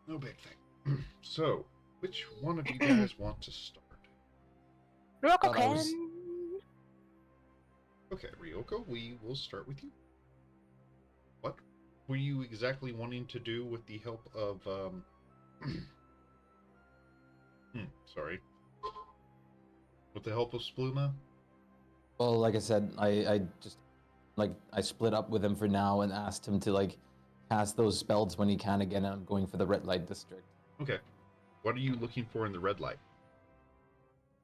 No big thing. So, which one of you guys want to start? Thought I was Rokoken! Okay, Ryoko, we will start with you. What were you exactly wanting to do with the help of, sorry. With the help of Spluma? well, like I said, I just I split up with him for now and asked him to cast those spells when he can again. And I'm going for the red light district. Okay. What are you looking for in the red light?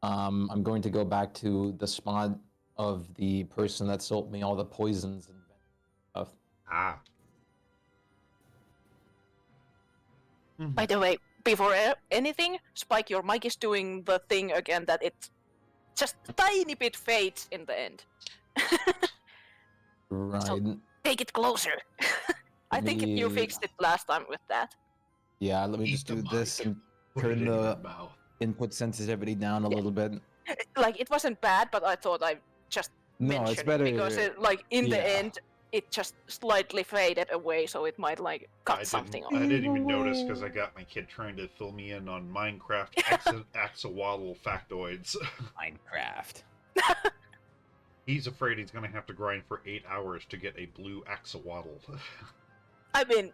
I'm going to go back to the spot of the person that sold me all the poisons and stuff. Ah. By the way, before anything, Spike, your mic is doing the thing again that it just a tiny bit fades in the end. Right. So take it closer. I think you fixed it last time with that. Yeah, let me Eat just the do this mic. and Put it turn in your the mouth. input sensitivity down a little bit. Like, it wasn't bad, but I thought I just No, mentioned it's better. it because in the Yeah. end, it just slightly faded away, so it might cut something off. I didn't even notice because I got my kid trying to fill me in on Minecraft axolotl factoids. Minecraft. He's afraid he's going to have to grind for 8 hours to get a blue axolotl. I mean,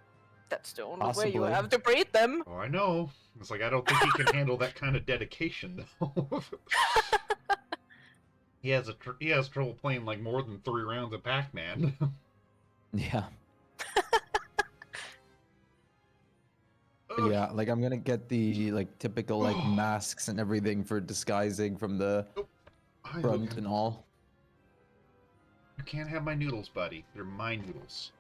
that's the only way you Possibly. have to breed them. Oh, I know. It's like, I don't think he can handle that kind of dedication, though. He has trouble playing like more than 3 rounds of Pac-Man. Yeah. Okay. Yeah, I'm gonna get the typical masks and everything for disguising from the Hi, front Logan. and all. You can't have my noodles, buddy. They're my noodles.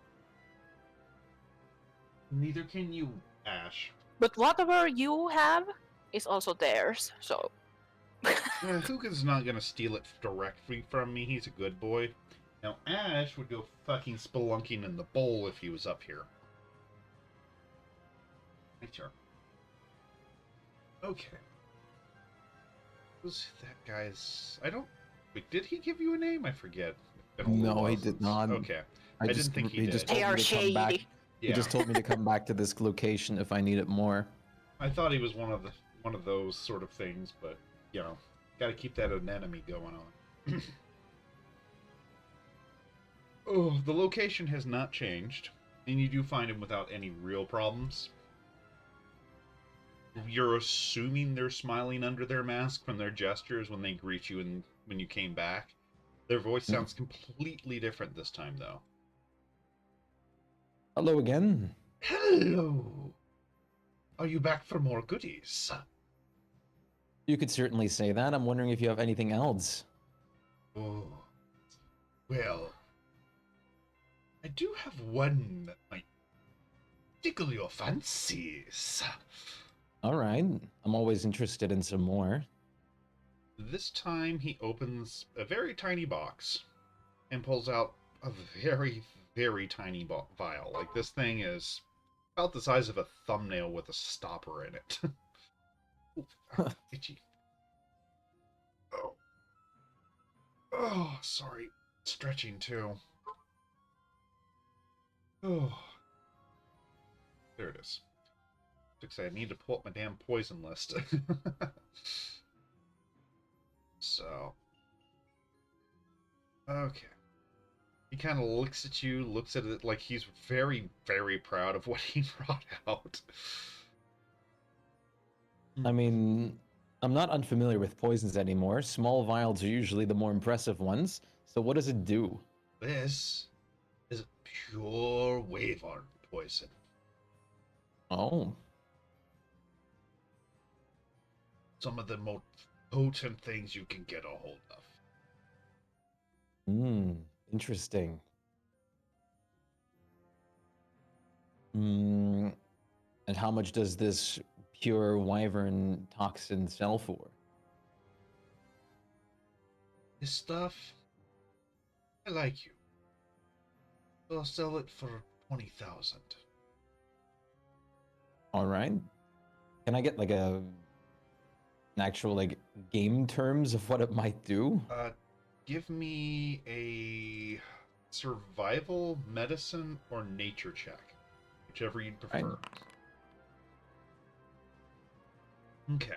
Neither can you, Ash. But whatever you have is also theirs, so. Huga's not gonna steal it directly from me. He's a good boy. Now, Ash would go fucking spelunking in the bowl if he was up here. My turn. Okay. Who's that guy's... I don't... Wait, did he give you a name? I forget. No, he did not. Okay. I didn't think he did. Just They told are me to come back. shady. He just told me to come back to this location if I need it more. I thought he was one of those sort of things, but you know, got to keep that anemone going on. Oh, the location has not changed, and you do find him without any real problems. You're assuming they're smiling under their mask from their gestures when they greet you and when you came back. Their voice sounds completely different this time, though. Hello again. Hello. Are you back for more goodies? You could certainly say that. I'm wondering if you have anything else. Oh, well, I do have one that might tickle your fancies. All right. I'm always interested in some more. This time he opens a very tiny box and pulls out a very, very tiny vial. Like, this thing is about the size of a thumbnail with a stopper in it. Ooh, itchy. Oh. Oh, sorry. Stretching too. Oh. There it is. I need to pull up my damn poison list. So. Okay. He kind of looks at you, looks at it like he's very, very proud of what he brought out. I mean, I'm not unfamiliar with poisons anymore. Small vials are usually the more impressive ones. So what does it do? This is pure wyvern poison. Oh. Some of the most potent things you can get a hold of. Interesting. And how much does this pure wyvern toxin sell for? This stuff, I like you. So I'll sell it for 20,000. All right. Can I get an actual game terms of what it might do? Give me a survival, medicine, or nature check, whichever you'd prefer. Okay.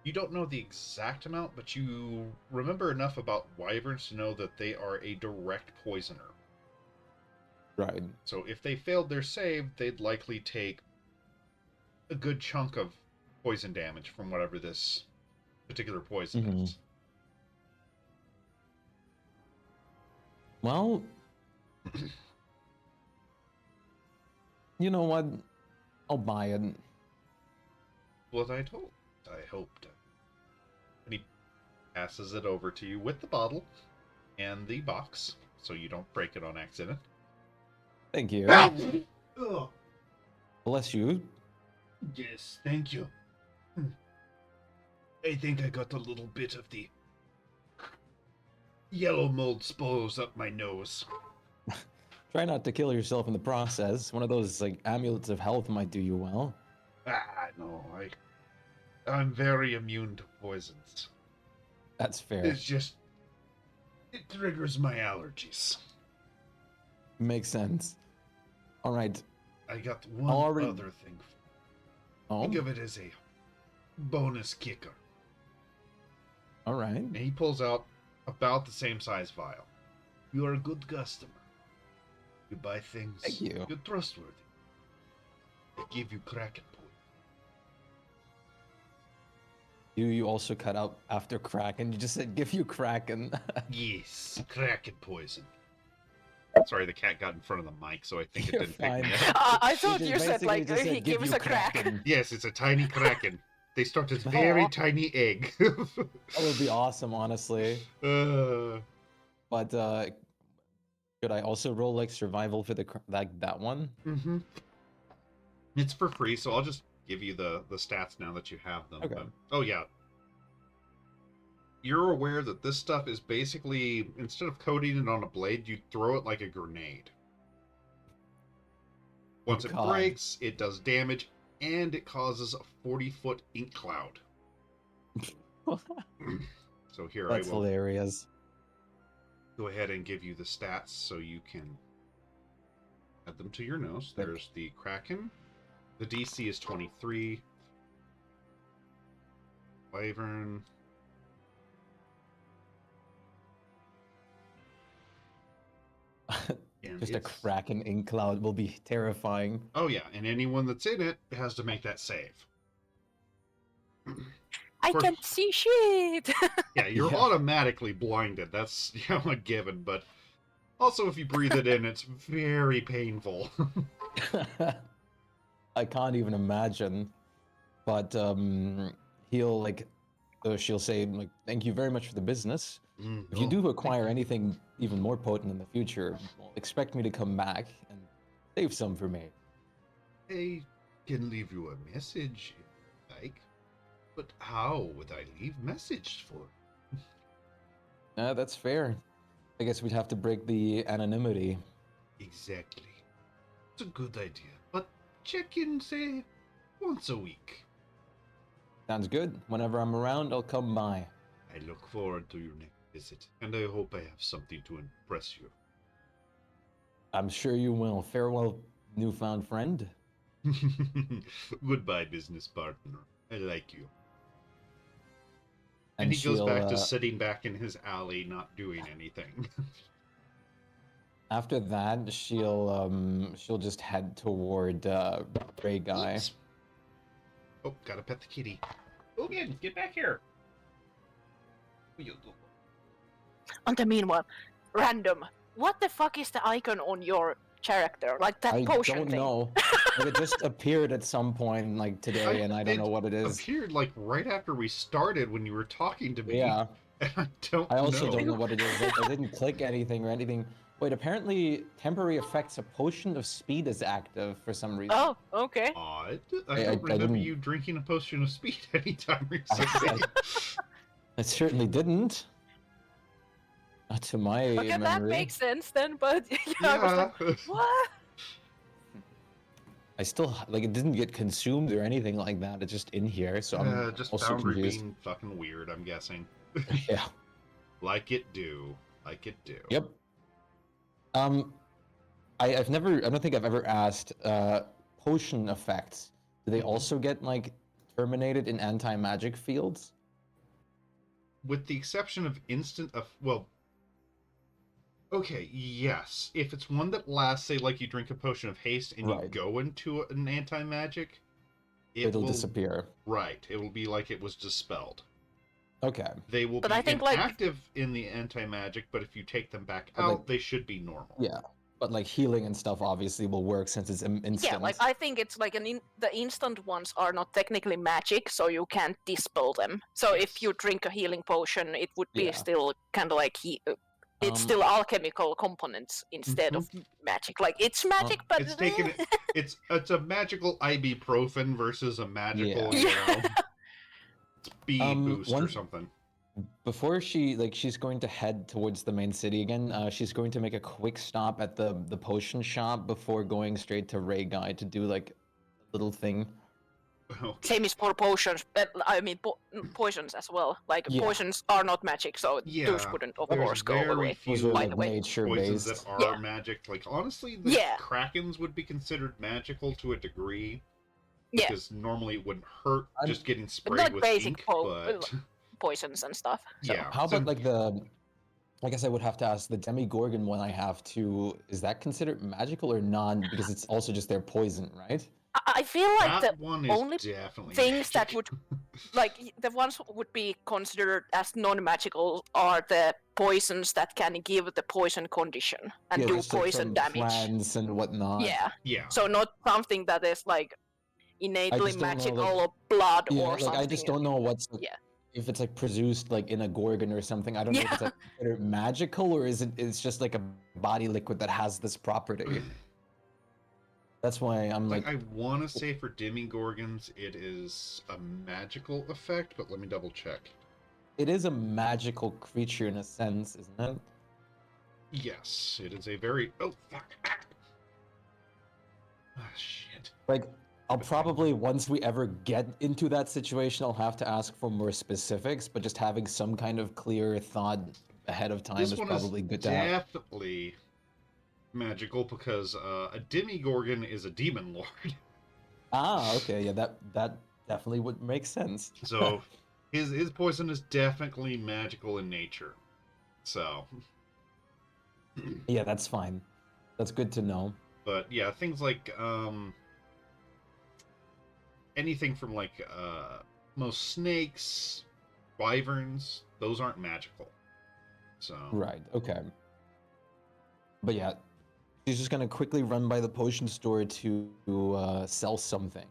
You don't know the exact amount, but you remember enough about wyverns to know that they are a direct poisoner. Right. So if they failed their save, they'd likely take a good chunk of poison damage from whatever this particular poison is. Well, you know what? I'll buy it. What I told. I hoped. And he passes it over to you with the bottle and the box, so you don't break it on accident. Thank you. Oh, Bless you. yes, thank you. I think I got a little bit of the yellow mold spores up my nose. Try not to kill yourself in the process. One of those like amulets of health might do you well. No, I'm very immune to poisons. That's fair. It's just it triggers my allergies. Makes sense. All right. I got one other thing. Oh. Think of it as a bonus kicker. All right. And he pulls out about the same size vial. You are a good customer. You buy things. Thank you. You're trustworthy. They give you Kraken poison. You also cut out after Kraken. You just said give you Kraken. Yes, Kraken poison. Sorry, the cat got in front of the mic, so I think it You're didn't pick fine. me up. I thought You you said basically like just said, he "Give gives you a crack. Kraken." Yes, it's a tiny Kraken. They start as very Aw. tiny egg. That would be awesome, honestly. uh, But could I also roll like survival for the like that one? mm-hmm. It's for free, so I'll just give you the stats now that you have them. Okay. But, oh yeah. You're aware that this stuff is basically, instead of coating it on a blade, you throw it like a grenade. Once it God. breaks, it does damage, and it causes a 40-foot ink cloud. So here That's I will hilarious. go ahead and give you the stats so you can add them to your nose. There's the Kraken. The DC is 23. Wyvern. And Just a it's- Kraken ink cloud will be terrifying. Oh yeah, and anyone that's in it has to make that save. I For- can't see shit. Yeah, you're Yeah. automatically blinded. That's a given, but also if you breathe it in, it's very painful. I can't even imagine. But he'll like, she'll say like, "Thank you very much for the business. If you do acquire anything even more potent in the future, well, expect me to come back and save some for me." I can leave you a message if you like, but how would I leave message for? That's fair. I guess we'd have to break the anonymity. Exactly. It's a good idea, but check in, say, once a week. Sounds good. Whenever I'm around, I'll come by. I look forward to your next visit, and I hope I have something to impress you. I'm sure you will. Farewell, newfound friend. Goodbye, business partner. I like you. And he goes she'll, back to sitting back in his alley, not doing anything. after that, she'll just head toward Gray Guy. Oops. Oh, gotta pet the kitty. Logan, get back here. On the meanwhile, random. What the fuck is the icon on your character? Like that I potion don't thing. know. Like, it just appeared at some point like today, and I don't know what it is. Appeared like right after we started when you were talking to me. Yeah. And I don't I also know. don't know what it is. I didn't click anything or anything. Wait, apparently temporary effects, a potion of speed is active for some reason. Oh, okay. Odd. I don't remember didn't- you drinking a potion of speed anytime recently. I certainly didn't. Not to my Okay, memory. that makes sense then, but I was like, what? I still like it didn't get consumed or anything like that. It's just in here, so I'm just also Foundry confused. being fucking weird, I'm guessing. Yeah. Like it do. Like it do. Yep. I don't think I've ever asked potion effects. Do they also get like terminated in anti-magic fields? With the exception of instant of well, okay, yes. If it's one that lasts, say, like you drink a potion of haste and you Right. go into an anti-magic, It'll disappear. Right. It will be like it was dispelled. Okay. They will But be I think, like- inactive in the anti-magic, but if you take them back But, out, like- they should be normal. Yeah. But like healing and stuff obviously will work since it's instant. Yeah, like I think it's like the instant ones are not technically magic, so you can't dispel them. So Yes. if you drink a healing potion, it would be Yeah. still kind of like it's Um, still alchemical components instead of magic. Like it's magic, but It's taken. It's a magical ibuprofen versus a magical, Yeah. speed boost or one- something. Before she's going to head towards the main city again, she's going to make a quick stop at the potion shop before going straight to Ray Guy to do like a little thing. Okay. same is for potions. But I mean poisons as well. Like Yeah. poisons are not magic, so those Yeah, wouldn't of there's course go very away. Those few are by like the way. nature poisons based. that are Yeah. magic. Like honestly, the Yeah. krakens would be considered magical to a degree. Yeah. Because normally it wouldn't hurt I'm- just getting But sprayed like with basic ink, but poisons and stuff. So. yeah. How so- about like the? I guess I would have to ask the Demigorgon one I have too. Is that considered magical or non? Because it's also just their poison, right? I feel like that the one is only definitely things that magic. would like the ones would be considered as non-magical are the poisons that can give the poison condition and Yeah, do just, like, poison from damage. plants and whatnot. Yeah, Yeah. so not something that is like innately just don't know, magical like- or blood Yeah, or like something. I just don't know what's like, Yeah. if it's like produced like in a gorgon or something. I don't know if it's like considered magical or is it's just like a body liquid that has this property. That's why I'm Like like, I want to say for demigorgons, it is a magical effect, but let me double check. it is a magical creature in a sense, isn't it? Yes, it is a very fuck. Ah, shit. Like I'll probably once we ever get into that situation, I'll have to ask for more specifics. But just having some kind of clear thought ahead of time This is one probably is good to have. definitely magical because a demigorgon is a demon lord. Ah, okay, yeah, that definitely would make sense. So his poison is definitely magical in nature. So, Yeah, that's fine. That's good to know. but yeah, things like anything from like most snakes, wyverns, those aren't magical. So Right, okay. But yeah, she's just gonna quickly run by the potion store to sell something.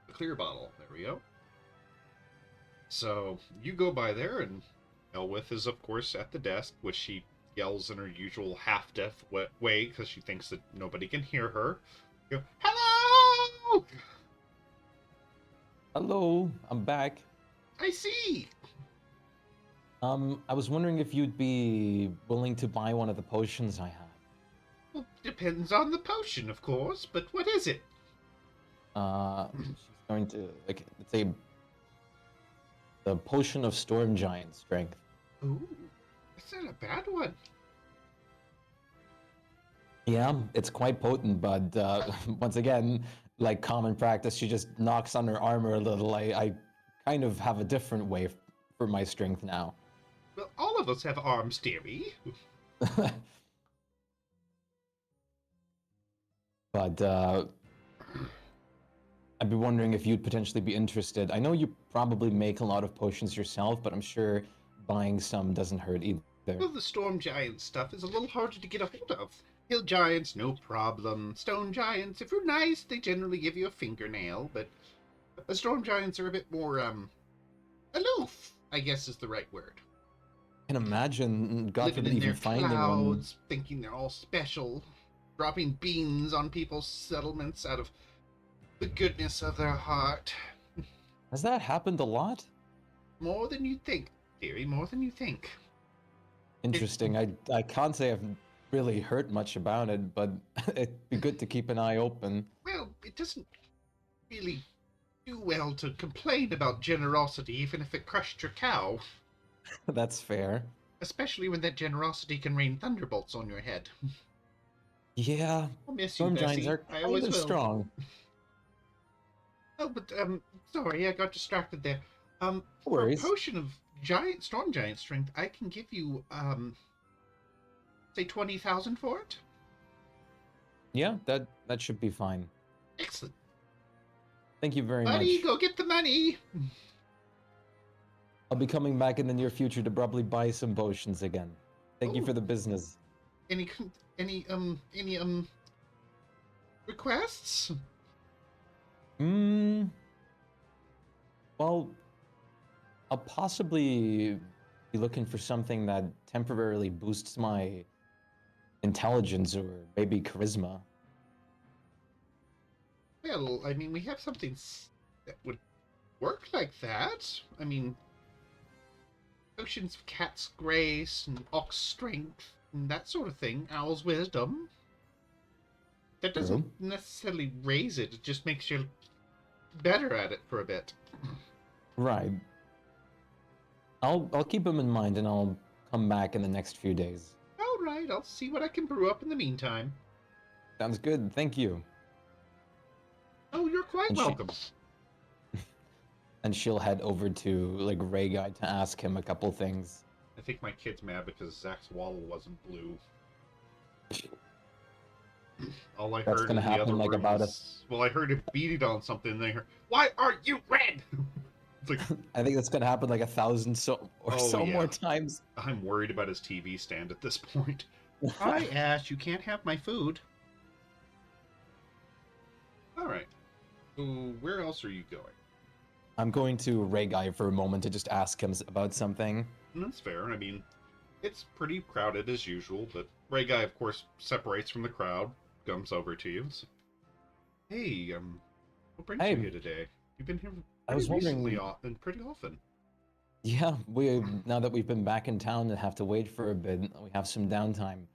a clear bottle. There we go. So you go by there, and Elwith is of course at the desk, which she yells in her usual half-deaf way because she thinks that nobody can hear her. You go, hello! Hello, I'm back. I see. I was wondering if you'd be willing to buy one of the potions I have. Well, depends on the potion, of course, but what is it? She's going to like let's say the potion of storm giant strength. Ooh, that's not a bad one. Yeah, it's quite potent, but once again, like common practice, she just knocks on her armor a little. I kind of have a different way for my strength now. Well, all of us have arms, dearie. But I'd be wondering if you'd potentially be interested. I know you probably make a lot of potions yourself, but I'm sure buying some doesn't hurt either. Well, the storm giant stuff is a little harder to get a hold of. Hill giants, no problem. Stone giants, if you're nice, they generally give you a fingernail, but the storm giants are a bit more, aloof, I guess is the right word. I can imagine, God Living forbid, in even their finding one. clouds, thinking they're all special, dropping beans on people's settlements out of the goodness of their heart. Has that happened a lot? More than you think, dearie, more than you think. Interesting. I can't say I've really heard much about it, but it'd be good to keep an eye open. Well, it doesn't really do well to complain about generosity, even if it crushed your cow. That's fair. Especially when that generosity can rain thunderbolts on your head. Yeah, I'll miss you, storm giants Bessie. are I kind always of will. strong. Oh, but sorry, I got distracted there. No For a worries. potion of storm giant strength, I can give you say 20,000 for it. Yeah, that should be fine. Excellent, Thank you very buddy. much. Go get the money. I'll be coming back in the near future to probably buy some potions again. Thank you Oh, for the business. any requests? Hmm. Well, I'll possibly be looking for something that temporarily boosts my intelligence or maybe charisma. Well, I mean, we have something that would work like that. I mean, potions of cat's grace and ox strength and that sort of thing. Owl's wisdom. That doesn't True. necessarily raise it. It just makes you better at it for a bit. Right. I'll keep them in mind and I'll come back in the next few days. All right, I'll see what I can brew up in the meantime. Sounds good. Thank you. Oh, you're quite And welcome. And she'll head over to like Ray Guy to ask him a couple things. I think my kid's mad because Zach's waddle wasn't blue. All I That's heard gonna in the happen other like room about was, well, I heard him beating on something, and then I heard, "Why aren't you red?" It's like, I think that's gonna happen like 1,000 oh more yeah, times. I'm worried about his TV stand at this point. Hi, Ash, you can't have my food. All right. So where else are you going? I'm going to Ray Guy for a moment to just ask him about something. And that's fair. I mean, it's pretty crowded as usual, but Ray Guy, of course, separates from the crowd, comes over to you. So, hey, what brings you Hey, here today? You've been here I pretty was recently wondering. and pretty often. Yeah, now that we've been back in town and have to wait for a bit, we have some downtime.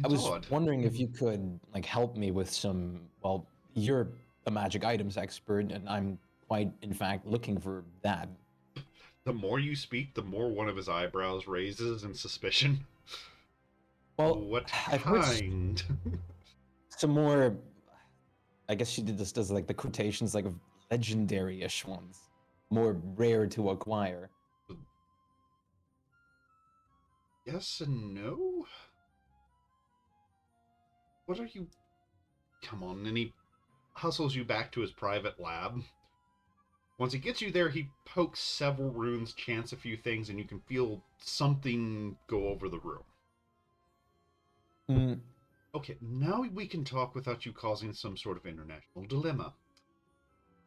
I It's was odd. wondering if you could like help me with some. Well, you're a magic items expert, and I'm quite, in fact, looking for that. The more you speak, the more one of his eyebrows raises in suspicion. Well, What I've heard kind? some more. I guess she did this does like the quotations like of legendary-ish ones, more rare to acquire. Yes and no? What are you? Come on, and he hustles you back to his private lab. Once he gets you there, he pokes several runes, chants a few things, and you can feel something go over the room. Mm, Okay, now we can talk without you causing some sort of international dilemma.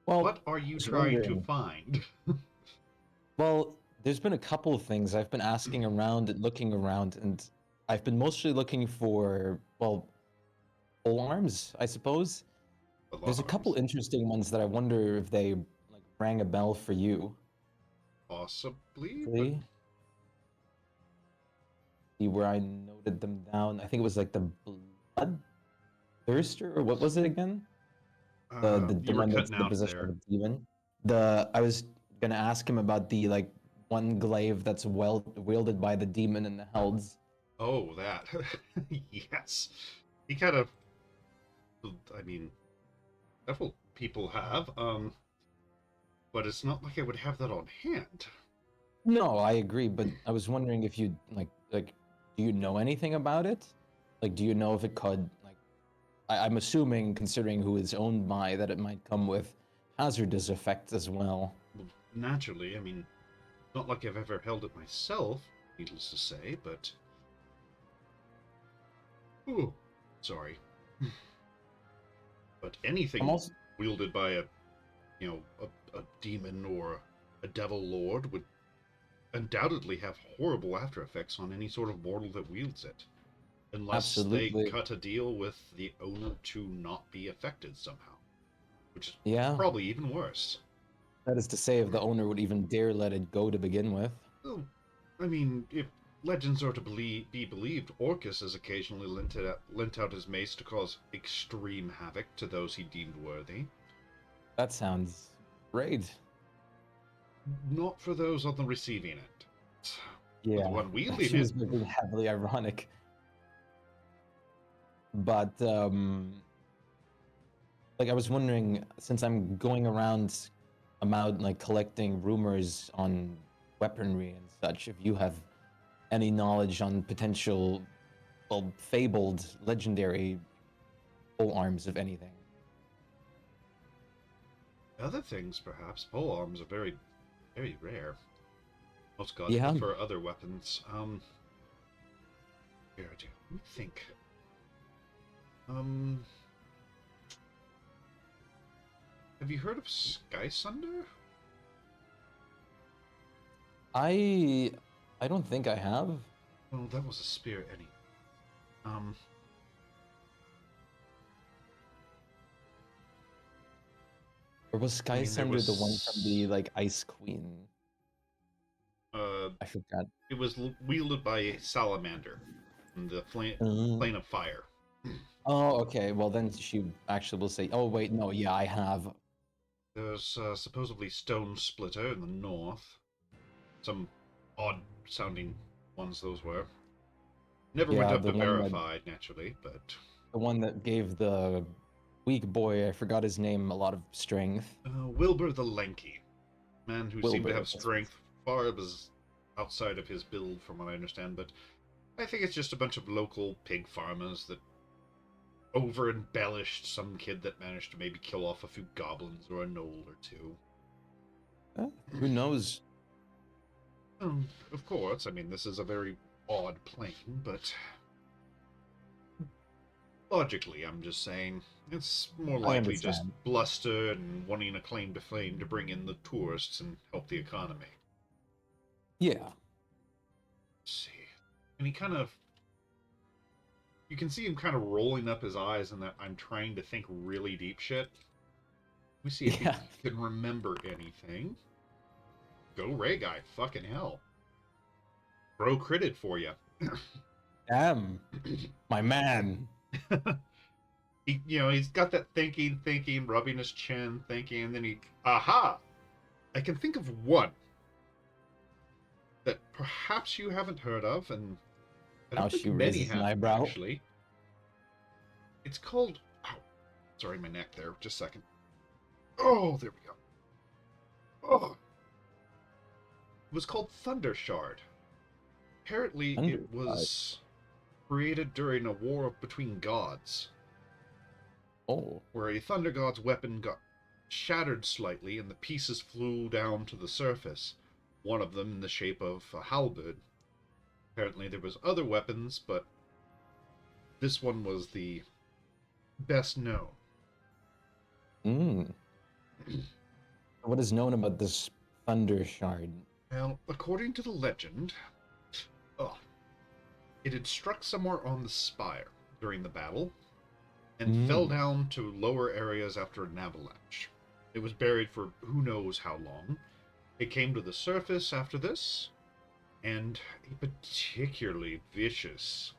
well, What are I you was trying to wondering. find? Well, there's been a couple of things I've been asking around and looking around, and I've been mostly looking for, well, pole arms, I suppose. There's a couple Alarms? interesting ones that I wonder if they like rang a bell for you. Possibly, but Quickly, see where I noted them down. I think it was like the blood thirster, or what was it again? The you were one that's cutting the out position of there. a demon. I was gonna ask him about the like one glaive that's wielded by the demon in the Helds. Oh, that. Yes. He kind of, I mean, several people have, but it's not like I would have that on hand. No, I agree, but I was wondering if you like do you know anything about it? Like, do you know if it could like I'm assuming, considering who it's owned by, that it might come with hazardous effects as well. Well, naturally, I mean, not like I've ever held it myself, needless to say, but. Ooh, sorry. But I'm anything also wielded by a demon or a devil lord would undoubtedly have horrible after effects on any sort of mortal that wields it. Unless they absolutely, cut a deal with the owner to not be affected somehow. Which is yeah. probably even worse. That is to say, if the owner would even dare let it go to begin with. Well, I mean, if legends are to be believed, Orcus has occasionally lent out his mace to cause extreme havoc to those he deemed worthy. That sounds great. Not for those on the receiving end. For the Yeah, one wielding she it, was being heavily ironic. But like I was wondering, since I'm going around, I'm out like collecting rumors on weaponry and such, if you have any knowledge on potential, well, fabled, legendary pole arms of anything. Other things, perhaps. Pole arms are very, very rare. Most gods Yeah. prefer other weapons. Here, let me think. Have you heard of Sky Sunder? I don't think I have. Well, that was a spear anyway. Or was Sky there Sunder the one from the was like Ice Queen? I forgot. it was wielded by a salamander in the plane of fire. Oh, okay. Well, then she actually will say, "Oh, wait, no, yeah, I have." There's supposedly Stone Splitter in the north. Some odd-sounding ones those were. Never went Yeah, up to verified, naturally, but the one that gave the weak boy, I forgot his name, a lot of strength. Wilbur the Lanky, man who seemed to Wilbur, have strength far outside of his build, from what I understand. But I think it's just a bunch of local pig farmers that over embellished some kid that managed to maybe kill off a few goblins or a gnoll or two. Who knows? Of course, I mean, this is a very odd plane, but logically, I'm just saying, it's more likely just bluster and wanting a claim to fame to bring in the tourists and help the economy. Yeah. Let's see. And he kind of... You can see him kind of rolling up his eyes and that I'm trying to think really deep shit. Let me see if he can remember anything. Go Ray Guy, fucking hell. Bro critted for you. Damn. My man. He's got that thinking, rubbing his chin, thinking, and then aha! I can think of one that perhaps you haven't heard of, and I don't think many have, actually. It's called... Ow. Sorry, my neck there. Just a second. Oh, there we go. Oh. It was called Thunder Shard. Apparently, it was created during a war between gods. Oh. Where a Thunder God's weapon got shattered slightly and the pieces flew down to the surface. One of them in the shape of a halberd. Apparently there was other weapons, but this one was the best known. What is known about this Thunder Shard? Well, according to the legend, it had struck somewhere on the spire during the battle and fell down to lower areas after an avalanche. It was buried for who knows how long. It came to the surface after this, and a particularly vicious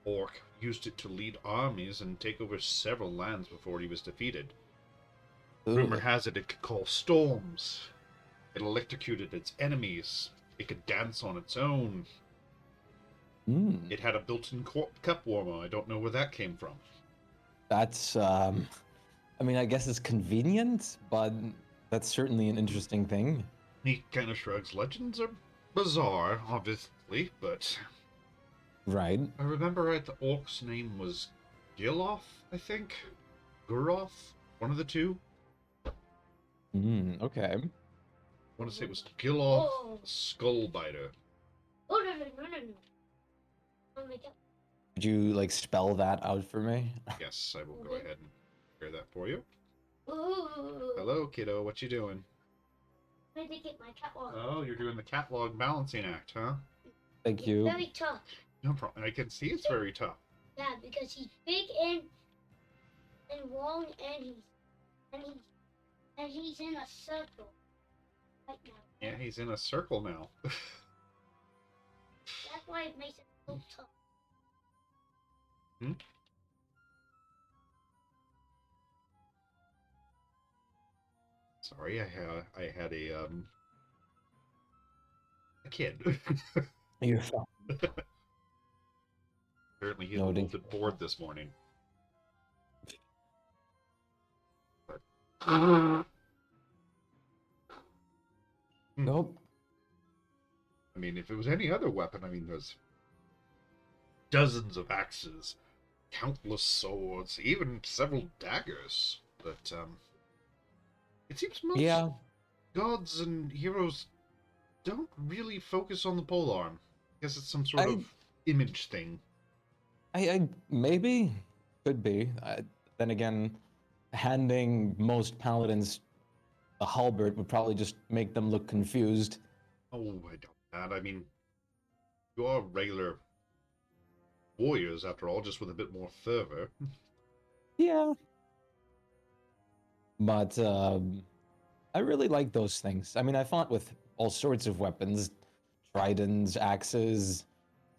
orc used it to lead armies and take over several lands before he was defeated. Rumor has it could call storms. It electrocuted its enemies. It could dance on its own. It had a built-in cup warmer. I don't know where that came from. That's, I mean, I guess it's convenient, but that's certainly an interesting thing. He kind of shrugs. Legends are bizarre, obviously, but... Right. If I remember right, the orc's name was Giloth, I think? Guroth? One of the two? Okay. I want to say it was Giloth Skullbiter. Oh, no. Oh my god. Could you, like, spell that out for me? Yes, I will go ahead and share that for you. Ooh. Hello, kiddo. What you doing? I'm trying to get my catwalk. Oh, you're doing the catalog balancing act, huh? Thank you. Very tough. No problem. I can see it's very tough. Yeah, because he's big and long and he's in a circle right now. Yeah, he's in a circle now. That's why it makes it so tough. Sorry, I had a kid. You're fine. Apparently he's a Noting. little bit bored this morning. But... Nope. I mean, if it was any other weapon, I mean, there's dozens of axes, countless swords, even several daggers. But, it seems most Yeah. gods and heroes don't really focus on the polearm. I guess it's some sort of image thing. I maybe could be. Then again, handing most paladins a halberd would probably just make them look confused. Oh, I doubt that. I mean, you are regular warriors, after all, just with a bit more fervor. Yeah. But I really like those things. I mean, I fought with all sorts of weapons, tridents, axes,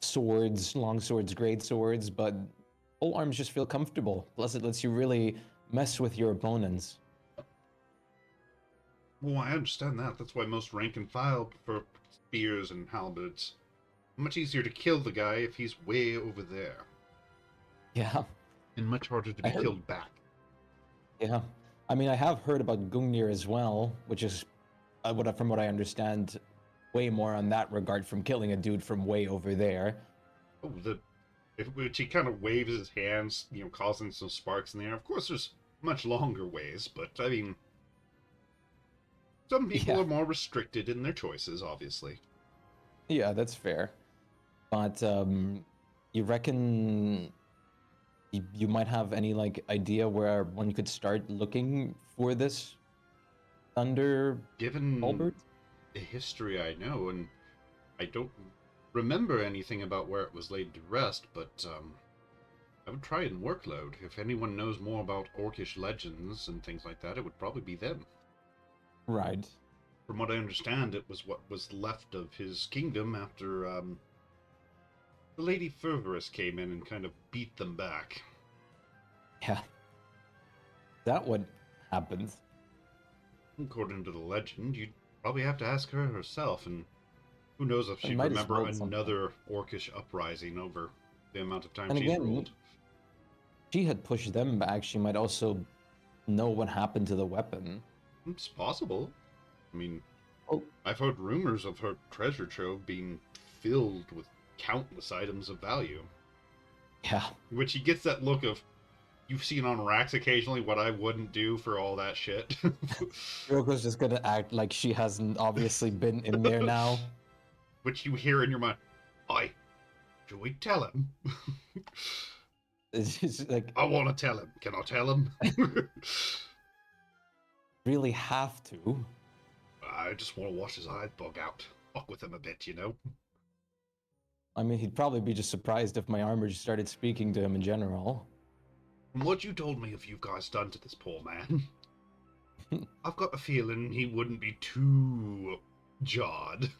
swords, long swords, great swords, but pole arms just feel comfortable. Plus, it lets you really mess with your opponents. Well, I understand that. That's why most rank and file prefer spears and halberds. Much easier to kill the guy if he's way over there. Yeah, And much harder to be killed back. yeah. I mean, I have heard about Gungnir as well, which is, from what I understand, way more on that regard from killing a dude from way over there. Oh, which he kind of waves his hands, you know, causing some sparks in the air. Of course, there's much longer ways, but I mean, some people are more restricted in their choices, obviously. Yeah, that's fair. But you reckon you might have any like idea where one could start looking for this thunder Given halberd? the history I know, and I don't remember anything about where it was laid to rest, but I would try and workload. If anyone knows more about Orcish legends and things like that, it would probably be them. Right. From what I understand, it was what was left of his kingdom after the Lady Fervorous came in and kind of beat them back. Yeah. That what happened. According to the legend, you'd probably have to ask her herself, and who knows if I she'd might as remember well sometime. another Orcish uprising over the amount of time And she's again, ruled. she had pushed them back. She might also know what happened to the weapon. It's possible. I mean, Oh. I've heard rumors of her treasure trove being filled with countless items of value. Yeah. Which he gets that look of, you've seen on racks occasionally what I wouldn't do for all that shit. Yoko's just gonna act like she hasn't obviously been in there now. Which you hear in your mind, "Oi, should we tell him?" It's just like, I want to tell him. Can I tell him? really have to. I just want to watch his eyes bug out. Fuck with him a bit, you know? I mean, he'd probably be just surprised if my armor just started speaking to him in general. From what you told me of you guys done to this poor man, I've got a feeling he wouldn't be too jarred.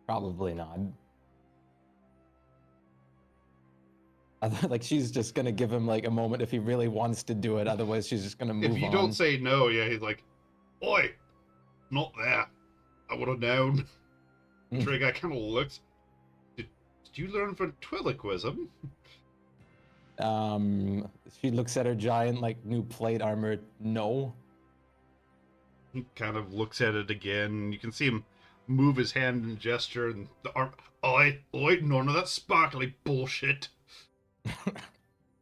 Probably not. Like, she's just gonna give him like a moment if he really wants to do it. Otherwise, she's just gonna move on. If you don't say no, yeah, he's like, "Oi, not there. I would have known." Trey guy kind of looks. Did you learn ventriloquism? She looks at her giant like new plate armor. No. He kind of looks at it again. You can see him move his hand and gesture, and the arm. Oi, none of that sparkly bullshit.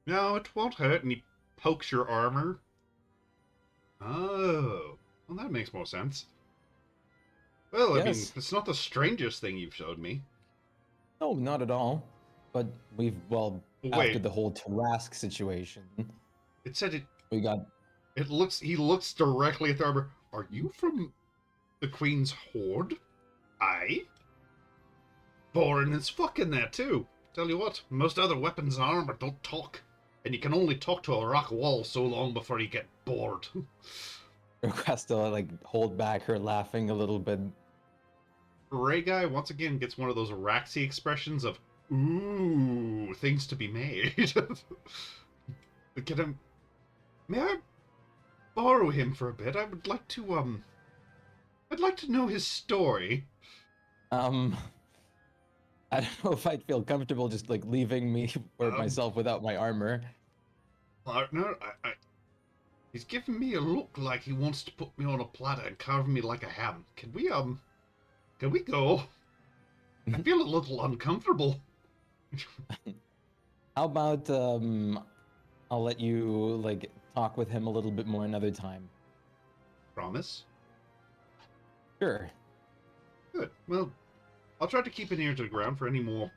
No, it won't hurt. And he pokes your armor. Oh, well, that makes more sense. Well, I mean, Yes. it's not the strangest thing you've showed me. No, not at all. But we've, well, Wait. after the whole Tarask situation, It said it. we got. It looks. He looks directly at the armor. Are you from the Queen's Horde? Aye. Boring as fuck in there too. Tell you what, most other weapons and armor don't talk, and you can only talk to a rock wall so long before you get bored. Has to like hold back her laughing a little bit. Ray guy once again gets one of those Araxi expressions of "ooh, things to be made." Get him. May I borrow him for a bit? I would like to I'd like to know his story. I don't know if I'd feel comfortable just like leaving me or myself without my armor. Partner, he's giving me a look like he wants to put me on a platter and carve me like a ham. Can we go? I feel a little uncomfortable. How about I'll let you like talk with him a little bit more another time. Promise? Sure. Good. Well, I'll try to keep an ear to the ground for any more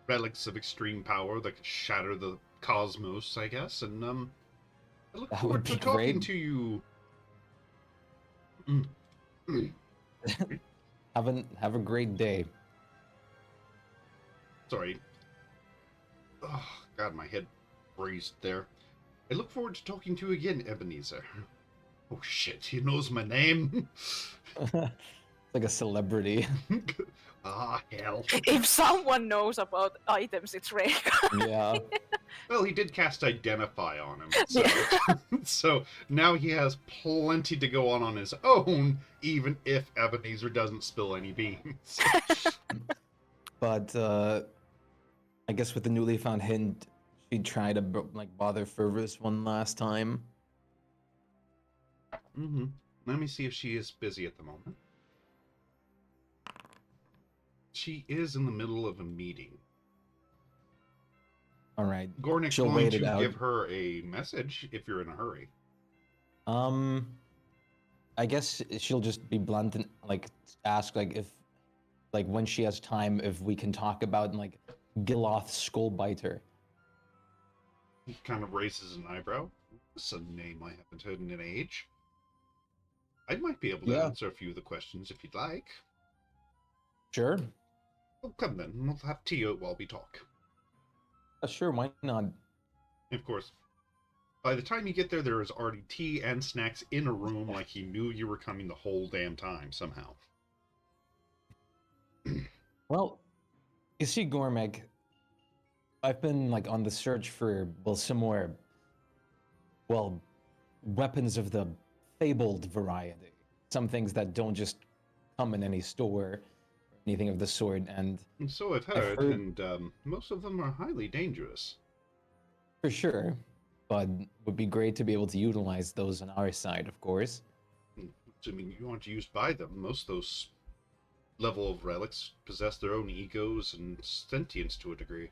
relics of extreme power that could shatter the cosmos, I guess, and I look That forward would to be talking great. to you. Have a great day. Sorry. Oh, God, my head breezed there. I look forward to talking to you again, Ebenezer. Oh shit, he knows my name. Like a celebrity. Ah, hell. If someone knows about items, it's Ray. Yeah. Well, he did cast Identify on him, so Yeah. so now he has plenty to go on his own, even if Ebenezer doesn't spill any beans. But I guess with the newly found hint, she'd try to like bother Fervus one last time. Mm-hmm. Let me see if she is busy at the moment. She is in the middle of a meeting. All right. Gornick's She'll going wait it to out. give her a message if you're in a hurry. I guess she'll just be blunt and like ask like if like when she has time if we can talk about like Giloth Skullbiter. He kind of raises an eyebrow. This is a name I haven't heard in an age. I might be able to Yeah. answer a few of the questions if you'd like. Sure. Well, come then, we'll have tea out while we talk. Sure, why not? Of course, by the time you get there, there is already tea and snacks in a room like he knew you were coming the whole damn time, somehow. Well, you see, Gormek, I've been like on the search for some more weapons of the fabled variety. Some things that don't just come in any store or anything of the sort, and And so I've heard, and most of them are highly dangerous. for sure, but would be great to be able to utilize those on our side, of course. I mean, you aren't used by them. Most of those level of relics possess their own egos and sentience to a degree.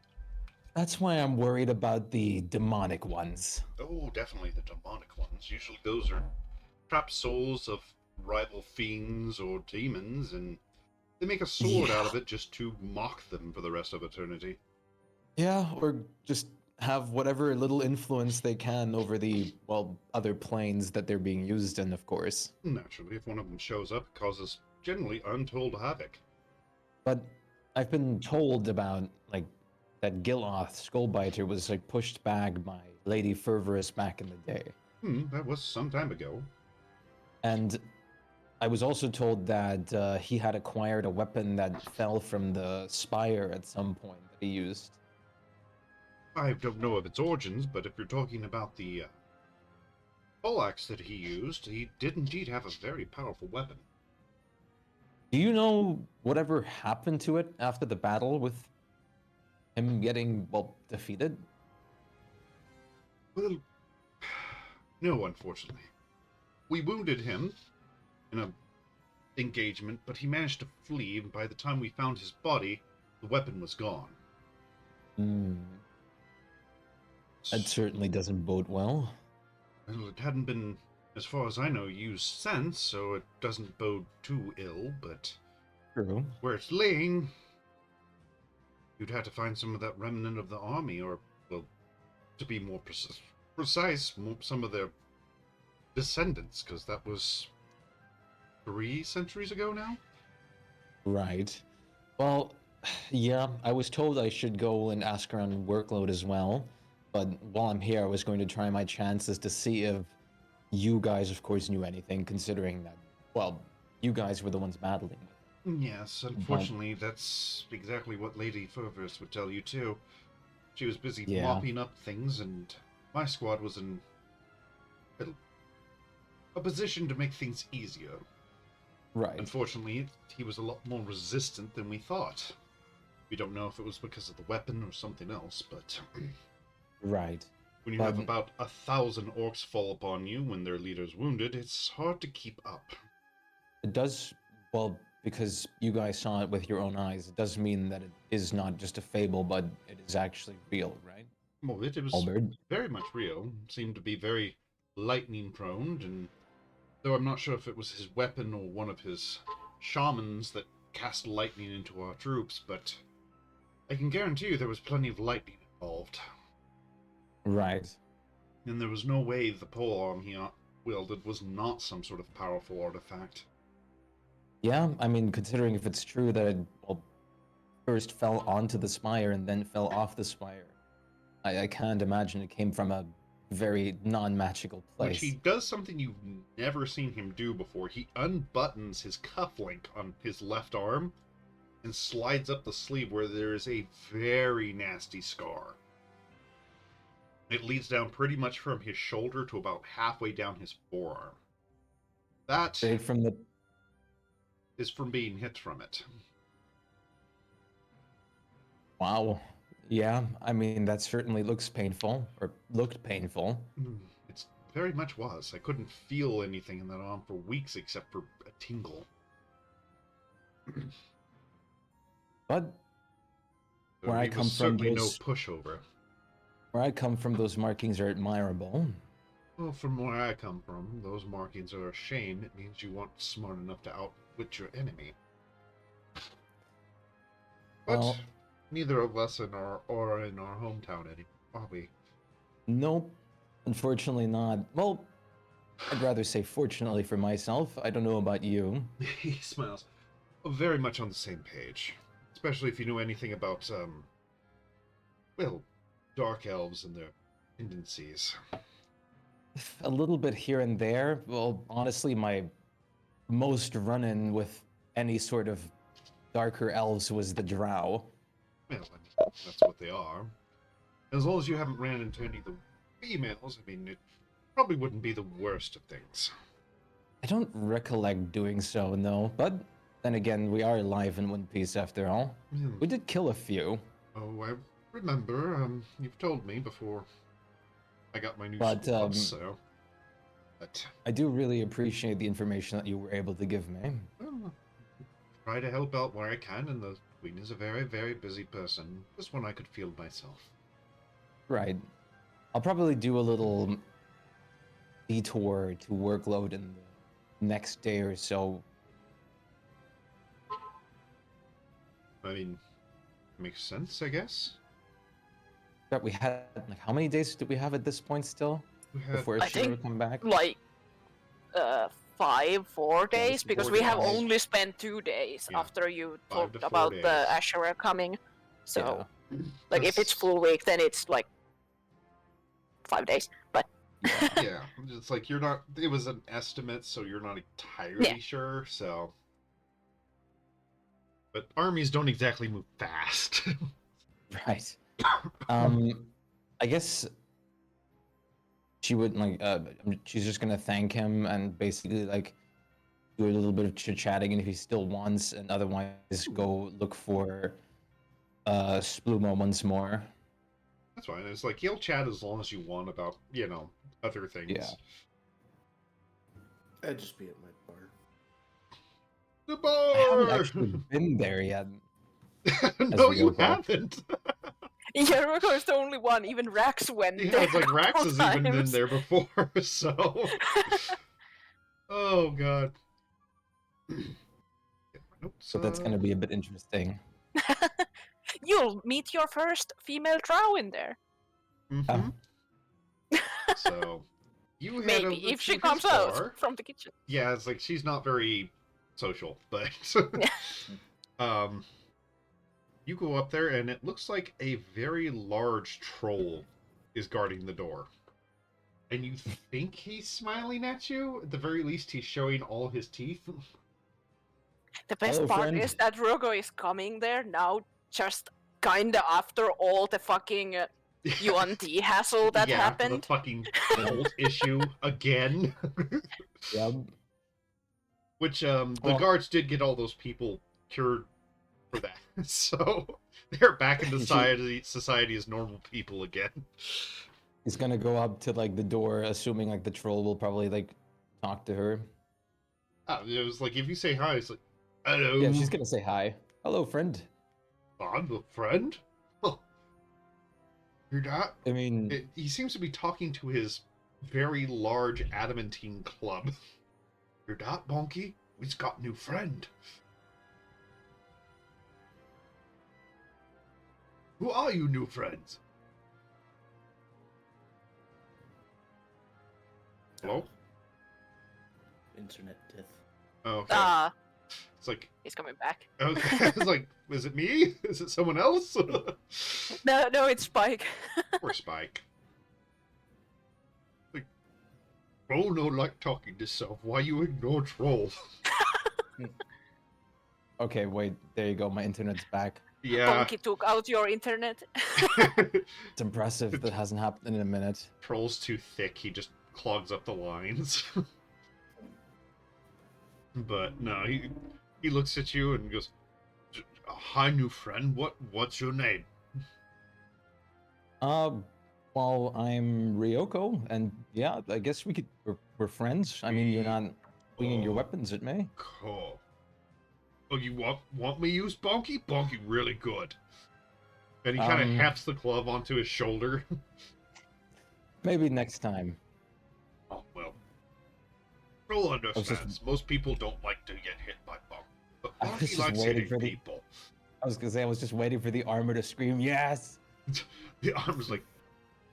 That's why I'm worried about the demonic ones. Oh, definitely the demonic ones. Usually those are trapped souls of rival fiends or demons, and they make a sword out of it just to mock them for the rest of eternity. Yeah, or just have whatever little influence they can over the, other planes that they're being used in, of course. Naturally, if one of them shows up, it causes generally untold havoc. But I've been told about, like, that Giloth Skullbiter was, like, pushed back by Lady Fervorous back in the day. That was some time ago. And I was also told that he had acquired a weapon that fell from the spire at some point that he used. I don't know of its origins, but if you're talking about the poleaxe that he used, he did indeed have a very powerful weapon. Do you know whatever happened to it after the battle with him getting, defeated? Well, no, unfortunately. We wounded him in a engagement, but he managed to flee, and by the time we found his body, the weapon was gone. That certainly doesn't bode well. Well, it hadn't been, as far as I know, used since, so it doesn't bode too ill, but True. where it's laying, you'd have to find some of that remnant of the army, or, well, to be more precise, some of their descendants, because that was 3 centuries ago now? Right. Well, yeah, I was told I should go and ask around workload as well. But while I'm here, I was going to try my chances to see if you guys, of course, knew anything, considering that, you guys were the ones battling with it. Yes, unfortunately, that's exactly what Lady Fervers would tell you, too. She was busy mopping up things, and my squad was in a position to make things easier. Right. Unfortunately, he was a lot more resistant than we thought. We don't know if it was because of the weapon or something else, but Right. when you have about 1,000 orcs fall upon you when their leader's wounded, it's hard to keep up. It does, well, because you guys saw it with your own eyes, it does mean that it is not just a fable, but it is actually real, right? Well, it was Albert? very much real. Seemed to be very lightning prone, and though I'm not sure if it was his weapon or one of his shamans that cast lightning into our troops, but I can guarantee you there was plenty of lightning involved. Right. And there was no way the polearm he wielded was not some sort of powerful artifact. Yeah, I mean, considering if it's true that it first fell onto the spire and then fell off the spire, I can't imagine it came from a very non-magical place. Which he does something you've never seen him do before. He unbuttons his cufflink on his left arm and slides up the sleeve where there is a very nasty scar. It leads down pretty much from his shoulder to about halfway down his forearm. That Straight from the... is from being hit from it. Wow. Yeah, I mean, that certainly looks painful, or looked painful. It very much was. I couldn't feel anything in that arm for weeks except for a tingle. But where I It come was from, certainly those, no pushover. where I come from, those markings are admirable. Well, from where I come from, those markings are a shame. It means you weren't smart enough to outwit your enemy. But Well, neither of us are in our hometown anymore, are we? nope, unfortunately not. Well, I'd rather say fortunately for myself. I don't know about you. He smiles. Very much on the same page. Especially if you know anything about, well, dark elves and their tendencies. A little bit here and there. Well, honestly, my most run-in with any sort of darker elves was the drow. Well, that's what they are. As long as you haven't ran into any of the females, I mean, it probably wouldn't be the worst of things. I don't recollect doing so, no. But then again, we are alive in One Piece after all. We did kill a few. Oh, I remember. You've told me before I got my new But, squad, so... But, I do really appreciate the information that you were able to give me. well, try to help out where I can, and the Queen is a very, very busy person. Just when I could field myself. Right. I'll probably do a little detour to workload in the next day or so. I mean, makes sense, I guess. But we had, like, how many days do we have at this point still? We had Before I Shiro think, come back? like 4 days, because 4 we have days. only spent 2 days Yeah, after you 5 to talked 4 about days. the Asherah coming. So, Yeah. like, if it's full week, then it's like 5 days. But Yeah, it's like you're not. It was an estimate, so you're not entirely Yeah. sure. So, but armies don't exactly move fast. Right. I guess she would like. She's just gonna thank him and basically like do a little bit of chit chatting, and if he still wants, and otherwise go look for Splumo once more. That's fine. It's like you'll chat as long as you want about other things. Yeah. I'd just be at my bar. The I haven't bar. actually been there yet. No, we you go back. haven't. Yeroko is the only one. Even Rax went Yeah, there. it's like a Rax couple has even been times. there before. So, oh god. Get my notes So that's gonna up. be a bit interesting. You'll meet your first female drow in there. Mhm. So, you head Maybe, over if to she his comes bar. out from the kitchen. Yeah, it's like she's not very social, but you go up there and it looks like a very large troll is guarding the door. And you think he's smiling at you? At the very least, he's showing all his teeth. The best Hello, part friend. is that Rogo is coming there now, just kinda after all the fucking UNT hassle that yeah, happened. the fucking cult issue again. Yep. Which, the Well- guards did get all those people cured for that. So, They're back in society as normal people again. He's gonna go up to like the door, assuming like the troll will probably like talk to her. It was like if you say hi, it's like, hello. Yeah, she's gonna say hi. Hello, friend. I'm a friend. Huh. You're not. I mean, He seems to be talking to his very large adamantine club. You're not, Bonky. We've got new friend. Who are you, new friends? Hello? Internet death. Oh, okay. It's like, He's coming back. okay. It's like, is it me? Is it someone else? No, it's Spike. Or Spike. Like, oh no, like talking to self. Why you ignore troll? okay, wait. There you go. My internet's back. Yeah. Bonky took out your internet. It's impressive. That hasn't happened in a minute. Troll's too thick. He just clogs up the lines. But no, he looks at you and goes, "Hi, new friend. What's your name?" Well, I'm Ryoko, and yeah, I guess we're friends. I mean, you're not swinging your weapons at me. Cool. Oh, you want me to use Bonky? Bonky really good. And he kind of hefts the glove onto his shoulder. Maybe next time. Oh, well. Troll understands. Most people don't like to get hit by Bonky. But I was Bonky just likes waiting hitting for the- people. I was gonna say I was just waiting for the armor to scream yes. The armor's like,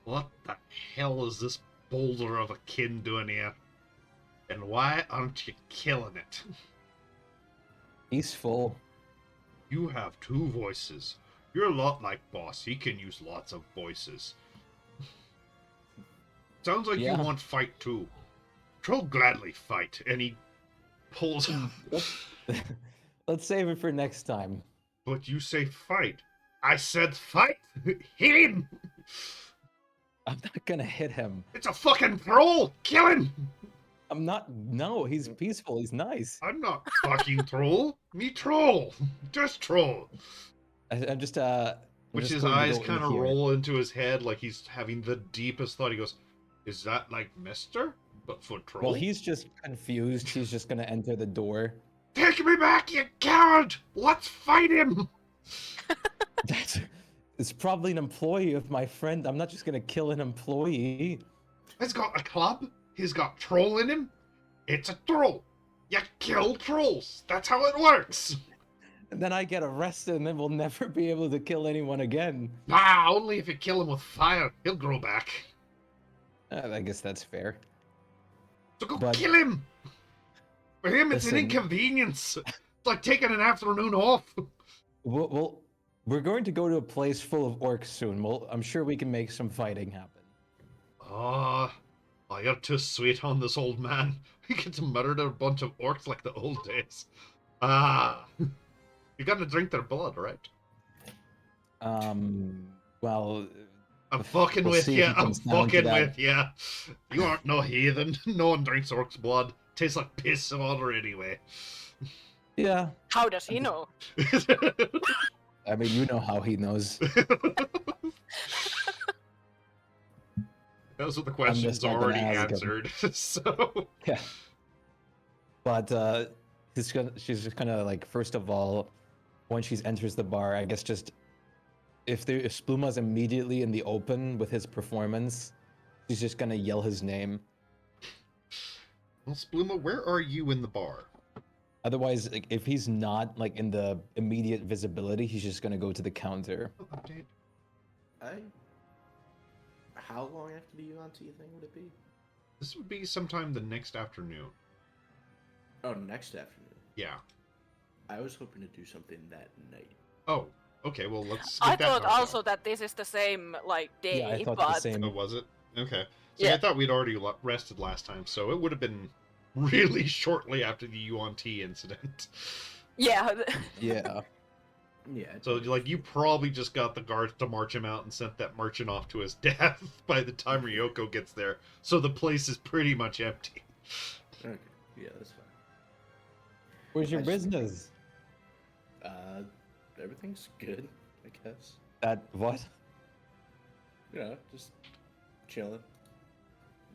what the hell is this boulder of a kin doing here? And why aren't you killing it? Peaceful. You have two voices. You're a lot like Boss. He can use lots of voices. Sounds like Yeah. you want fight too. Troll gladly fight, and he pulls. Let's save it for next time. But you say fight. I said fight. Hit him. I'm not gonna hit him. It's a fucking troll. Kill him. I'm not. No, he's peaceful. He's nice. I'm not fucking troll. Me troll. Just troll. I'm just Which just his going to eyes go in kind of here. roll into his head like he's having the deepest thought. He goes, "Is that like Mister? But for troll?" Well, he's just confused. He's just gonna enter the door. Take me back, you coward! Let's fight him! It's probably an employee of my friend. I'm not just gonna kill an employee. He's got a club. He's got troll in him. It's a troll. You kill trolls. That's how it works. And then I get arrested, and then we'll never be able to kill anyone again. Ah, only if you kill him with fire. He'll grow back. I guess that's fair. So go But- kill him. For him, it's an Listen. inconvenience. It's like taking an afternoon off. We're going to go to a place full of orcs soon. I'm sure we can make some fighting happen. Ah, you're too sweet on this old man. He gets murdered a bunch of orcs like the old days. Ah, you're gonna drink their blood, right? Well, I'm fucking We'll with see you. if it I'm comes down to fucking that. with you. You aren't no heathen. No one drinks orc's blood. Tastes like piss and water anyway. yeah. How does he know? I mean, you know how he knows. Those are the just questions not gonna already ask him. answered. So Yeah. But she's just gonna like first of all, when she enters the bar, I guess just if Spluma's immediately in the open with his performance, she's just gonna yell his name. well, Spluma, where are you in the bar? Otherwise, like, if he's not like in the immediate visibility, he's just gonna go to the counter. Update. How long after the UNT thing would it be? This would be sometime the next afternoon. Oh, next afternoon. Yeah. I was hoping to do something that night. Oh, okay. Well, let's. I get that thought knocked also out. that this is the same like day, Yeah, I thought but the same. Oh, was it? Okay. So Yeah. I thought we'd already rested last time, so it would have been really shortly after the UNT incident. yeah, Yeah. Yeah. So, like, you probably just got the guards to march him out and sent that merchant off to his death by the time Ryoko gets there. So the place is pretty much empty. Okay. Yeah, that's fine. Where's your I just- business? Everything's good, I I guess. That what? You know, just chilling.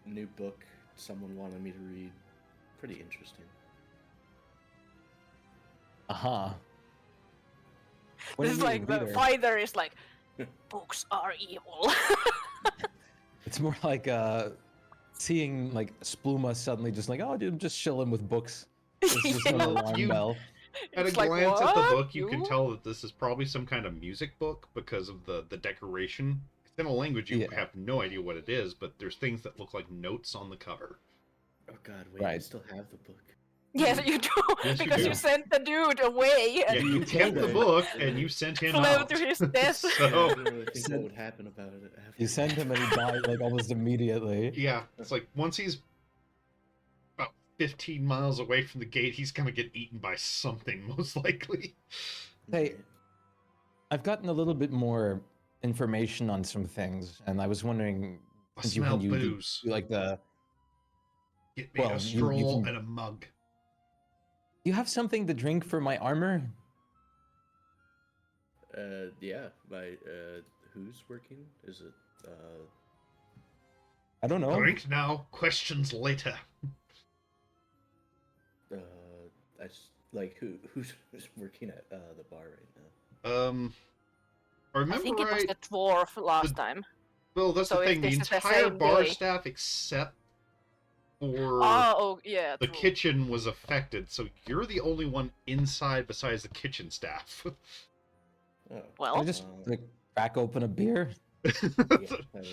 New book someone wanted me to read. Pretty interesting. Uh-huh. What This are is you like the reader? fighter is like, books are evil. It's more like seeing like Spluma suddenly just like, oh, dude, I'm just chilling with books. There's just an Yeah. alarm You- bell. At a It's like, glance at the "What? book, you can tell that this is probably some kind of music book because of the decoration. It's in a language you Yeah. have no idea what it is, but there's things that look like notes on the cover. Oh god, wait, I Right. still have the book. Yes, you do, Yes, you because do. you sent the dude away Yeah, and you You kept the killed it. book and you sent him flew out. to his death. Yeah, I So didn't really think Sent- what would happen about it after. You send him and he died like almost immediately. yeah, it's like once he's about 15 miles away from the gate, he's gonna get eaten by something, most likely. Hey, I've gotten a little bit more information on some things, and I was wondering, I since smell do booze. like the, Get me well, a you stroll can- and a mug. you have something to drink for my armor? Yeah, who's working? Is it, I don't know. Drink now, questions later. I just, like, who's working at, the bar right now? I I remember think it was right. the dwarf last time. Well, that's so the if thing. The this is the entire same bar day- staff, except for Oh, yeah. the true. kitchen, was affected. So you're the only one inside besides the kitchen staff. Oh, Can I Well, just like crack open a beer? yeah, that works.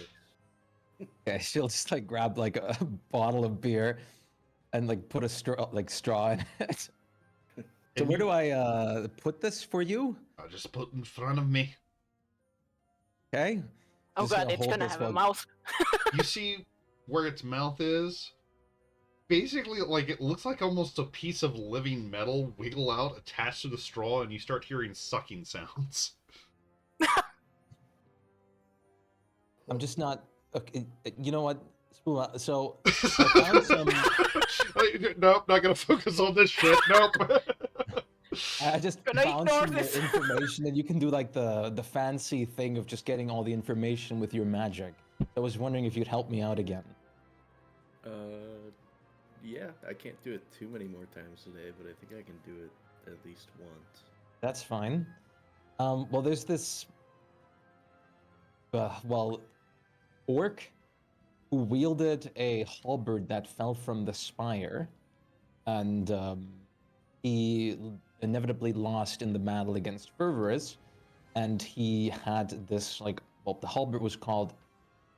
Okay, she'll just like grab like a bottle of beer and like put a straw in it. So And where you- do I put this for you? I just put in front of me. Okay. oh Just god, gonna it's hold gonna this have a while- mouth. You see where its mouth is? Basically, like, it looks like almost a piece of living metal wiggle out attached to the straw, and you start hearing sucking sounds. I'm just not. Okay, you know what? Spuma, so I found some. Nope, not gonna focus on this shit. Nope. I just Gonna found ignore some this. information, and you can do like the fancy thing of just getting all the information with your magic. I was wondering if you'd help me out again. Yeah, I can't do it too many more times today, but I think I can do it at least once. That's fine. Well, there's this. Orc who wielded a halberd that fell from the spire, and he inevitably lost in the battle against Fervorus, and he had this like, well, the halberd was called,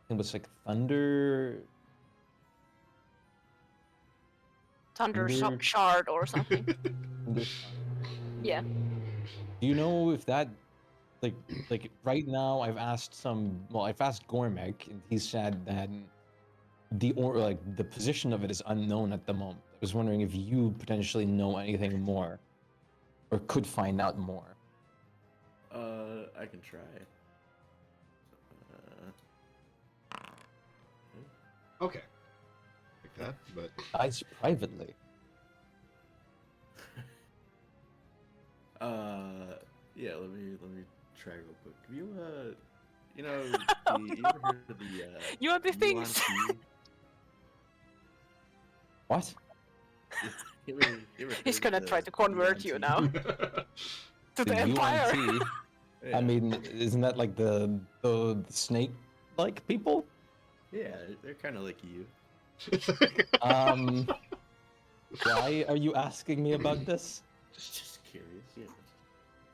it was like Thunder. Thunder Thunder- shard or something. Thunder- Yeah. Do you know if that, like right now, I've asked Gormek, and he said that the position of it is unknown at the moment. I was wondering if you potentially know anything more, or could find out more. I can try. Okay. Like that, but Eyes privately. Yeah, let me try real quick. Have you you know, you ever heard of the You have the Yuan things. tea? What? You ever He's heard gonna of try the to convert Yuan you tea? now to the Empire. UNT? Yeah. I mean, isn't that like the snake-like people? Yeah, they're kind of like you. Um, why are you asking me about this? Just curious, yeah.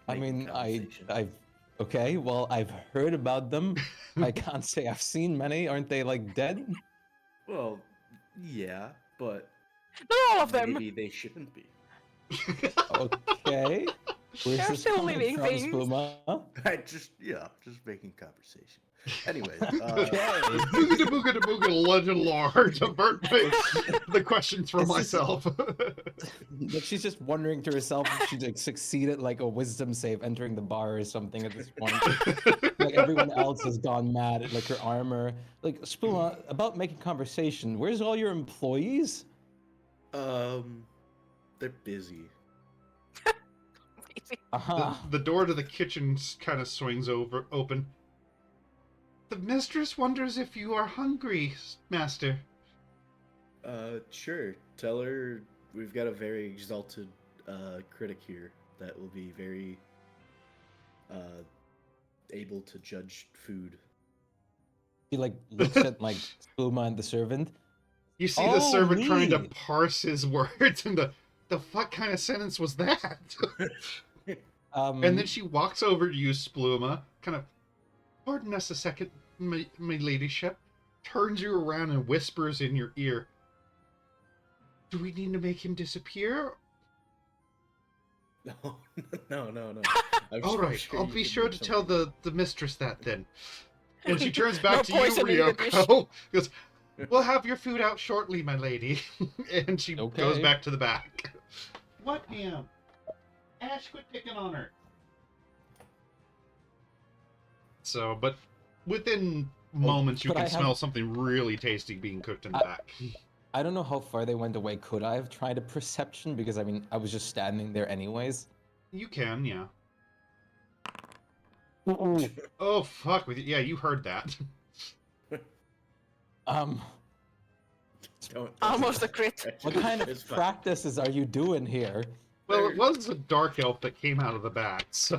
I Making mean, conversation. okay, well, I've heard about them. I can't say I've seen many. Aren't they like dead? Well, yeah, but Not all of them. maybe they shouldn't be. Okay. Where's They're this still coming living from, things. Spuma? I just making conversation. Anyway, Booga booga da booga legend lore. Divert the questions from This is- myself. Like, she's just wondering to herself if she like succeeded like a wisdom save entering the bar or something at this point. Like everyone else has gone mad, like her armor. Like Spuma, about making conversation. Where's all your employees? they're busy. lady. The door to the kitchen kind of swings open. The mistress wonders if you are hungry, master. Sure. Tell her we've got a very exalted critic here that will be very able to judge food. He like looks at like Spuma and the servant. You see the servant trying to me. parse his words, and the fuck kind of sentence was that? And then she walks over to you, Spluma, kind of, pardon us a second, my ladyship, turns you around and whispers in your ear, do we need to make him disappear? No, no. All right, sure I'll you be can sure do to tell something. the mistress that then. And she turns back No to you, poisoning the dish. Ryoko. Goes, we'll have your food out shortly, my lady. And she goes Okay. back to the back. What, ma'am? Ash, quit picking on her. So, but within moments, you but can I have- smell something really tasty being cooked in the back. I don't know how far they went away. Could I have tried a perception? Because I mean, I was just standing there anyways. You can, yeah. Oh, fuck with you. Yeah, you heard that. Um, Don't- Almost a crit. what kind It's of fine. practices are you doing here? Well, it was a dark elf that came out of the back, so...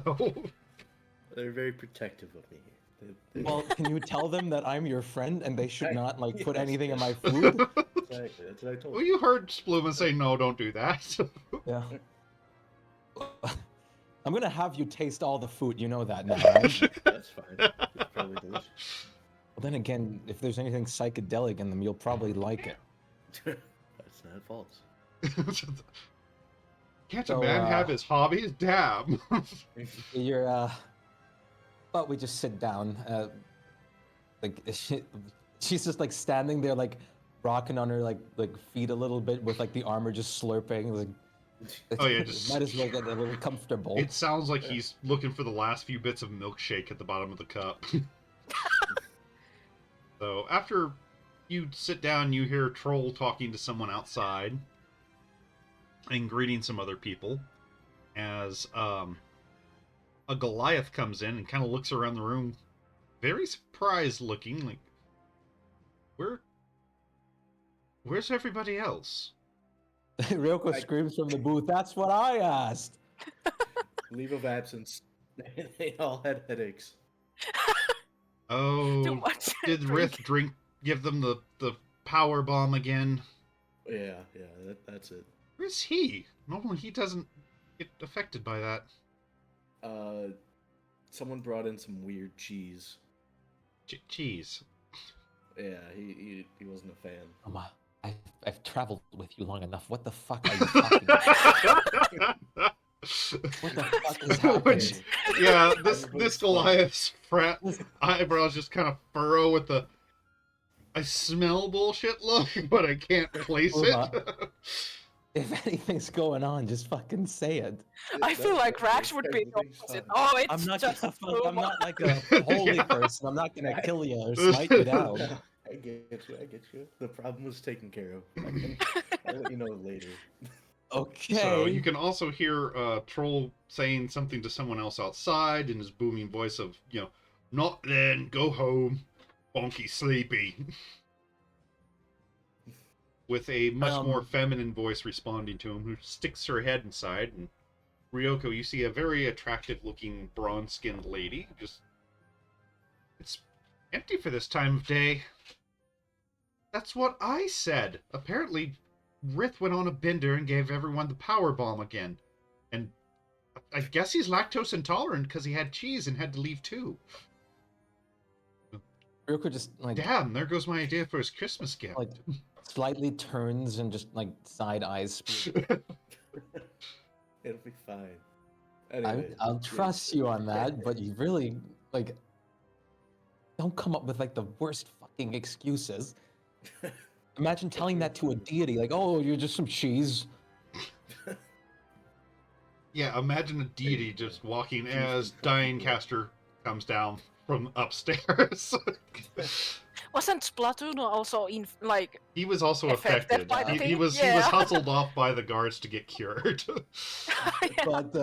They're very protective of me. Well, can you tell them that I'm your friend and they should not like put Yes, anything in yes. my food? Exactly. That's what I told Well, you. you heard Spluma say, no, don't do that. Yeah. I'm gonna have you taste all the food. You know that now, right? That's fine. It's probably delicious. Well, then again, if there's anything psychedelic in them, you'll probably like it. That's not false. Can't So, a man have his hobbies? Damn. You're but we just sit down. Like she's just like standing there, like rocking on her like feet a little bit with like the armor just slurping. Like, Oh, yeah, just- might as well get a little comfortable. It sounds like he's looking for the last few bits of milkshake at the bottom of the cup. So after you sit down, you hear Troll talking to someone outside and greeting some other people as a Goliath comes in and kind of looks around the room, very surprised looking, like, where's everybody else? Ryoko screams from the booth. That's what I asked. Leave of absence. They all had headaches. Too Oh, much. did Rith give them the power bomb again? Yeah, that's it. Where's he? Normally he doesn't get affected by that. Someone brought in some weird cheese. Cheese. Yeah, he wasn't a fan. Mama, I've traveled with you long enough. What the fuck are you talking about? What the fuck is happening? Which, yeah, this Everybody's Goliath's frat eyebrows just kind of furrow with the I smell bullshit look, but I can't place it. If anything's going on, just fucking say it. I feel like Rax would be the Everything's opposite. fine. Oh, it's I'm not just gonna fuck, I'm Uma. not like a holy Yeah. person. I'm not gonna kill you or smite you down. I get you. The problem was taken care of. I'll let you know later. Okay. So you can also hear Troll saying something to someone else outside in his booming voice of, not then, go home, bonky sleepy. With a much more feminine voice responding to him, who sticks her head inside. And Ryoko, you see a very attractive looking bronze-skinned lady. It's empty for this time of day. That's what I said. Apparently, Rith went on a bender and gave everyone the power bomb again. And I guess he's lactose intolerant because he had cheese and had to leave too. Ryoko just like Damn, there goes my idea for his Christmas gift. Like, slightly turns and just like side eyes. It'll be fine. Anyway, I'll trust you on that, but you really like don't come up with like the worst fucking excuses. Imagine telling that to a deity, like, "Oh, you're just some cheese." Yeah, imagine a deity just walking as Dinecaster comes down from upstairs. Wasn't Splatoon also in like He was also affected affected. by the He thing? was Yeah. hustled off by the guards to get cured. Yeah. But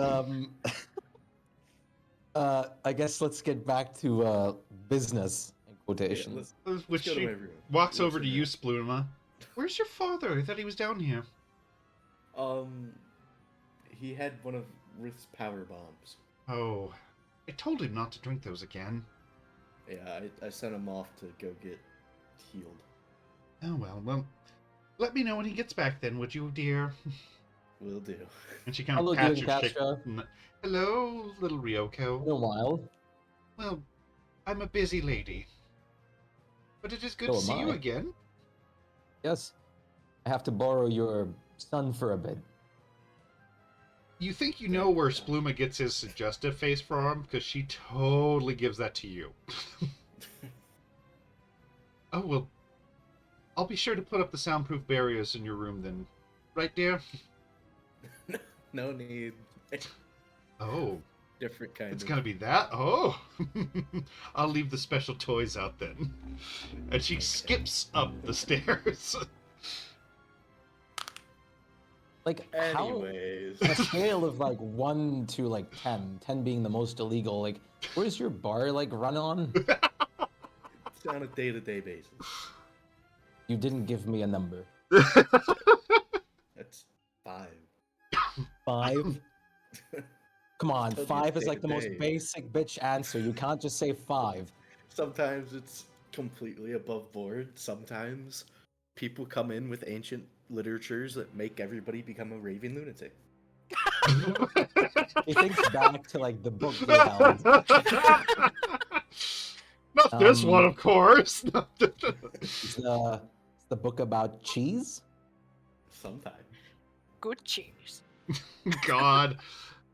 I guess let's get back to business in quotations. Which go to she my room. walks Let's over to in you, there. Spluma. Where's your father? I thought he was down here. He had one of Ruth's power bombs. Oh, I told him not to drink those again. Yeah, I sent him off to go get healed. Oh well, let me know when he gets back then, would you, dear? Will do. And she kind of Hello, pats dear your chick. Castro. Hello, little Ryoko. In a while. Well, I'm a busy lady. But it is good So to see am you I. again. Yes. I have to borrow your son for a bit. You think you know where Spluma gets his suggestive face from? Because she totally gives that to you. Oh, well, I'll be sure to put up the soundproof barriers in your room then. Right, dear? No need. Oh, Different kind it's of. gonna be that? Oh! I'll leave the special toys out then. And she skips up the stairs. Like, how... Anyways. On a scale of like 1 to like 10, 10 being the most illegal, like, where's your bar like run on? It's on a day-to-day basis. You didn't give me a number. That's 5. 5? Come on, Told you 5 it's is like the most day-to-day. basic bitch answer. You can't just say 5. Sometimes it's completely above board. Sometimes people come in with ancient literatures that make everybody become a raving lunatic. He thinks back to like the book they held. Not this one, of course. It's the book about cheese. Sometimes. Good cheese. God,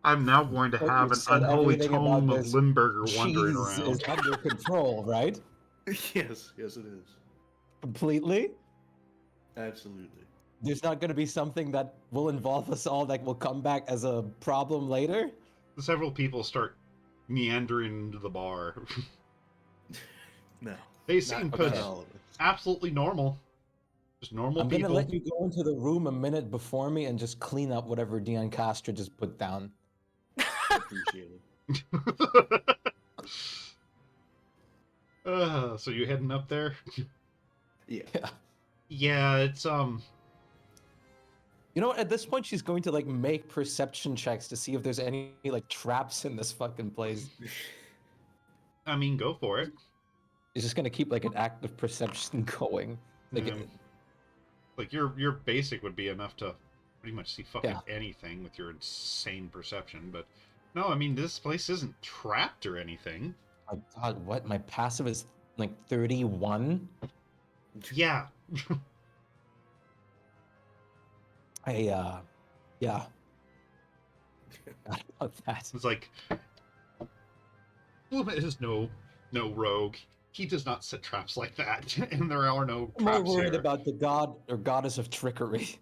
I'm now going to But have you an said unholy everything tome about of this Limburger wandering Cheese around. is under control, right? Yes, it is. Completely. Absolutely. There's not going to be something that will involve us all that will come back as a problem later. Several people start meandering into the bar. No. They seem Not okay. all of it. absolutely normal. Just normal I'm people. gonna let you go into the room a minute before me and just clean up whatever Dion Castro just put down. Appreciate it. So you heading up there? Yeah. Yeah. Yeah, it's You know what? At this point, she's going to like make perception checks to see if there's any like traps in this fucking place. I mean, go for it. She's just gonna keep like an active perception going. Like, Yeah. Like your basic would be enough to pretty much see fucking anything with your insane perception, but no, I mean this place isn't trapped or anything. my God, what? My passive is like 31. Yeah. Yeah. Forgot about that. It's like Bluma is no rogue. He does not set traps like that, and there are no I'm more traps worried here. about the god or goddess of trickery.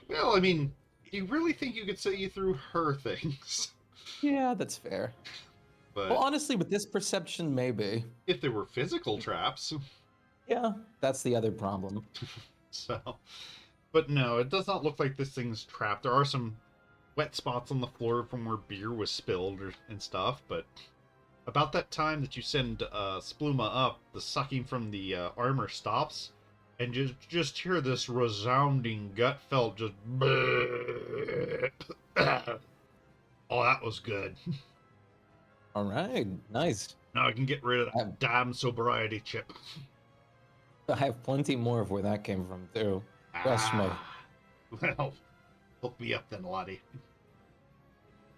Well, I mean, do you really think you could see through her things? Yeah, that's fair. But Well, honestly, with this perception, maybe. if there were physical traps, Yeah, that's the other problem. so. But no, it does not look like this thing's trapped. There are some wet spots on the floor from where beer was spilled and stuff, but about that time that you send Spluma up, the sucking from the armor stops, and just hear this resounding gut felt just. Oh, that was good. All right, nice. Now I can get rid of that damn sobriety chip. I have plenty more of where that came from, too. Trust me. Well, hook me up then, Lottie.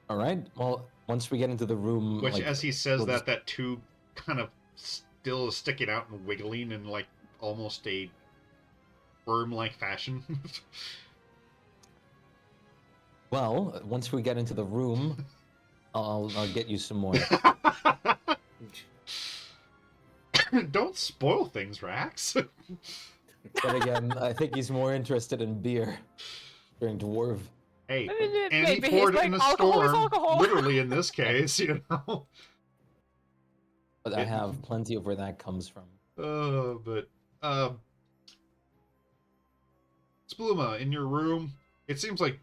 All right, well, once we get into the room... Which, like, as he says we'll that, just- that tube kind of still is sticking out and wiggling in like almost a worm-like fashion. Well, once we get into the room, I'll get you some more. Don't spoil things, Rax. But again, I think he's more interested in beer during Dwarf. Hey, I mean, and he maybe poured he's it in a like, alcohol is storm. alcohol. Literally, in this case, you know. But I have plenty of where that comes from. But Spluma, in your room, it seems like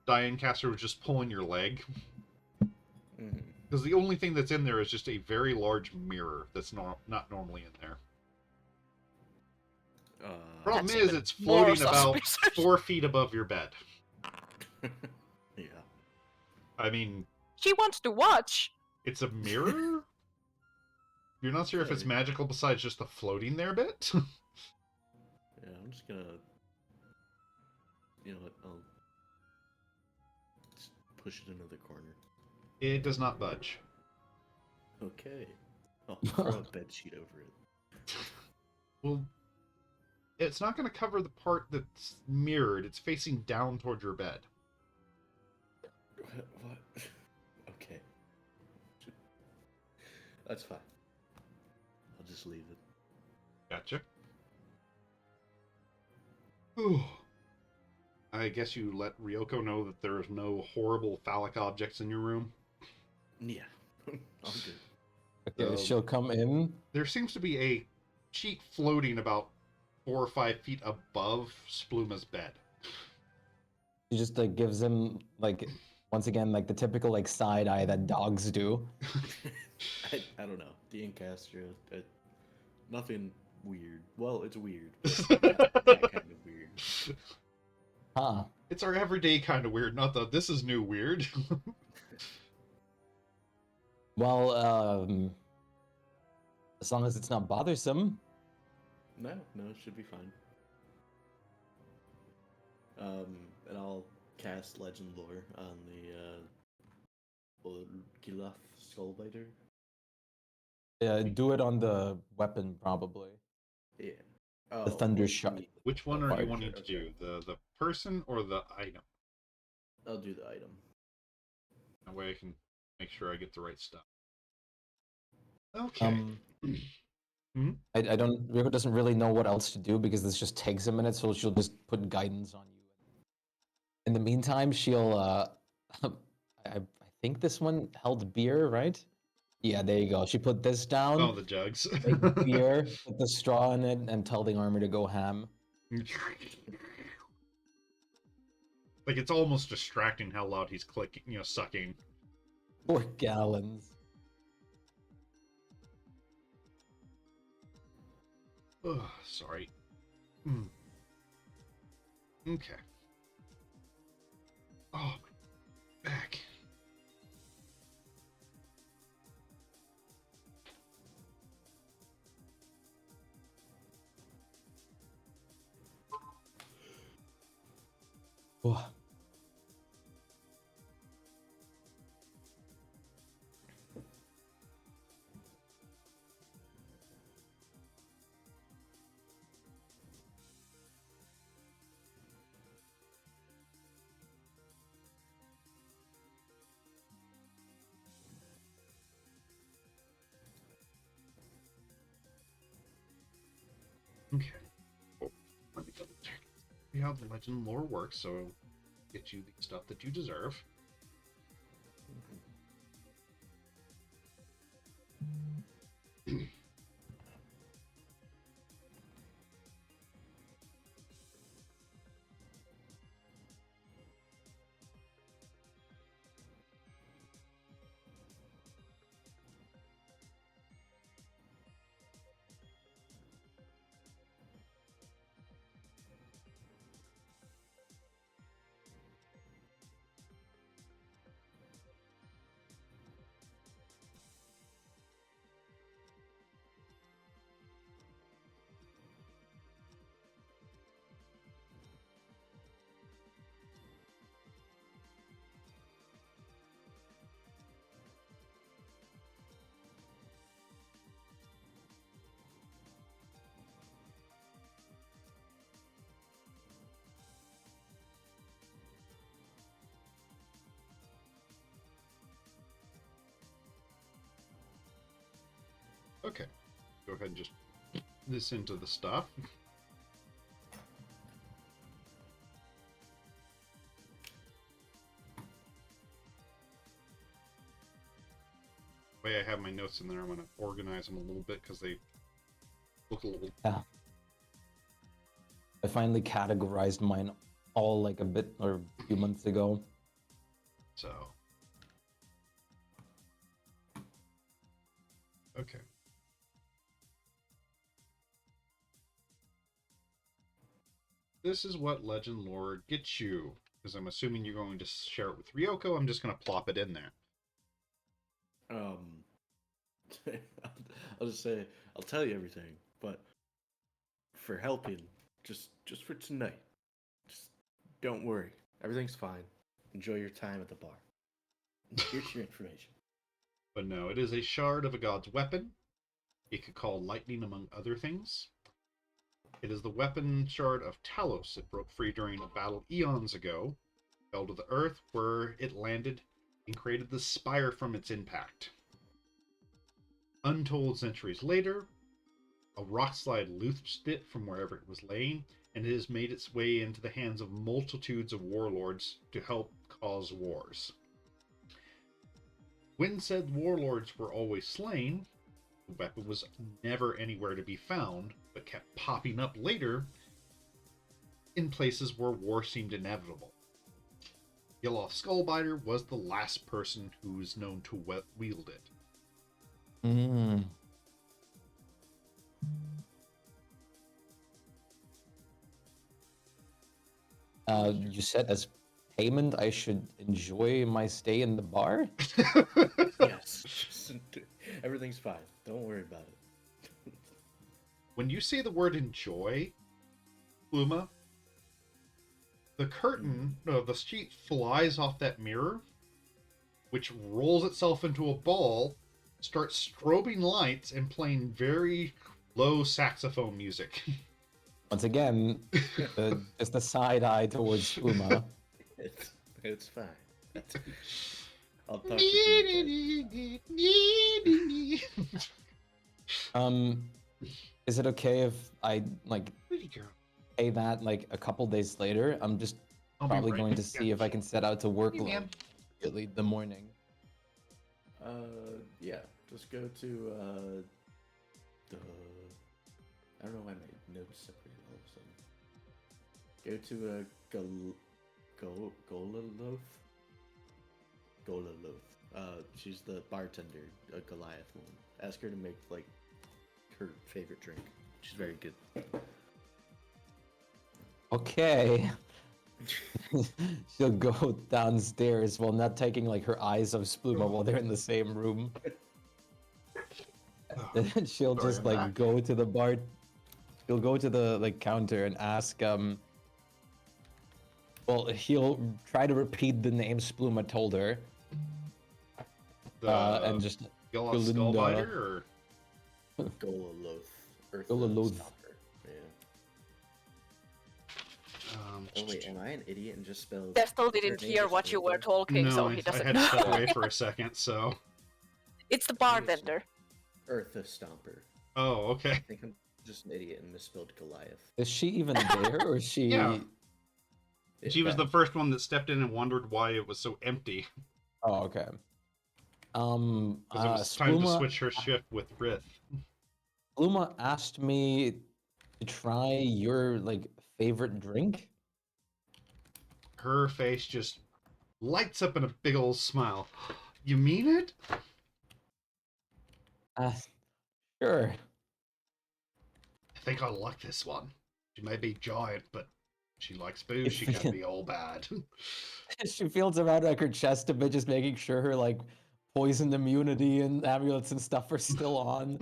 Diane Caster was just pulling your leg. Mhm. Because the only thing that's in there is just a very large mirror that's not normally in there. Problem That's is, even it's more floating about suspicious. 4 feet above your bed. Yeah. I mean, She wants to watch. it's a mirror? You're not sure if it's Okay. magical besides just the floating there bit? Yeah, I'm just gonna. You know what? I'll just push it into the corner. It does not budge. Okay. I'll throw a bed sheet over it. Well, it's not going to cover the part that's mirrored. It's facing down toward your bed. What? Okay. That's fine. I'll just leave it. Gotcha. Whew. I guess you let Ryoko know that there's no horrible phallic objects in your room. Yeah. I'm good. Okay, she'll come in. There seems to be a cheek floating about 4 or 5 feet above Spluma's bed. She just like gives him like once again like the typical like side eye that dogs do. I don't know. The Incastro, nothing weird. Well, it's weird. But that kind of weird. Huh. It's our everyday kind of weird, not the this is new weird. Well, as long as it's not bothersome. No, it should be fine. And I'll cast Legend Lore on the Gilath Skullbiter. Yeah, do it on the weapon probably. Yeah. The Oh, thunder shot. Which one Oh, are you fire wanting sure, to do? okay. The person or the item? I'll do the item. That way I can make sure I get the right stuff. Okay. I don't. Ryoko doesn't really know what else to do because this just takes a minute, so she'll just put guidance on you. In the meantime, she'll. I think this one held beer, right? Yeah, there you go. She put this down. Oh, the jugs. Make beer, put the straw in it, and tell the armor to go ham. Like it's almost distracting how loud he's clicking, sucking. 4 gallons. Ugh, sorry. Okay. Oh, my back. Oh. Okay. Oh, let me double check. See how the legend lore works, so get you the stuff that you deserve. Okay. Go ahead and just put this into the stuff. The way I have my notes in there, I'm going to organize them a little bit because they look a little I finally categorized mine all like a bit or a few months ago. So. Okay. This is what Legend Lore gets you. Because I'm assuming you're going to share it with Ryoko, I'm just going to plop it in there. I'll just say I'll tell you everything, but for helping, just for tonight, just don't worry, everything's fine. Enjoy your time at the bar. Here's your information. But no, it is a shard of a god's weapon. It could call lightning among other things. It is the weapon shard of Talos. It broke free during a battle eons ago, fell to the earth where it landed, and created the spire from its impact. Untold centuries later, a rockslide loosed it from wherever it was laying, and it has made its way into the hands of multitudes of warlords to help cause wars. When said warlords were always slain, the weapon was never anywhere to be found, but kept popping up later in places where war seemed inevitable. Yellow Skullbiter was the last person who was known to wield it. Mm. You said as payment I should enjoy my stay in the bar? Yes, everything's fine. Don't worry about it. When you say the word enjoy, Luma, the curtain, no, the sheet flies off that mirror, which rolls itself into a ball, starts strobing lights, and playing very low saxophone music. Once again, just a side eye towards Uma. It's fine. I'll talk to you. Is it okay if I like Pretty girl. pay that like a couple days later? I'm just I'll be probably right going to back. see if I can set out to work Hey, man. immediately the morning. Yeah. Just go to the. I don't know why my notes separated all of a sudden. Go to Golaloth. Golaloth. She's the bartender, a Goliath woman. Ask her to make like her favorite drink. She's very good. Okay. She'll go downstairs while not taking like her eyes off Spluma while they're in the same room. Then she'll Sorry, just I'm like back. go to the bar. She'll go to the like counter and ask well, he'll try to repeat the name Spluma told her. And just Yellow Galinda. Skullbiter, or Golaloth. Earth Golaloth. Stopper. Yeah. Oh wait, am I an idiot and just spelled? Destel her didn't name hear is what you were Eartha? talking, so no, he I doesn't had to know. step away for a second. So, It's the bartender. Eartha Stomper. oh, okay. I think I'm just an idiot and misspelled Goliath. is she even there or is she? Yeah. She was Yeah. the first one that stepped in and wondered why it was so empty. Oh, okay. Because it was time to Spluma, switch her shift with Rith. Spluma asked me to try your like favorite drink. Her face just lights up in a big old smile. You mean it? Sure. I think I like this one. She may be giant, but she likes booze. She can be all bad. She feels around like her chest a bit, just making sure her like poison immunity and amulets and stuff are still on.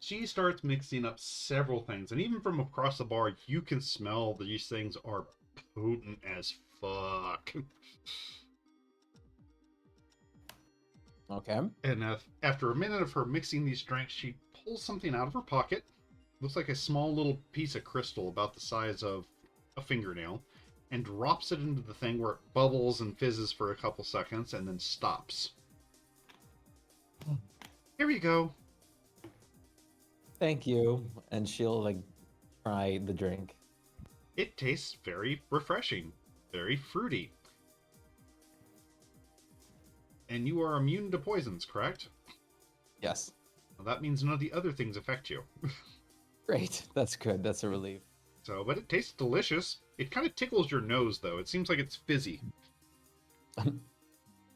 She starts mixing up several things, and even from across the bar, you can smell these things are potent as fuck. Okay. And after a minute of her mixing these drinks, she pulls something out of her pocket. Looks like a small little piece of crystal about the size of a fingernail, and drops it into the thing where it bubbles and fizzes for a couple seconds and then stops. Here you go. Thank you. And she'll like try the drink. It tastes very refreshing, very fruity. And you are immune to poisons, correct? Yes. Well, that means none of the other things affect you. Great. That's good. That's a relief. So, but it tastes delicious. It kind of tickles your nose, though. It seems like it's fizzy.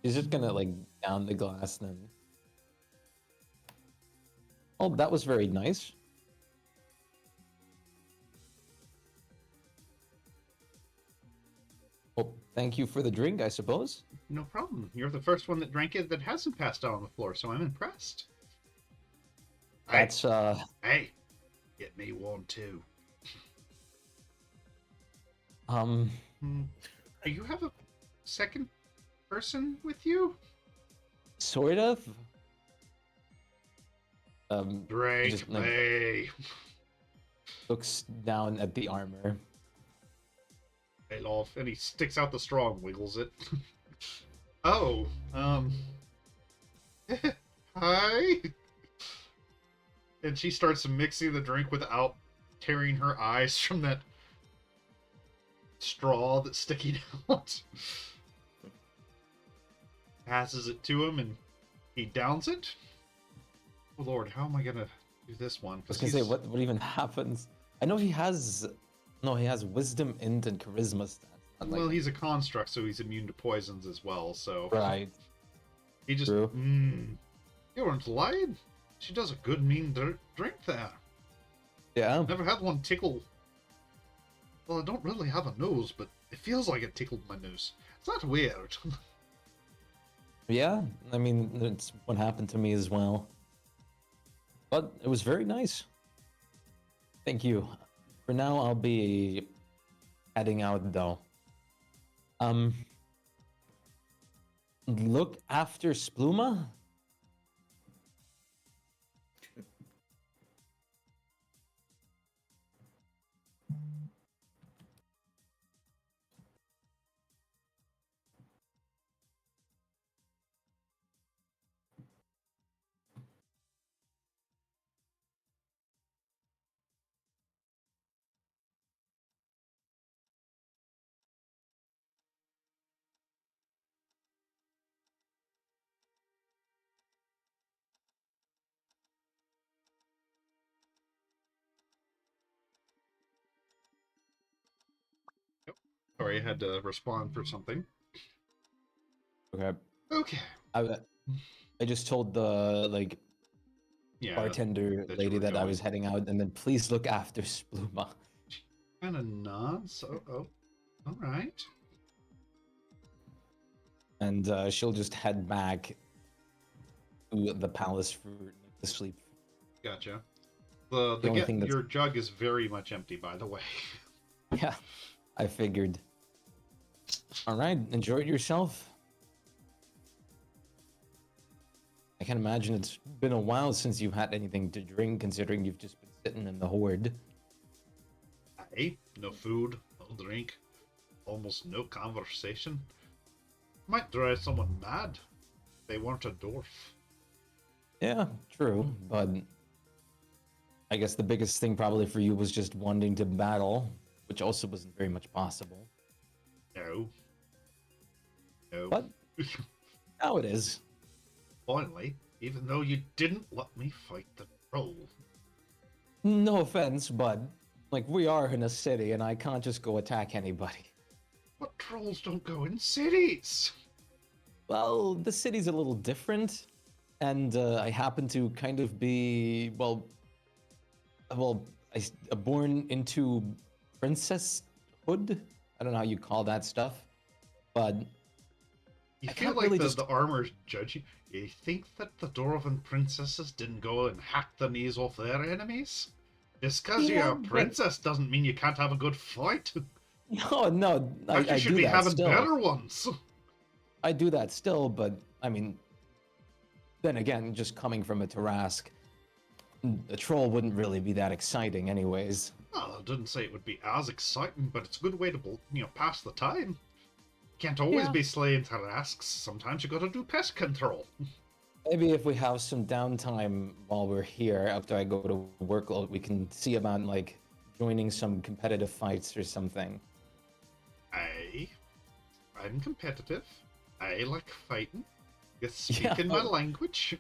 He's just gonna like down the glass then. Oh, that was very nice. Well, thank you for the drink, I suppose. No problem. You're the first one that drank it that hasn't passed out on the floor, so I'm impressed. That's Hey, get me one too. um Do you have a second person with you? sort of. Drink just, like, me. looks down at the armor. Hey, Lolf, and he sticks out the straw and wiggles it. Oh, hi. And she starts mixing the drink without tearing her eyes from that straw that's sticking out. Passes it to him, and he downs it. Oh Lord, how am I gonna do this one? I was gonna say, what even happens? I know he has wisdom, int, and charisma stats. Not Well, like, he's a construct, so he's immune to poisons as well. So right. he just. True. You weren't lying. She does a good mean drink there. Yeah. Never had one tickle. Well, I don't really have a nose, but it feels like it tickled my nose. Is that weird? Yeah. I mean, it's what happened to me as well. But it was very nice. Thank you. For now, I'll be heading out though. Look after Spluma. Sorry, I had to respond for something. Okay. Okay. I just told the Yeah. bartender that you lady were that I going. was heading out, and then please look after Spluma. Kind of nods. Oh, all right. And she'll just head back to the palace for the sleep. Gotcha. The only thing that's Your jug is very much empty, by the way. yeah, I figured. All right, enjoy it yourself. I can imagine it's been a while since you've had anything to drink, considering you've just been sitting in the horde. Hey, no food, no drink, almost no conversation. Might drive someone mad. They weren't a dwarf. Yeah, true, but I guess the biggest thing probably for you was just wanting to battle, which also wasn't very much possible. No. No. But now it is. Finally, even though you didn't let me fight the troll. No offense, but like we are in a city and I can't just go attack anybody. But trolls don't go in cities. Well, the city's a little different, and I happen to kind of be born into princesshood. I don't know how you call that stuff, but You I feel can't like really the, just- the armor's judging. You think that the Dwarven princesses didn't go and hack the knees off their enemies? Just because Yeah, you're a but- princess doesn't mean you can't have a good fight. No, But you I should do be that having still. better ones. I do that still, but I mean, then again, just coming from a Tarask, a troll wouldn't really be that exciting, anyways. Well, I didn't say it would be as exciting, but it's a good way to, pass the time. Can't always Yeah. be slaying Tarasks. Sometimes you gotta do pest control. Maybe if we have some downtime while we're here after I go to work, we can see about like joining some competitive fights or something. I'm competitive. I like fighting. You Yeah, speak in my language.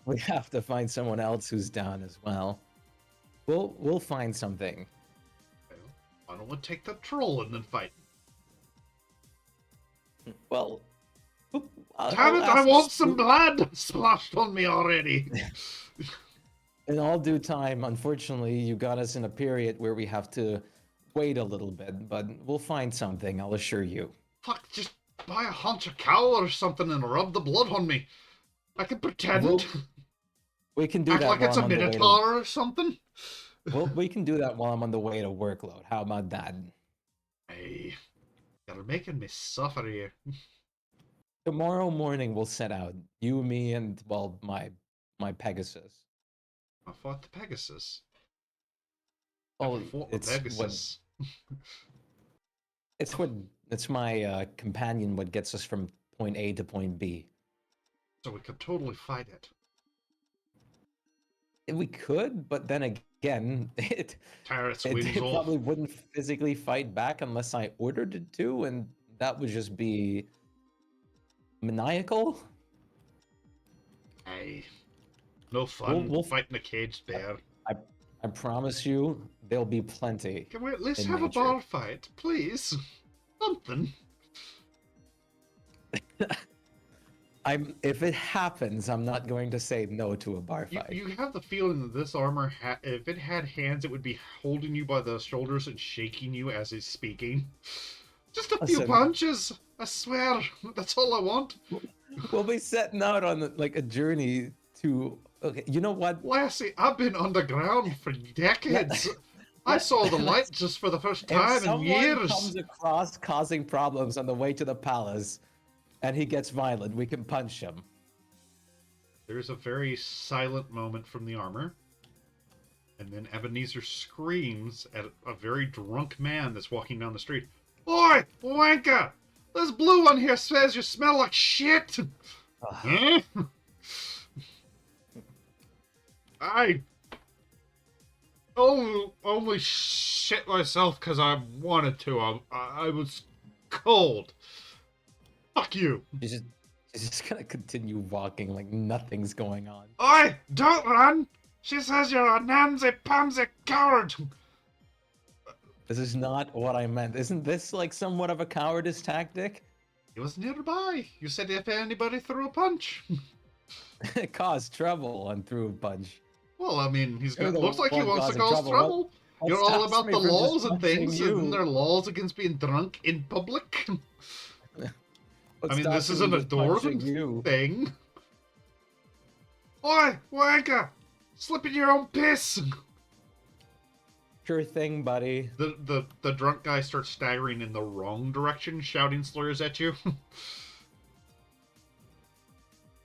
We have to find someone else who's down as well. We'll find something. Well, why don't we take the troll and then fight? Well, Damn it, I ask want some Spook- blood splashed on me already. In all due time, unfortunately, you got us in a period where we have to wait a little bit, but we'll find something, I'll assure you. Fuck, just buy a haunch of cow or something and rub the blood on me. I can pretend. We can do Act that like while it's I'm a on the way to... minotaur or something. Well, we can do that while I'm on the way to workload. How about that? Hey, you're making me suffer here. Tomorrow morning we'll set out. You, me, and, well, my Pegasus. I fought the Pegasus. Oh, Never fought the it's what... Pegasus. It's my companion what gets us from point A to point B. So we could totally fight it. We could, but then again, Tear its it wings off. probably wouldn't physically fight back unless I ordered it to, and that would just be maniacal. Hey, no fun We'll fighting a caged bear. I promise you, there'll be plenty. Can we at least in have nature. a bar fight, please? Something. If it happens, I'm not going to say no to a bar You, fight. you have the feeling that this armor, if it had hands, it would be holding you by the shoulders and shaking you as it's speaking. Just a few Listen. punches, I swear. That's all I want. We'll be setting out on a journey to. Okay, you know what? Lassie, I've been underground for decades. I saw the light just for the first If time in someone years. comes across causing problems on the way to the palace, and he gets violent, we can punch him. There's a very silent moment from the armor. And then Ebenezer screams at a very drunk man that's walking down the street. Oi, wanker! This blue one here says you smell like shit! Huh? I only shit myself because I wanted to. I was cold. Fuck you. She's just gonna continue walking like nothing's going on. Oi, don't run! She says you're a namsy-pamsy coward! This is not what I meant. Isn't this like somewhat of a cowardice tactic? He was nearby. You said if anybody threw a punch. It caused trouble and threw a punch. Well, I mean, You're the looks like he one wants to causing cause trouble. trouble. What You're all stops about me the from just laws and punching things, you? and there are laws against being drunk in public. What I mean, this stops is me an from just punching adorable you? thing. Oi, wanker! Slip in your own piss! Sure thing, buddy. The drunk guy starts staggering in the wrong direction, shouting slurs at you.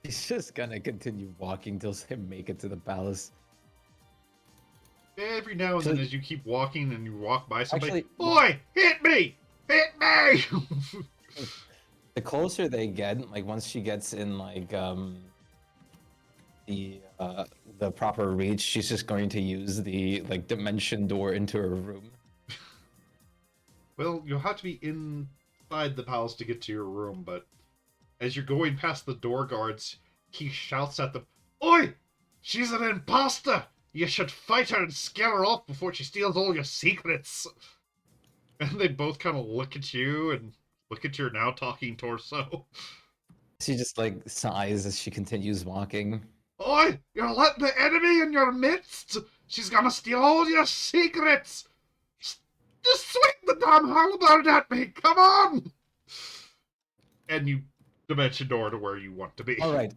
He's just gonna continue walking till him make it to the palace. Every now and then, as you keep walking and you walk by somebody, Actually- Oi, hit me! Hit me! The closer they get, like once she gets in the proper reach, she's just going to use the dimension door into her room. Well, you'll have to be inside the palace to get to your room, but as you're going past the door guards, he shouts at them, Oi! She's an imposter! You should fight her and scare her off before she steals all your secrets! And they both kind of look at you and look at your now talking torso. She just sighs as she continues walking. Oi! You're letting the enemy in your midst! She's gonna steal all your secrets! Just swing the damn halberd at me! Come on! And you dimension door to where you want to be. All right.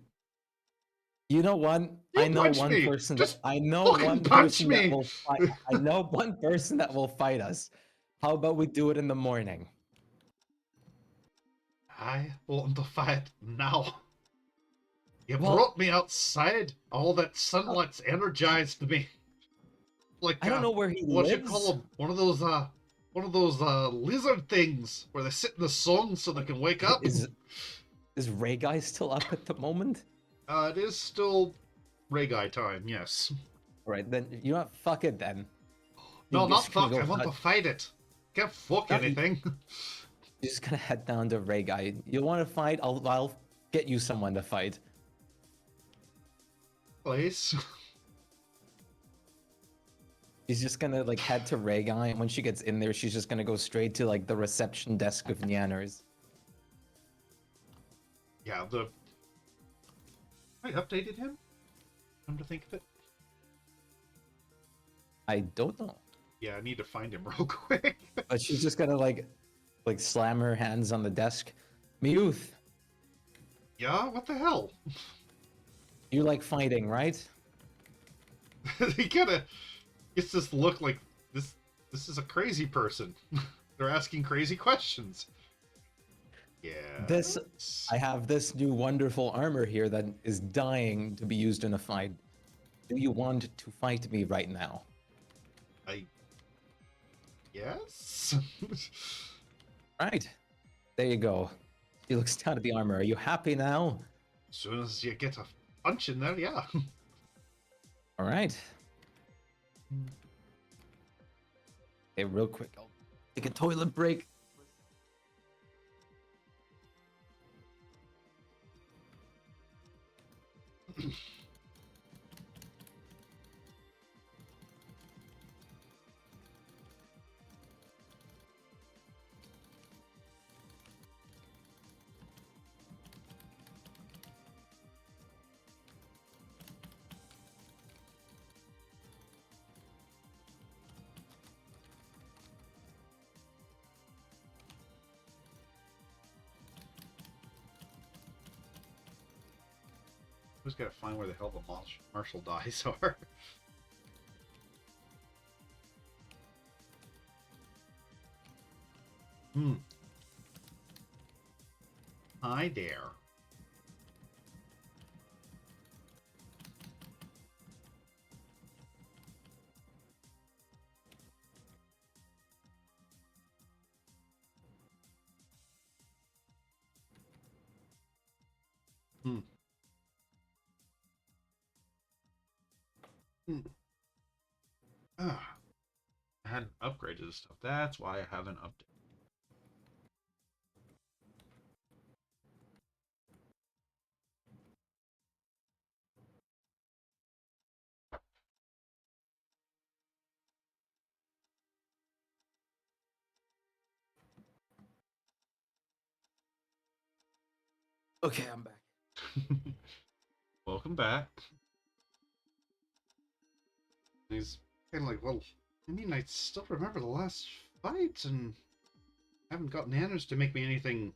You know what? You I know punch one me. person. Just I know fucking one punch person me. that will fight. I know one person that will fight us. How about we do it in the morning? I want to fight now. You Well- brought me outside. All that sunlight's energized me. Like I don't know where he what lives. you call them? One of those lizard things where they sit in the sun so they can wake up. Is Ray Guy still up at the moment? It is still Ray Guy time. Yes. Right then, you know what? Fuck it then. No, You're not just gonna fuck. go I want to fight it. Can't fuck No, you- anything. You're just gonna head down to Ray Guy. You want to fight? I'll get you someone to fight. Please. She's just gonna like head to Rhaegar, and when she gets in there, she's just gonna go straight to like the reception desk of Nyanners. Yeah, I updated him. Come to think of it. I don't know, Yeah, I need to find him real quick. but she's just gonna like slam her hands on the desk. Miyuth, Yeah, what the hell? you like fighting, right? He kind of gets this look like this. This is a crazy person. They're asking crazy questions. Yeah. I have this new wonderful armor here that is dying to be used in a fight. Do you want to fight me right now? Yes. Right. There you go. She looks down at the armor. Are you happy now? As soon as you get a punch in there, yeah. All right. Okay, real quick. I'll take a toilet break. Who's got to find where the hell the martial dies are? Hi there. Ah, I hadn't upgraded this stuff. That's why I haven't updated. Okay, I'm back. Welcome back. He's kind of like, well, I mean, I still remember the last fight, and haven't gotten Nanners to make me anything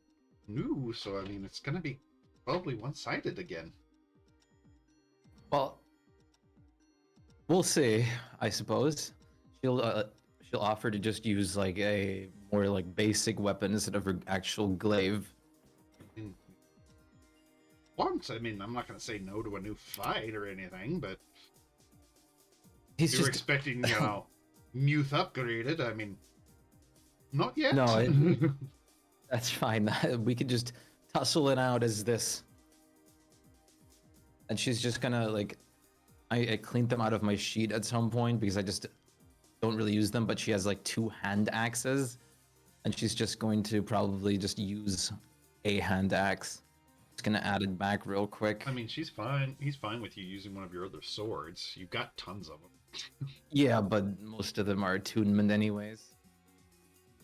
new, so I mean, it's gonna be probably one-sided again. Well, we'll see. I suppose she'll offer to just use like a more like basic weapon instead of her actual glaive. Once, I mean, I'm not gonna say no to a new fight or anything, but He's you were just expecting, you know, Muth upgraded. I mean, not yet. No, that's fine. We could just tussle it out as this. And she's just gonna like, I cleaned them out of my sheet at some point because I just don't really use them. But she has like 2 hand axes, and she's just going to probably just use a hand axe. Just gonna add it back real quick. I mean, she's fine. He's fine with you using one of your other swords. You've got tons of them. Yeah, but most of them are attunement anyways.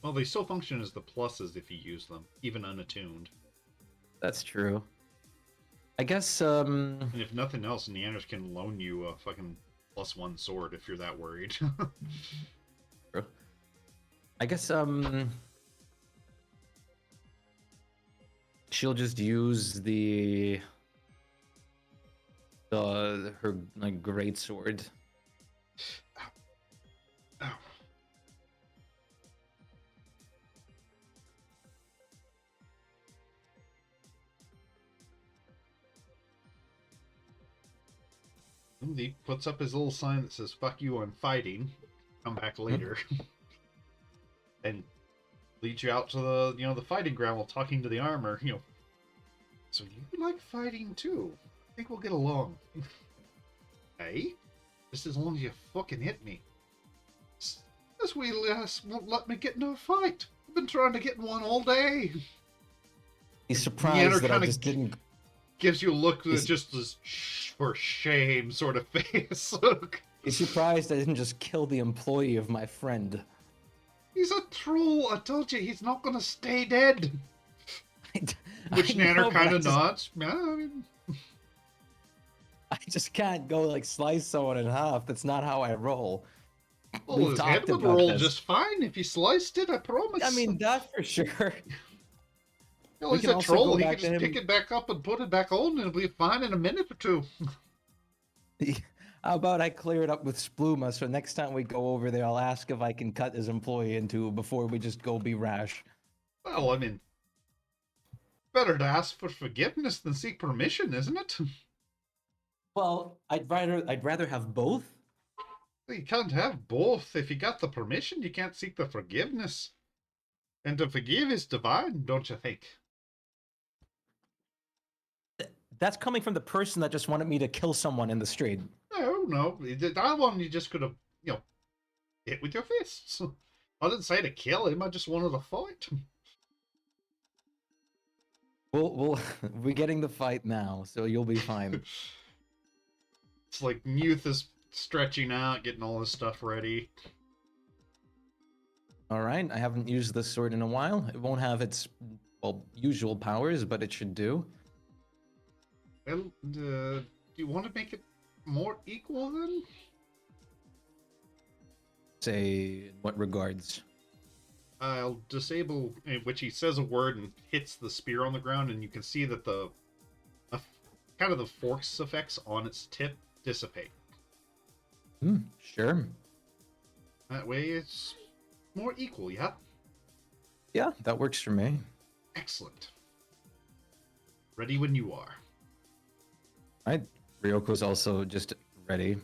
Well, they still function as the pluses if you use them, even unattuned. That's true. I guess, And if nothing else, Neanders can loan you a fucking +1 sword if you're that worried. True. I guess, she'll just use her like great sword. Ow. And he puts up his little sign that says "Fuck you, I'm fighting. Come back later," and leads you out to the fighting ground while talking to the armor. So you like fighting too? I think we'll get along. Hey, just as long as you fucking hit me. This wee lass won't let me get into a fight. I've been trying to get in one all day. He's surprised that I kinda just didn't. Gives you a look that just this for shame sort of face. He's surprised I didn't just kill the employee of my friend. He's a troll. I told you he's not gonna stay dead. Which I Nanner know, but kind I of just- nods. Yeah, I mean, I just can't go like slice someone in half. That's not how I roll. well, We've his head talked would about roll this. just fine if you sliced it. I promise. I mean, that for sure. well, we he's can a also troll. go He back can to just him. pick it back up and put it back on, and it'll be fine in a minute or two. How about I clear it up with Spluma so next time we go over there, I'll ask if I can cut his employee in two before we just go be rash. Well, I mean, better to ask for forgiveness than seek permission, isn't it? Well, I'd rather have both. You can't have both. If you got the permission, you can't seek the forgiveness. And to forgive is divine, don't you think? That's coming from the person that just wanted me to kill someone in the street. No. That one you just could have, hit with your fists. I didn't say to kill him, I just wanted to fight. We're getting the fight now, so you'll be fine. It's like Muth is stretching out, getting all his stuff ready. All right, I haven't used this sword in a while. It won't have its usual powers, but it should do. Well, do you want to make it more equal then? Say, in what regards? I'll disable, in which he says a word and hits the spear on the ground, and you can see that the kind of the force effects on its tip dissipate. Sure. That way it's more equal, yeah? Yeah, that works for me. Excellent. Ready when you are. All right, Ryoko's also just ready.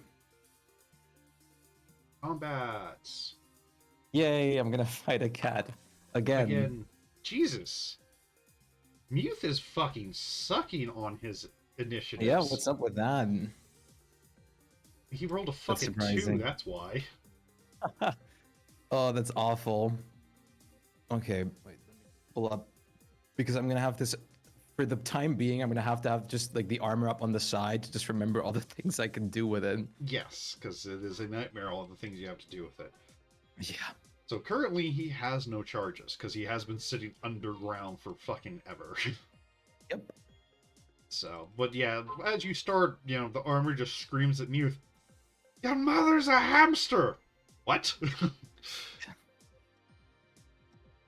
Combats. Yay, I'm gonna fight a cat. Again. Jesus. Muth is fucking sucking on his initiatives. Yeah, what's up with that? He rolled a fucking 2, surprising. that's why. Oh, that's awful. Okay, wait, let me pull up. Because I'm gonna have this, for the time being, I'm gonna have just like the armor up on the side to just remember all the things I can do with it. Yes, because it is a nightmare, all the things you have to do with it. Yeah. So currently he has no charges, because he has been sitting underground for fucking ever. Yep. So, but yeah, as you start, the armor just screams at Muth, "Your mother's a hamster!" What?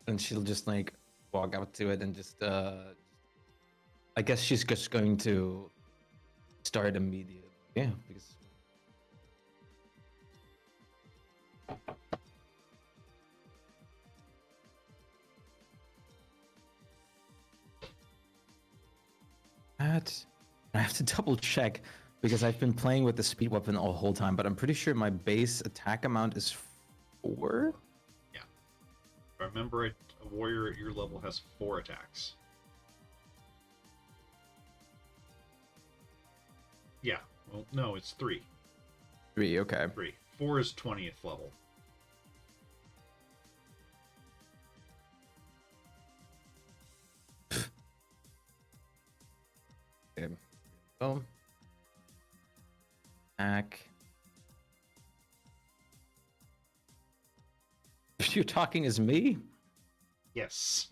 And she'll just like walk up to it and just I guess she's just going to start immediately. Yeah, because that I have to double check because I've been playing with the speed weapon all the whole time, but I'm pretty sure my base attack amount is 4. Remember, a warrior at your level has 4 attacks. Yeah. Well, no, it's 3. 3, okay. 3. 4 is 20th level. Okay. Oh. Attack. You're talking as me? Yes.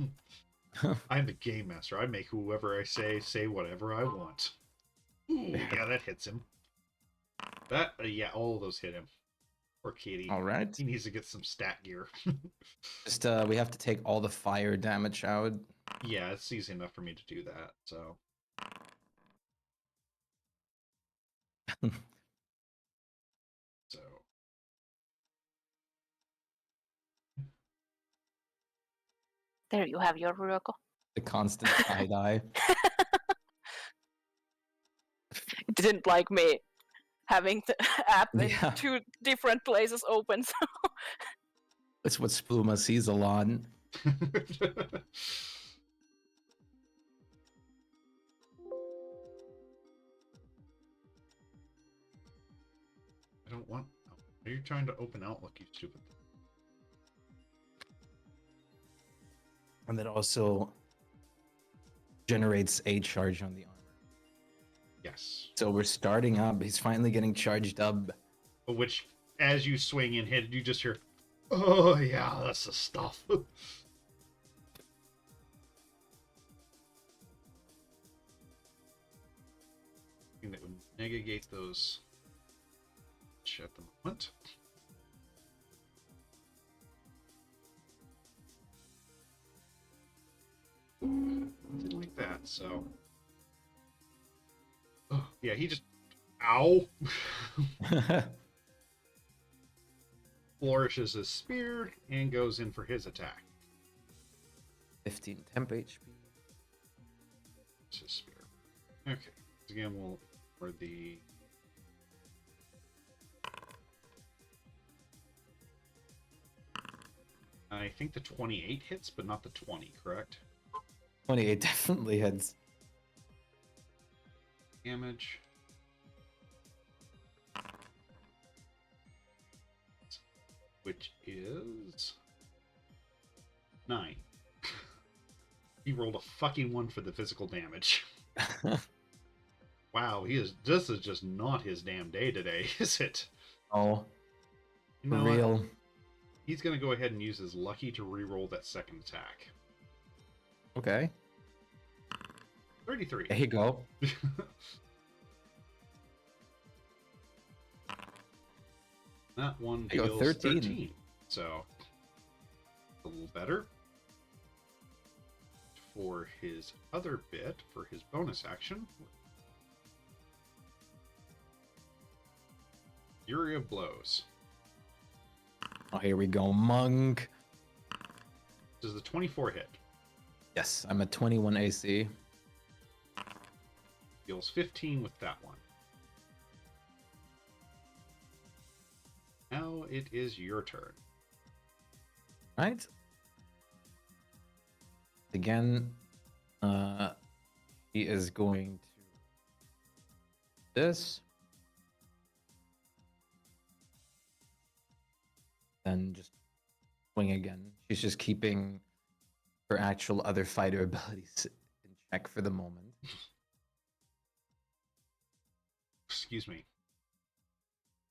I'm the game master. I make whoever I say whatever I want. Ooh, yeah, that hits him. That, yeah, all of those hit him. Poor kitty. All right. He needs to get some stat gear. Just we have to take all the fire damage out. Yeah, it's easy enough for me to do that, so. So. There you have your Ryoko. The constant side eye. It didn't like me having the app in Yeah. 2 different places open. So That's what Spluma sees a lot. I don't want. Are you trying to open Outlook, you stupid? And that also generates a charge on the armor. Yes. So we're starting up. He's finally getting charged up. which, as you swing and hit, you just hear, "Oh yeah, that's the stuff." That would negate those at the moment. Something like that, so. Oh, yeah, he just. Ow! Flourishes his spear and goes in for his attack. 15 temp HP. It's his spear. Okay. Again, we'll for the. I think the 28 hits, but not the 20, correct? 28 definitely hits. Damage. Which is 9. He rolled a fucking 1 for the physical damage. Wow, this is just not his damn day today, is it? Oh, You for know what? real. He's gonna go ahead and use his lucky to re-roll that second attack. Okay. 33. There you go. That one There you go, deals 13. 13. So, a little better. For his other bit, for his bonus action, Fury of Blows. Oh, here we go, monk. Does the 24 hit? Yes, I'm at 21 AC. Deals 15 with that one. Now it is your turn. Right. Again, he is going to this. Then just swing again. She's just keeping her actual other fighter abilities in check for the moment. Excuse me.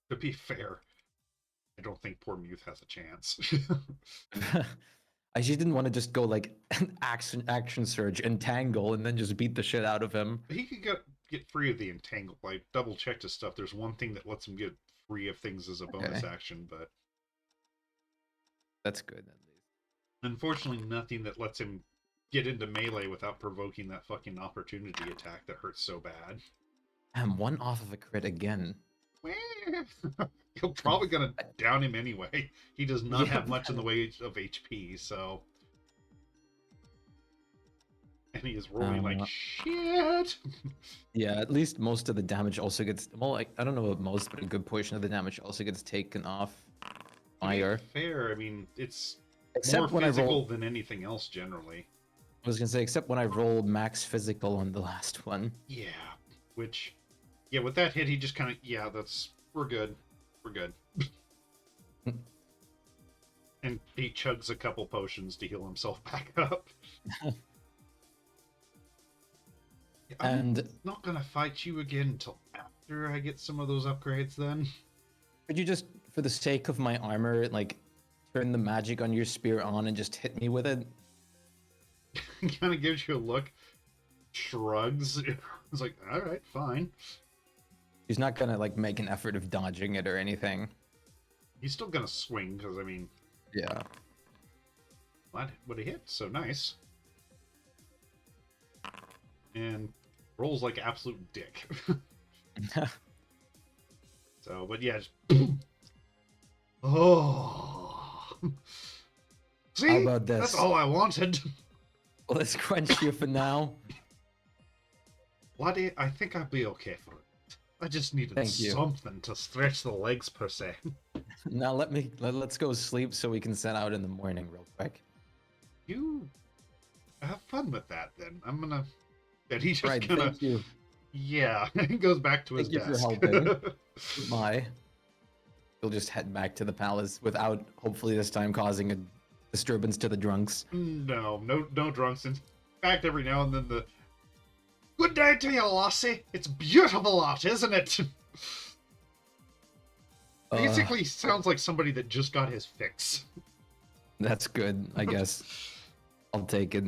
To be fair, I don't think poor Muth has a chance. I just didn't want to just go like an action surge, entangle, and then just beat the shit out of him. He could get free of the entangle. Like, double checked his stuff. There's one thing that lets him get free of things as a bonus action, but That's good, at least. unfortunately nothing that lets him get into melee without provoking that fucking opportunity attack that hurts so bad. I'm one off of a crit again. You're probably gonna down him anyway. He does not Yeah, have much in the way of HP, so. And he is rolling like shit. Yeah, at least most of the damage also gets. Well, like, I don't know about most, but a good portion of the damage also gets taken off fire. Fair. I mean, it's Except more when physical I roll. than anything else generally. I was gonna say, except when I rolled max physical on the last one. Yeah, which, yeah, with that hit, he just kind of, yeah, we're good. We're good. And he chugs a couple potions to heal himself back up. I'm And not gonna fight you again until after I get some of those upgrades then. could you just, for the sake of my armor, like, turn the magic on your spear on and just hit me with it? He kind of gives you a look, shrugs. It's like, all right, fine. He's not gonna, like, make an effort of dodging it or anything. He's still gonna swing, because, I mean, Yeah. what a hit, so nice. And rolls like absolute dick. So, but yeah, just... Oh. See? How about this? That's all I wanted. Well, let's quench you for now. Bloody, I think I'd be okay for it. I just needed Thank you. something to stretch the legs, per se. Now let's go sleep so we can set out in the morning real quick. You have fun with that, then. I'm gonna... And he's just Right, gonna... thank you. Yeah, he goes back to his Thank you desk. for helping. Goodbye. We'll just head back to the palace without, hopefully this time, causing a disturbance to the drunks. No drunks. In fact, every now and then the... Good day to you, lassie. It's beautiful out, isn't it? Basically, sounds like somebody that just got his fix. That's good, I guess. I'll take it.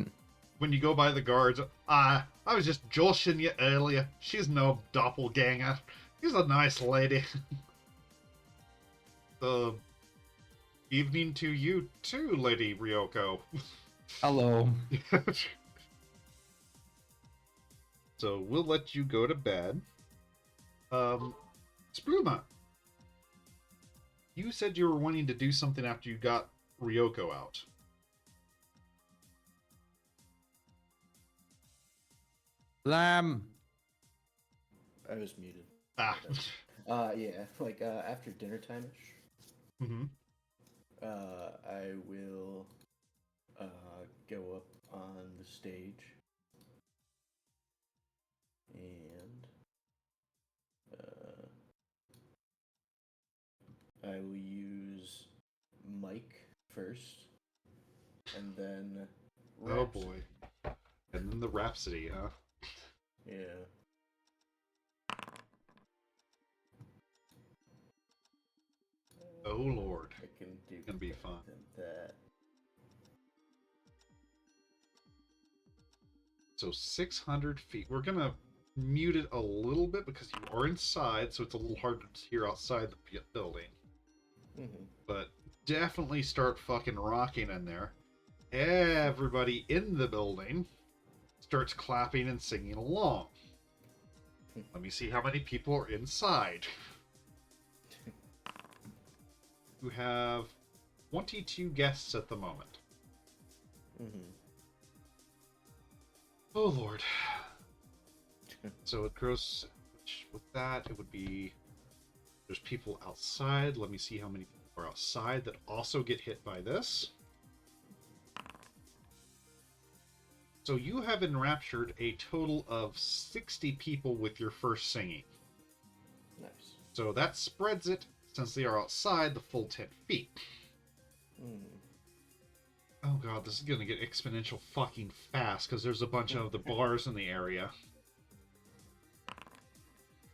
When you go by the guards, I was just joshing you earlier. She's no doppelganger. She's a nice lady. Evening to you too, Lady Ryoko. Hello. So we'll let you go to bed. Spluma, you said you were wanting to do something after you got Ryoko out. Lamb. I was muted. Ah. Yeah, like after dinner time-ish, Mm-hmm. I will go up on the stage and I will use Mike first, and then Oh Rhapsody. boy. And then the Rhapsody, huh? Yeah. Oh lord. I can do Gonna be fun. that. So 600 feet. We're gonna mute it a little bit because you are inside, so it's a little hard to hear outside the building. Mm-hmm. But definitely start fucking rocking in there. Everybody in the building starts clapping and singing along. Let me see how many people are inside. You have 22 guests at the moment. Mm-hmm. Oh lord. So it grows with that. It would be there's people outside. Let me see how many people are outside that also get hit by this. So you have enraptured a total of 60 people with your first singing. Nice. So that spreads it, since they are outside, the full 10 feet. Mm. Oh god, this is gonna get exponential fucking fast, because there's a bunch of the bars in the area.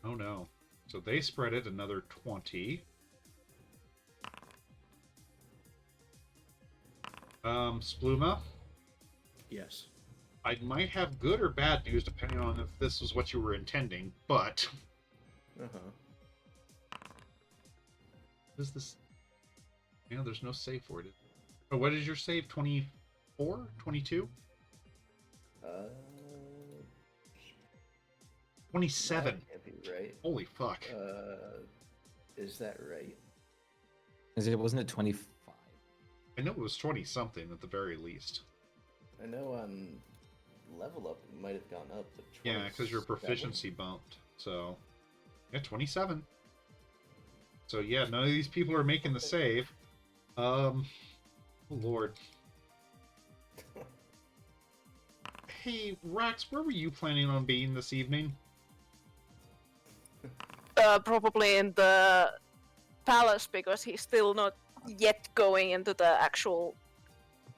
Oh no. So they spread it another 20. Spluma, Yes. I might have good or bad news depending on if this was what you were intending, but... Uh-huh. What is this? Yeah, there's no save for it. Oh, what is your save? 24? 22? 27. That can't be right. Holy fuck. Is that right? Wasn't it 25? I know it was 20 something at the very least. I know on level up it might have gone up, but Yeah, because your 27? proficiency bumped. So, yeah, 27. So yeah, none of these people are making the save. Oh lord. Hey, Rax, where were you planning on being this evening? Probably in the palace because he's still not yet going into the actual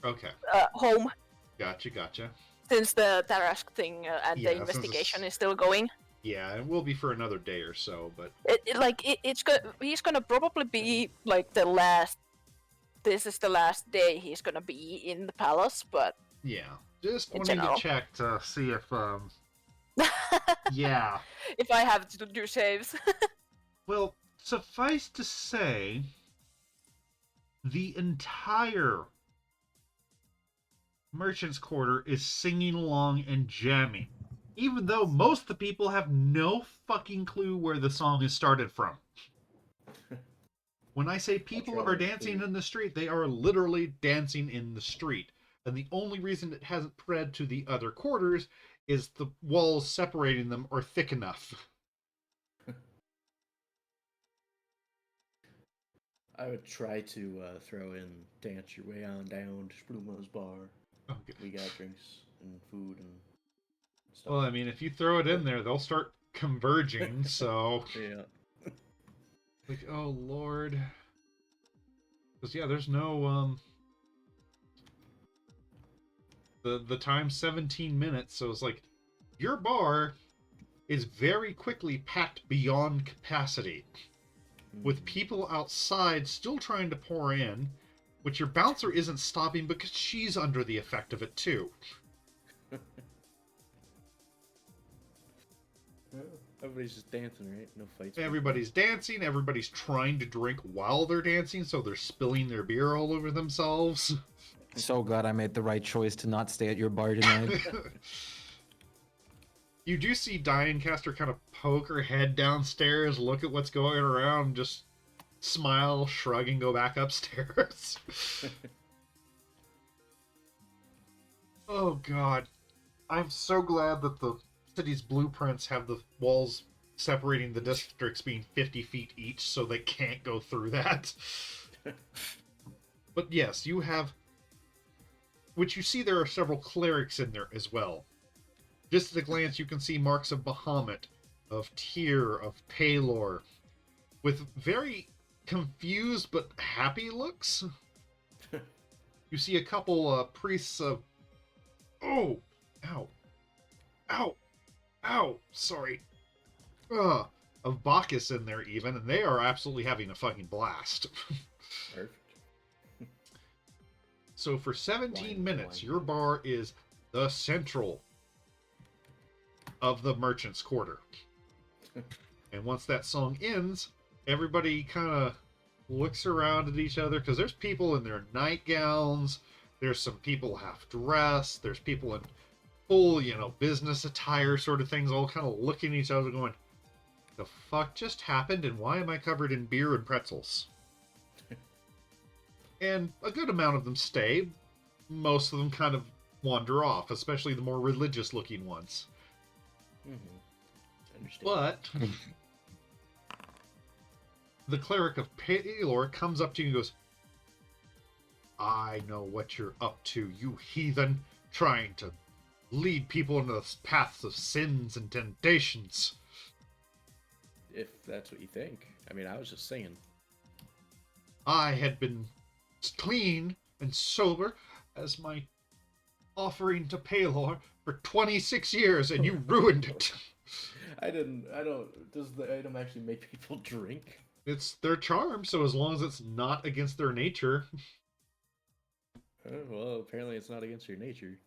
Okay, home gotcha. since the Tarask thing and Yeah, the since investigation it's- is still going. Yeah, it will be for another day or so, but He's gonna probably be like the last. This is the last day he's gonna be in the palace, but yeah. Just In wanting general. to check to see if, yeah. if I have to do saves. Well, suffice to say, the entire Merchant's Quarter is singing along and jamming, even though most of the people have no fucking clue where the song is started from. When I say people try are to dancing include- in the street, they are literally dancing in the street. And the only reason it hasn't spread to the other quarters is the walls separating them are thick enough. I would try to throw in dance your way on down to Spluma's bar. Okay. We got drinks and food and stuff. Well, I mean, if you throw it in there, they'll start converging, so... Yeah. Like, oh, Lord. Because, yeah, there's no, The time's 17 minutes, so it's like, your bar is very quickly packed beyond capacity. with people outside still trying to pour in, which your bouncer isn't stopping because she's under the effect of it too. Well, everybody's just dancing, right? No fights. Everybody's dancing, everybody's trying to drink while they're dancing, so they're spilling their beer all over themselves. So glad I made the right choice to not stay at your bar tonight. You do see Diancaster kind of poke her head downstairs, look at what's going around, just smile, shrug, and go back upstairs. Oh god. I'm so glad that the city's blueprints have the walls separating the districts being 50 feet each, so they can't go through that. But yes, you have... Which you see there are several clerics in there as well. Just at a glance, you can see marks of Bahamut, of Tyr, of Palor, with very confused but happy looks. You see a couple priests of... Oh! Ow. Ow! Ow! Sorry. Of Bacchus in there even, and they are absolutely having a fucking blast. Perfect. So for 17 Wine, minutes, wine. your bar is the central of the merchant's quarter. And once that song ends, everybody kind of looks around at each other, because there's people in their nightgowns, there's some people half dressed, there's people in full, business attire sort of things, all kind of looking at each other going, the fuck just happened, and why am I covered in beer and pretzels? And a good amount of them stay. Most of them kind of wander off, especially the more religious-looking ones. Mm-hmm. Understand. But the cleric of Palor comes up to you and goes, I know what you're up to, you heathen, trying to lead people into the paths of sins and temptations. If that's what you think. I mean, I was just singing. I had been clean and sober as my offering to Palor for 26 years, and you ruined it. I don't. Does the item actually make people drink? It's their charm, so as long as it's not against their nature. Well, apparently it's not against your nature.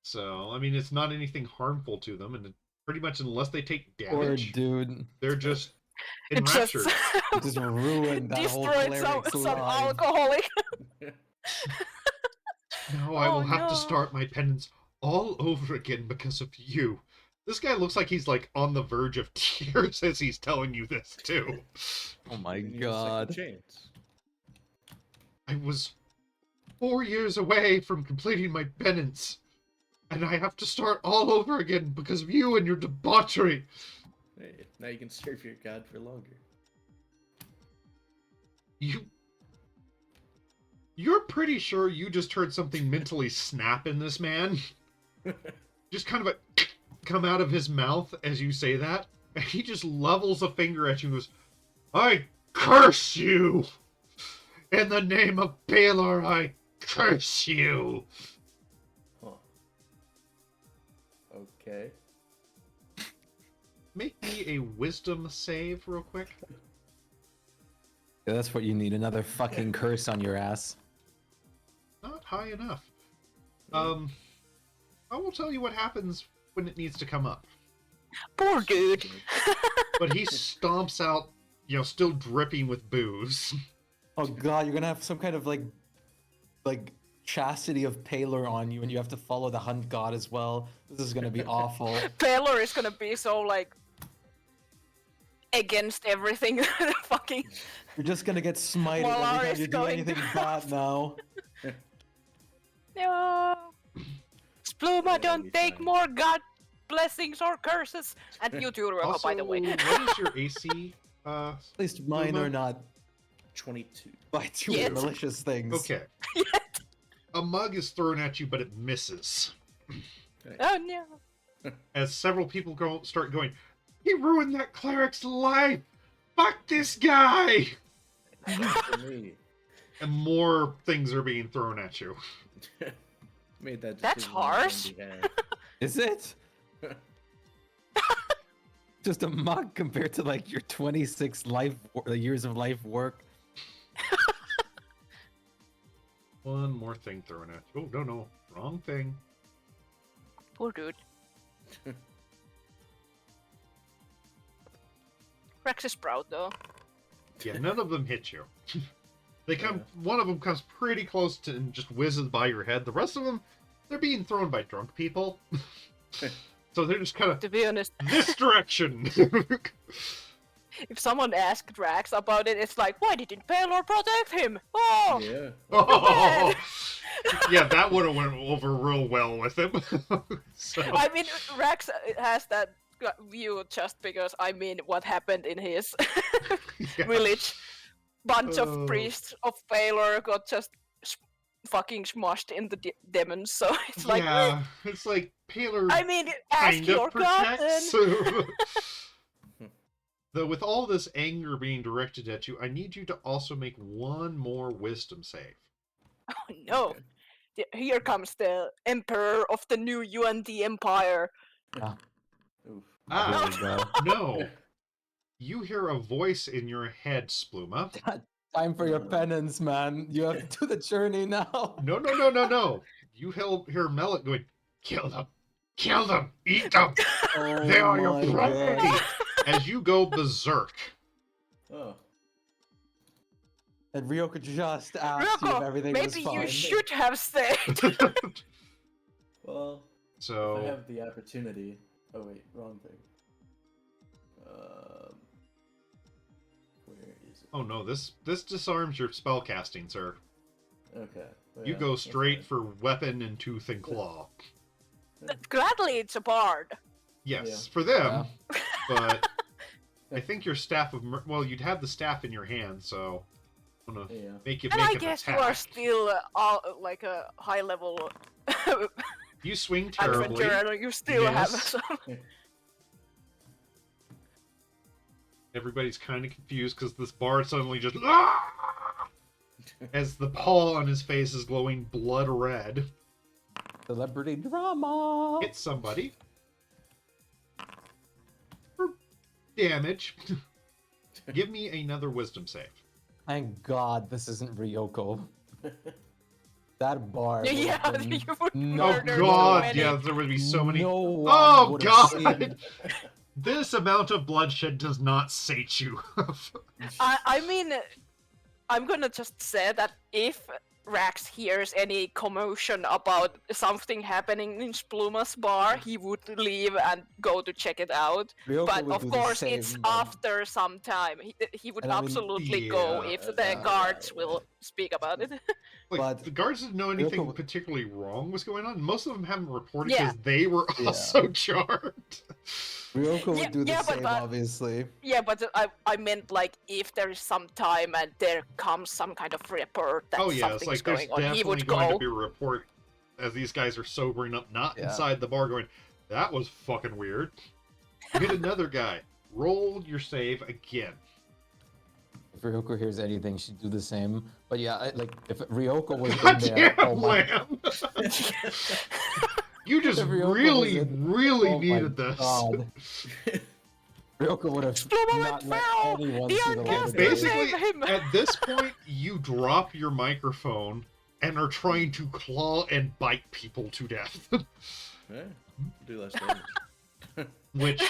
So, I mean, it's not anything harmful to them, and pretty much unless they take Poor damage, dude. they're just It just enraptured. Just ruined that whole destroyed cleric's some life. alcoholic. Now I will Oh, have to no. start my penance all over again because of you. This guy looks like he's like on the verge of tears as he's telling you this too. Oh my You need a second god. chance. I was 4 years away from completing my penance, and I have to start all over again because of you and your debauchery. Hey, now you can serve your god for longer. You're pretty sure you just heard something mentally snap in this man? Just kind of a come out of his mouth as you say that, and he just levels a finger at you and goes, I curse you! In the name of Baylor, I curse you! Huh. Okay. Make me a wisdom save real quick. Yeah, that's what you need. Another fucking curse on your ass. Not high enough. I will tell you what happens when it needs to come up. Poor dude. But he stomps out, still dripping with booze. Oh god, you're gonna have some kind of like chastity of Palor on you, and you have to follow the hunt god as well. This is gonna be awful. Taylor is gonna be so like against everything. Fucking. You're just gonna get smited While every ours time you do going anything down. bad now. No. Spluma, That'll don't be take fine. more god blessings or curses. And you too, Rocco, Also, by the way. what is your AC? At least mine Uma? are not 22. by too Yet. malicious things. Okay. A mug is thrown at you, but it misses. Oh no. As several people start going, he ruined that cleric's life! Fuck this guy! For me. And more things are being thrown at you. Made that That's decision on my own harsh. behalf. Is it? just a mug compared to like your 26 years of life work. One more thing thrown at you. Oh, no. Wrong thing. Poor dude. Rex is proud though. Yeah, none of them hit you. They come. One of them comes pretty close to and just whizzes by your head. The rest of them, they're being thrown by drunk people. So they're just kind of To be honest, this direction. if someone asked Drax about it, it's like, why didn't Paylor protect him? Oh! Yeah. Oh, yeah, that would have went over real well with him. So, I mean, Drax has that view just because, I mean, what happened in his yeah. village. Bunch Oh. of priests of Paylor got just fucking smushed in the demons, so it's like, yeah, it's like Paylor I mean, ask kind your of god protects. then. Though with all this anger being directed at you, I need you to also make one more wisdom save. Oh no. Here comes the Emperor of the new UND Empire. Oof. Ah, There we go. no. You hear a voice in your head, Spluma. Time for your penance, man. You have to do the journey now. No. You hear Melot going, kill them, eat them. Oh They are your my property. God. As you go berserk. Oh. And Ryoko just asked you if Ryoko, everything was maybe fine. you should have stayed. Well, if I So, have the opportunity. Oh wait, wrong thing. Where is it? oh no, this disarms your spell casting, sir. Okay. well, You yeah, go that's straight fine. for weapon and tooth and claw. Gladly, it's a bard. Yes, Yeah. for them, Yeah. but I think your staff of well, you'd have the staff in your hand, so I'm gonna Yeah. make you And make I an guess attack. you are still like a high level You swing terribly. adventurer. You still have Yes. some. Everybody's kind of confused because this bard suddenly just "Ah!" as the paw on his face is glowing blood red. Celebrity drama. Hits somebody for damage. Give me another wisdom save. Thank God this isn't Ryoko. That bar. would have Yeah, been you would Oh murder so god, many. yeah, there would be so many. No one Oh would have god! seen- This amount of bloodshed does not sate you. I mean, I'm gonna just say that if Rax hears any commotion about something happening in Spluma's bar, he would leave and go to check it out. Ryoko But would of do the course, same, it's but- after some time. He would And I mean, absolutely go yeah, if the yeah, guards yeah. will speak about it. Like, But the guards didn't know anything Ryoko- particularly wrong was going on. Most of them haven't reported Yeah. because they were Yeah. also charmed. Ryoko would Yeah, do the yeah, but same, that- obviously. Yeah, but I meant like if there is some time and there comes some kind of report that Oh yeah, it's something's like there's going on, he definitely would going go. to be a report as these guys are sobering up, not Yeah. inside the bar, going, "That was fucking weird." You hit another guy. Roll your save again. If Ryoko hears anything, she'd do the same. But yeah, like if Ryoko was in there, Goddamn, oh my, Lamb! You just If Ryoko was really, in- really oh my needed this. God. Ryoko would have Spluma not went let feral! anyone The see the light of Outcast day. Basically, save him! at this point, you drop your microphone and are trying to claw and bite people to death. Yeah, do less damage. Which,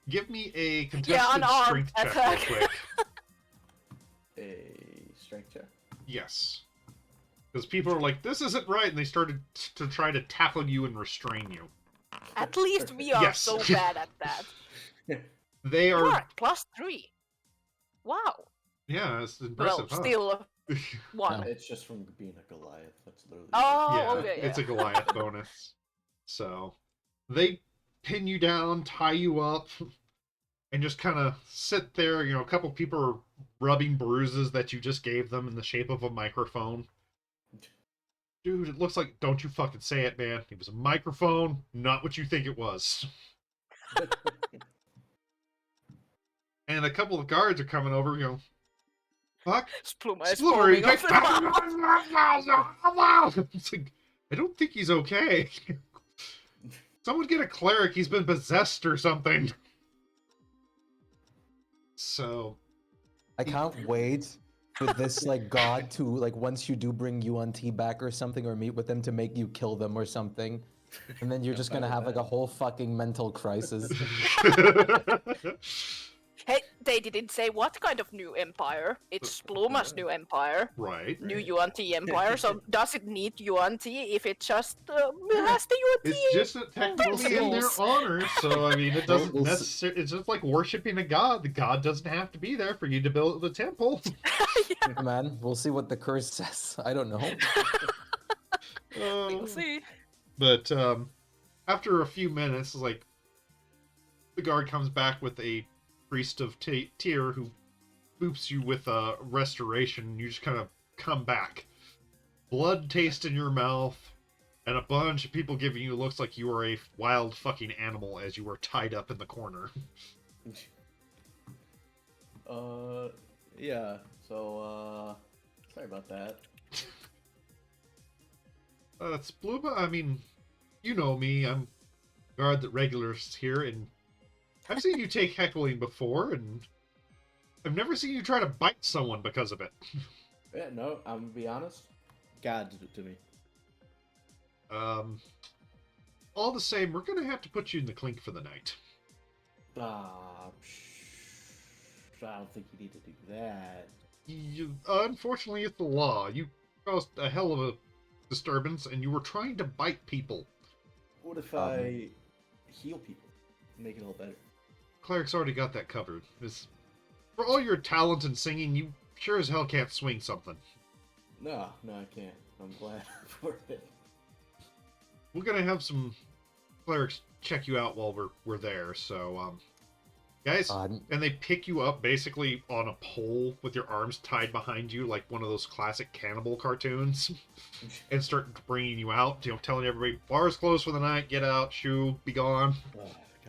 give me a Yeah, contested unarmed strength check attack. real quick. A strength check. Yes. Because people are like, this isn't right, and they started to try to tackle you and restrain you. At least we are Yes. so bad at that. They are, Alright, +3. Wow. yeah, it's Well, impressive, huh? still one. No. It's just from being a Goliath. That's literally. Oh, Yeah, okay. it's yeah. a Goliath bonus. So, they pin you down, tie you up, and just kind of sit there. You know, a couple people are rubbing bruises that you just gave them in the shape of a microphone. Dude, it looks like, don't you fucking say it, man. It was a microphone, not what you think it was. And a couple of guards are coming over, you know, fuck. Spluma is Spluma, foaming he's off like, the mouth. It's like, I don't think he's okay. Someone get a cleric, he's been possessed or something. So I can't wait for this like god to like once you do bring UNT back or something or meet with them to make you kill them or something. And then you're just fine gonna with have like a that. whole fucking mental crisis. Hey, they didn't say what kind of new empire. It's Spluma's new empire. right. New Right. UNT empire, so does it need UNT if it just has the UNT? It's just technically in their principles? honor, so I mean, it doesn't we'll necessarily. It's just like worshiping a god. The god doesn't have to be there for you to build the temple. Man, we'll see what the curse says. I don't know. We'll see. But after a few minutes, like the guard comes back with a priest of Tyr who boops you with a restoration, and you just kind of come back, blood taste in your mouth, and a bunch of people giving you looks like you are a wild fucking animal as you were tied up in the corner. Yeah. So, sorry about that. It's Bluma. I mean, you know me. I'm guard that regulars here, and I've seen you take heckling before, and I've never seen you try to bite someone because of it. Yeah, no, I'm gonna be honest. God did it to me. All the same, we're gonna have to put you in the clink for the night. I don't think you need to do that. Unfortunately, it's the law. You caused a hell of a disturbance, and you were trying to bite people. What if I heal people? Make it all better. Cleric's already got that covered. For all your talent in singing, you sure as hell can't swing something. No, I can't. I'm glad for it. We're gonna have some clerics check you out while we're there. So, guys, and they pick you up basically on a pole with your arms tied behind you, like one of those classic cannibal cartoons, and start bringing you out. You know, telling everybody bar's closed for the night. Get out, shoo, be gone.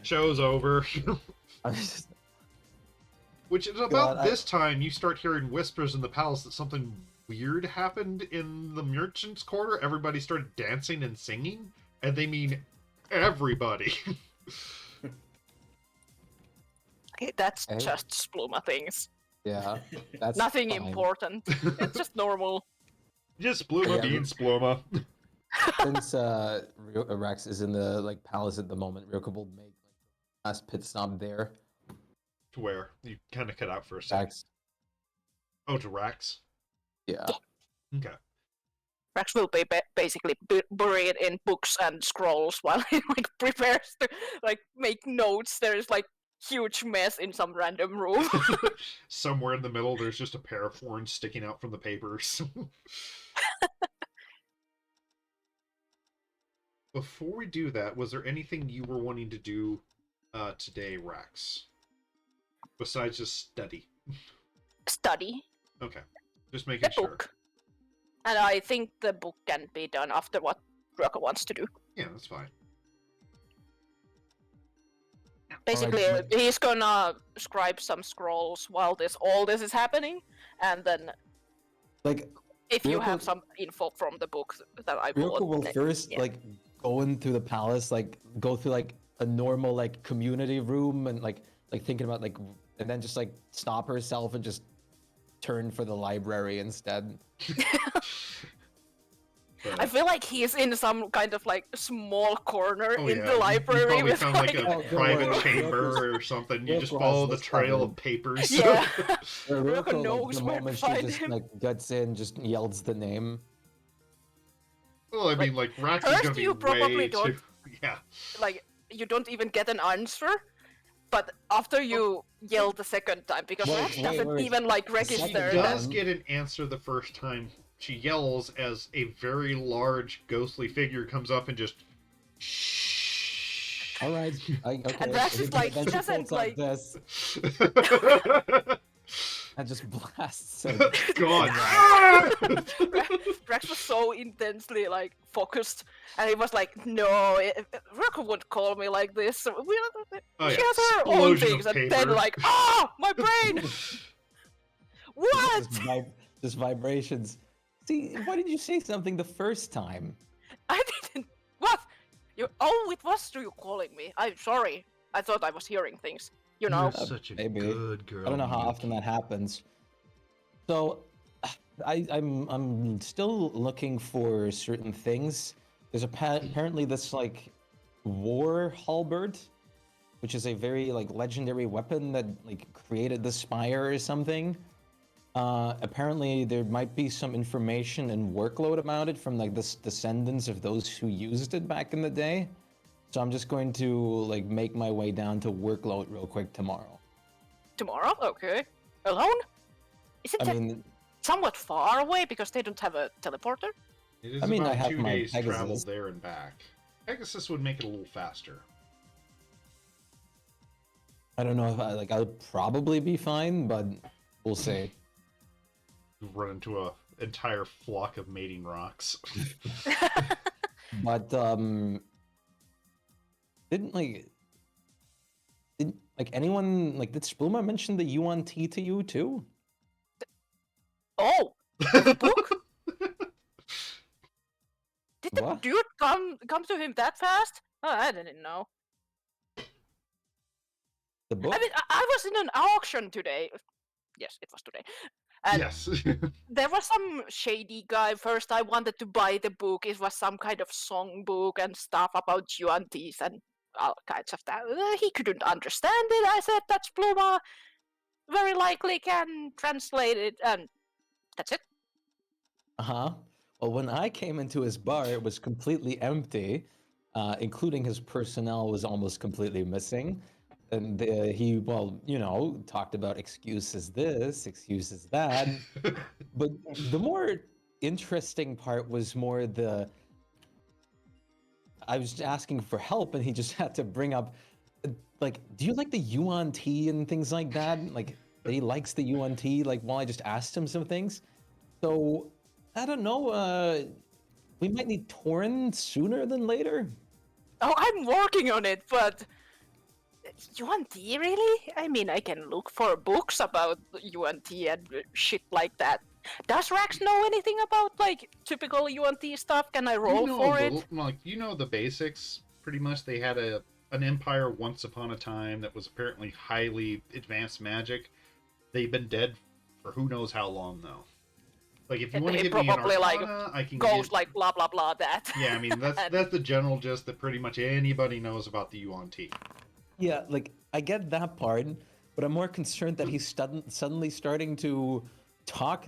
Show's over. Which is about this time you start hearing whispers in the palace that something weird happened in the merchant's quarter. Everybody started dancing and singing, and they mean everybody. Okay, that's just Spluma things. Yeah, that's Nothing fine. important. It's just normal. Just Spluma being Spluma. Since Rex is in the like palace at the moment, Ryoko will make like last pit stop there. To where? You kind of cut out for a second. Rex. Oh, to Rax? Yeah. Okay. Rex will be basically buried in books and scrolls while he like prepares to like make notes. There's like huge mess in some random room. Somewhere in the middle, there's just a pair of horns sticking out from the papers. Before we do that, was there anything you were wanting to do today, Rax? Besides just study? Study. Okay. Just making The sure. book. And I think the book can be done after what Rocco wants to do. Yeah, that's fine. Basically, Alright, he's gonna scribe some scrolls while all this is happening, and then Like if you have Ryoko- some info from the book that I will. Ryoko will first yeah. like go into the palace, like go through like a normal like community room and like thinking about like, and then just like stop herself and just turn for the library instead. I feel like he's in some kind of like small corner Oh, in yeah. the library You probably with found like a Oh, don't private worry. chamber or something. You just Ryoko follow has the this trail covered. of papers. Yeah. Ryoko, Ryoko like, knows the where to moment she find just him. like gets in, just yells the name. Well, I mean, like, Rax is first gonna be you probably way don't- too... Yeah. Like you don't even get an answer, but after you yell the second time, because Wait, Rex wait, doesn't wait. even like The second register She that. does get an answer the first time. She yells as a very large ghostly figure comes up and just... Shh. All right, okay. And Rex is like, he then she doesn't, pulls out like- this and just blasts him. God. Rex was so intensely like focused, and he was like, "No, Rocco wouldn't call me like this. Oh, She yeah. has her own Explosion of things." And then paper. like, "Oh, my brain! What?" Just vibrations. See, why did you say something the first time? I didn't. What? You? Oh, it was you calling me. I'm sorry. I thought I was hearing things. You know. You're such a maybe. good girl. I don't know how Miki. often that happens. So, I'm still looking for certain things. There's apparently this like war halberd, which is a very like legendary weapon that like created the spire or something. Apparently there might be some information and workload about it from like the descendants of those who used it back in the day. So I'm just going to like make my way down to workload real quick tomorrow. Tomorrow? Okay. Alone? Isn't I that mean, somewhat far away because they don't have a teleporter? It is I mean, I about have 2 my days travel Pegasus. there and back. Pegasus would make it a little faster. I don't know if I'll probably be fine, but we'll see. You run into a entire flock of mating rocks. But didn't anyone like did Spluma mention the Yuan T to you too? Oh, the book? Did the What? dude come to him that fast? Oh, I didn't know. The book? I mean, I was in an auction today. Yes, it was today. And Yes. there was some shady guy. First, I wanted to buy the book. It was some kind of song book and stuff about Yuan-Tis and all kinds of that. He couldn't understand it. I said, that's Pluma. Very likely can translate it. And that's it. Uh-huh. Well, when I came into his bar, it was completely empty, including his personnel was almost completely missing. And he, well, you know, talked about excuses this, excuses that. But the more interesting part was more I was asking for help and he just had to bring up, like, do you like the Yuan tea and things like that? Like, that he likes the Yuan tea, like, while I just asked him some things. So, I don't know, we might need Torn sooner than later. Oh, I'm working on it, but Yuan-Ti, really? I mean, I can look for books about Yuan-Ti and shit like that. Does Rax know anything about, like, typical Yuan-Ti stuff? Can I roll you know for a it? little, like you know the basics. Pretty much, they had an empire once upon a time that was apparently highly advanced magic. They've been dead for who knows how long, though. Like, if you want to It give me an probably, like, Arcana, I can Goes get... like blah blah blah that. Yeah, I mean, that's the general gist that pretty much anybody knows about the Yuan Ti. Yeah, like, I get that part, but I'm more concerned that he's suddenly starting to talk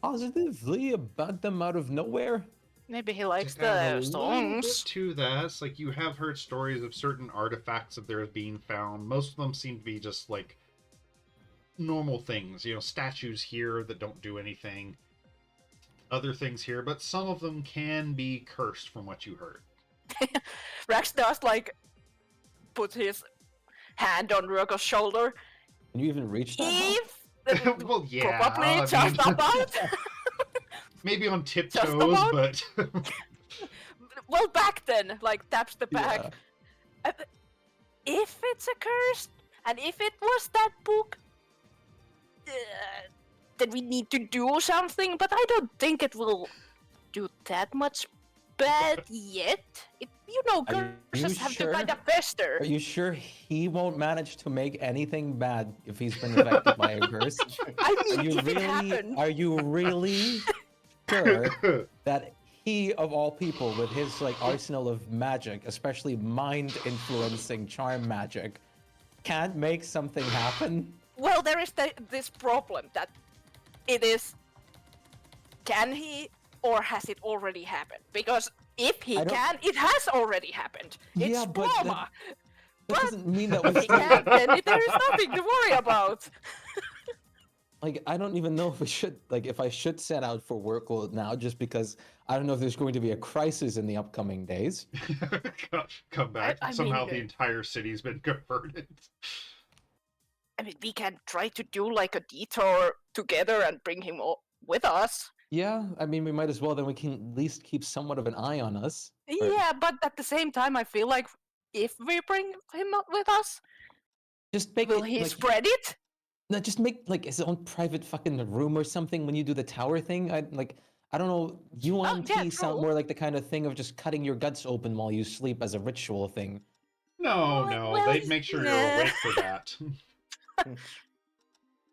positively about them out of nowhere. Maybe he likes To add a the little bit songs. to that, it's like you have heard stories of certain artifacts of theirs being found. Most of them seem to be just like normal things, you know, statues here that don't do anything, other things here, but some of them can be cursed from what you heard. Rax does, like, put his hand on Rurko's shoulder. Can you even reach that? Hal? If Well, yeah, probably I just mean, about. maybe on Just tiptoes, about? but Well, back then, like, taps the back. Yeah. If it's a curse, and if it was that book, then we need to do something, but I don't think it will do that much bad yet. You know, Are you curses have sure? to kind of fester. Are you sure he won't manage to make anything bad if he's been affected by a curse? I Are mean, you if it really? happened. Are you really sure that he, of all people, with his like arsenal of magic, especially mind-influencing charm magic, can't make something happen? Well, there is this problem that it is. Can he, or has it already happened? Because if he I don't- can, it has already happened. It's Yeah, but trauma. That doesn't mean that we If he still, can, then there is nothing to worry about. like, I don't even know if we should, like, if I should set out for workload now, just because I don't know if there's going to be a crisis in the upcoming days. come back. I Somehow mean, the entire city's been converted. I mean, we can try to do like a detour together and bring him with us. Yeah, I mean, we might as well. Then we can at least keep somewhat of an eye on us. Or- Yeah, but at the same time, I feel like if we bring him up with us, Just make will it he like spread it? no, just make like his own private fucking room or something when you do the tower thing. I don't know. Yuan yeah, tea sound true. more like the kind of thing of just cutting your guts open while you sleep as a ritual thing. No, Well, they'd make sure you're yeah. awake for that.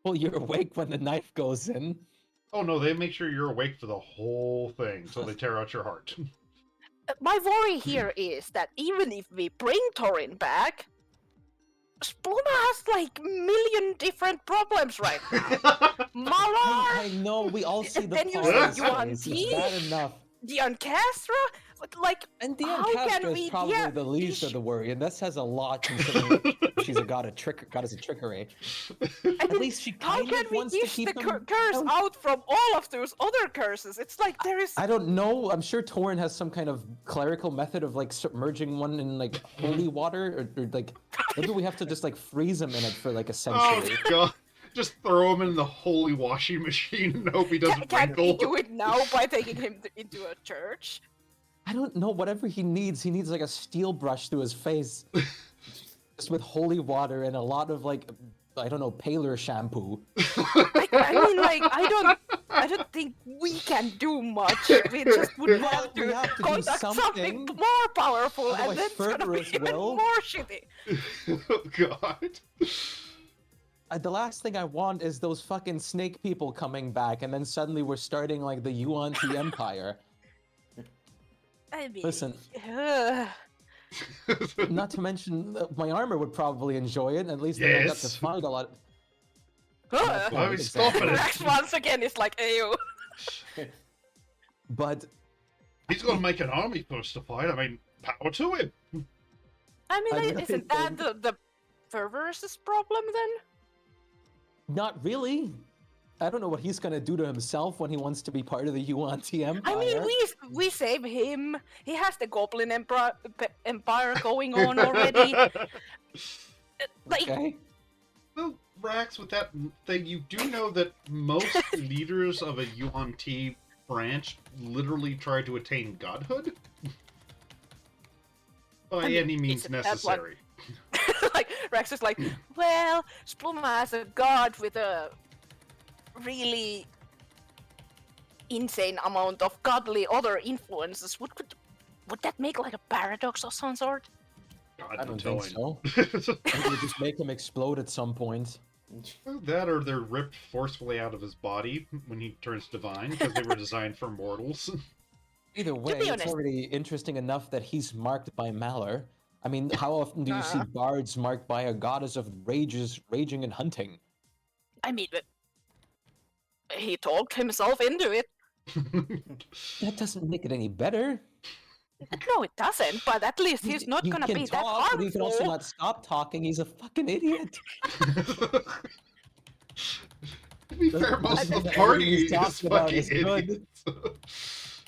Well, you're awake when the knife goes in. Oh no, they make sure you're awake for the whole thing until they tear out your heart. My worry here is that even if we bring Torin back, Spluma has like million different problems right now. Malar, I know, we all see the then you pause said face. UNT? It's bad enough. the Ancastra, like And the how can Ancastra we is probably yeah, the least this- of the worry, and this has a lot considering she's a goddess of trickery. At least she how kind can of we wants to dish keep the them curse down. out from all of those other curses? It's like there is. I don't know. I'm sure Torin has some kind of clerical method of like submerging one in like holy water, or like maybe we have to just like freeze him in it for like a Oh century. god. Just throw him in the holy washing machine and hope he doesn't Can we wrinkle. do it now by taking him into a church? I don't know. Whatever he needs like a steel brush through his face, just with holy water and a lot of like I don't know, paler shampoo. I mean, like I don't think we can do much. We just would have We to have to do conduct something something. more powerful, and Otherwise then it's gonna be Cerberus even will. more shitty. Oh god. The last thing I want is those fucking snake people coming back, and then suddenly we're starting like the Yuan Empire. I mean, Listen. uh, Not to mention, my armor would probably enjoy it. At least then I got to Yes. fight a lot. Why are we stopping Rex it? once again is like, ew. But He's gonna make an army for us to fight. I mean, power to him. I mean, I really isn't that think- the Perverse's problem then? not really. I don't know what he's gonna do to himself when he wants to be part of the Yuan Empire. I mean, we save him. He has the Goblin Empire going on already. Like, Okay. Well, Rax, with that thing, you do know that most leaders of a UNT branch literally try to attain godhood? By I mean, any means isn't that what- necessary. like Rex is like, well, Spluma as a god with a really insane amount of godly other influences. Would that make like a paradox of some sort? God, I no don't think telling. so. Maybe we just make him explode at some point. That or they're ripped forcefully out of his body when he turns divine, because they were designed for mortals. Either way, be it's honest- already interesting enough that he's marked by Malor. I mean, how often do you see bards marked by a goddess of raging and hunting? I mean, he talked himself into it. That doesn't make it any better. No, it doesn't. But at least he's not He gonna can be that talk, but he can also harmful. not stop talking. He's a fucking idiot. To be fair, most of the Everything party he's is talking about fucking is good. idiots.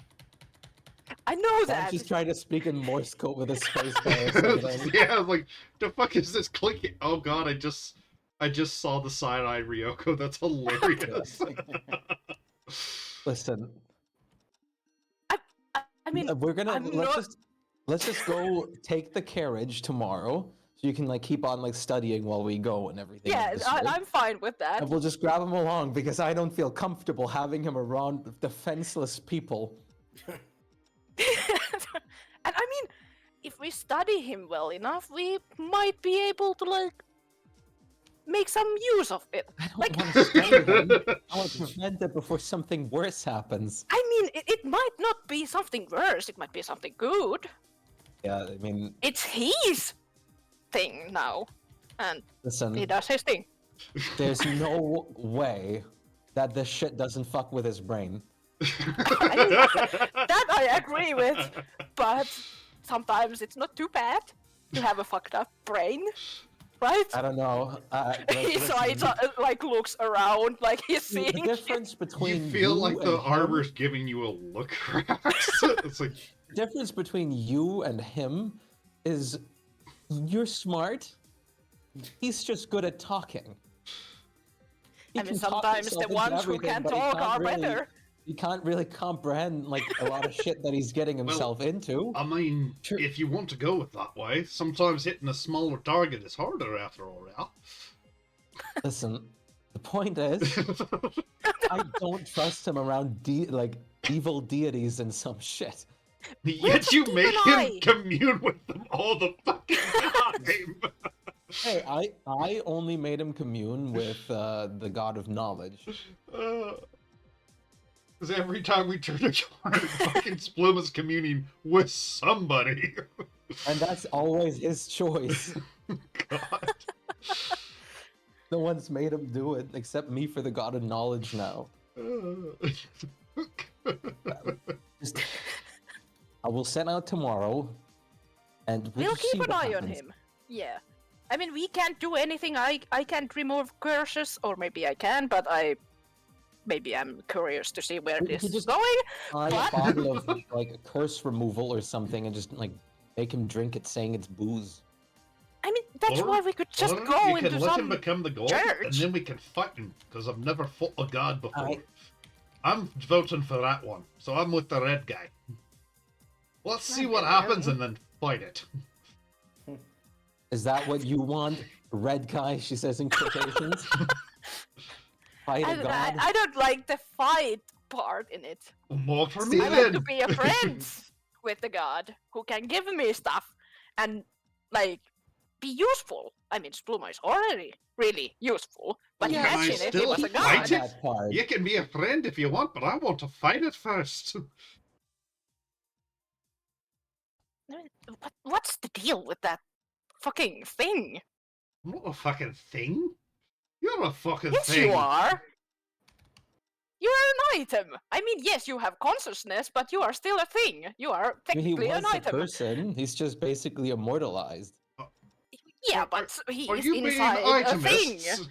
I know I'm that. just trying to speak in Morse code with a space bar or something. Yeah, like, the fuck is this clicking? Oh god, I just saw the side-eye Ryoko. That's hilarious. Listen, I mean, we're gonna I'm let's just go take the carriage tomorrow, so you can like keep on like studying while we go and everything. yeah, of the sort. I'm fine with that. And we'll just grab him along because I don't feel comfortable having him around defenseless people. And I mean, if we study him well enough, we might be able to like make some use of it. I don't Like- want to study him. I want to prevent it before something worse happens. I mean, it might not be something worse. It might be something good. Yeah, I mean, It's his thing now, and listen, he does his thing. there's no way that this shit doesn't fuck with his brain. I mean, that I agree with, but sometimes it's not too bad to have a fucked up brain, right? I don't know. So I like looks around like he's the seeing. difference You between feel like and the him- armor's giving you a look, Rax. It's like, The difference between you and him is you're smart. He's just good at talking. He I mean, can talk sometimes himself the into ones who everything, can but he talk can't are really- better. He can't really comprehend like a lot of shit that he's getting himself into. I mean, Sure. if you want to go it that way, sometimes hitting a smaller target is harder after all that. Listen, the point is, I don't trust him around evil deities and some shit. Yet just you keep make an him eye. commune with them all the fucking time. time. Hey, I only made him commune with the god of knowledge. Because every time we turn a card, fucking Spluma's communing with somebody. And that's always his choice. God. No one's made him do it except me for the god of knowledge now. Just, I will send out tomorrow, and We'll just see keep an what eye on happens. him. Yeah. I mean, we can't do anything. I can't remove curses, or maybe I can, but maybe I'm curious to see where We this could is just going. Buy a What? bottle of like curse removal or something, and just like make him drink it, saying it's booze. I mean, that's why we could just go you into can let him some. become the god, and church. then we can fight him, because I've never fought a god before. I- I'm voting for that one, so I'm with the red guy. Let's see what Okay, happens yeah. and then fight it. Is that what you want, red guy? She says in quotations. Fight a god. I don't like the fight part in it. More for See, me I like to then. be a friend with the god who can give me stuff and like be useful. I mean, Spluma is already really useful, but Yeah, Can I imagine if he still was a fight god. it? That part. You can be a friend if you want, but I want to fight it first. What's the deal with that fucking thing? I'm not a fucking thing. You're a fucking Yes, thing. you are. You are an item. I mean, yes, you have consciousness, but you are still a thing. You are I mean, he technically was an a item. person. He's just basically immortalized. Yeah, Are- but he Are is you being inside a thing. itemists?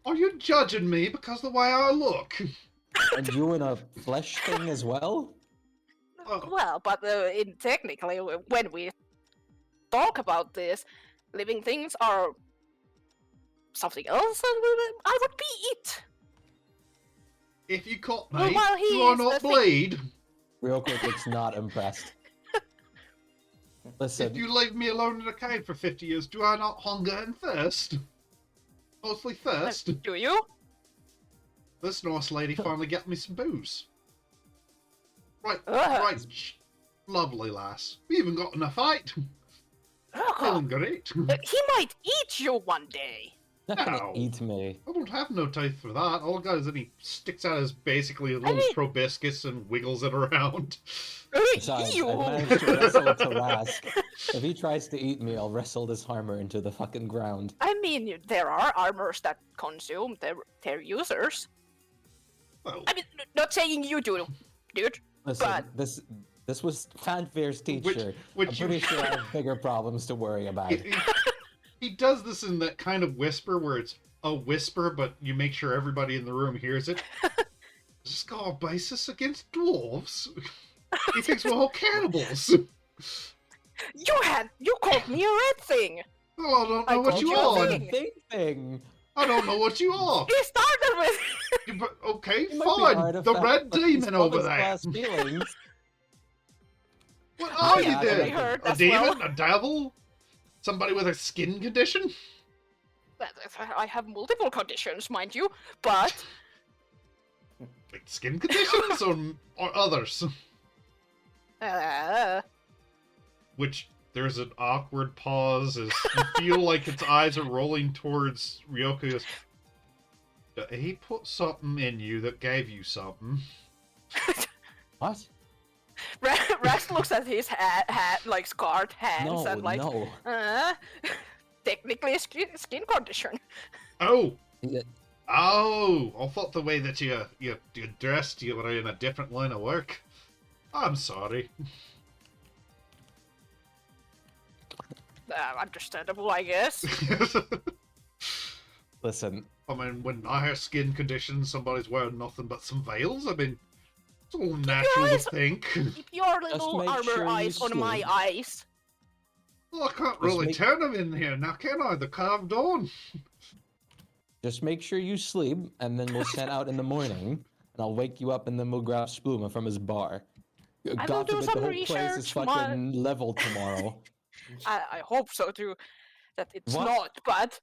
Are you judging me because the way I look? And you in a flesh thing as well? Oh, Well, but technically, when we talk about this, living things are something else. I would be it. if you caught me, Well, while he do I is not the bleed? Ryoko looks not impressed. Listen, If you leave me alone in a cave for 50 years, do I not hunger and thirst? Mostly thirst. Do you? This nice lady finally got me some booze. Right, Ugh. right. Lovely lass. We even got in a fight. Ugh. Feeling great. He might eat you one day. not gonna Ow. eat me. I don't have no teeth for that. All I got is that he sticks out his basically a little mean- proboscis and wiggles it around. Besides, You. I've managed to wrestle Tarask. If he tries to eat me, I'll wrestle this armor into the fucking ground. I mean, there are armors that consume their users. Well, I mean, not saying you do, dude. Listen, But- this was Fanfare's teacher. which I'm you- pretty sure I have bigger problems to worry about. he does this in that kind of whisper where it's a whisper, but you make sure everybody in the room hears it. This guy basis against dwarves. He thinks we're all cannibals. You called me a red thing. Well, I don't I know what called you you a are. thing. Thing. I don't know what you are. He started with. Okay, It might be an fine. The artifact red of his demon over mother's there. last feelings. What I are you actually then? heard A as demon? well. A devil? Somebody with a skin condition? I have multiple conditions, mind you, but Like skin conditions or others? Which there's an awkward pause as you feel like its eyes are rolling towards Ryoko. Goes, he put something in you that gave you something. What? Rex looks at his like scarred hands No, and like, no. technically a skin condition. Oh! Yeah, Oh! I thought the way that you dressed, you were in a different line of work. I'm sorry. Understandable, I guess. Listen, I mean, when I have skin conditions, somebody's wearing nothing but some veils. I mean, it's all natural eyes- to think. Keep your little make armor sure you eyes on my sleep. eyes. Well, I can't Just really make- turn them in here now, can I? They're carved on. just make sure you sleep, and then we'll set out in the morning, and I'll wake you up, and then we'll grab Spluma from his bar. will God do forbid some the whole place is research, my- fucking level tomorrow. I hope so too. That it's What? not, but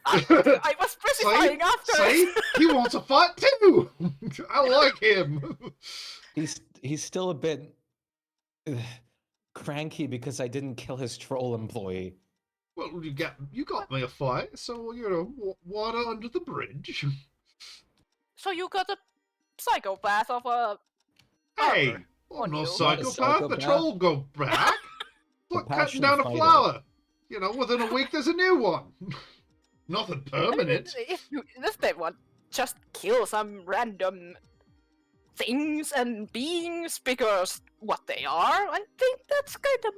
I was specifying after. See? He wants a fight too! I like him! He's still a bit cranky because I didn't kill his troll employee. Well, you got me a fight, so water under the bridge. So you got a psychopath of a Hey, armor I'm on no you. Not a psychopath. The troll psychopath. go back. It's like cutting Compassionate down a fighter. flower. Within a week there's a new one. Nothing I mean, permanent. if they want just kill some random things and beings because what they are, I think that's kind of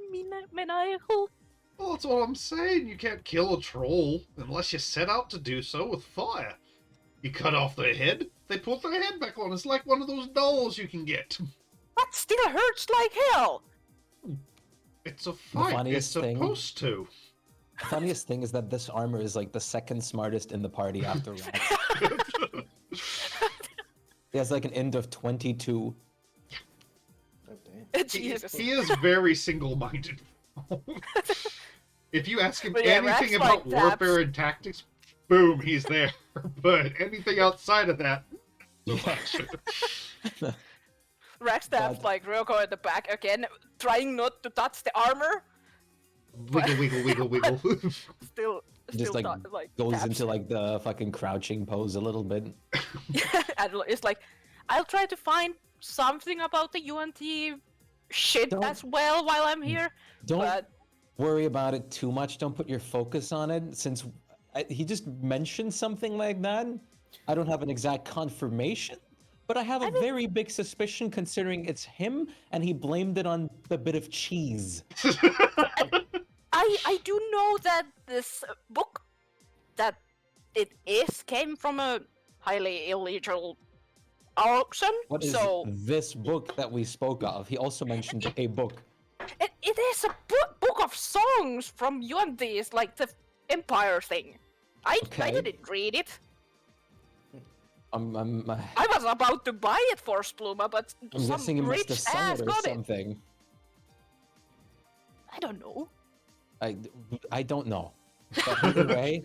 maniacal. Well, that's all I'm saying. You can't kill a troll unless you set out to do so with fire. You cut off their head, they put their head back on. It's like one of those dolls you can get. That still hurts like hell. It's a fight. It's funniest thing- supposed to. Funniest thing is that this armor is like the second smartest in the party after Rax. He has like an int of 22. Oh, damn. Jesus. He is very single-minded. If you ask him But yeah, anything Rax about like warfare taps. and tactics, boom, he's there. But anything outside of that, so much. Rex stabs God. like Ryoko at the back again, trying not to touch the armor. Wiggle, wiggle, wiggle, wiggle. Still, Just like goes taps into him. like the fucking crouching pose a little bit. And it's like, I'll try to find something about the UNT shit Don't- as well while I'm here. Don't But worry about it too much. Don't put your focus on it since he just mentioned something like that. I don't have an exact confirmation, but I have a very big suspicion considering it's him and he blamed it on the bit of cheese. I do know that this book that it is came from a highly illegal auction. What is So this book that we spoke of? He also mentioned a book. it is a book of songs from UNT's, like the Empire thing. I Okay. didn't read it. I'm I was about to buy it for Spluma, but some guessing he must rich have sung ass it or got it. something. I don't know. I don't know. But either way,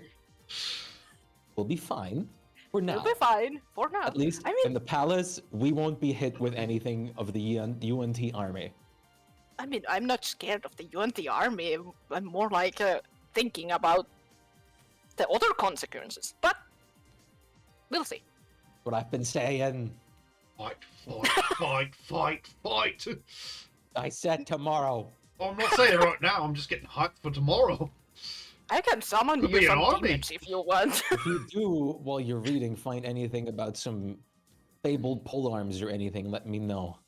we'll be fine for now. It'll be fine for now. At least I mean, in the palace, we won't be hit with anything of the UNT army. I'm not scared of the UNT army. I'm more like thinking about the other consequences. But we'll see. What I've been saying. Fight, fight, fight, fight, fight. I said tomorrow. I'm not saying it right now. I'm just getting hyped for tomorrow. I can summon Could you be an some army. demons if you want. If you do, while you're reading, find anything about some fabled polearms or anything, let me know.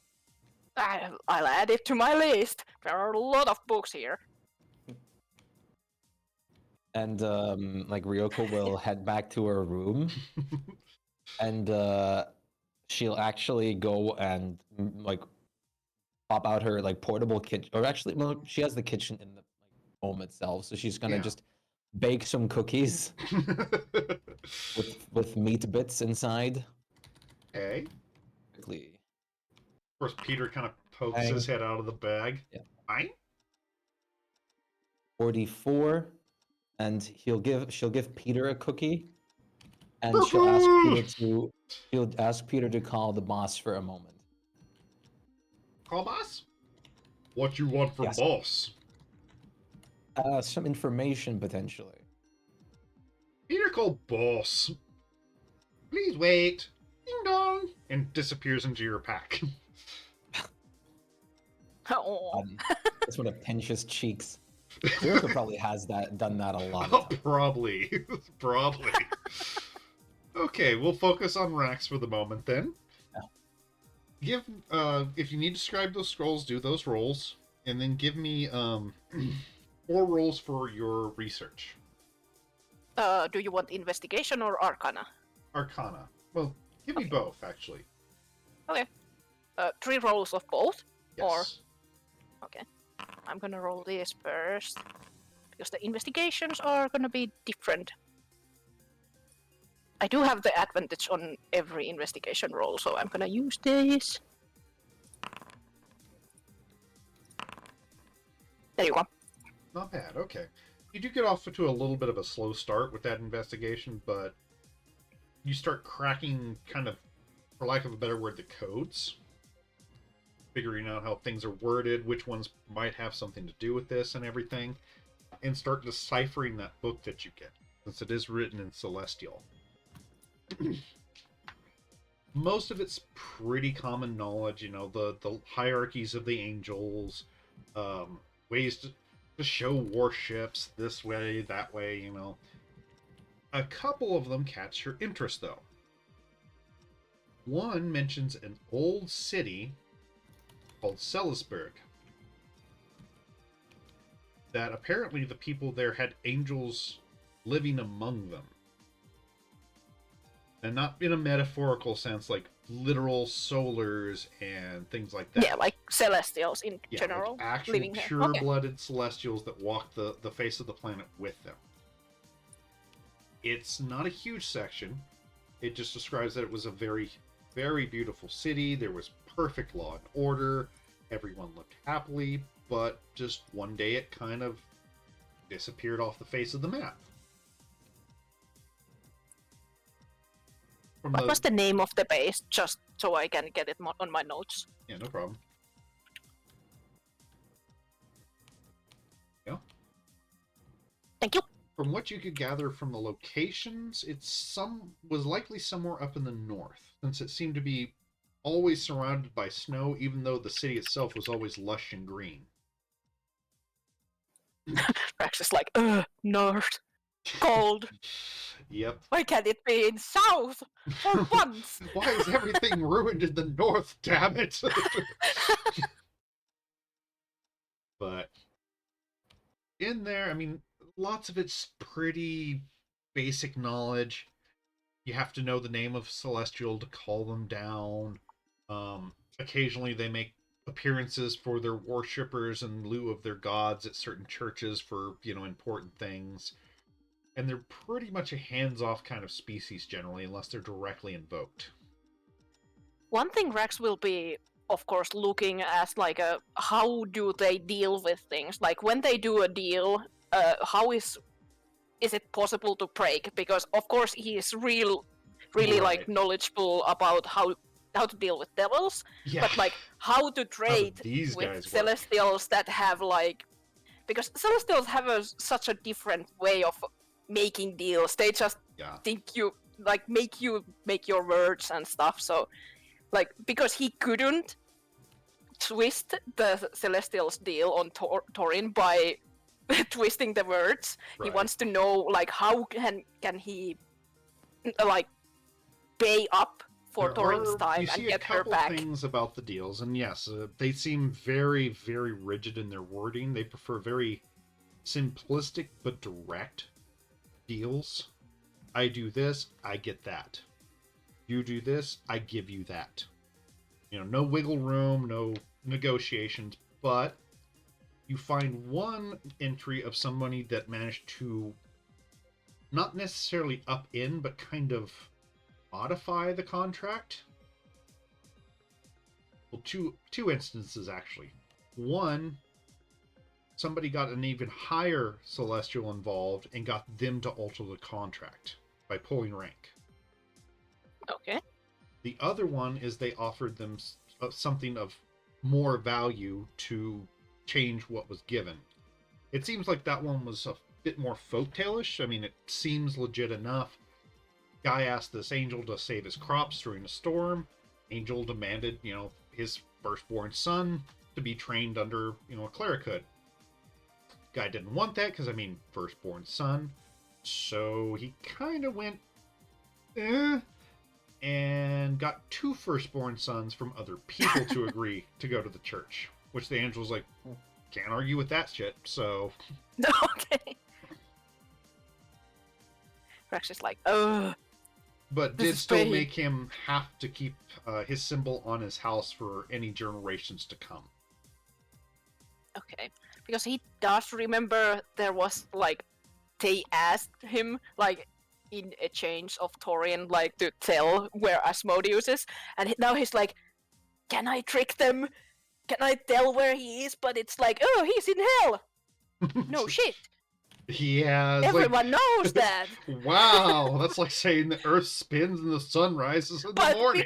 I'll add it to my list. There are a lot of books here. And like Ryoko will head back to her room, and she'll actually go and like pop out her like portable kitchen, or actually, well, she has the kitchen in the home itself, so she's gonna Yeah. just bake some cookies with meat bits inside. Okay. Quickly. Of course, Peter kind of pokes Bang. his head out of the bag. Yeah. Fine. 44, and she'll give Peter a cookie, and she'll ask Peter to call the boss for a moment. Call boss? What you want from Yes. boss? Some information potentially. Peter called boss. Please wait. Ding dong. And disappears into your pack. Oh, That's one of Tench's cheeks. Ryoko probably has done that a lot. Probably. Probably. Okay, we'll focus on Rax for the moment then. Yeah. If you need to scribe those scrolls, do those rolls. And then give me 4 rolls for your research. do you want investigation or arcana? Arcana. Well, give me both, actually. 3 rolls of both? Yes. Okay. I'm gonna roll this first. Because the investigations are gonna be different. I do have the advantage on every investigation roll, so I'm gonna use this. There you go. Not bad, okay. You do get off to a little bit of a slow start with that investigation, but you start cracking kind of, for lack of a better word, the codes. figuring out how things are worded, which ones might have something to do with this and everything, and start deciphering that book that you get, since it is written in Celestial. Most of it's pretty common knowledge, the hierarchies of the angels, ways to show warships this way, that way, A couple of them catch your interest, though. One mentions an old city called Sellisburg, that apparently the people there had angels living among them. And not in a metaphorical sense, like literal solars and things like that. Yeah, like celestials in Yeah, general. like actual living here. pure-blooded celestials that walk the face of the planet with them. It's not a huge section. It just describes that it was a very, very beautiful city. There was perfect law and order. Everyone lived happily, but just one day it kind of disappeared off the face of the map. What was the name of the base, just so I can get it on my notes? Yeah, no problem. Yeah. Thank you. From what you could gather from the locations, was likely somewhere up in the north, since it seemed to be always surrounded by snow, even though the city itself was always lush and green. Rex is like, north, cold. Yep. Why can't it be in south for once? Why is everything ruined in the north, damn it? But in there, I mean, lots of it's pretty basic knowledge. You have to know the name of Celestial to call them down. Occasionally they make appearances for their worshippers in lieu of their gods at certain churches for, important things. And they're pretty much a hands-off kind of species generally, unless they're directly invoked. One thing Rex will be, of course, looking at, like, how do they deal with things? Like, when they do a deal, how is it possible to break? Because, of course, he is really, Right. like, knowledgeable about how to deal with devils, Yeah. but, like, how to trade these with guys work? Celestials that have, like... Because Celestials have such a different way of making deals. They just Yeah. think you like make your words and stuff. So, like, because he couldn't twist the Celestials deal on Torin by twisting the words. He Right. wants to know, like, how can he like pay up for Torin's time you and see get a her couple back. things about the deals, and yes, they seem very, very rigid in their wording. They prefer very simplistic but direct deals. I do this, I get that. You do this, I give you that. No wiggle room, no negotiations, but you find one entry of somebody that managed to not necessarily up in, but kind of modify the contract. Well, two instances actually. One, somebody got an even higher Celestial involved and got them to alter the contract by pulling rank. Okay. The other one is they offered them something of more value to change what was given. It seems like that one was a bit more folktale-ish. I mean, it seems legit enough. Guy asked this angel to save his crops during a storm. Angel demanded, his firstborn son to be trained under, a cleric. Guy didn't want that because, firstborn son. So he kind of went, and got 2 firstborn sons from other people to agree to go to the church. Which the angel's like, can't argue with that shit, so... Okay. Rex is like, ugh. But This did is still pretty- make him have to keep his symbol on his house for any generations to come. Okay, because he does remember there was, like, they asked him, like, in exchange of Torian, like, to tell where Asmodeus is, and now he's like, can I trick them? Can I tell where he is? But it's like, oh, he's in hell! No shit! Yeah, it's Everyone knows that. Wow, that's like saying the Earth spins and the sun rises in the But morning.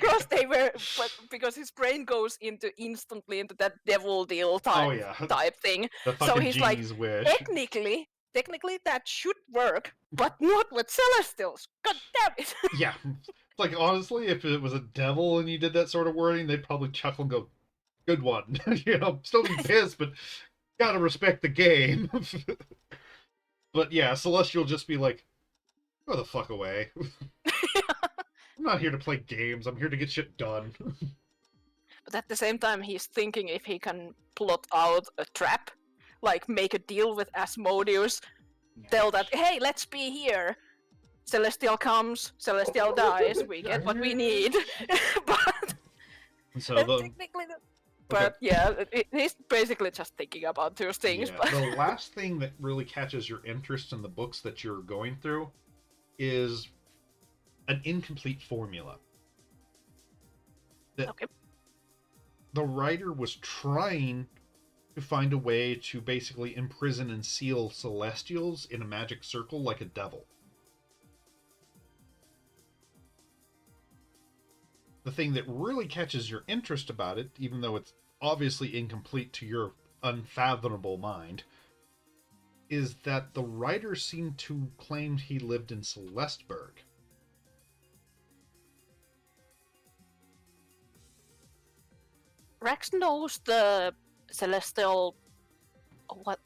because his brain goes instantly into that devil deal Oh yeah, type thing. the So fucking he's like, genie's wish. technically that should work, but not with Celestials. God damn it! Yeah, like honestly, if it was a devil and you did that sort of wording, they'd probably chuckle and go, "Good one." Still be pissed, but gotta respect the game. But yeah, Celestial just be like, "Go the fuck away." I'm not here to play games. I'm here to get shit done. But at the same time, he's thinking if he can plot out a trap, like make a deal with Asmodeus, tell that, hey, let's be here. Celestial comes, Celestial dies, we get what we need. But So technically, but yeah, he's basically just thinking about two things. yeah, But the last thing that really catches your interest in the books that you're going through is an incomplete formula. That okay. the writer was trying to find a way to basically imprison and seal celestials in a magic circle like a devil. The thing that really catches your interest about it, even though it's obviously incomplete to your unfathomable mind, is that the writer seemed to claim he lived in Celesteburg. Rex knows the Celestial.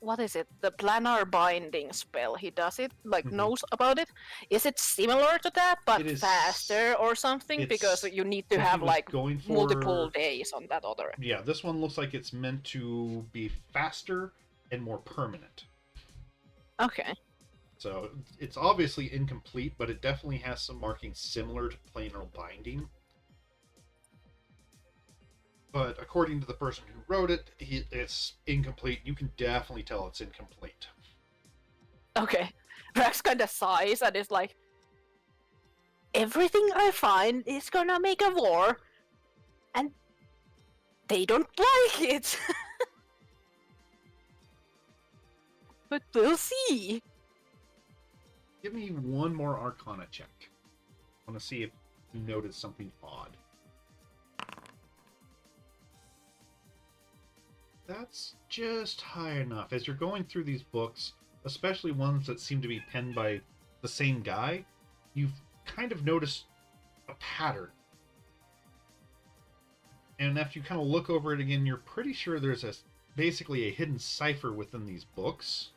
What is it? The planar binding spell. He does it, like knows about it. Is it similar to that, but It is- faster or something? Because you need to what he have was like going for- multiple days on that other. Yeah, this one looks like it's meant to be faster and more permanent. Okay. So it's obviously incomplete, but it definitely has some markings similar to planar binding. But according to the person who wrote it, it's incomplete. You can definitely tell it's incomplete. Okay. Rex kind of sighs and is like, everything I find is gonna make a war, and they don't like it. But we'll see. Give me one more Arcana check. I want to see if you noticed something odd. That's just high enough. As you're going through these books, especially ones that seem to be penned by the same guy, you've kind of noticed a pattern. And after you kind of look over it again, you're pretty sure there's basically a hidden cipher within these books.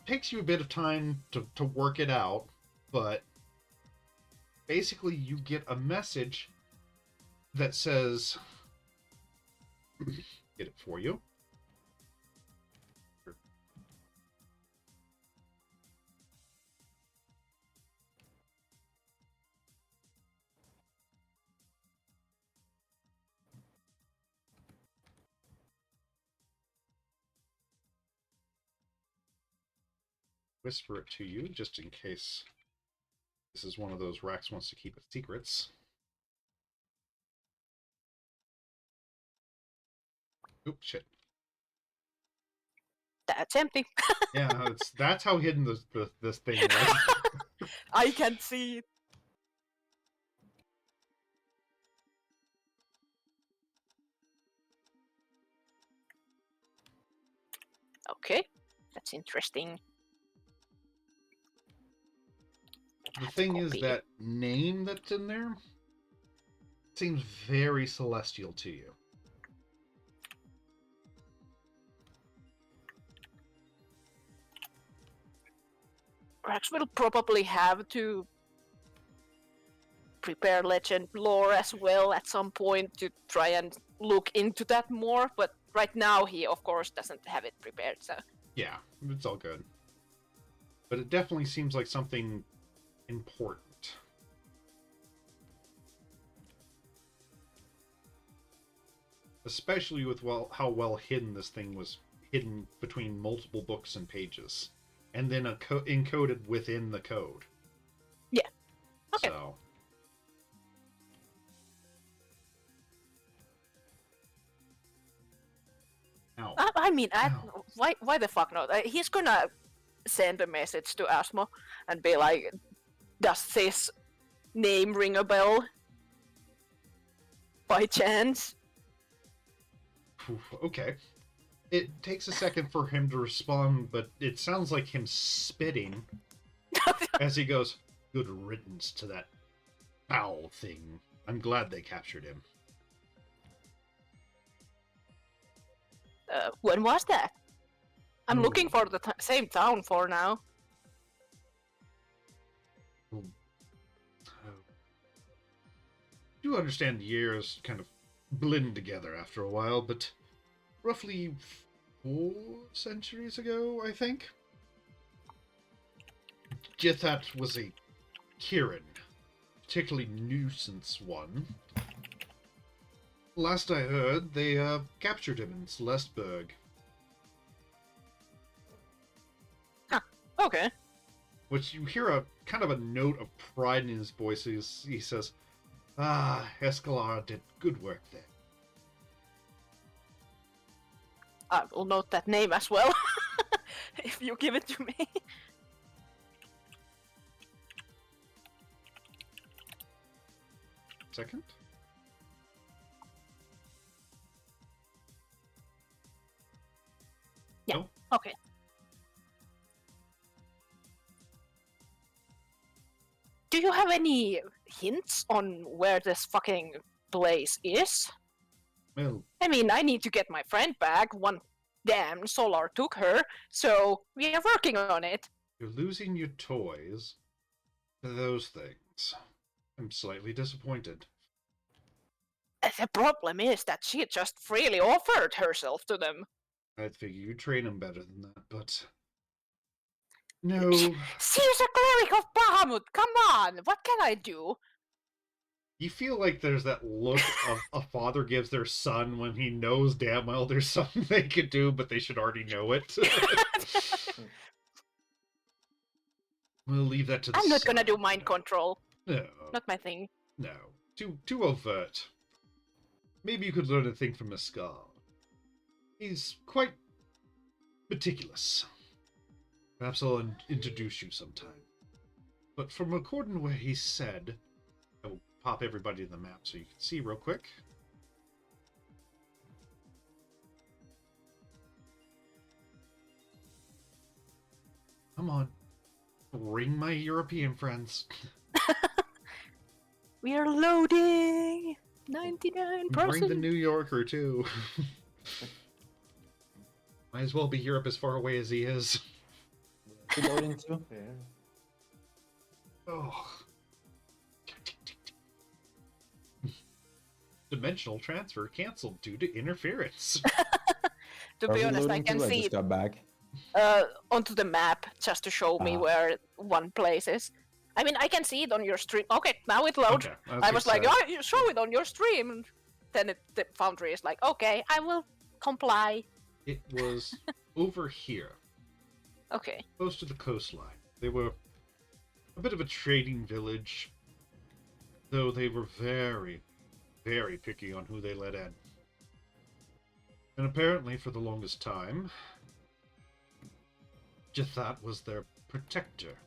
Takes you a bit of time to work it out, but basically you get a message that says, get it for you. Whisper it to you, just in case this is one of those Rax wants to keep its secrets. Oops, shit. That's empty. Yeah, that's how hidden this thing was. I can see it. Okay, that's interesting. The thing is, that name that's in there seems very celestial to you. Rex will probably have to prepare legend lore as well at some point to try and look into that more, but right now he of course doesn't have it prepared, so Yeah, it's all good. But it definitely seems like something important. Especially with how well hidden this thing was, hidden between multiple books and pages. And then encoded within the code. yeah. Okay. So. Ow. I mean, Ow. why the fuck not? He's gonna send a message to Asmo and be like, does this name ring a bell? By chance? Phew, okay. It takes a second for him to respond, but it sounds like him spitting as he goes, "Good riddance to that foul thing. I'm glad they captured him." When was that? I'm Oh. looking for the same town for now. Oh. Do understand the years kind of blend together after a while, but roughly 4 centuries ago, I think, Jithat was a Kirin, particularly nuisance one. Last I heard, they captured him in Celesteburg. Okay. Which you hear a kind of a note of pride in his voice. He says, "Ah, Escalar did good work there." I will note that name as well. If you give it to me. Second? Yeah. No? Okay. Do you have any hints on where this fucking place is? Well, I mean, I need to get my friend back. One damn Solar took her, so we are working on it. you're losing your toys to those things. I'm slightly disappointed. The problem is that she just freely offered herself to them. I'd figure you'd train him better than that, but... No. She's a cleric of Bahamut. Come on, what can I do? You feel like there's that look of a father gives their son when he knows damn well there's something they could do, but they should already know it. We'll leave that to the I'm not gonna son. do mind control. No. Not my thing. No. Too overt. Maybe you could learn a thing from Mescal. He's quite meticulous. Perhaps I'll introduce you sometime. But from according to what he said, I will pop everybody in the map so you can see real quick. Come on. Bring my European friends. We are loading. 99%. Bring the New Yorker, too. Might as well be Europe as far away as he is. You loading too? Yeah. Oh. Dimensional transfer canceled due to interference. To Are be we honest, I loading can too? I see just got back. onto the map just to show me where one place is. I mean, I can see it on your stream. Okay, now it loads. Okay, I was like, oh, you show it on your stream. And then the Foundry is like, okay, I will comply. It was over here, Okay. close to the coastline. They were a bit of a trading village, though they were very, very picky on who they let in. And apparently, for the longest time, Jathat was their protector.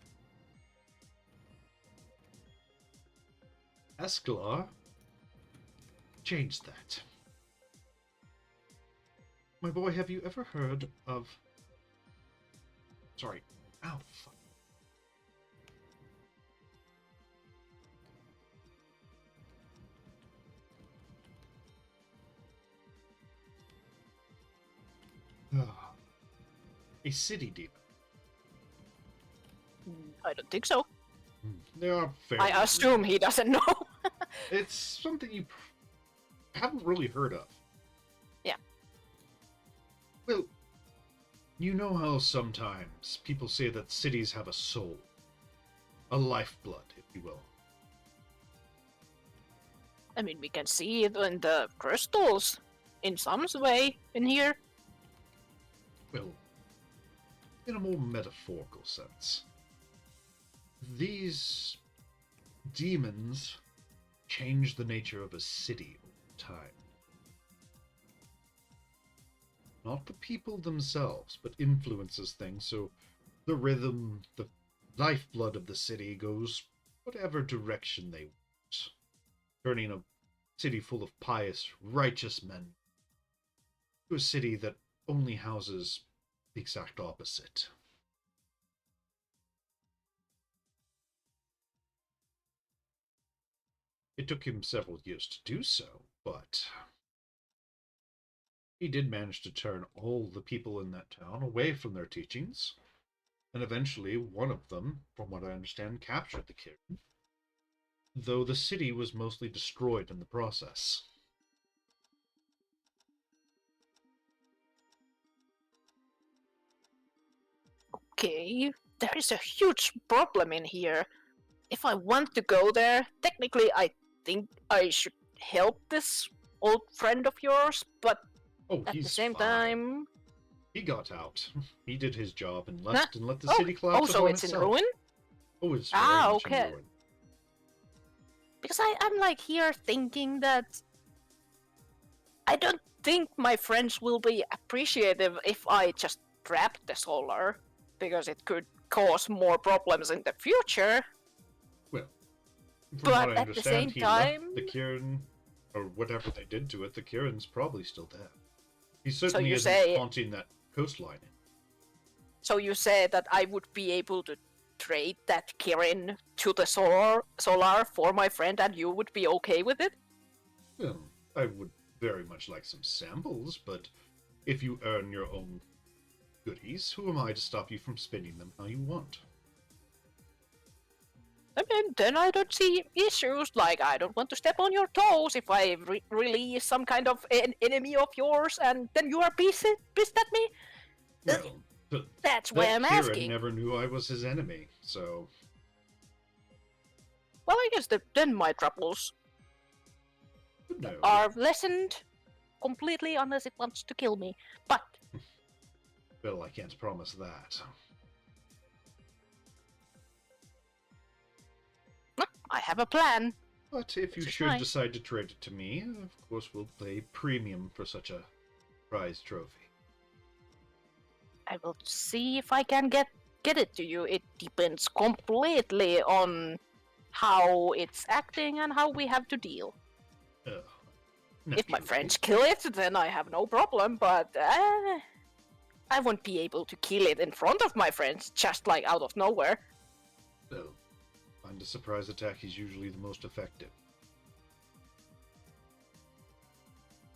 Escalar changed that. My boy, have you ever heard of... Sorry. Ow, fuck. A city demon. I don't think so. They are fair. I assume he doesn't know. It's something you haven't really heard of. Yeah. Well, you know how sometimes people say that cities have a soul. A lifeblood, if you will. I mean, we can see it in the crystals in some way in here. Well, in a more metaphorical sense. These demons change the nature of a city over time. not the people themselves, but influences things, so the rhythm, the lifeblood of the city goes whatever direction they want, turning a city full of pious, righteous men to a city that only houses the exact opposite. It took him several years to do so, but he did manage to turn all the people in that town away from their teachings, and eventually one of them, from what I understand, captured the Kirin, though the city was mostly destroyed in the process. Okay, there is a huge problem in here. If I want to go there, technically I think I should help this old friend of yours, but Oh, at the he's same fine. time... He got out. He did his job and Huh? left and let the city collapse Oh, so upon it's in itself. ruin? Oh, it's very Ah, much okay. in ruin. Because I'm like here thinking that I don't think my friends will be appreciative if I just trap the solar, because it could cause more problems in the future. Well, from But what I at the same understand, he time- left the Kirin, or whatever they did to it. The Kirin's probably still there. He certainly you isn't say- haunting that coastline. So you said that I would be able to trade that Kirin to the solar for my friend, and you would be okay with it? Well, I would very much like some samples, but if you earn your own goodies, who am I to stop you from spending them how you want? I mean, then I don't see issues. Like, I don't want to step on your toes if I release some kind of an enemy of yours, and then you are pissed at me. Well, but That's why that I'm Kirin asking. never knew I was his enemy, so Well, I guess then my troubles who knows? are lessened completely unless it wants to kill me. But Well, I can't promise that. I have a plan. But if you Which is should nice. decide to trade it to me, of course we'll pay premium for such a prize trophy. I will see if I can get it to you. It depends completely on how it's acting and how we have to deal. If my Naturally. friends kill it, then I have no problem, but I won't be able to kill it in front of my friends, just like out of nowhere. Well, find a surprise attack is usually the most effective.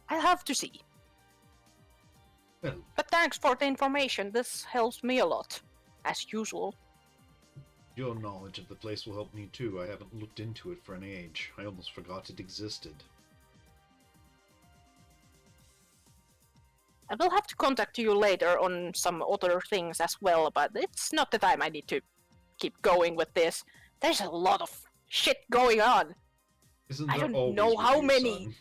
I'll have to see. Well, But thanks for the information, this helps me a lot, as usual. your knowledge of the place will help me too. I haven't looked into it for an age. I almost forgot it existed. I will have to contact you later on some other things as well, but it's not the time I need to keep going with this. There's a lot of shit going on. Isn't I there don't always know with how you, many- son?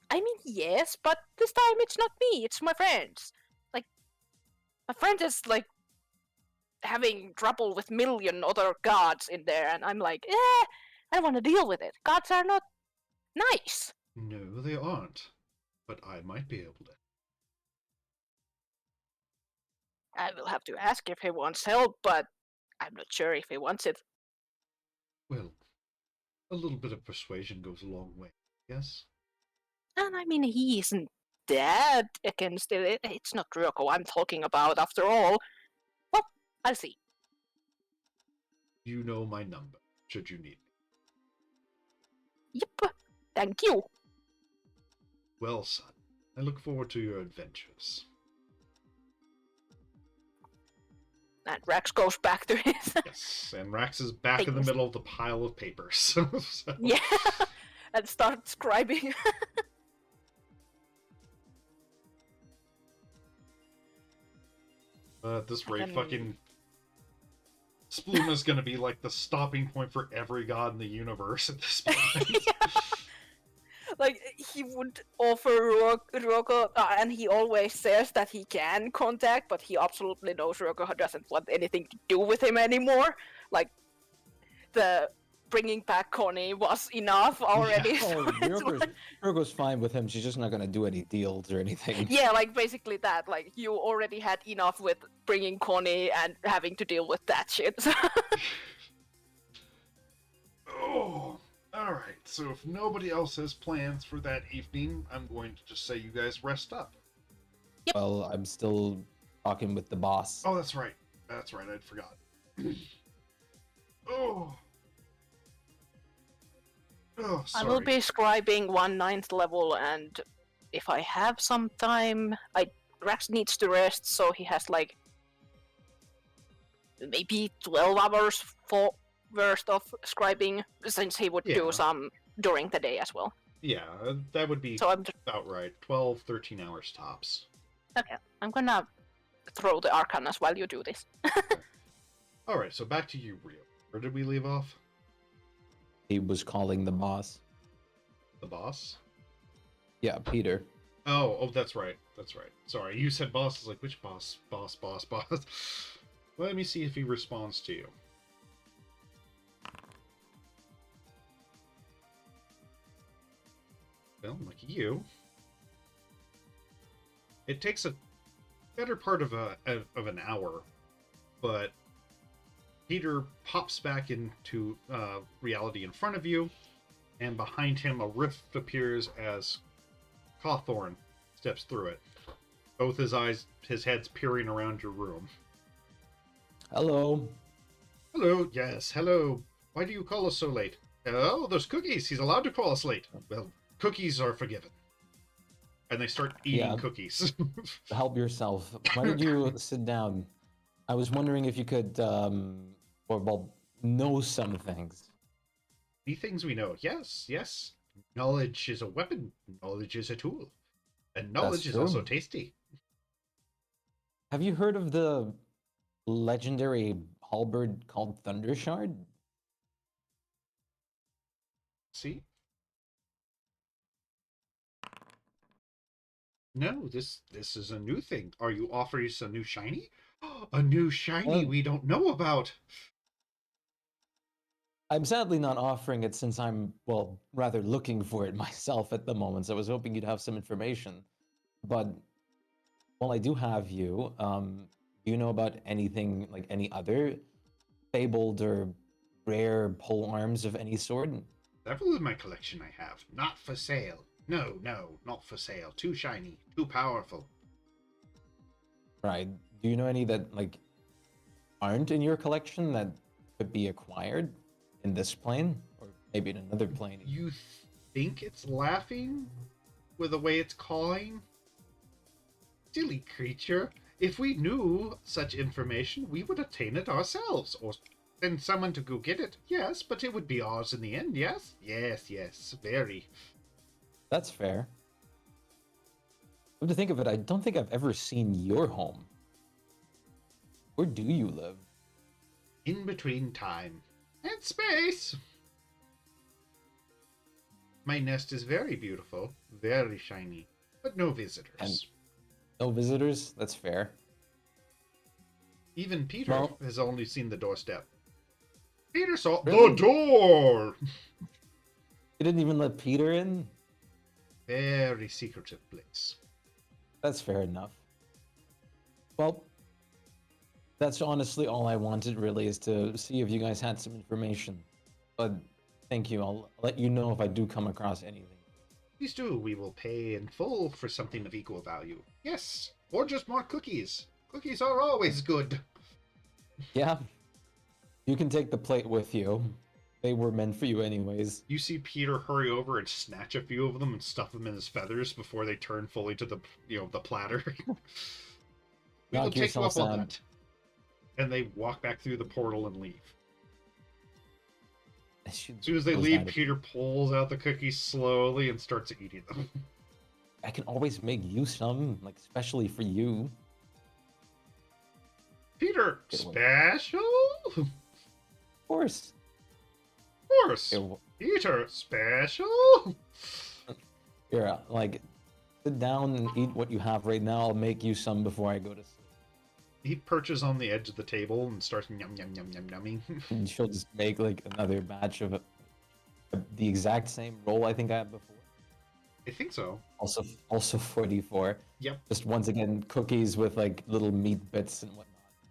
I mean, yes, but this time it's not me, it's my friends. Like, my friend is, like, having trouble with million other gods in there, and I'm like, I don't want to deal with it. Gods are not nice. No, they aren't. But I might be able to. I will have to ask if he wants help, but I'm not sure if he wants it. Well, a little bit of persuasion goes a long way, yes? And I mean, he isn't that against it. It's not Ryoko I'm talking about, after all. Well, I'll see. You know my number, should you need me. Yep, thank you. Well, son, I look forward to your adventures. And Rex goes back to his... Yes, and Rax is back in the Things. middle of the pile of papers. So, yeah, and starts scribing. at this rate, then- fucking Spluma's gonna be like the stopping point for every god in the universe at this point. Like, he would offer Ryoko, and he always says that he can contact, but he absolutely knows Ryoko doesn't want anything to do with him anymore. Like, the bringing back Connie was enough already. Oh, so it's Yuriko's fine with him. She's just not gonna do any deals or anything. yeah, like basically that. Like you already had enough with bringing Connie and having to deal with that shit. Oh, all right. So if nobody else has plans for that evening, I'm going to just say you guys rest up. Well, I'm still talking with the boss. Oh, that's right. That's right. I'd forgot. Oh. Oh, I sorry. will be scribing 1/9 level, and if I have some time, Rax needs to rest, so he has like maybe 12 hours for worth of scribing, since he would Yeah. do some during the day as well. Yeah, that would be So about right. 12, 13 hours tops. I'm gonna throw the arcanas while you do this. All right, so back to you, Rio. Where did we leave off? He was calling the boss. The boss? Yeah, Peter. Oh, that's right. That's right. Sorry, you said boss. I was like, which boss? Boss. Let me see if he responds to you. Well, look at you. It takes a better part of an hour, but Peter pops back into reality in front of you, and behind him a rift appears as Cawthorn steps through it. Both his head's peering around your room. Hello. Hello, yes, hello. Why do you call us so late? Oh, those cookies. He's allowed to call us late. Well, cookies are forgiven. And they start eating cookies. Help yourself. Why did you sit down? I was wondering if you could, know some things. The things we know. Yes. Knowledge is a weapon. Knowledge is a tool. And knowledge That's is also true. tasty. Have you heard of the legendary halberd called Thundershard? See? No, this is a new thing. Are you offering us a new shiny? A new shiny we don't know about. I'm sadly not offering it since I'm, rather looking for it myself at the moment. So I was hoping you'd have some information. But while I do have you, do you know about anything, like any other fabled or rare pole arms of any sort? Several in my collection I have. Not for sale. No, not for sale. Too shiny. Too powerful. Right. Do you know any that, like, aren't in your collection that could be acquired in this plane? Or maybe in another plane? You think it's laughing with the way it's cawing? Silly creature. If we knew such information, we would attain it ourselves, or send someone to go get it. Yes, but it would be ours in the end, yes? Yes, very. That's fair. Come to think of it, I don't think I've ever seen your home. Where do you live? In between time and space. My nest is very beautiful, very shiny, but no visitors. And no visitors? That's fair. Even Peter Well- has only seen the doorstep. Peter saw Really? the door! You didn't even let Peter in? Very secretive place. That's fair enough. Well, that's honestly all I wanted, really, is to see if you guys had some information. But thank you. I'll let you know if I do come across anything. Please do. We will pay in full for something of equal value. Yes, or just more cookies. Cookies are always good. Yeah. You can take the plate with you. They were meant for you anyways. You see Peter hurry over and snatch a few of them and stuff them in his feathers before they turn fully to the the platter. We will Knock take you yourself up on out. that. And they walk back through the portal and leave. I should As soon as they close leave, that. Peter pulls out the cookies slowly and starts eating them. I can always make you some, like, especially for you. Peter, Good one. special? Of Of course. course. Here, Peter, special? like, sit down and eat what you have right now. I'll make you some before I go to sleep. he perches on the edge of the table and starts yum yum yum yum yumming. And she'll just make like another batch of the exact same roll I think I had before. I think so. Also 44. Yep. Just once again cookies with like little meat bits and whatnot.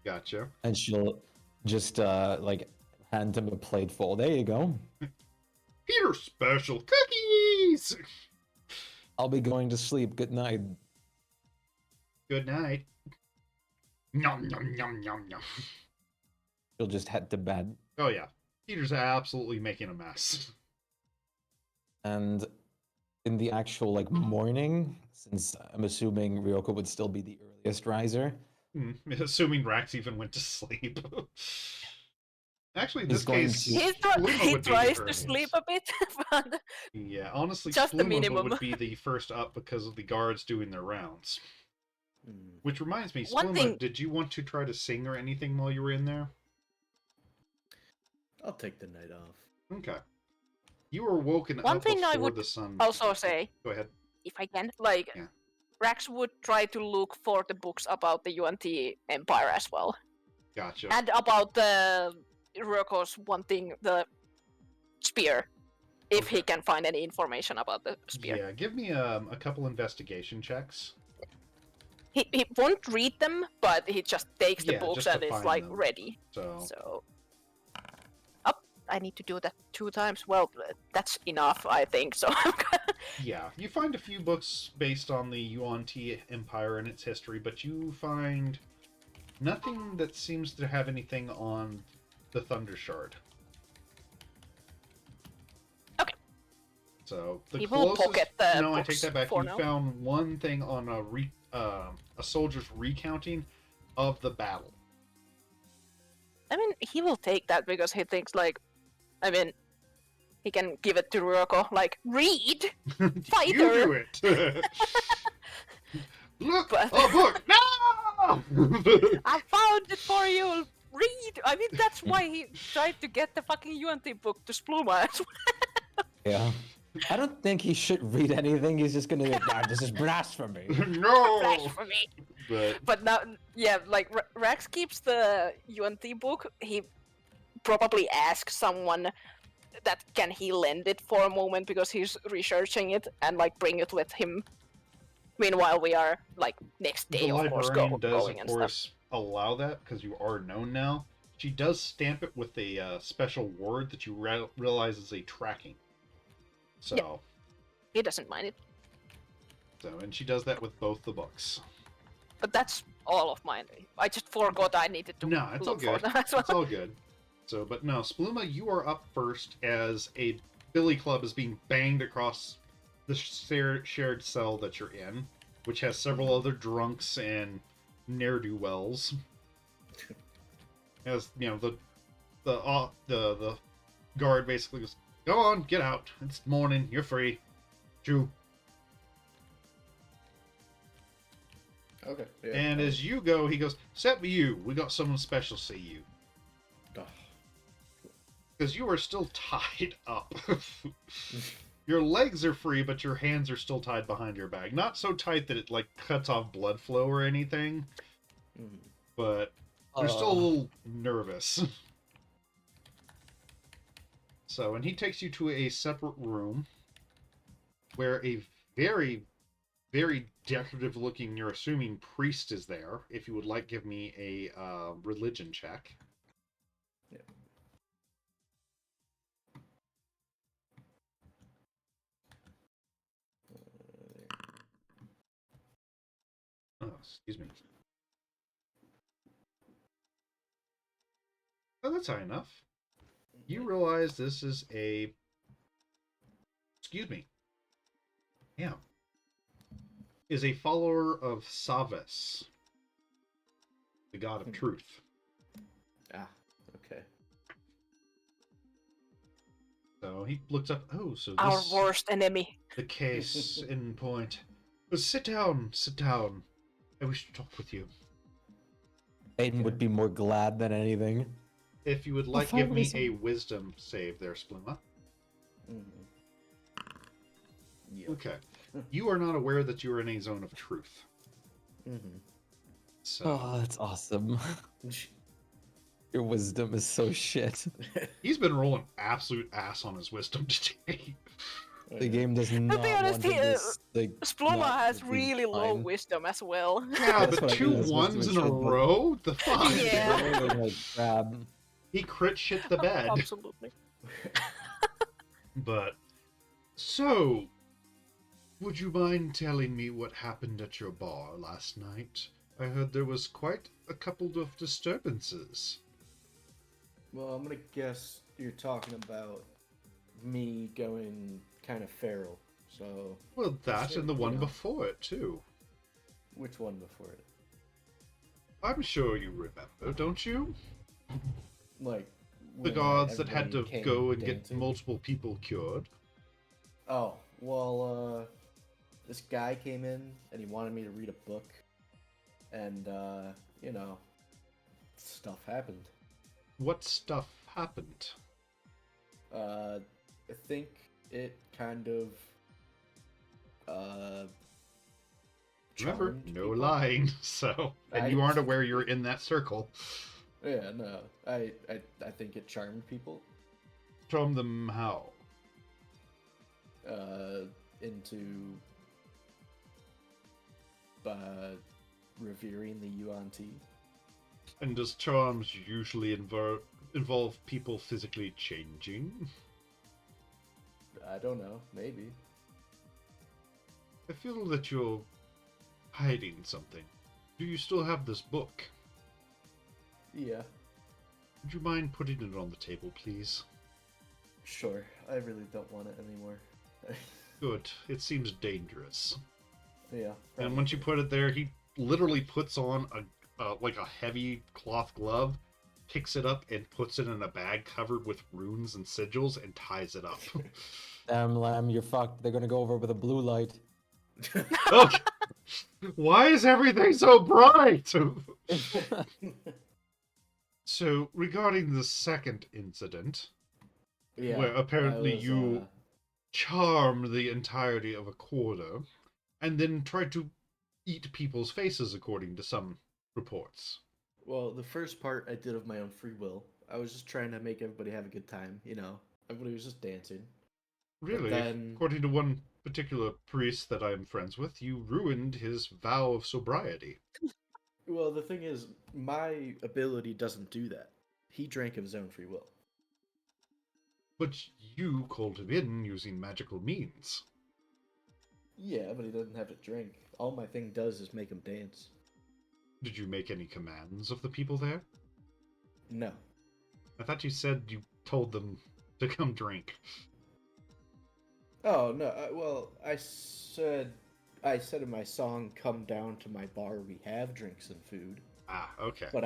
Gotcha. And she'll just like hand him a plate full. There you go. Peter special cookies. I'll be going to sleep. Good night. Good night. Yum yum yum yum yum. She'll just head to bed. Oh yeah, Peter's absolutely making a mess. And in the actual like morning, since I'm assuming Ryoko would still be the earliest riser, Assuming Rax even went to sleep. Actually, in He's this going case, to- Spluma He would be tries the to earliest. sleep a bit, but Yeah, honestly, Just the Spluma minimum. would be the first up because of the guards doing their rounds. Mm. Which reminds me, One Spluma, thing- did you want to try to sing or anything while you were in there? I'll take the night off. Okay. You were woken One up thing I before would the sun. also say, Go ahead. if I can, like, Yeah. Rax would try to look for the books about the UNT Empire as well. Gotcha. And about the Ryoko's wanting the spear. If he Okay. can find any information about the spear. Yeah, give me a couple investigation checks. He won't read them, but he just takes the Yeah, books just to and is find like them. ready. So, So, up. I need to do that 2 times. Well, that's enough, I think. So, yeah, you find a few books based on the Yuan Empire and its history, but you find nothing that seems to have anything on the Thunder Shard. Okay. So the He will closest, pocket the no, I take books that back. for You now. found one thing on a soldier's recounting of the battle. I mean, he will take that because he thinks like, I mean, he can give it to Ryoko. Like, read. You Fighter. do it. Look, But- a book. No. I found it for you. Read. I mean, that's why he tried to get the fucking UNT book to Spluma as well. Yeah. I don't think he should read anything. He's just gonna like, nah, this is blasphemy. No. Blasphemy. But now, yeah, like Rax keeps the UNT book. He probably asks someone that can he lend it for a moment because he's researching it and like bring it with him. Meanwhile, we are like next day, The of course, librarian does, going of and stuff. course, allow that because you are known now. She does stamp it with a special word that you realize is a tracking. So, He doesn't mind it, and she does that with both the books. but that's all of mine. I just forgot I needed to No, it's all look for good. them as well. It's all good. So, but no, Spluma, you are up first as a billy club is being banged across the shared cell that you're in, which has several other drunks and ne'er-do-wells. As you know, the guard basically goes, "Go on, get out. It's morning. You're free. Chew." Okay. Yeah, And as you go, he goes, "Set with you. We got someone special see you." Oh. Because you are still tied up. Your legs are free, but your hands are still tied behind your back. Not so tight that it like cuts off blood flow or anything, Mm. but you're still a little nervous. So, and he takes you to a separate room where a very, very decorative-looking, you're assuming, priest is there. If you would like, give me a religion check. Yeah. Oh, excuse me. Oh, that's high enough. You realize this is a... Excuse me. Yeah. Is a follower of Savas, the god of truth. Ah, okay. So he looks up. Oh, so this Our worst enemy. the case in point. But sit down, sit down. I wish to talk with you. Aiden would be more glad than anything. If you would like, fine give me with a wisdom save there, Spluma. Mm. Yeah. Okay. You are not aware that you are in a zone of truth. Mm-hmm. So Oh, that's awesome. Your wisdom is so shit. he's been rolling absolute ass on his wisdom today. The game does not be honest, want him to like Spluma not has be really low fine. wisdom as well. Yeah, That's but what I two mean, his wisdom ones is in a so low. row? The fuck? Yeah. Rolling like crab. He crit shit the bed. Absolutely. But, so, would you mind telling me what happened at your bar last night? I heard there was quite a couple of disturbances. Well, I'm gonna guess you're talking about me going kind of feral. So, Well, that Sure, and the you one know. before it, too. which one before it? I'm sure you remember, don't you? Like The when guards that had everybody to came go and get dancing? multiple people cured. Oh, well, this guy came in and he wanted me to read a book, and you know, stuff happened. What stuff happened? I think it kind of Remember, charmed no people. lying, so... And you aren't aware you're in that circle. Yeah, no, I think it charmed people From them how? into revering the Yuan-Ti. And does charms usually involve people physically changing? I don't know, maybe. I feel that you're hiding something. Do you still have this book? Yeah, Would you mind putting it on the table, please? sure. I really don't want it anymore. Good. It seems dangerous. Yeah. And once you put it there, he literally puts on like a heavy cloth glove, picks it up, and puts it in a bag covered with runes and sigils and ties it up. Damn, Lamb, you're fucked. They're gonna go over with a blue light. Okay. Why is everything so bright? So, regarding the second incident, yeah. where apparently I was, you charmed the entirety of a quarter, and then tried to eat people's faces, according to some reports. well, the first part I did of my own free will. I was just trying to make everybody have a good time, you know. Everybody was just dancing. Really, then- according to one particular priest that I am friends with, you ruined his vow of sobriety. Well, the thing is, my ability doesn't do that. He drank of his own free will. But you called him in using magical means. Yeah, but he doesn't have to drink. All my thing does is make him dance. Did you make any commands of the people there? No. I thought you said you told them to come drink. Oh no. Well, I said in my song, "Come down to my bar. We have drinks and food." Ah, okay. But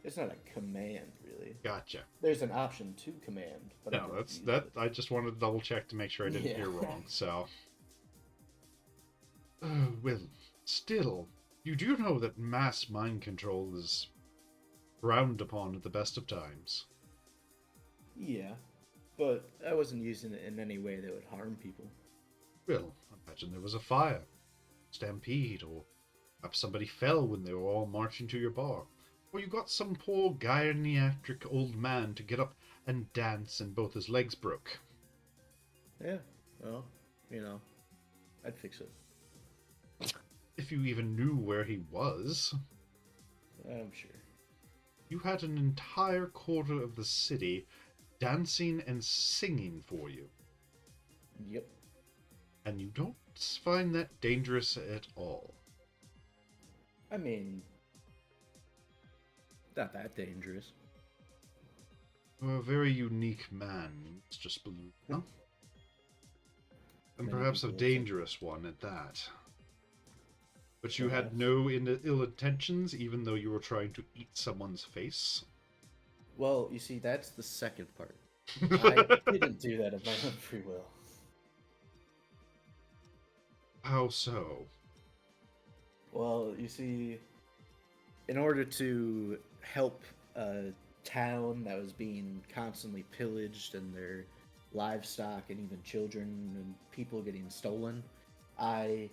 it's not a command really. Gotcha. There's an option to command. But I No, don't that's use that. it. I just wanted to double check to make sure I didn't Yeah. hear wrong. So, oh, well, still, you do know that mass mind control is frowned upon at the best of times. Yeah, but I wasn't using it in any way that would harm people. Well, imagine there was a fire, stampede, or perhaps somebody fell when they were all marching to your bar, or you got some poor geriatric old man to get up and dance and both his legs broke. Yeah. Well, you know, I'd fix it. If you even knew where he was. I'm sure. You had an entire quarter of the city dancing and singing for you, Yep. and you don't find that dangerous at all. I mean, not that dangerous. You're a very unique man, Mr. Spalooka. And Many perhaps a people would say. dangerous one at that. But you had Perhaps. no ill intentions, even though you were trying to eat someone's face? Well, you see, that's the second part. I didn't do that of my own free will. How so? Well, you see, in order to help a town that was being constantly pillaged and their livestock and even children and people getting stolen, I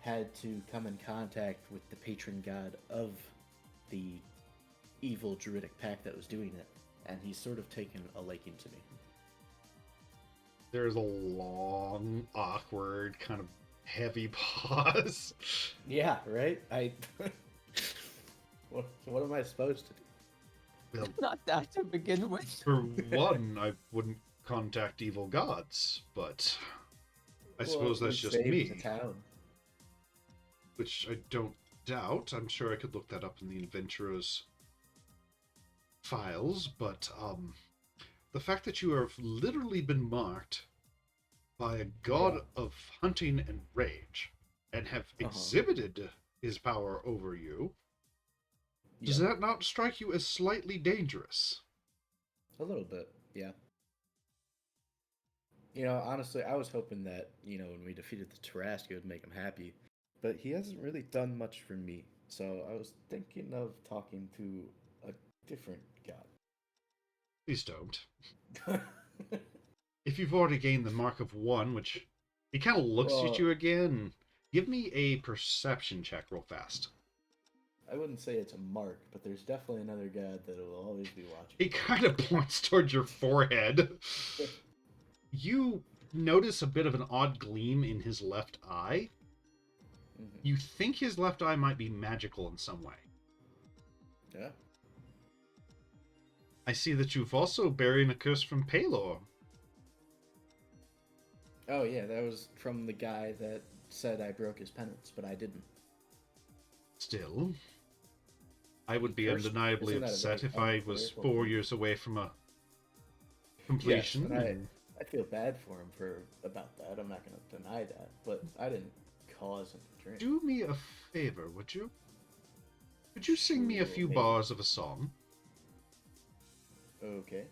had to come in contact with the patron god of the evil druidic pack that was doing it, and he's sort of taken a liking to me. There's a long, awkward, kind of heavy pause. Yeah, right? What am I supposed to do? Well, Not that to begin with. for one, I wouldn't contact evil gods, but I suppose Well, that's we just saved me, the town. which I don't doubt. I'm sure I could look that up in the adventurer's files, but the fact that you have literally been marked by a god of hunting and rage and have exhibited his power over you, does that not strike you as slightly dangerous? A little bit, yeah. You know, honestly, I was hoping that, when we defeated the Tarrasque, it would make him happy. But he hasn't really done much for me. So I was thinking of talking to a different Please don't. god. If you've already gained the mark of 1, which he kind of looks at you again, give me a perception check real fast. I wouldn't say it's a mark, but there's definitely another god that will always be watching. He kind of points towards your forehead. You notice a bit of an odd gleam in his left eye. Mm-hmm. You think his left eye might be magical in some way. Yeah. I see that you've also bearing a curse from Palor. Oh, yeah, that was from the guy that said I broke his penance, but I didn't. Still, I would be Curse? undeniably Isn't that a upset very if I was unfair 4 thing? years away from a completion. Yes, and and- I feel bad for him about that. I'm not going to deny that, but I didn't cause him to drink. Do me a favor, would you? Could you sing me a Sure, few maybe. bars of a song? Okay.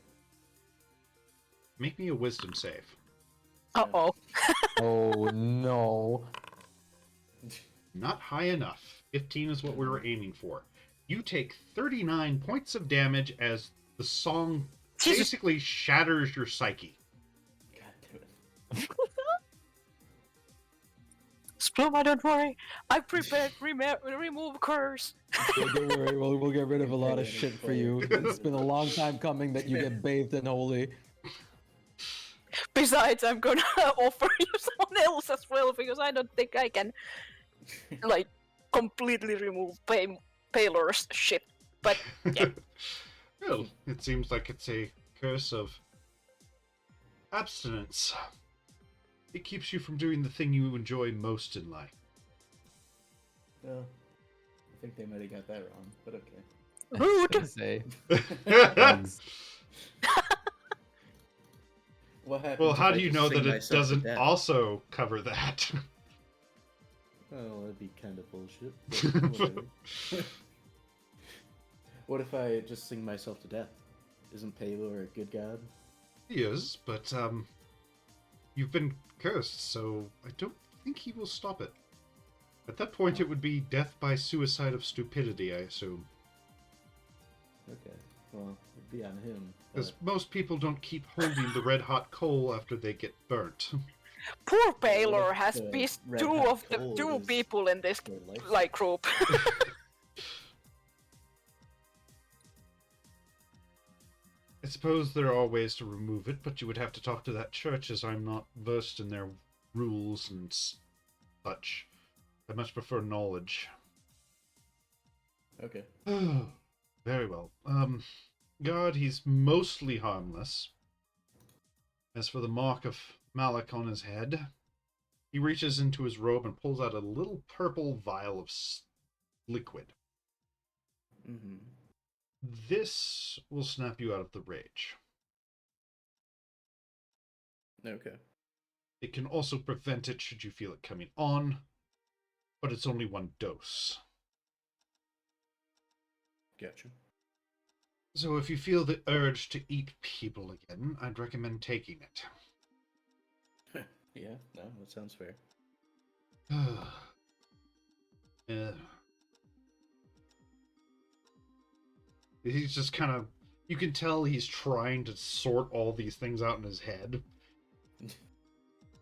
Make me a wisdom save. Uh-oh. Oh no. Not high enough. 15 is what we were aiming for. You take 39 points of damage as the song Jesus. basically shatters your psyche. God damn it. Spluma, don't worry. I prepared remove curse. Yeah, don't worry, we'll get rid of a lot of Okay, shit for okay. you. It's been a long time coming that you get bathed in holy. Besides, I'm gonna offer you someone else as well because I don't think I can, like, completely remove Palor's shit. But yeah. Well, it seems like it's a curse of abstinence. It keeps you from doing the thing you enjoy most in life. No. I think they might have got that wrong, but okay. Rude. Say. What happens? Well, if how I do you just know sing that it myself to doesn't death? also cover that? Oh, that'd be kind of bullshit. But whatever. What if I just sing myself to death? Isn't Palor a good god? He is, but you've been cursed, so I don't think he will stop it. At that point, it would be death by suicide of stupidity, I assume. Okay. Well, it'd be on him. Because But most people don't keep holding the red-hot coal after they get burnt. Poor Palor if has the pissed red two hot of the coal two is people in this their life. like group. I suppose there are ways to remove it, but you would have to talk to that church, as I'm not versed in their rules and such. I much prefer knowledge. Okay. Very well. God, he's mostly harmless. As for the mark of Malak on his head, he reaches into his robe and pulls out a little purple vial of liquid. Mm-hmm. This will snap you out of the rage. Okay. It can also prevent it should you feel it coming on, but it's only 1 dose. Gotcha. So if you feel the urge to eat people again, I'd recommend taking it. Yeah, no, that sounds fair. He's just kind of... You can tell he's trying to sort all these things out in his head.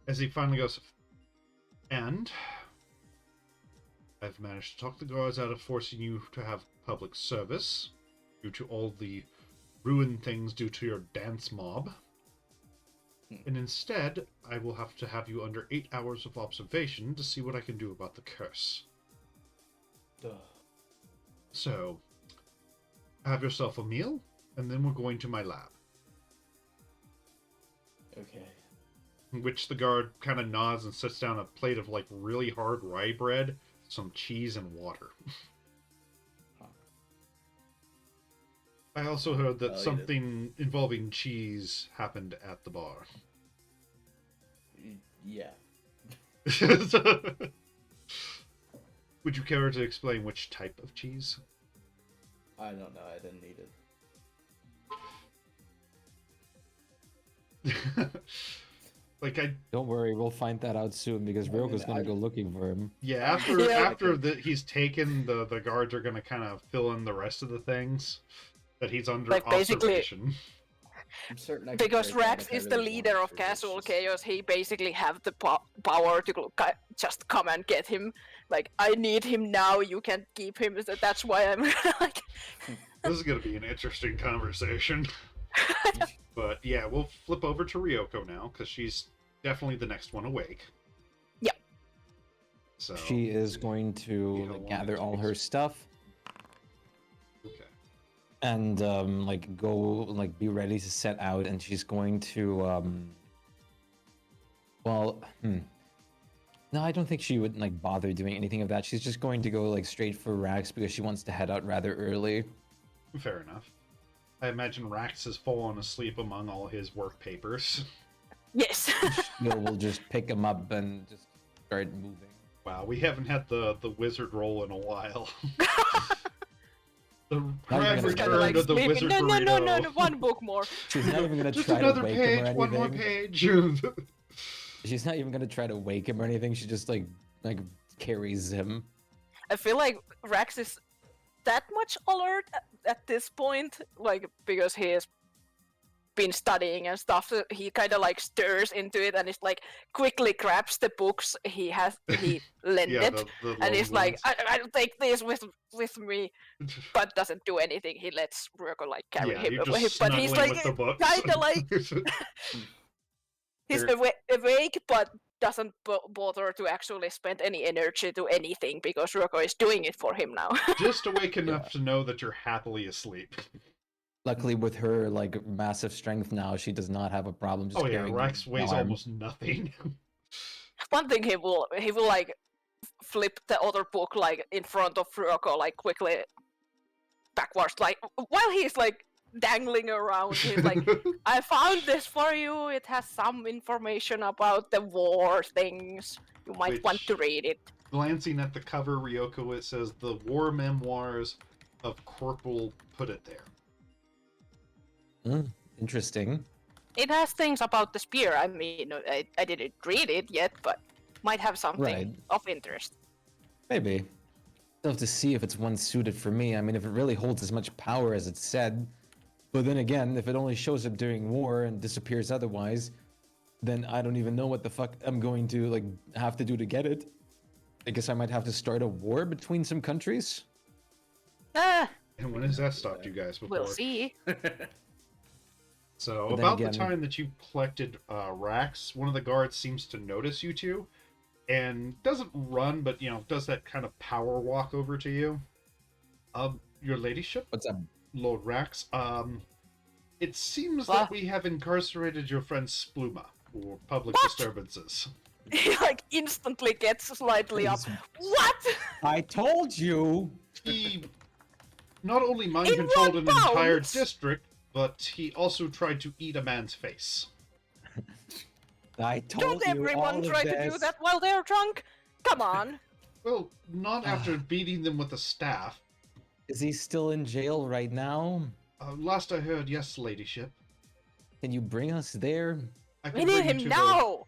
As he finally goes... And... I've managed to talk the guards out of forcing you to have public service due to all the ruined things due to your dance mob. And instead, I will have to have you under 8 hours of observation to see what I can do about the curse. So, have yourself a meal, and then we're going to my lab. Okay. In which the guard kind of nods and sets down a plate of like really hard rye bread, some cheese, and water. I also heard that I'll eat it. something involving cheese happened at the bar. Yeah. Would you care to explain which type of cheese? I don't know. I didn't eat it. Like I Don't worry, we'll find that out soon because I mean, Ryoko's gonna go looking for him. Yeah, after Yeah. after he's taken, the guards are gonna kind of fill in the rest of the things that he's under Like, basically- observation. I'm certain I could Because carry it on Rax if I is the really leader wanted of to, Casual it's just- Chaos. He basically have the power to just come and get him. Like, I need him now. You can't keep him. So that's why I'm like. This is gonna be an interesting conversation. But yeah, we'll flip over to Ryoko now because she's definitely the next one awake. Yep. So She is going See to how like, long gather it all takes. her stuff okay. and like go like be ready to set out, and she's going to no, I don't think she would like bother doing anything of that. She's just going to go like straight for Rax because she wants to head out rather early. Fair enough. I imagine Rax has fallen asleep among all his work papers. Yes. We'll just pick him up and just start moving. Wow, we haven't had the wizard roll in a while. The Not grand even Just kinda return like of the sleeping. wizard No, burrito. one book more. She's not even gonna Just try to another wake him or page, one more anything. page. She's not even gonna try to wake him or anything. She just like carries him. I feel like Rax is that much alert at this point, like because he has been studying and stuff. So he kind of like stirs into it and is like quickly grabs the books he lended, Yeah, the and he's like, ones. I'll take this with me, but doesn't do anything. He lets Ryoko like carry Yeah, him you're away, just but he's snuggling like with the books. kind of like he's There- awake, but doesn't bother to actually spend any energy to anything because Ryoko is doing it for him now. just awake enough to know that you're happily asleep. Luckily, with her like massive strength now, she does not have a problem just Oh yeah, carrying Rex the weighs arm. almost nothing. One thing he will like flip the other book like in front of Ryoko like quickly backwards, like while he's like dangling around. He's like, I found this for you. It has some information about the war things. You might want to Which- read it. Glancing at the cover, Ryoko, it says the War Memoirs of Corporal Put It There. Interesting. It has things about the spear. I mean, I didn't read it yet, but might have something Right. of interest. Maybe. Still have to see if it's one suited for me. I mean, if it really holds as much power as it's said. But then again, if it only shows up during war and disappears otherwise, then I don't even know what the fuck I'm going to like have to do to get it. I guess I might have to start a war between some countries. Ah, And when has that stopped you guys before? we'll see. So But then about again- the time that you collected Rax, one of the guards seems to notice you two, and doesn't run, but does that kind of power walk over to you. Your ladyship, What's up? Lord Rax. It seems What? that we have incarcerated your friend Spluma for public What? disturbances. He like instantly gets slightly up. What? I told you. He not only mind In controlled what an entire bounds? district, but he also tried to eat a man's face. I told Don't you everyone all try of to do this. that while they're drunk? Come on. Well, not after beating them with a staff. Is he still in jail right now? Last I heard, yes, ladyship. Can you bring us there? I We can need bring you him to now.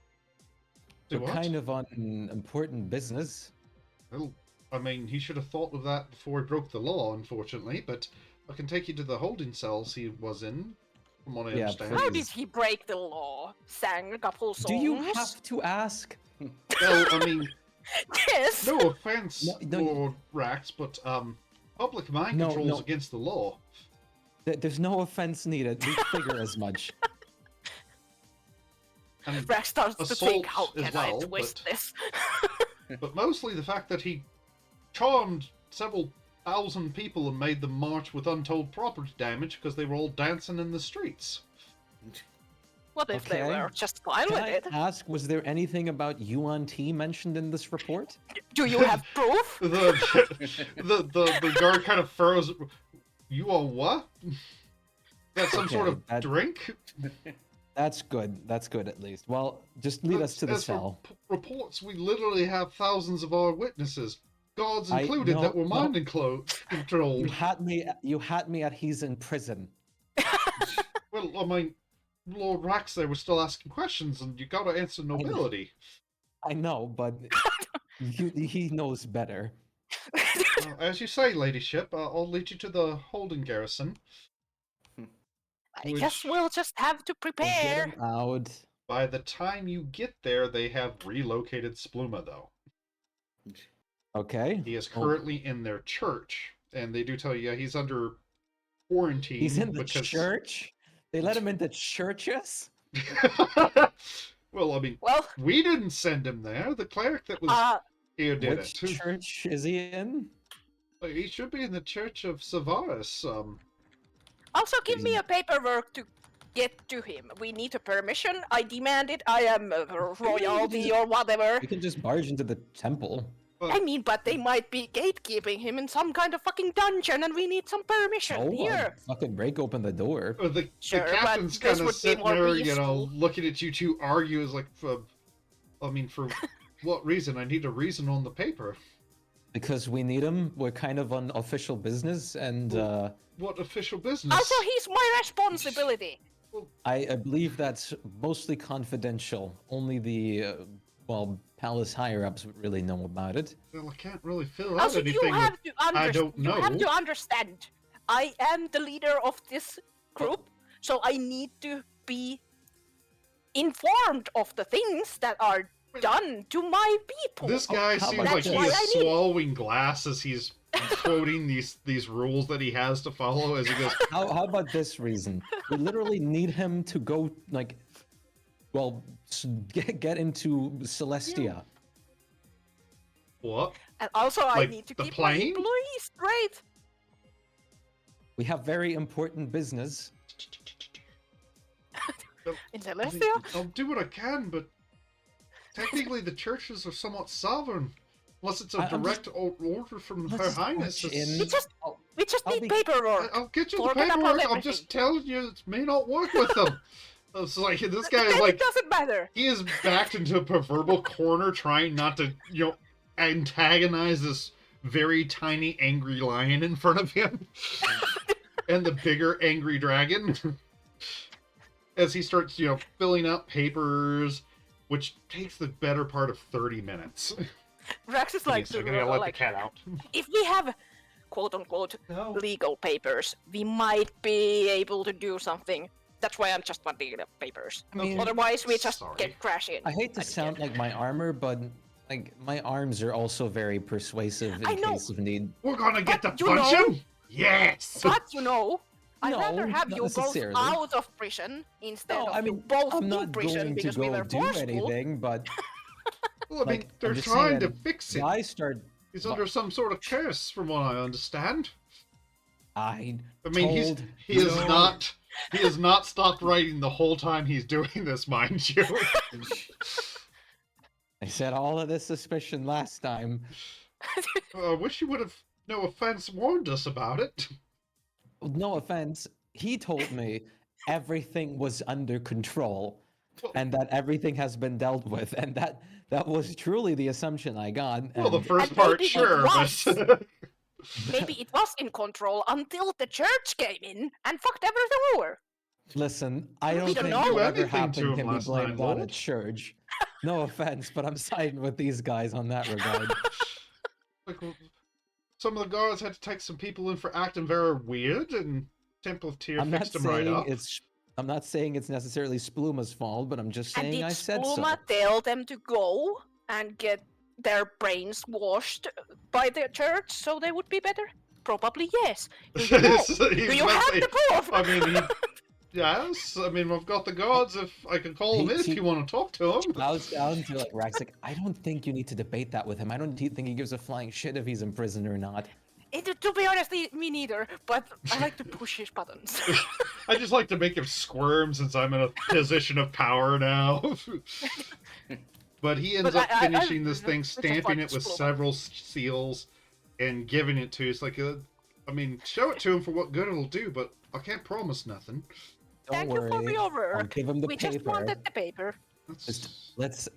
The... We're what? kind of on important business. Well, I mean, he should have thought of that before he broke the law, unfortunately, but I can take you to the holding cells he was in, from what I Yeah, understand. How please. did he break the law? Sang a couple songs. Do you have to ask? Well, I mean, Yes. No offense, No, Lord Rax, but public mind No, control is no. against the law. There's no offense needed. We figure as much. And Rex starts to think, how assault as can I well, twist this? but mostly the fact that he charmed several thousand people and made them march with untold property damage because they were all dancing in the streets. What if they Okay. were just fine Can with I it? ask, was there anything about Yuan Ti mentioned in this report? Do you have proof? The guard kind of furrows. You on what? That's some sort Okay, of that- drink? That's good. That's good at least. Well, just lead us to the As for cell. reports, we literally have thousands of our witnesses, guards I- included, no, that were no. mind You controlled. had me. You had me at he's in prison. Well, I mean, Lord Rax, they were still asking questions, and you gotta answer nobility. I know, but he knows better. As you say, ladyship, I'll lead you to the holding garrison. I guess we'll just have to We'll get prepare. him out. By the time you get there, they have relocated Spluma, though. Okay. He is Oh, currently in their church, and they do tell you he's under quarantine. he's in the because... church. They let him into churches. Well, I mean, Well, we didn't send him there. The cleric that was here did Which it. church is he in? He should be in the Church of Savaris. also give me a paperwork to get to him. We need a permission. I demand it. I am royalty or whatever. We can just barge into the temple. I mean, but they might be gatekeeping him in some kind of fucking dungeon, and we need some permission. Oh, Here. fucking break open the door. The Sure, but captain's this kind of would be sitting more there, peaceful. looking at you two argue. Is like, for what reason? I need a reason on the paper. Because we need him. We're kind of on official business, and What official business? Also, he's my responsibility. I believe that's mostly confidential. Only the palace higher ups would really know about it. Well, I can't really fill out Also, anything. you have to I don't You have know. to understand. I am the leader of this group, so I need to be informed of the things that are done to my people. This guy how seems about like this? he That's is why I need- swallowing glass as he's quoting these rules that he has to follow as he goes. How about this reason? We literally need him to go get into Celestia. What? And also, I Like need to the keep my plane? employees straight. We have very important business. In Celestia? I'll do what I can, but technically the churches are somewhat sovereign, unless it's a I'm direct order from let's Her just Highness. march It's- in. We just I'll need be- paperwork. I'll get you the Forget about paperwork. I'm everything. just telling you, it may not work with them. It's like this guy is Then like it doesn't matter. he is backed into a proverbial corner, trying not to antagonize this very tiny angry lion in front of him, and the bigger angry dragon. As he starts, filling out papers, which takes the better part of 30 minutes. Rex is like, like, cat out. if we have quote unquote legal papers, we might be able to do something. That's why I'm just wanting the papers. I mean, Otherwise, we just sorry. get crash in. I hate to And sound get- like my armor, but my arms are also very persuasive in I know. case of need. We're gonna get to But you punch know- him? Yes! But I'd No, rather have not you both necessarily. out of prison instead No, of I you mean, both I'm in not prison going to because we go were do forceful. anything, but Well, I mean, I'm they're just trying to saying, fix it. I start. He's under some sort of curse, from what I understand. I I mean, told he is no- not. He has not stopped writing the whole time he's doing this, mind you. I said all of this suspicion last time. I wish you would have, no offense, warned us about it. No offense, he told me everything was under control Well- and that everything has been dealt with, and that was truly the assumption I got. Well, the and first And part, maybe it sure, was. but Maybe it was in control until the church came in and fucked everything over. Listen, I We don't don't think know whatever anything to happened him can be last blamed night, on a Lord. church. No offense, but I'm siding with these guys on that regard. like, some of the guards had to take some people in for acting very weird, and Temple of Tyr I'm not fixed them right saying up. I'm not saying it's necessarily Spluma's fault, but I'm just And saying did I said Spluma so. tell them to go and get their brains washed by the church so they would be better? Probably yes. Do you know? So Do he's you about to have say- the proof? I mean, yes. I mean, I've got the guards. If I can call him in, if you want to talk to him. Bows down to like Rax. Like, I don't think you need to debate that with him. I don't think he gives a flying shit if he's in prison or not. To be honest, me neither. But I like to push his buttons. I just like to make him squirm since I'm in a position of power now. But he ends But up finishing this it's thing, a stamping fun it with explore. several seals, and giving it to you. It's like, I mean, show it to him for what good it'll do, but I can't promise nothing. Don't Thank worry. you for your I'll work. give him the We paper. just wanted the paper. That's...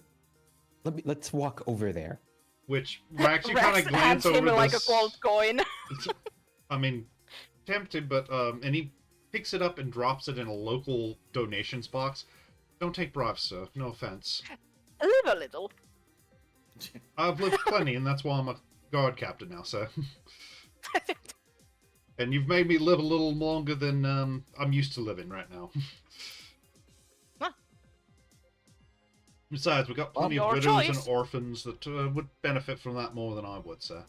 Let's walk over there. Which, Max, you kind Rex of hands glance him over like this. a gold coin. I mean, tempted, but and he picks it up and drops it in a local donations box. Don't take bribes, sir. No offense. Live a little. I've lived plenty, and that's why I'm a guard captain now, sir. And you've made me live a little longer than I'm used to living right now. Huh. Besides, we've got plenty Well, of your widows choice. and orphans that would benefit from that more than I would, sir.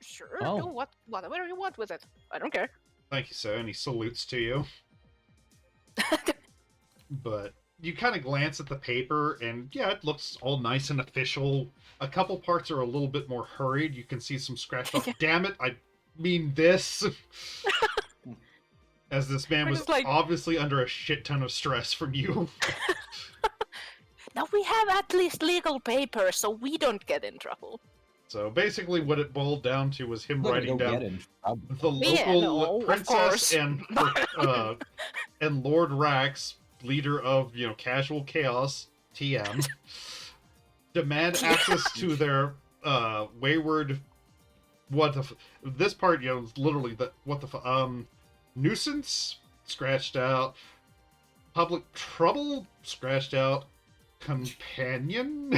Sure, Oh. do whatever you want with it. I don't care. Thank you, sir. And he salutes to you. But you kind of glance at the paper, and yeah, it looks all nice and official. A couple parts are a little bit more hurried. You can see some scratched off. Damn it, I mean this. As this man We're was just like- obviously under a shit ton of stress from you. Now we have at least legal papers, so we don't get in trouble. So basically, what it boiled down to was him Look, writing go down get in trouble. the Yeah, local no, of princess course. and Lord Rax, leader of casual chaos TM, demand access to their wayward this part is literally nuisance scratched out, public trouble scratched out, companion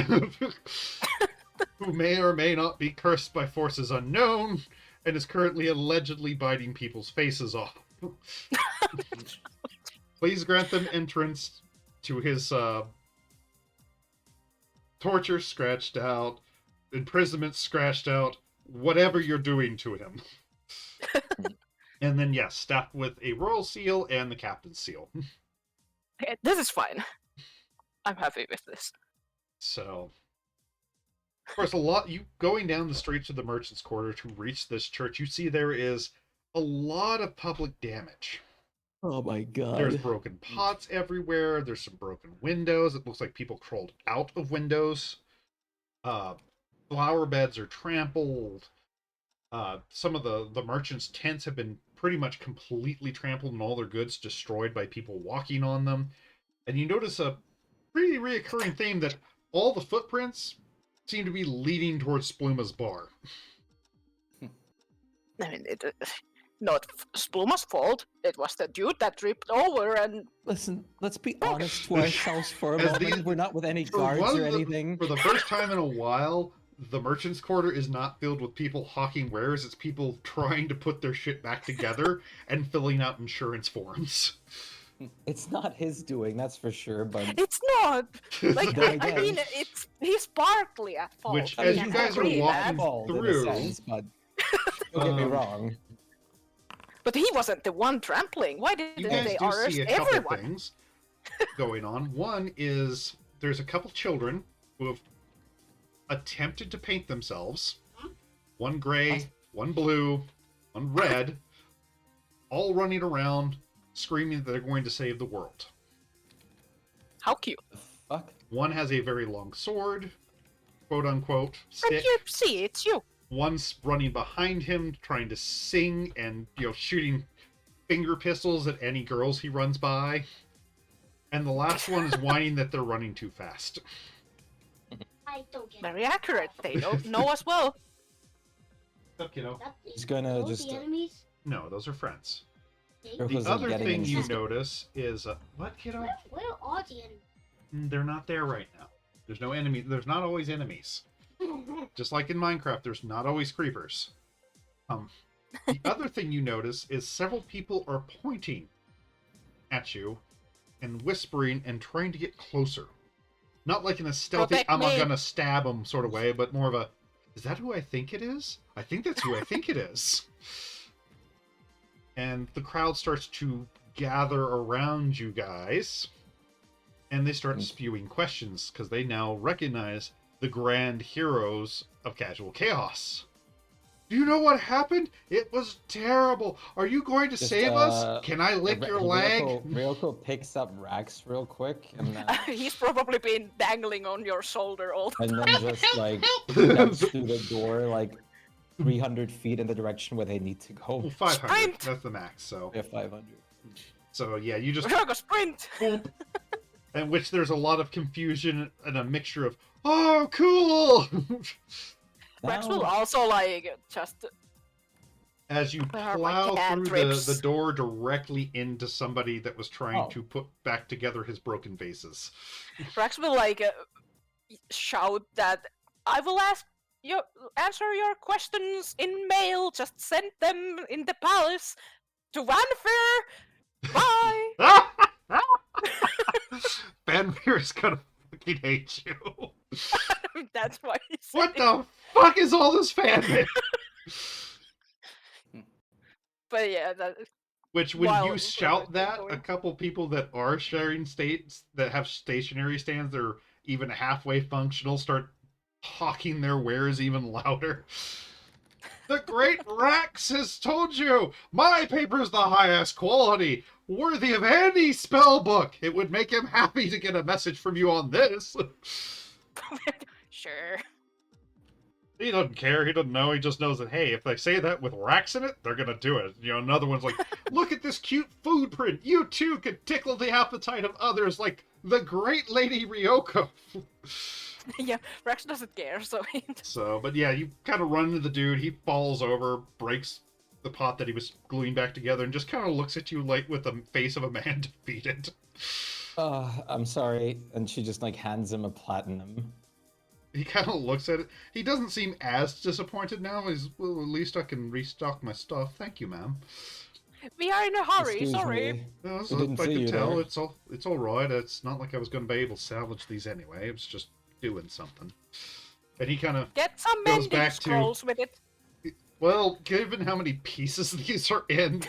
who may or may not be cursed by forces unknown and is currently allegedly biting people's faces off. Please grant them entrance to his torture scratched out, imprisonment scratched out, whatever you're doing to him. And then, yes, staffed with a royal seal and the captain's seal. This is fine. I'm happy with this. So, of course, you going down the streets of the Merchant's Quarter to reach this church, you see there is a lot of public damage. Oh my god. There's broken pots everywhere. There's some broken windows. It looks like people crawled out of windows. Flower beds are trampled. Some of the merchants' tents have been pretty much completely trampled and all their goods destroyed by people walking on them. And you notice a pretty reoccurring theme that all the footprints seem to be leading towards Spluma's bar. I mean, not Spluma's fault. It was the dude that tripped over and... Listen, let's be honest to ourselves for a As moment. the- We're not with any For guards one or of the- anything. For the first time in a while, the Merchant's Quarter is not filled with people hawking wares. It's people trying to put their shit back together and filling out insurance forms. It's not his doing, that's for sure, but It's not! Like, Then I mean, again- he's partly at fault. Which, I as mean, you I guys are agree walking that. fault in a through, sense, but don't get me wrong. But he wasn't the one trampling. Why you didn't guys they do arrest see a couple everyone? things going on. One is there's a couple children who have attempted to paint themselves. One gray, one blue, one red, all running around screaming that they're going to save the world. How cute. Fuck. One has a very long sword, quote unquote, And stick. you see, it's you. One's running behind him, trying to sing and, shooting finger pistols at any girls he runs by. And the last one is whining that they're running too fast. I don't get Very accurate. They don't know as well. Up, kiddo. He's gonna Those just, the enemies. No, those are friends. Or The was other getting thing you into- notice is... what, kiddo? Where are the They're not there right now. There's no enemy. There's not always enemies. enemies? Just like in Minecraft, there's not always creepers. The other thing you notice is several people are pointing at you and whispering and trying to get closer. Not like in a stealthy, Protect I'm not me. gonna stab him sort of way, but more of a, is that who I think it is? I think that's who I think it is. And the crowd starts to gather around you guys, and they start spewing questions because they now recognize the grand heroes of Casual Chaos. Do you know what happened? It was terrible. Are you going to save us? Can I lick your leg? Ryoko picks up Rax real quick and then, He's probably been dangling on your shoulder all the and time. then just like steps through the door like 300 feet in the direction where they need to go. Well, 500. Sprint! That's the max. So, Yeah, 500. so yeah, you just Ryoko, sprint! boom, in which there's a lot of confusion and a mixture of oh cool Rex will Now- also like just as you There are, plow like, through the cantrips. door directly into somebody that was trying Oh. to put back together his broken vases. Rex will like shout that I will answer your questions in mail. Just send them in the palace to Vanfair. Bye. Vanvir's gonna fucking hate you. That's why he said What it. the fuck is all this fanfare? But yeah, that Which, when While you we're shout that, going. a couple people that are sharing states that have stationary stands that are even halfway functional start hawking their wares even louder. The great Rax has told you, my paper's the highest quality, worthy of any spell book. It would make him happy to get a message from you on this. sure. He doesn't care. He doesn't know. He just knows that, hey, if they say that with Rax in it, they're going to do it. You know, another one's like, look at this cute food print. You too could tickle the appetite of others like the great Lady Ryoko. Yeah, Rex doesn't care, so So, but yeah, you kind of run into the dude. He falls over, breaks the pot that he was gluing back together, and just kind of looks at you like with the face of a man defeated. I'm sorry. And she just like hands him a platinum. He kind of looks at it. He doesn't seem as disappointed now. He's, well, at least I can restock my stuff. Thank you, ma'am. we are in a hurry. Excuse sorry. me. No, We so didn't I see could you tell there. it's all right. It's not like I was going to be able to salvage these anyway. It was just doing something. And he kind of, Get some Goes mending back to- scrolls with it. well, given how many pieces these are in,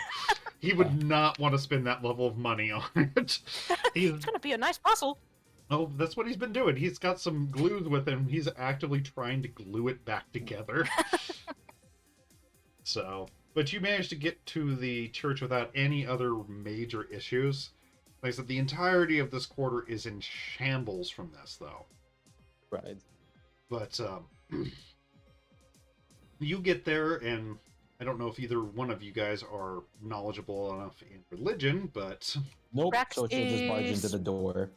he would not want to spend that level of money on it. He's, It's gonna be a nice puzzle. oh, that's what he's been doing. He's got some glue with him. He's actively trying to glue it back together. So, but you managed to get to the church without any other major issues. Like I said, the entirety of this quarter is in shambles from this, though. Right. But you get there, and I don't know if either one of you guys are knowledgeable enough in religion, but Nope. Rax So she'll just barge is- into the door.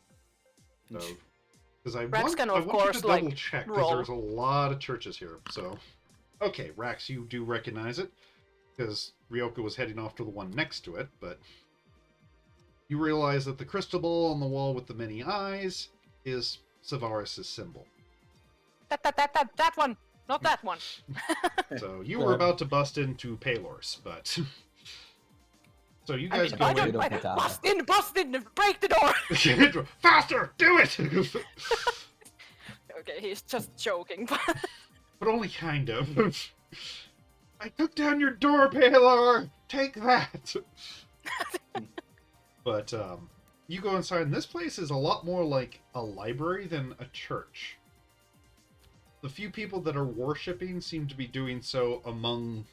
because I Rax want, can, I of want you course, to like, double check because roll. there's a lot of churches here. So, okay, Rax, you do recognize it because Ryoko was heading off to the one next to it, but you realize that the crystal ball on the wall with the many eyes is Savaris' symbol. That one, not that one. So you were about to bust into Palor's, but so you I guys mean, go I in. don't. Don't put that Bust in, break the door. Faster, do it! Okay, he's just joking. But only kind of. I took down your door, Palor. Take that. But you go inside, and this place is a lot more like a library than a church. The few people that are worshipping seem to be doing so among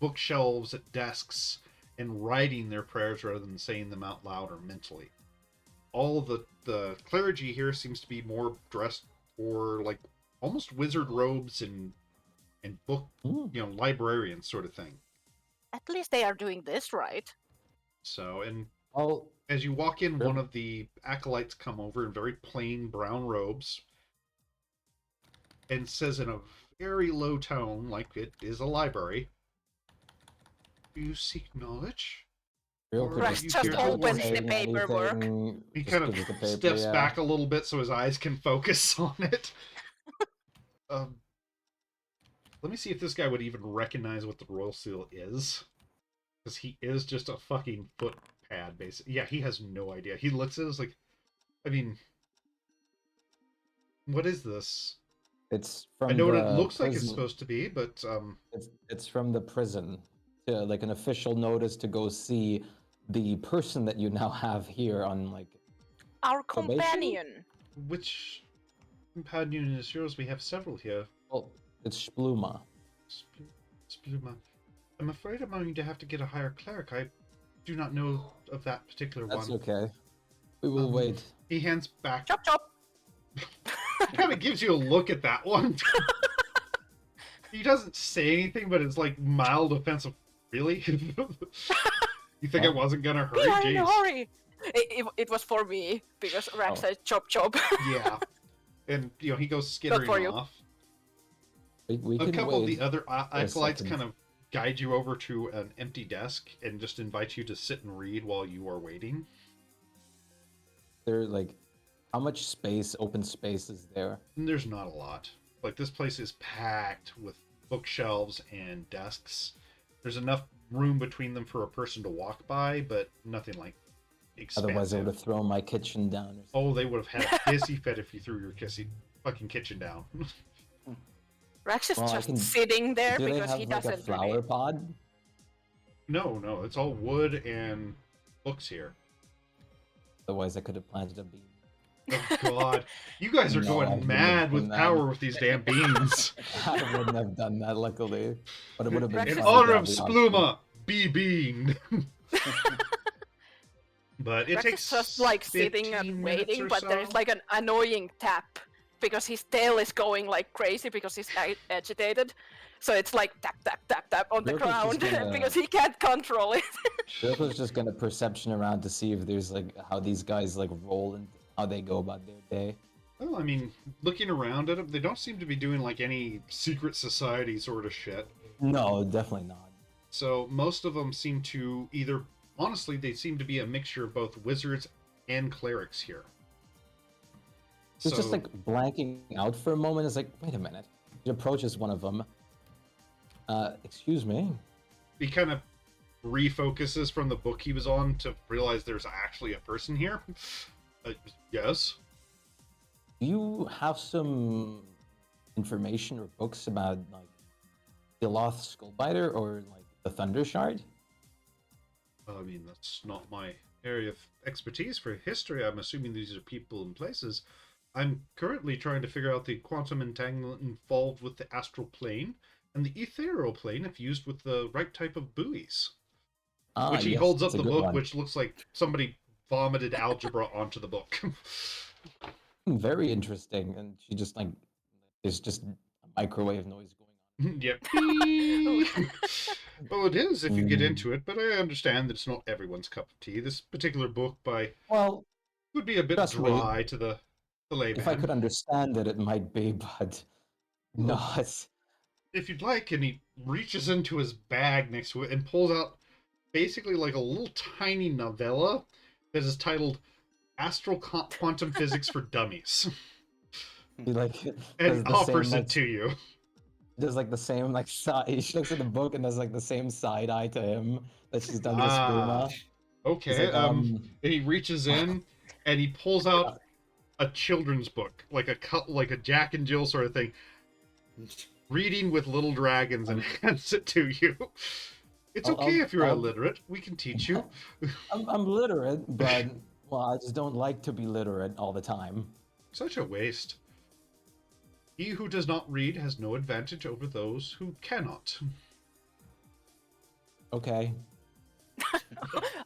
bookshelves at desks and writing their prayers rather than saying them out loud or mentally. All the clergy here seems to be more dressed for like almost wizard robes and book, librarian sort of thing. At least they are doing this right. So, and Oh, as you walk in, Sure. one of the acolytes come over in very plain brown robes and says in a very low tone, like it is a library, "Do you seek knowledge?" real Or quick. Rex you just hear opens the saying paperwork. anything, He just kind of gives the paper, steps yeah. back a little bit so his eyes can focus on it. Let me see if this guy would even recognize what the royal seal is. Because he is just a fucking footpad, basically. Yeah, he has no idea. He looks at us like, I mean, What is this? It's I from know what it the looks like it's prison. supposed to be, but It's from the prison. Like an official notice to go see the person that you now have here on like Our probation. companion. which companion is yours? We have several here. Well, it's Spluma. Spluma. I'm afraid I'm going to have to get a higher cleric. I do not know of that particular That's one. okay. We will wait. He hands back. Chop chop. Kind of gives you a look at that one. He doesn't say anything, but it's like mild offensive. Really? You think I wasn't gonna hurry? We are in a Jeez. hurry. It was for me because Rax Oh. said chop chop. Yeah. And he goes for skittering you. off. We A can couple of wait. the other acolytes second. kind of guide you over to an empty desk and just invite you to sit and read while you are waiting. They're like, how much space, open space is there? And there's not a lot. Like, this place is packed with bookshelves and desks. There's enough room between them for a person to walk by, but nothing like expansive. Otherwise, I would have thrown my kitchen down. Or something. Oh, they would have had a hissy fit if you threw your fucking kitchen down. Rax is Well, I just can- sitting there Do they because have he like a doesn't flower really. pod? No, it's all wood and books here. Otherwise, I could have planted a bean. Oh God, you guys are No, I going wouldn't mad have with done that. power with these damn beans. I wouldn't have done that, luckily. But it would have been In In fun Sounds to honor have of the option. Spluma, be bean. But it Rax takes is just like sitting 15 and minutes waiting, or but so. there's like an annoying tap because his tail is going like crazy because he's agitated. So it's like tap tap tap tap on the Mirko's ground just gonna- because he can't control it. Mirko's just gonna perception around to see if there's like how these guys like roll and how they go about their day. Well, I mean, looking around at them, they don't seem to be doing like any secret society sort of shit. No, definitely not. So most of them seem to either, honestly, they seem to be a mixture of both wizards and clerics here. He's just like blanking out for a moment. It's like, wait a minute. He approaches one of them. Excuse me. he kind of refocuses from the book he was on to realize there's actually a person here. Yes. Do you have some information or books about like the Loth Skullbiter or like the Thunder Shard? I mean, that's not my area of expertise for history. I'm assuming these are people and places. I'm currently trying to figure out the quantum entanglement involved with the astral plane and the ethereal plane if used with the right type of buoys. Which he yes, holds up that's a the good book, one. which looks like somebody vomited algebra onto the book. Very interesting. And she just like, there's just a microwave noise going on. Yep. Well, it is if you get into it, but I understand that it's not everyone's cup of tea. This particular book by Well, would be a bit Trust me, dry to the layman. if I could understand it, it might be, but Well, not. If you'd like, and he reaches into his bag next to it and pulls out basically like a little tiny novella that is titled Astral Quantum Physics for Dummies, He like does and the offers same, it like, to you. does like the same like side. She looks at the book and does like the same side eye to him that she's done to Spuma. He's Okay, like, and he reaches in and he pulls out a children's book, like a Jack and Jill sort of thing, reading with little dragons, and hands it to you. It's okay if you're illiterate. We can teach you. I'm literate, but well, I just don't like to be literate all the time. Such a waste. He who does not read has no advantage over those who cannot. Okay.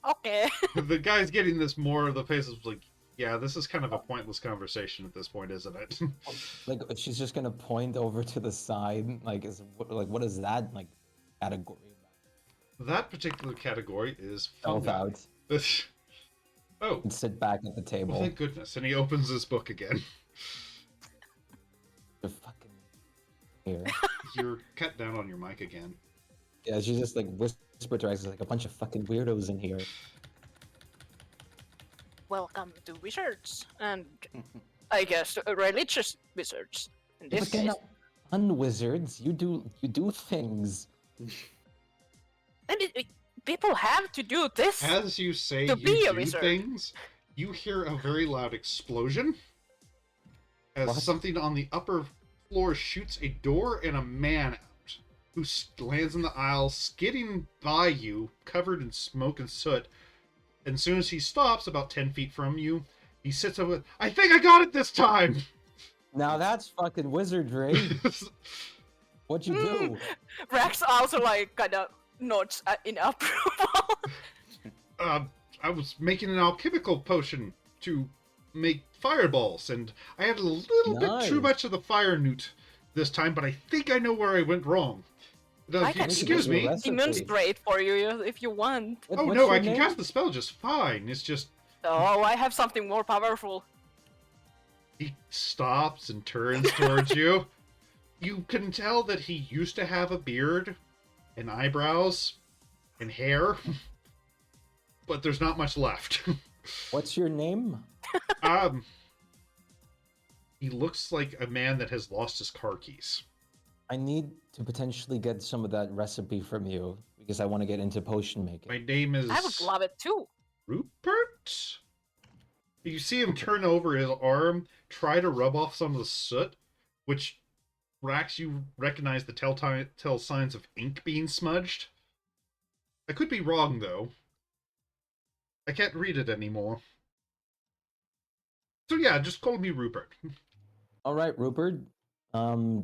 Okay. The guy's getting this more of the face is like, yeah, this is kind of a pointless conversation at this point, isn't it? Like she's just gonna point over to the side. Like what is that like category about? That particular category is Self fungi. out Oh, and sit back at the well, table. thank goodness. And he opens his book again. You're fucking here. You're cut down on your mic again. Yeah, she just like whispered to her, like a bunch of fucking weirdos in here. Welcome to wizards, and I guess religious wizards. In Yeah, this but they're case, not fun wizards. You do things. and people have to do this. As you say To you be a do wizard. things, you hear a very loud explosion. as What? something on the upper floor shoots a door and a man out, who lands in the aisle, skidding by you, covered in smoke and soot. And as soon as he stops, about 10 feet from you, he sits up with, I think I got it this time! Now that's fucking wizardry. What'd you do? Rex also like kind of nods in approval. I was making an alchemical potion to make fireballs, and I had a little bit too Nice. much of the fire newt this time, but I think I know where I went wrong. I can Excuse me. demonstrate for you if you want. Oh What's no, your I can name? cast the spell just fine. It's just Oh, I have something more powerful. he stops and turns towards you. You can tell that he used to have a beard and eyebrows and hair, but there's not much left. What's your name? He looks like a man that has lost his car keys. I need to potentially get some of that recipe from you because I want to get into potion making. My name is I would love it too. Rupert? You see him turn over his arm, try to rub off some of the soot, which Rax, you recognize the telltale signs of ink being smudged. I could be wrong, though. I can't read it anymore. So yeah, just call me Rupert. All right, Rupert.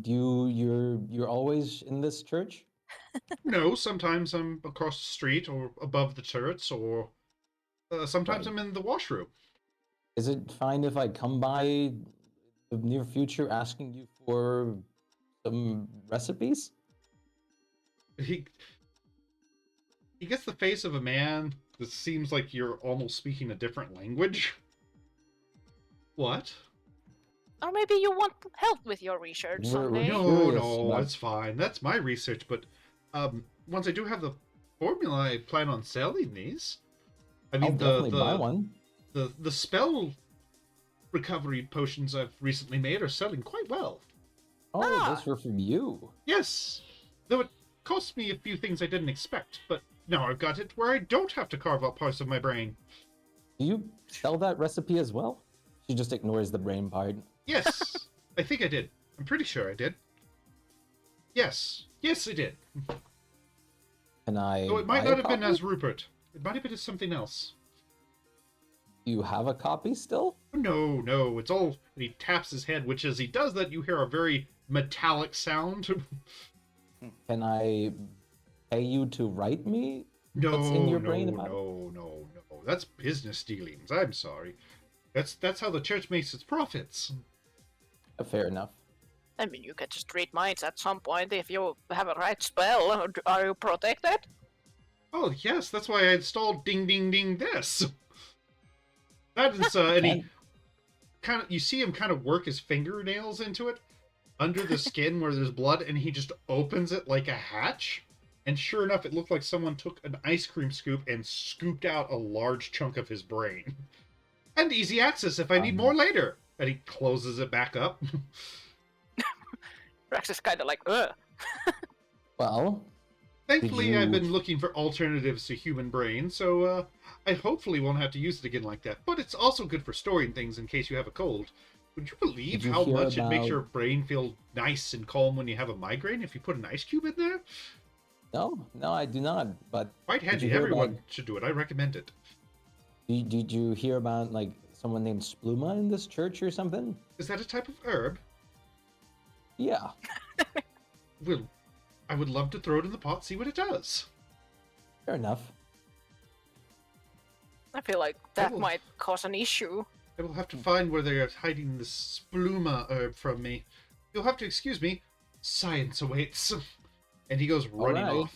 You're always in this church? No, sometimes I'm across the street or above the turrets, or sometimes Right. I'm in the washroom. Is it fine if I come by the near future asking you for some recipes? He gets the face of a man that seems like you're almost speaking a different language. What? Or maybe you want help with your research We're someday. sure- No, Curious no, about- it's fine. That's my research, but once I do have the formula, I plan on selling these. I I'll mean, definitely buy one. the spell recovery potions I've recently made are selling quite well. Oh, Ah. those were from you. Yes, though it cost me a few things I didn't expect, but now I've got it where I don't have to carve out parts of my brain. Do you sell that recipe as well? She just ignores the brain part. Yes, I think I did. I'm pretty sure I did. Yes, I did. Can I? So it might buy not a have been copy? as Rupert. It might have been as something else. Do you have a copy still? No, it's all. And he taps his head, which as he does that, you hear a very metallic sound. Can I pay you to write me? No, What's in your no, brain about it? no. That's business dealings. I'm sorry. That's how the church makes its profits. Fair enough. I mean, you can just read minds at some point if you have a right spell. Are you protected? Oh yes, that's why I installed Ding Ding Ding this. That is, and he kind of, you see him kind of work his fingernails into it, under the skin where there's blood, and he just opens it like a hatch. And sure enough, it looked like someone took an ice cream scoop and scooped out a large chunk of his brain. And easy access if I need more later. And he closes it back up. Rex is kind of like, ugh. Well, Thankfully, you- I've been looking for alternatives to human brain, so I hopefully won't have to use it again like that. But it's also good for storing things in case you have a cold. Would you believe Did you how hear much it makes about- your brain feel nice and calm when you have a migraine if you put an ice cube in there? no, I do not. But Quite Did you handy. hear Everyone about- should do it. I recommend it. did you hear about like someone named Spluma in this church or something? Is that a type of herb? Yeah. Well, I would love to throw it in the pot, see what it does. Fair enough. I feel like that will- might cause an issue. I will have to find where they are hiding this spluma herb from me. You'll have to excuse me. Science awaits. And he goes running right. off.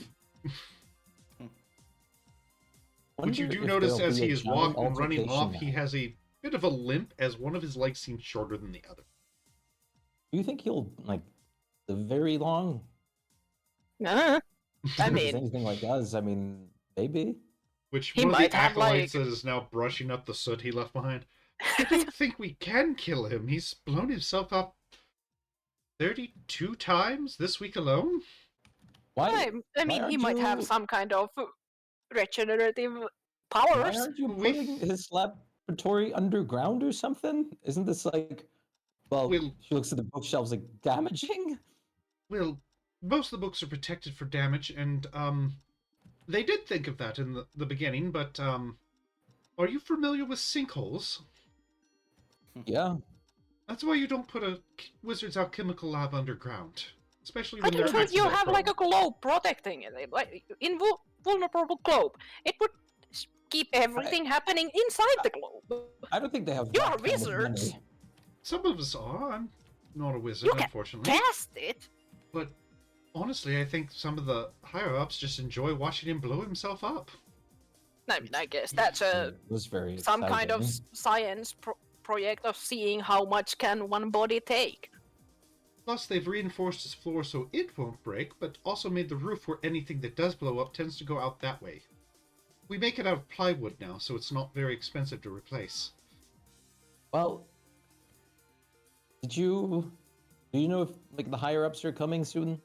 Which you Wonder do if notice there'll as be he a is giant walking, running off, altercation he now. has a bit of a limp as one of his legs seems shorter than the other. Do you think he'll like live very long? I If it's mean, anything like us, I mean, maybe. Which He one of might the have, acolytes like- is now brushing up the soot he left behind. I don't think we can kill him. He's blown himself up 32 times this week alone. Why? I mean, why he aren't might have you- some kind of regenerative Why powers. aren't you We- putting his laboratory underground or something? Isn't this like Well, Well- she looks at the bookshelves like, damaging? Well, most of the books are protected for damage, and they did think of that in the beginning. But are you familiar with sinkholes? Yeah. That's why you don't put a wizard's alchemical lab underground, especially I when they're thought you accident have like a prone. globe protecting it, like invulnerable globe. It would keep everything happening inside the globe. I don't think they have You that are kind of wizards. money. Some of us are. I'm not a wizard, You can unfortunately. cast it. But honestly, I think some of the higher ups just enjoy watching him blow himself up. I mean, I guess that's a It was very some kind of exciting. science project of seeing how much can one body take. Plus, they've reinforced his floor so it won't break, but also made the roof where anything that does blow up tends to go out that way. We make it out of plywood now, so it's not very expensive to replace. Well, do you know if like the higher ups are coming soon?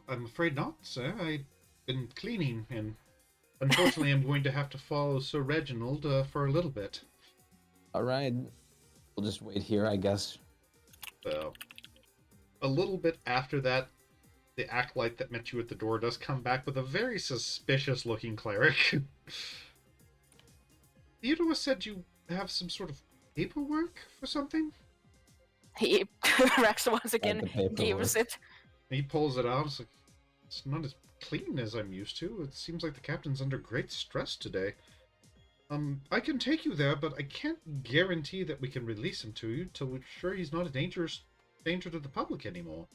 I'm afraid not, sir. I've been cleaning, and unfortunately, I'm going to have to follow Sir Reginald for a little bit. All right, we'll just wait here, I guess. So, a little bit after that, the acolyte that met you at the door does come back with a very suspicious-looking cleric. Theodore said you have some sort of paperwork for something? He Rex once again the paperwork. gives it. He pulls it out. It's like, it's not as clean as I'm used to. It seems like the captain's under great stress today. I can take you there, but I can't guarantee that we can release him to you till we're sure he's not a danger to the public anymore.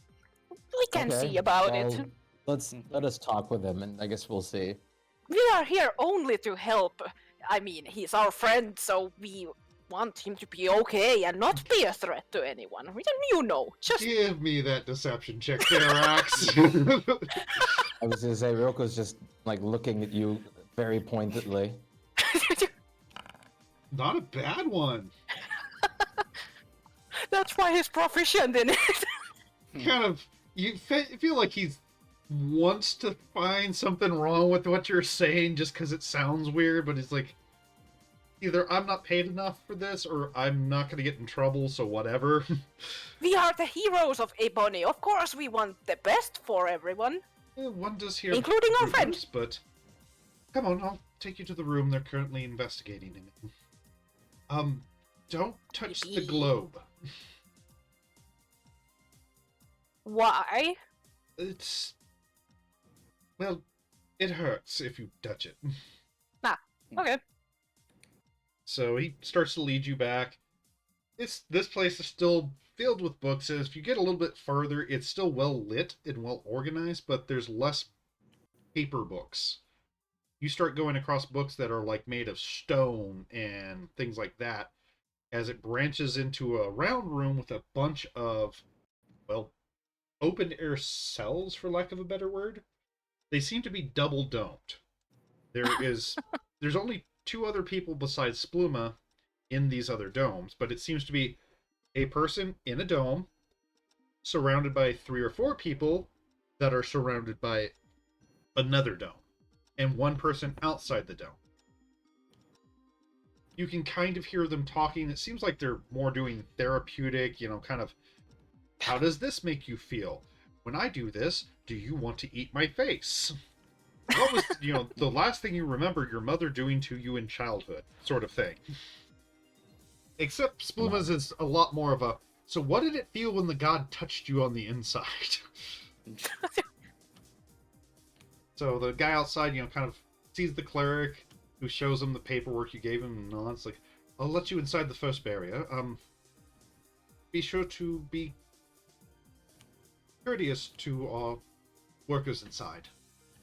We can Okay, see about well, it. Let us talk with him, and I guess we'll see. We are here only to help. I mean, he's our friend, so we want him to be okay and not be a threat to anyone. You know, just Give me that deception check there, Axe. I was gonna say, Roko's just like looking at you very pointedly. Not a bad one. that's why he's proficient in it. Kind of, you feel like he wants to find something wrong with what you're saying just because it sounds weird, but it's like, either I'm not paid enough for this, or I'm not going to get in trouble, so whatever. We are the heroes of Ebony. Of course, we want the best for everyone. Yeah, one does hear Including our friend. rumors, but come on, I'll take you to the room. They're currently investigating him. Don't touch the globe. Why? It's, well, it hurts if you touch it. Okay. So he starts to lead you back. This place is still filled with books, and if you get a little bit further, it's still well lit and well organized, but there's less paper books. You start going across books that are like made of stone and things like that, as it branches into a round room with a bunch of, well, open air cells, for lack of a better word. They seem to be double domed. There's only two other people besides Spluma in these other domes, but it seems to be a person in a dome surrounded by 3 or 4 people that are surrounded by another dome, and one person outside the dome. You can kind of hear them talking. It seems like they're more doing therapeutic, kind of, how does this make you feel? When I do this, do you want to eat my face? What was, the last thing you remember your mother doing to you in childhood, sort of thing. Except Spluma's is a lot more of a, so what did it feel when the god touched you on the inside? So the guy outside, kind of sees the cleric, who shows him the paperwork you gave him, and nods like, I'll let you inside the first barrier. Be sure to be courteous to our workers inside.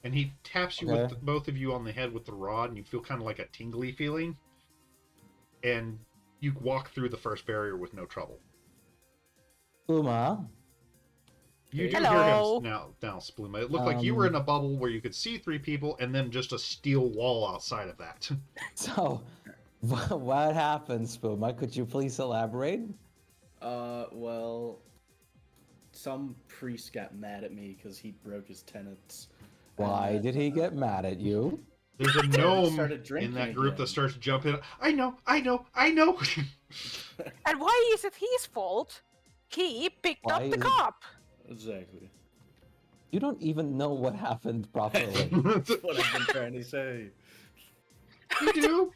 And he taps you with both of you on the head with the rod, and you feel kind of like a tingly feeling. And you walk through the first barrier with no trouble. Uma, You do Hello. hear him now, Spluma. It looked like you were in a bubble where you could see 3 people, and then just a steel wall outside of that. so what happened, Spuma? Could you please elaborate? Well, some priest got mad at me because he broke his tenets. Why did he get mad at you? There's a gnome started in drinking that group again. that starts jumping. I know. And why is it his fault? He picked Why up the is it- cop. Exactly. You don't even know what happened properly. That's what I've been trying to say. You do.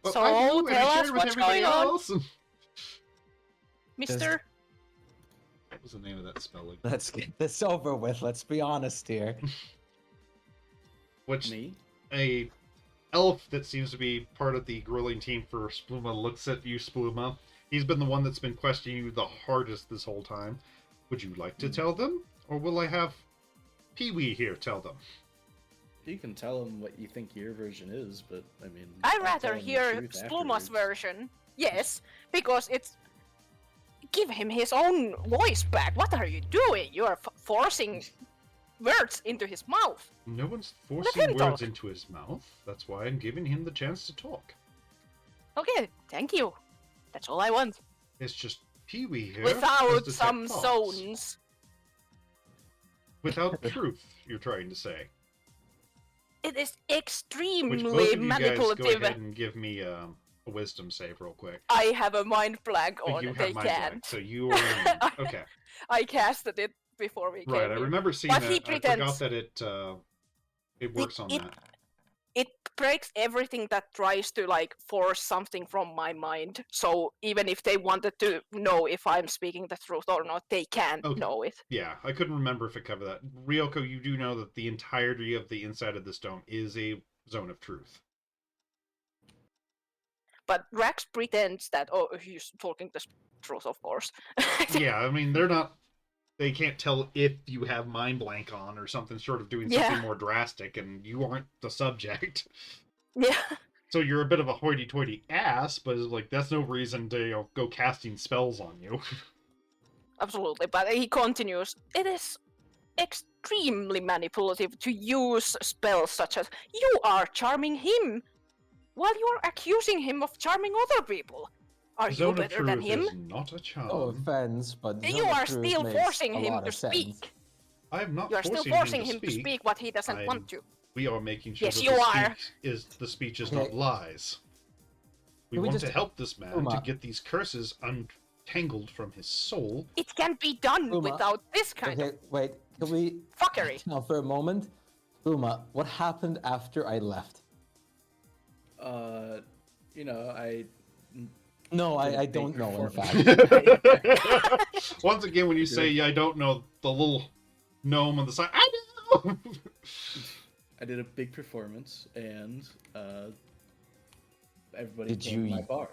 But So, I do, and tell I shared us it with what's everybody going on. else. Mister. What was the name of that spelling? Let's get this over with. Let's be honest here. Which Me? a elf that seems to be part of the grilling team for Spluma looks at you, Spluma. He's been the one that's been questioning you the hardest this whole time. Would you like to tell them, or will I have Pee-wee here tell them? You can tell him what you think your version is, but I mean. I'd I'll rather tell him the hear truth Spluma's afterwards. version. Yes, because it's. Give him his own voice back. What are you doing? You are forcing words into his mouth. No one's him forcing words talk. into his mouth. That's why I'm giving him the chance to talk. Okay, thank you. That's all I want. It's just Pee-wee here. has Without detect some thoughts. zones. Without truth, you're trying to say. It is Which extremely both of you guys go manipulative. ahead and give me a wisdom save real quick. I have a mind blank Oh, on you it. have They my can't. blank, so you are okay. I casted it before we Right, came I in. remember seeing But that. he I forgot pretends- that it works on it- that. It breaks everything that tries to like force something from my mind. So even if they wanted to know if I'm speaking the truth or not, they can't Okay. know it. Yeah, I couldn't remember if it covered that. Ryoko, you do know that the entirety of the inside of this dome is a zone of truth. But Rax pretends that he's talking the truth, of course. Yeah, I mean they can't tell if you have mind blank on or something short of doing Yeah. something more drastic, and you aren't the subject. Yeah. So you're a bit of a hoity-toity ass, but it's like that's no reason to go casting spells on you. Absolutely, but he continues. It is extremely manipulative to use spells such as you are charming him while you are accusing him of charming other people. Are you Zone of better than truth him? is not a charm. No offense, but You Zone of are Truth still makes forcing a him lot to of sense. speak. I am not You are still forcing forcing him to speak. what he doesn't I'm- want to. We are making sure Yes, that you are. the speech is Okay. not lies. We Can we want just- to help this man to Uma. get these curses untangled from his soul. It can be done Uma, without this kind Okay, wait. Can we of fuckery. now for a moment? Uma, what happened after I left? You know, I No, Did a I big don't know. In performance. fact, Once again, when you say, yeah, I don't know, the little gnome on the side, I know! I did a big performance, and everybody Did came to you- my bar.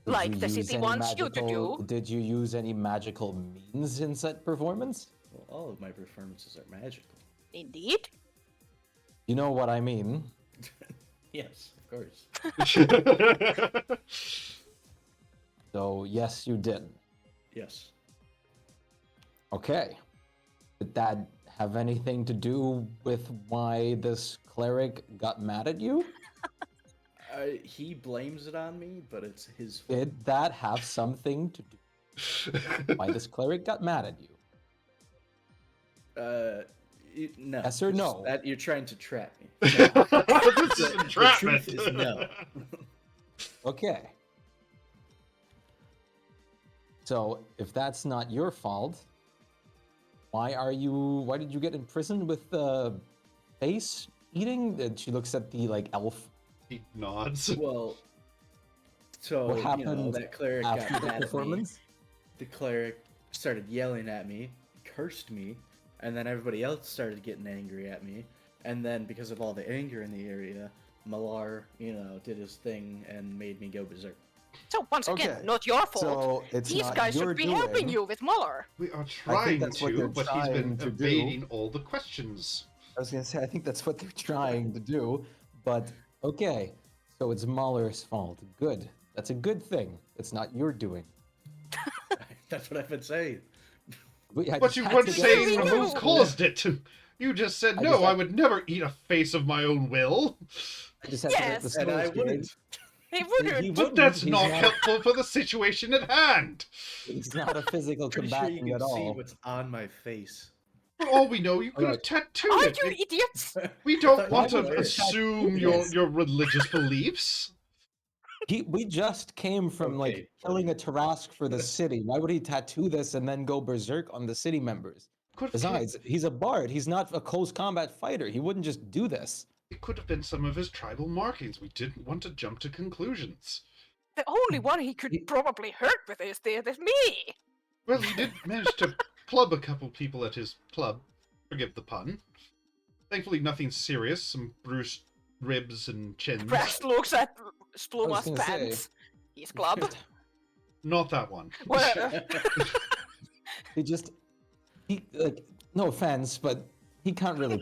did Like you the use city any wants you to magical- do. Did you use any magical means in said performance? Well, all of my performances are magical. Indeed. You know what I mean. Yes, of course. So yes, you did. Yes. Okay. Did that have anything to do with why this cleric got mad at you? He blames it on me, but it's his fault. Did that have something to do why this cleric got mad at you? No. Yes or it's- no? That you're trying to trap me. This is The entrapment. truth is no. Okay. So if that's not your fault, why did you get imprisoned with face eating? And she looks at the elf. He nods. Well, so What happened that cleric after got the mad at me. performance? The cleric started yelling at me, cursed me, and then everybody else started getting angry at me. And then because of all the anger in the area, Malar, did his thing and made me go berserk. So once again, Okay, not your fault. So it's These not guys your should be helping doing. you with Muller. We are trying that's what to, they're but he's been trying to do. evading all the questions. I was gonna say I think that's what they're trying to do, but okay. So it's Mahler's fault. Good. That's a good thing. It's not your doing. That's what I've been saying. I But just you had weren't to get saying it know. who caused it. You just said, I no, just I had- would never eat a face of my own will. I just had to get Yes. the And I snow wouldn't. He He wouldn't. But that's He's not not- helpful for the situation at hand. He's not a physical Pretty sure you combatant can at see all. what's on my face. For all we know, you could have Alright. tattooed Are it. you idiots? We don't thought want you to were. assume Yes. your religious beliefs. We just came from like Okay, killing a Tarask for the city. Why would he tattoo this and then go berserk on the city members? Could have Besides, he's a bard. He's not a close combat fighter. He wouldn't just do this. it could have been some of his tribal markings. We didn't want to jump to conclusions. The only one he could probably hurt with is me. Well, he did manage to club a couple people at his club. Forgive the pun. Thankfully, nothing serious. Some bruised ribs and chins. Rax looks at Spluma's gonna say. pants. His club. Not that one. Well, He like, no offense, but he can't really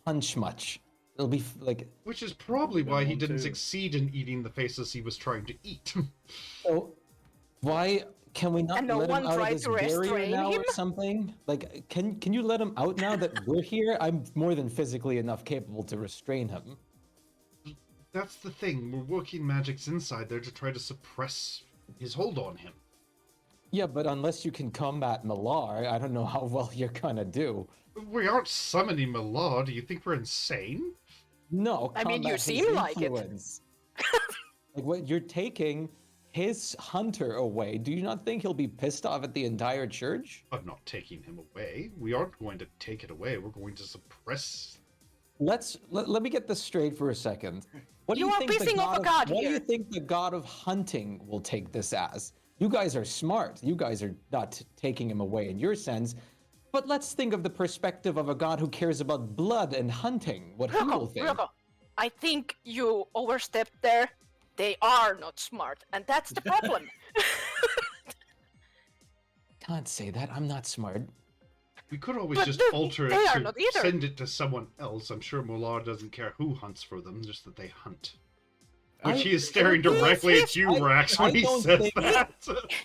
punch much. It'll be like, Which is probably Been why he one didn't too. succeed in eating the faces he was trying to eat. so why can we not And no let him one out of tried this to barrier restrain now him? or something? Like, can you let him out now that we're here? I'm more than physically enough capable to restrain him. That's the thing. We're working magics inside there to try to suppress his hold on him. Yeah, but unless you can combat Malar, I don't know how well you're gonna do. We aren't summoning Malad. Do you think we're insane? No, I mean, you combat his seem like it. influence. Like, what you're taking his hunter away. Do you not think he'll be pissed off at the entire church? I'm not taking him away. We aren't going to take it away. We're going to suppress. Let me get this straight for a second. What do You you are think the pissing off a god What do you here. think the god of hunting will take this as? You guys are smart. You guys are not taking him away in your sense. But let's think of the perspective of a god who cares about blood and hunting. What he will think. Rocco, I think you overstepped there. They are not smart, and that's the problem. Can't say that. I'm not smart. We could always But just they- alter they it are to not either. send it to someone else. I'm sure Molar doesn't care who hunts for them, just that they hunt. Which he is staring directly at you, Rax, when I he don't says think- that.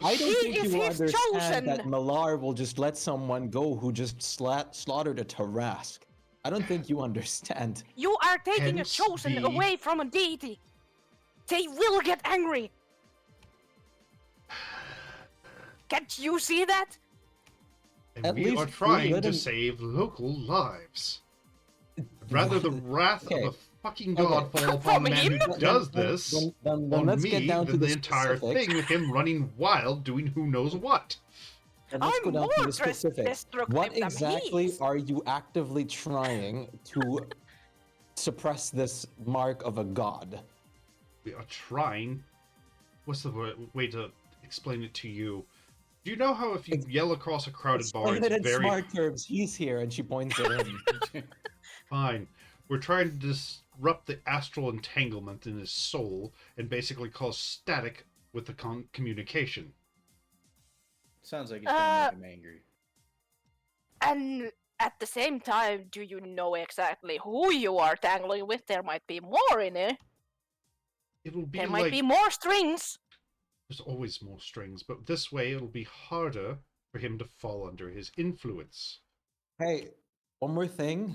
I don't He think is you his understand that chosen. Malar will just let someone go who just slaughtered a Tarask. I don't think you understand. You are taking Hence a chosen the- away from a deity. They will get angry. Can't you see that? And At we least are trying let to him- save local lives. Rather the wrath Okay. of a fucking god Okay. fall upon From a man him? who does this Then on let's me get down to than the the entire specifics. thing with him running wild doing who knows what. Then let's I'm go down to more the specifics. destructive What than exactly he is. are you actively trying to suppress this mark of a god? We are trying. What's the way to explain it to you? Do you know how if you yell across a crowded bar, Explain it in it's very smart terms. He's here, and she points at him. fine? We're trying to disrupt the astral entanglement in his soul and basically cause static with the communication. Sounds like it's gonna make him angry. And at the same time, do you know exactly who you are tangling with? There might be more in it. It'll be There like might be more strings. there's always more strings, but this way it'll be harder for him to fall under his influence. Hey, one more thing.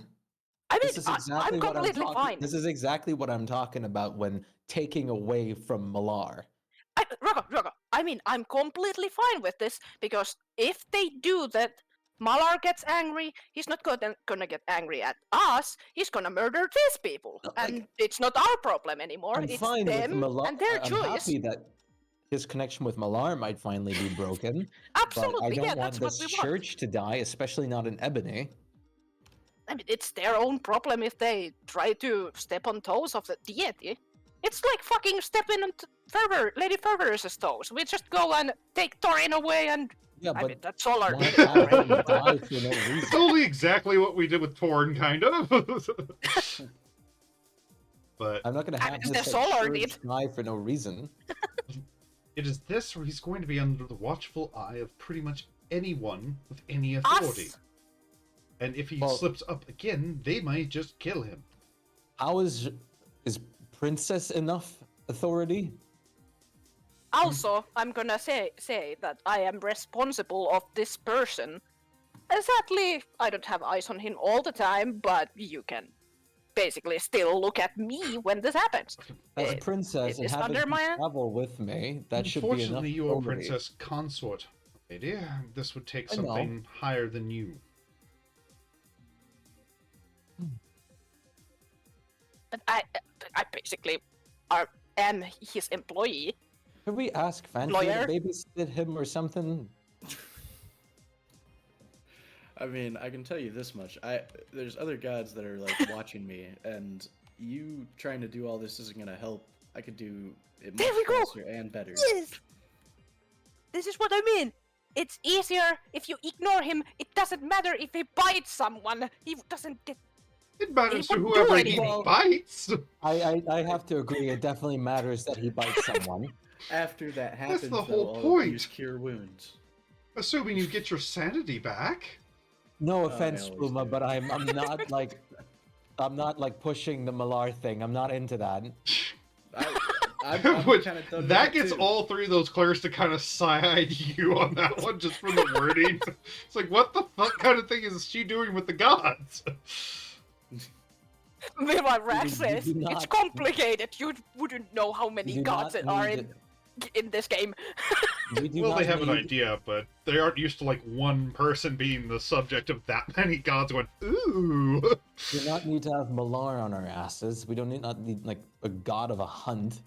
I mean, This is exactly I'm what I'm completely talking. fine. This is exactly what I'm talking about when taking away from Malar. Rocco, I mean, I'm completely fine with this because if they do that, Malar gets angry. He's not gonna get angry at us. He's gonna murder these people, No, like- and it's not our problem anymore. I'm it's fine with them Malar. and their I'm choice. happy that his connection with Malar might finally be broken. But I Absolutely, don't yeah, want that's what this we want. church to die, especially not in Ebony. I mean, it's their own problem if they try to step on toes of the deity. It's like fucking stepping on Lady Ferverus's toes. We just go and take Thorin away, and Yeah, I but mean that's all our why did. have him Right? die for no It's reason? only exactly what we did with Torn, kind of. But I'm not gonna I have mean, this that's all our church die for no reason. it is this where he's going to be under the watchful eye of pretty much anyone with any authority. Us. And if he Well- slips up again, they might just kill him. How is Princess enough authority? Also, I'm gonna say that I am responsible of this person. Sadly, I don't have eyes on him all the time, but you can basically still look at me when this happens. As a It- princess it and is having under to my- travel with me, that should be enough Unfortunately, you are authority. princess consort, lady. This would take I know. something higher than you. But I basically are am his employee. Could we ask Fancy Lawyer? to babysit him or something? I mean, I can tell you this much. There's other gods that are like watching me, and you trying to do all this isn't gonna help. I could do it There much we go! faster and better. Yes! This is what I mean! It's easier if you ignore him. It doesn't matter if he bites someone. He doesn't get... It matters to wouldn't do whoever he anything. bites. I have to agree. It definitely matters that he bites someone. After that happens, the though, whole I'll point. use cure wounds. Assuming you get your sanity back. No I offense, always Pluma, do. but I'm not like I'm not like pushing the Malar thing. I'm not into that. I'm Which, kind of done that with it, gets too. all three of those clerics to kind of side you on that one just from the wording. It's like, what the fuck kind of thing is she doing with the gods? Meanwhile, Rax You says, do it's not- complicated. You wouldn't know how many do gods not there are need in this game. We do Well, not they have an need- idea, but they aren't used to like one person being the subject of that many gods going, ooh. We do not need to have Malar on our asses. We don't not need like a god of a hunt.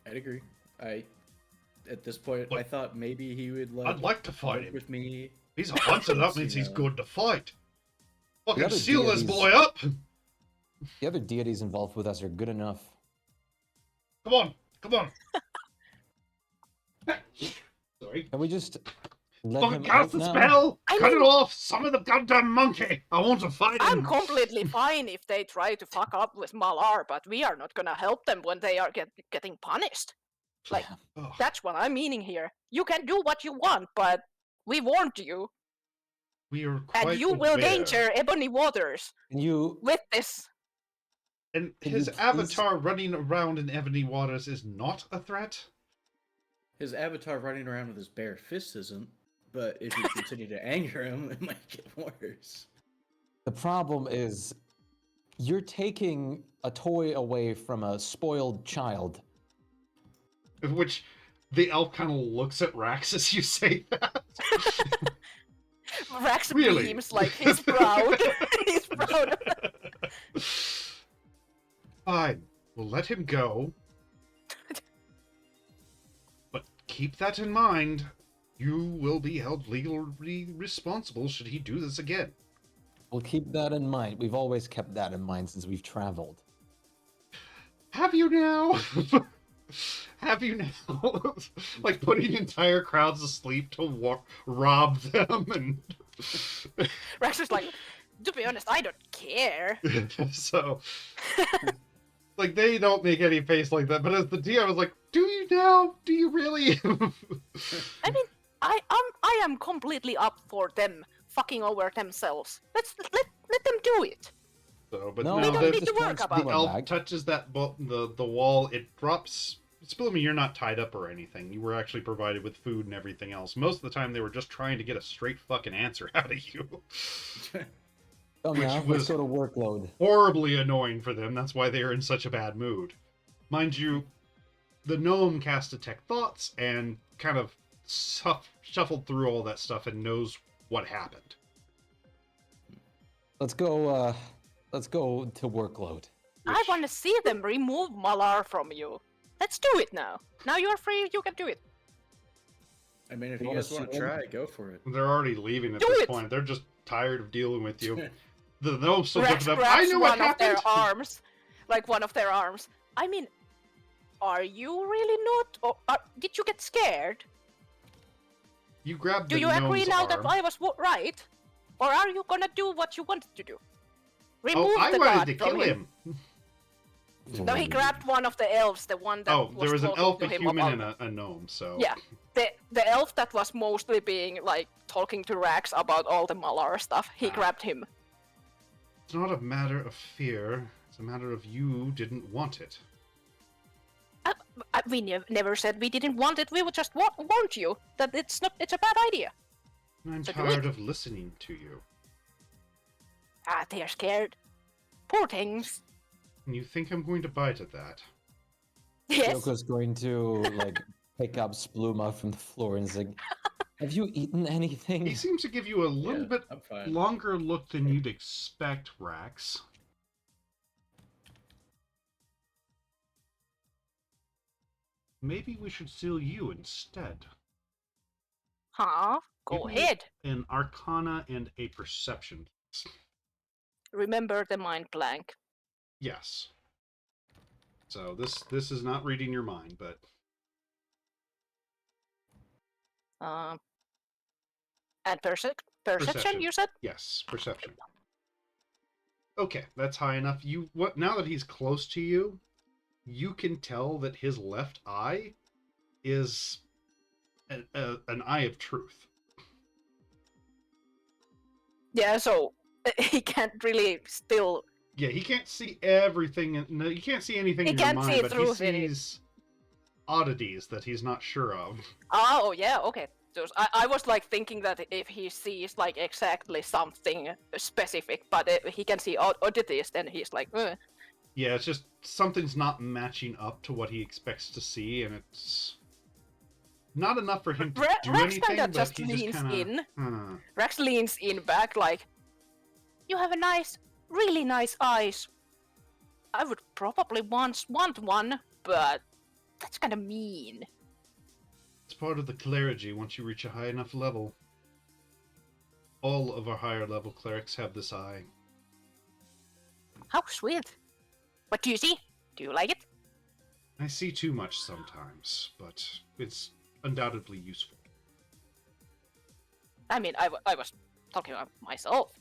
I'd agree. At this point, I Like, thought maybe he would like. I'd like to fight work him. with me. He's a hunter, that means he's Yeah. good to fight. Fucking other seal this deities- boy up! The other deities involved with us are good enough. Come on, come on. Sorry. Can we just let Fucking him cast out the now? spell! I Cut it mean- off! Summon the goddamn monkey! I want to fight I'm him! completely fine if they try to fuck up with Malar, but we are not gonna help them when they are getting punished. Like, Ugh. that's what I'm meaning here. You can do what you want, but we warned you. We are quite And you will aware. danger Ebony Waters Can you with this. And Can his you please- avatar running around in Ebony Waters is not a threat? His avatar running around with his bare fist isn't, but if you continue to anger him, it might get worse. The problem is, you're taking a toy away from a spoiled child. Which the elf kind of looks at Rax as you say that. Rax Really? beams like he's proud. He's proud. Fine, we'll let him go. But keep that in mind. You will be held legally responsible should he do this again. We'll keep that in mind. We've always kept that in mind since we've traveled. Have you now? Have you now? Like putting entire crowds asleep to rob them and Rax is like, to be honest, I don't care. so like they don't make any face like that, but as the DM I was like, do you now? Do you really? I mean, I am completely up for them fucking over themselves. Let them do it. So, but No, now We don't that need to work transfer about the it. elf back. touches that the wall, it drops. Spillamy, you're not tied up or anything. You were actually provided with food and everything else. Most of the time, they were just trying to get a straight fucking answer out of you. Oh, Which now was- let's go to workload. Horribly annoying for them. That's why they are in such a bad mood. Mind you, the gnome cast Detect Thoughts and kind of shuffled through all that stuff and knows what happened. Let's go. Let's go to workload. I Which- want to see them remove Malar from you. Let's do it now. Now you're free. You can do it. I mean, if You you wanna guys want shoot to him? try, go for it. They're already leaving at Do this it! point. They're just tired of dealing with you. The gnome's still Rax jumping up. I grabs know what one of their happened. arms, like one of their arms. I mean, are you really not? Or did you get scared? You grabbed Do the you agree gnome's now arm. that I was right? Or are you gonna do what you wanted to do? Remove Oh, I the wanted god to from kill him. No, he grabbed one of the elves, the one that Oh, there was an talking elf, to a him human, about... and a gnome. So Yeah, the elf that was mostly being like talking to Rax about all the Malar stuff. He Ah. grabbed him. it's not a matter of fear. It's a matter of you didn't want it. We never said we didn't want it. We would just warned you that it's not. It's a bad idea. And I'm So do tired it. of listening to you. Ah, they're scared. Poor things. And you think I'm going to bite at that? Yes. Yoko's going to like pick up Spluma from the floor and say, "Have you eaten anything?" He seems to give you a little Yeah, bit I'm fine. longer look than you'd expect, Rax. Maybe we should seal you instead. Huh? Go Give me ahead. an Arcana and a Perception. Remember the mind blank. Yes. So this is not reading your mind, but And perception, you said? yes, perception. Okay, that's high enough. Now that he's close to you, you can tell that his left eye is an eye of truth. Yeah, so he can't really still. Yeah, he can't see everything. No, you can't see anything He in your can't mind, see but through he it. sees oddities that he's not sure of. Oh, yeah, okay. So I was like thinking that if he sees like exactly something specific, but he can see oddities, then he's like, Yeah, it's just something's not matching up to what he expects to see, and it's not enough for him to do Rex anything. kinda But just he leans just in. kinda, Rex leans in back like, you have really nice eyes. I would probably want one, but that's kind of mean. It's part of the clergy once you reach a high enough level. All of our higher level clerics have this eye. How sweet. What do you see? Do you like it? I see too much sometimes, but it's undoubtedly useful. I mean, I was talking about myself.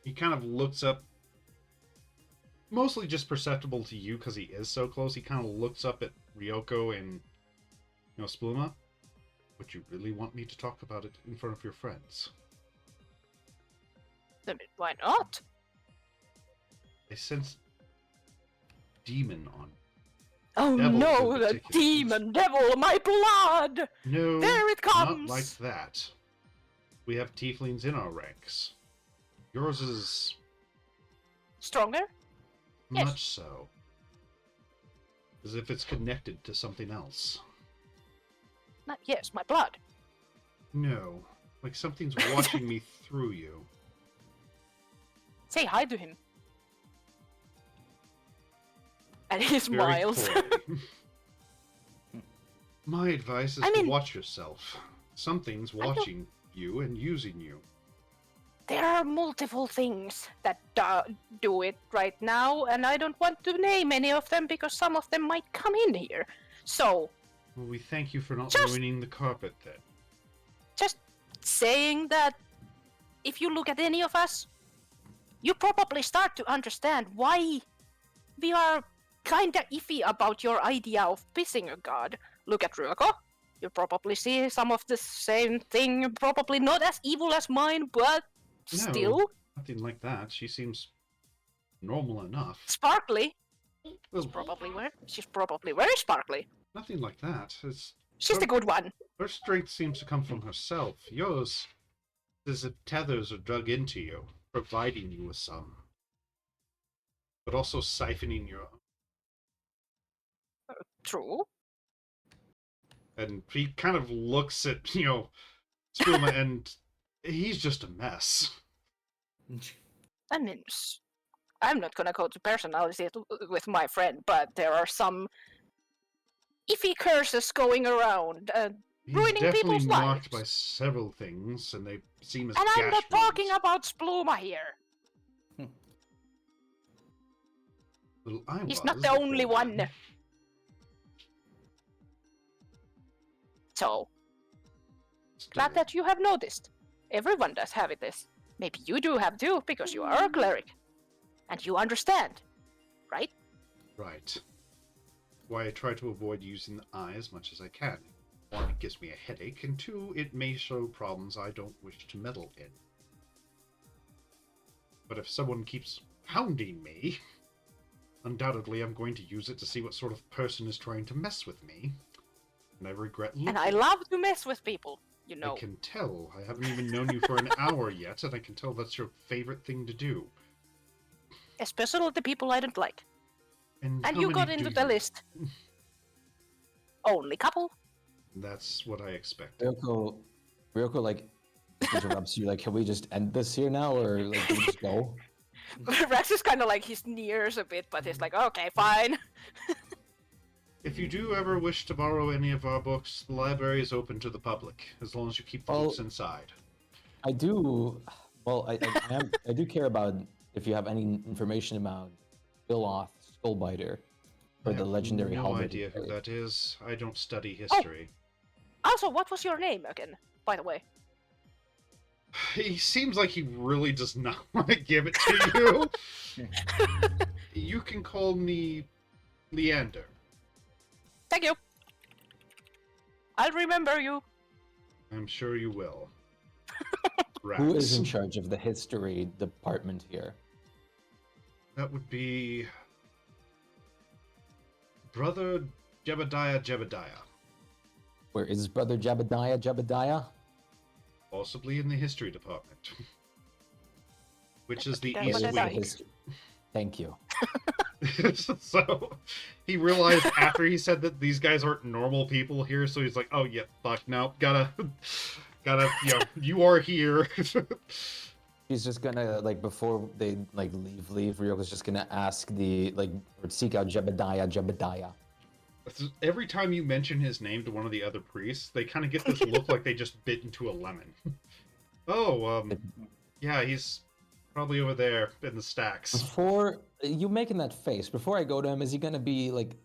He kind of looks up, mostly just perceptible to you because he is so close. He kind of looks up at Ryoko and, Spluma. Would you really want me to talk about it in front of your friends? I mean, why not? I sense demon on. Oh Devils no, in the particular. demon devil, my blood! No, There it comes! not like that. We have tieflings in our ranks. Yours is Stronger? Yes. much so. As if it's connected to something else. Yes, my blood. No, like something's watching me through you. Say hi to him. And he Very smiles. coy. My advice is I to mean- watch yourself. Something's watching you and using you. There are multiple things that do it right now, and I don't want to name any of them because some of them might come in here. So, Well, we thank you for not Just- ruining the carpet then. just saying that if you look at any of us, you probably start to understand why we are kinda iffy about your idea of pissing a god. Look at Ryoko. You probably see some of the same thing, probably not as evil as mine, but No. still Nothing like that. She seems normal enough. sparkly. Well, She's probably very sparkly. nothing like that. She's the good one. Her strength seems to come from herself. Yours is if tethers are dug into you, providing you with some, but also siphoning your own. True. And he kind of looks at, Spuma, and he's just a mess. I mean, I'm not gonna go to personality with my friend, but there are some iffy curses going around. He's Ruining definitely people's marked lives. by several things, and they seem as And I'm not gash talking wounds. about Spluma here. Well, I He's was not the only before one. then. So, Still, glad that you have noticed. Everyone does have it this. Maybe you do have too, because you are a cleric. And you understand. Right? Right. Why I try to avoid using the eye as much as I can. One, it gives me a headache, and two, it may show problems I don't wish to meddle in. But if someone keeps hounding me, undoubtedly I'm going to use it to see what sort of person is trying to mess with me. And I regret looking. And I love to mess with people, you know. I can tell. I haven't even known you for an hour yet, and I can tell that's your favorite thing to do. Especially the people I don't like. And And how you many got do into you the like? list. Only couple. That's what I expected. Ryoko like interrupts you. Like, can we just end this here now, or like, can we just go? Rex is kind of like he sneers a bit, but he's like, okay, fine. If you do ever wish to borrow any of our books, the library is open to the public, as long as you keep the Well- books inside. I do. Well, I do care about if you have any information about Biloth Skullbiter I or the have legendary no helmet. idea who trade. that is. I don't study history. Also, what was your name again, by the way? He seems like he really does not want to give it to you. You can call me Leander. Thank you. I'll remember you. I'm sure you will. Who is in Rats. charge of the history department here? That would be Brother Jebediah. Where is Brother Jebediah? Possibly in the history department. Which is the Jebediah. East Where is the Wing. history? Thank you. So he realized after he said that these guys aren't normal people here, so he's like, oh yeah, fuck, no, gotta, you know, you are here. He's just gonna, like, before they, like, leave, Ryoko's just gonna ask or seek out Jebediah. Every time you mention his name to one of the other priests, they kind of get this look like they just bit into a lemon. Oh, yeah, he's probably over there in the stacks. Before you making that face, before I go to him, is he gonna be, like,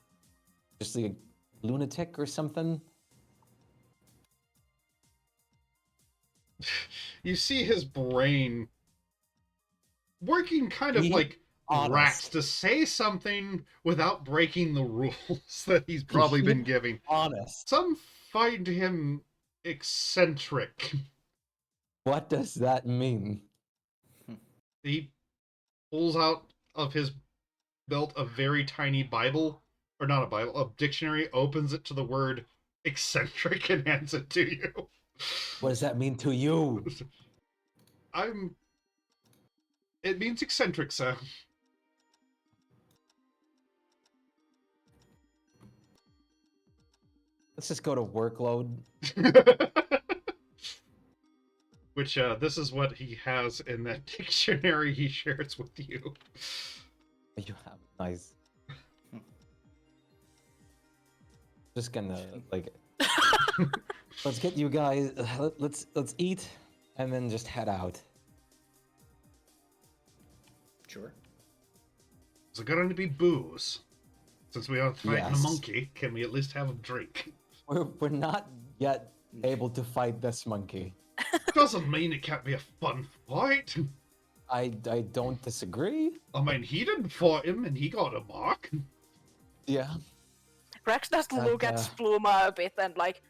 just like a lunatic or something? You see his brain working kind of Be like honest. rats to say something without breaking the rules that he's probably been giving. Honest. Some find him eccentric. What does that mean? He pulls out of his belt a very tiny Bible, or not a Bible, a dictionary, opens it to the word eccentric and hands it to you. What does that mean to you? It means eccentric, sir. Let's just go to workload. Which, this is what he has in that dictionary he shares with you. You have nice. Just gonna like. Let's get you guys. Let's eat, and then just head out. Sure. Is it gonna be booze? Since we are fighting a Yes. monkey, can we at least have a drink? We're not yet able to fight this monkey. Doesn't mean it can't be a fun fight. I don't disagree. I mean, he didn't fight him and he got a mark. Yeah. Rex does And, look at Spluma a bit and like,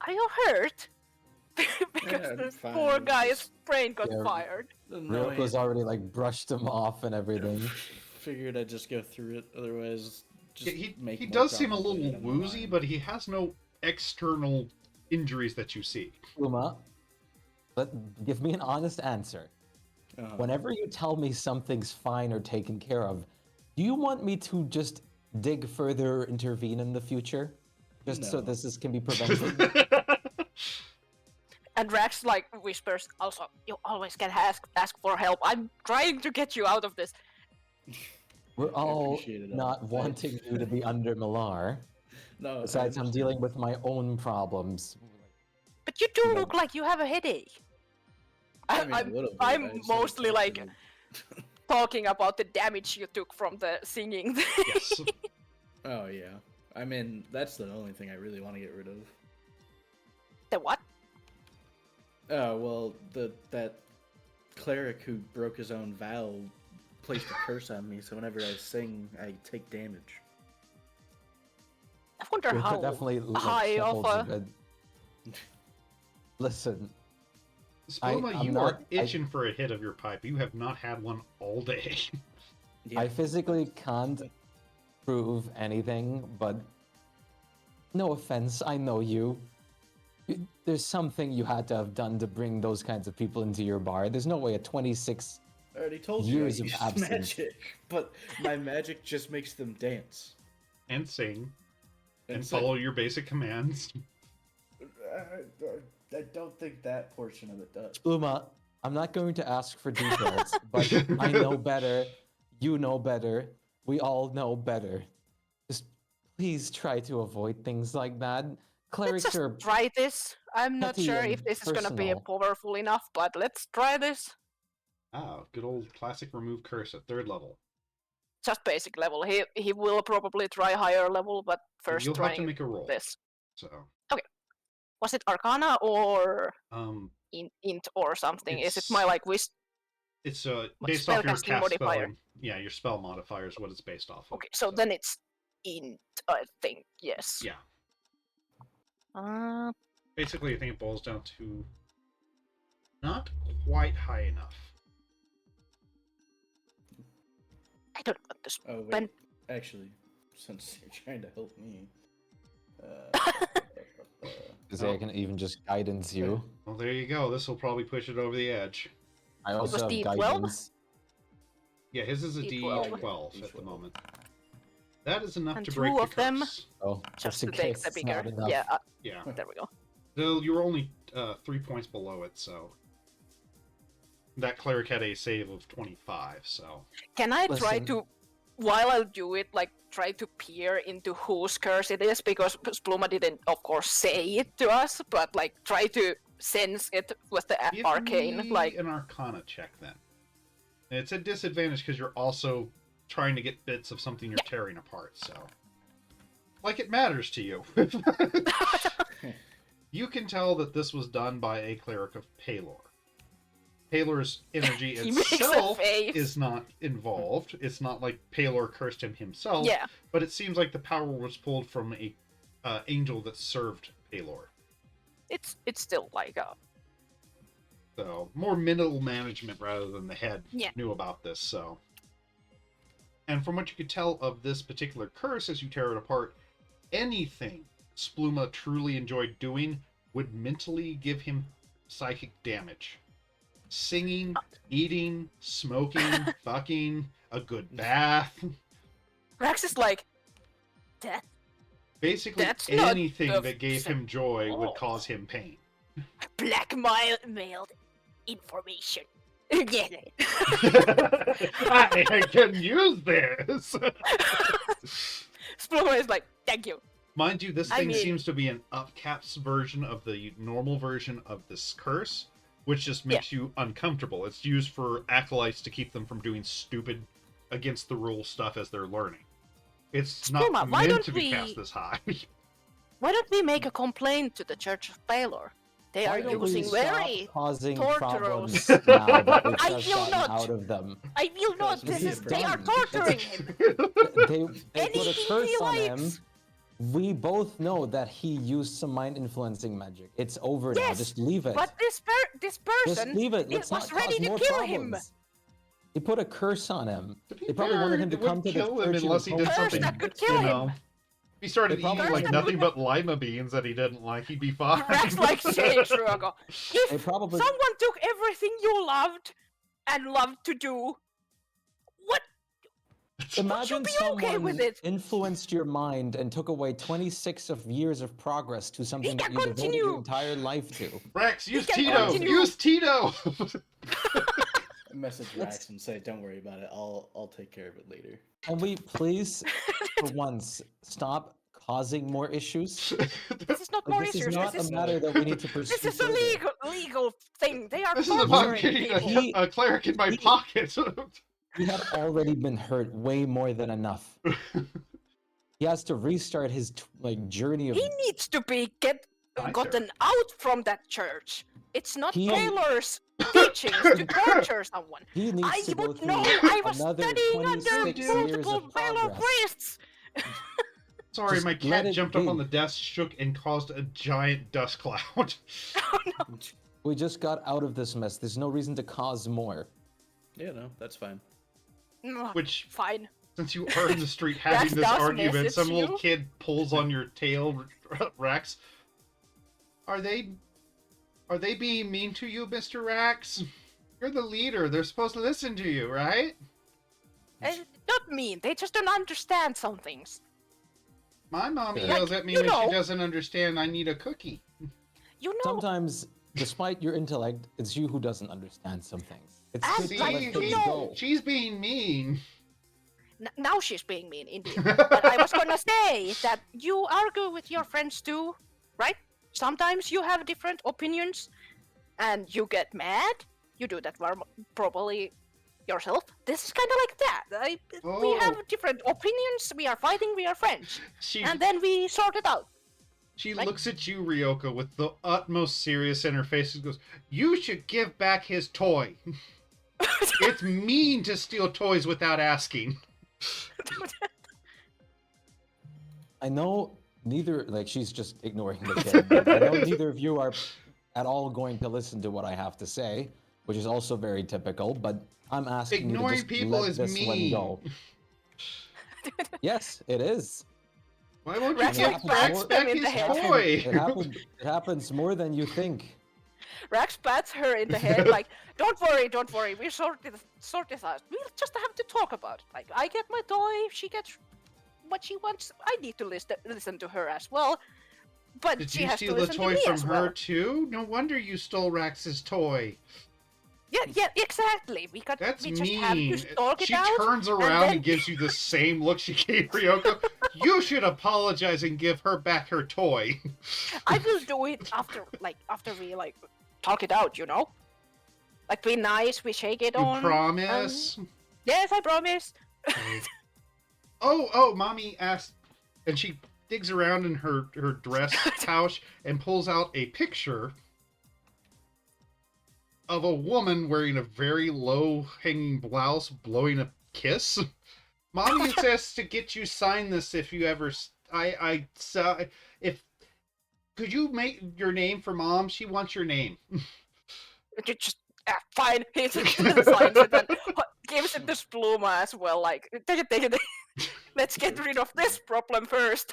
are you hurt? Because Yeah, I'm this fine, poor I'm guy's just- brain got Yeah. fired. Ryoko's already like brushed him off and everything. Figured I'd just go through it. Otherwise, just He make more does seem a trouble little later down the woozy, line. but he has no external injuries that you see. Uma, give me an honest answer. Uh-huh. Whenever you tell me something's fine or taken care of, do you want me to just dig further, intervene in the future? Just so No. this can be prevented? And Rex like whispers, also, you always can ask for help. I'm trying to get you out of this. We're all appreciate it all. not wanting you to be under Malar. No. I Besides, I'm understand. dealing with my own problems. But you do Yeah. look like you have a headache. I mean, a little bit, I'm I just mostly haven't like talked to talking about the damage you took from the singing. Yes. them. Oh yeah. I mean, that's the only thing I really want to get rid of. The what? Oh well, that cleric who broke his own vow placed a curse on me, so whenever I sing, I take damage. I wonder We how could definitely high of shuffle a... to bed. Listen, Spoma, I'm you not- are itching for a hit of your pipe. You have not had one all day. Yeah. I physically can't prove anything, but no offense, I know you. There's something you had to have done to bring those kinds of people into your bar. There's no way a 26. I already told years you of I use absence. magic, but my magic just makes them dance And sing. And so- follow your basic commands. I don't think that portion of it does. Uma, I'm not going to ask for details, but I know better. You know better. We all know better. Just please try to avoid things like that. Let's Clerics just are try this. I'm not petty sure and if this is gonna be personal. powerful enough, but let's try this. Ah, good old classic remove curse at 3rd level. Just basic level. He will probably try higher level, but first You'll have to trying make a roll. this. So, Was it Arcana or um, int or something? Is it It's- my like wish? it's based off your spellcasting cast spell. modifier. Yeah, your spell modifier is what it's based off of. Okay, so then it's int, I think. Yes. Yeah. Uh, Basically, I think it boils down to not quite high enough. I don't want to Oh wait, spend. actually, since you're trying to help me, Because I can even just guidance you. Well, there you go. This will probably push it over the edge. I also was have D12? guidance. Yeah, his is a D12. D12 at the D12. moment. That is enough And to two break the of them- curse. Oh, Just in to take case the it's bigger. not enough. Yeah, Yeah. there we go. So you're only 3 points below it, so that cleric had a save of 25. So Can I try Listen. to, while I do it, like try to peer into whose curse it is? Because Spluma didn't, of course, say it to us, but like try to sense it with the give arcane. me Like, an Arcana check then. And it's a disadvantage because you're also trying to get bits of something you're tearing apart. So, like it matters to you. You can tell that this was done by a cleric of Palor. Palor's energy He makes a itself face. is not involved. It's not like Palor cursed him himself. yeah, But it seems like the power was pulled from a angel that served Palor. it's still like a So more middle management rather than the head Yeah. knew about this. So, and from what you could tell of this particular curse as you tear it apart, anything Spluma truly enjoyed doing would mentally give him psychic damage. Singing, eating, smoking, fucking, a good bath. Rax is like that. Basically, That's not anything the that gave him joy would cause him pain. Blackmailed information. I can use this. Spluma is like, thank you. Mind you, this I thing mean- seems to be an upcaps version of the normal version of this curse, which just makes you uncomfortable. It's used for acolytes to keep them from doing stupid, against the rules stuff as they're learning. It's not Spuma, why meant don't to be we- cast this high. Why don't we make a complaint to the Church of Baylor? They Why are don't we using stop very. causing torturous- problems now that we I just will gotten not. out of them. I will not. Because This we is. They are done. torturing him. They put a Anything curse he on him. likes. We both know that he used some mind influencing magic. It's over now. Yes, Just leave it. But this Just person leave it. it Let's was not ready cause to more kill problems. him. They put a curse on him. To be They probably fair, wanted him to it come wouldn't to the kill him church unless he did Curse something. that could kill you know, him. if he started They eating probably like wanted- nothing but lima beans that he didn't like, he'd be fine. Rax like saying Truago. They If probably someone took everything you loved and loved to do, what? imagine be okay someone with it? influenced your mind and took away 26 of years of progress to something that can you devoted your continue. entire life to. Rex, use can Tito! continue. Use Tito! message Rax and say, "Don't worry about it. I'll take care of it later." Can we please, for once, stop causing more issues? This is not Like, more this issues. is not This a is matter that we need to pursue. this is a further. legal thing. They are This is about torturing getting people. He- a cleric in my he- pocket. He had already been hurt way more than enough. He has to restart his journey of. He needs to be Hi, gotten out from that church. It's not He- Taylor's teachings to torture someone. He needs I to go would through know. I was another studying under 26 years multiple of Baylor progress. priests. Sorry, Just my let cat it jumped up be. on the desk, shook, and caused a giant dust cloud. We just got out of this mess. There's no reason to cause more. Yeah, no, that's fine. Which, Fine. since you are in the street having Rex this does argument, message some little you. kid pulls on your tail, Rex. Are they being mean to you, Mr. Rex? You're the leader. They're supposed to listen to you, right? Not mean. They just don't understand some things. My mommy Like, yells at me you when know. she doesn't understand I need a cookie. You know. Sometimes despite your intellect, it's you who doesn't understand some things. It's And good See, to let things go. she's being mean. Now she's being mean, indeed. But I was gonna say that you argue with your friends too, right? Sometimes you have different opinions, and you get mad. You do that probably yourself. This is kind of like that. We have different opinions. We are fighting. We are friends, and then we sort it out. She Right? looks at you, Ryoko, with the utmost serious in her face and goes, "You should give back his toy. It's mean to steal toys without asking." I know neither, like, she's just ignoring the kid. But I know neither of you are at all going to listen to what I have to say, which is also very typical, but I'm asking you to Ignoring just people let is this one mean. go. Yes, it is. Why won't you Rax, give like, Rax bats back them in his the head. toy? It happens more than you think. Rax pats her in the head like, "Don't worry. We sort this out. We'll just have to talk about it. Like, I get my toy, she gets what she wants. I need to listen to her as well. But Did she you has steal to the listen toy to me from as her well." too? No wonder you stole Rax's toy. Yeah, exactly. We That's just mean. have to talk it She out. turns around then- and gives you the same look she gave Ryoko. You should apologize and give her back her toy. I will do it after we talk it out. You know, like be nice. We shake it You on. promise? Yes, I promise. Oh, mommy asked, and she digs around in her dress pouch and pulls out a picture of a woman wearing a very low-hanging blouse blowing a kiss. Mommy says to get you sign this if you ever. If could you make your name for Mom? She wants your name. Just fine. He signs it and gives it to Spluma as well. Like, take it. Let's get rid of this problem first.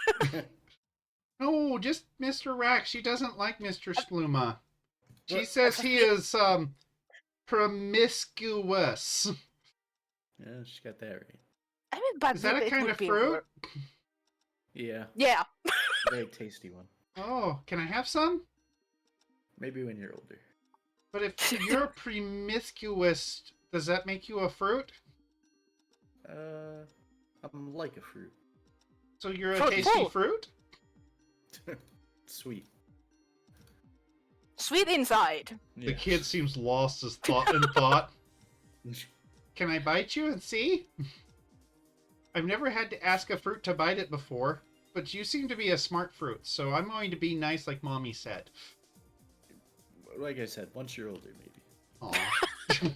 No, just Mr. Rax. She doesn't like Mr. Spluma. She What? says he is promiscuous. Yeah, she got that right. I mean, but Is that a it kind would of be fruit? Yeah, Yeah. very tasty one. Oh, can I have some? Maybe when you're older. But if you're promiscuous, does that make you a fruit? I'm like a fruit. So you're a Fruit tasty bowl. fruit? Sweet. Sweet inside. The Yeah. kid seems lost as thought in thought. Can I bite you and see? I've never had to ask a fruit to bite it before, but you seem to be a smart fruit, so I'm going to be nice like Mommy said. Like I said, once you're older, maybe. Aw.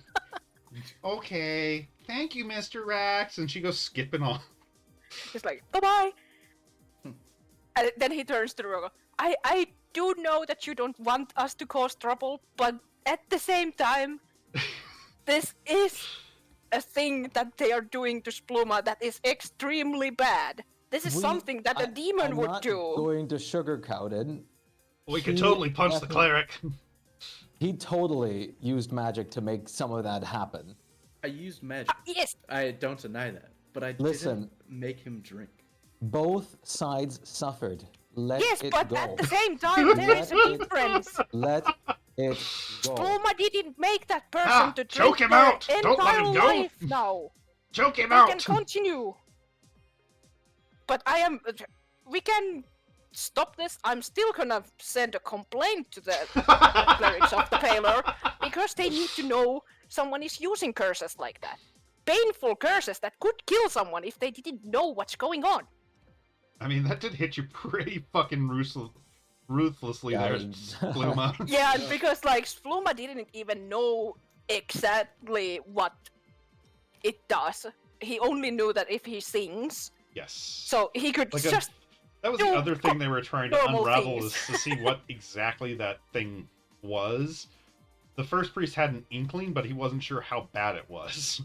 Okay. Thank you, Mr. Rax. And she goes skipping off. He's like, bye-bye. And then he turns to Rogo. I do know that you don't want us to cause trouble, but at the same time, this is a thing that they are doing to Spluma that is extremely bad. This is something that a demon I'm would not do. going to sugarcoat it. We could He totally punch the definitely- cleric. He totally used magic to make some of that happen. I used magic. Yes, I don't deny that. But I Listen. didn't make him drink. Both sides suffered. Let yes, it but go. at the same time, there is a Let it- difference. Let it go. Spluma didn't make that person Ah, to choke drink him their out! Don't let him entire go! life now. Choke him We out! can continue. But we can stop this. I'm still gonna send a complaint to the clerics of the Paler because they need to know someone is using curses like that. Painful curses that could kill someone if they didn't know what's going on. I mean, that did hit you pretty fucking ruthlessly Yeah, there, it- Spluma. Yeah, and because like Spluma didn't even know exactly what it does. He only knew that if he sings, Yes. so he could Like just that was the do other thing they were trying to normal unravel things. is to see what exactly that thing was. The first priest had an inkling, but he wasn't sure how bad it was.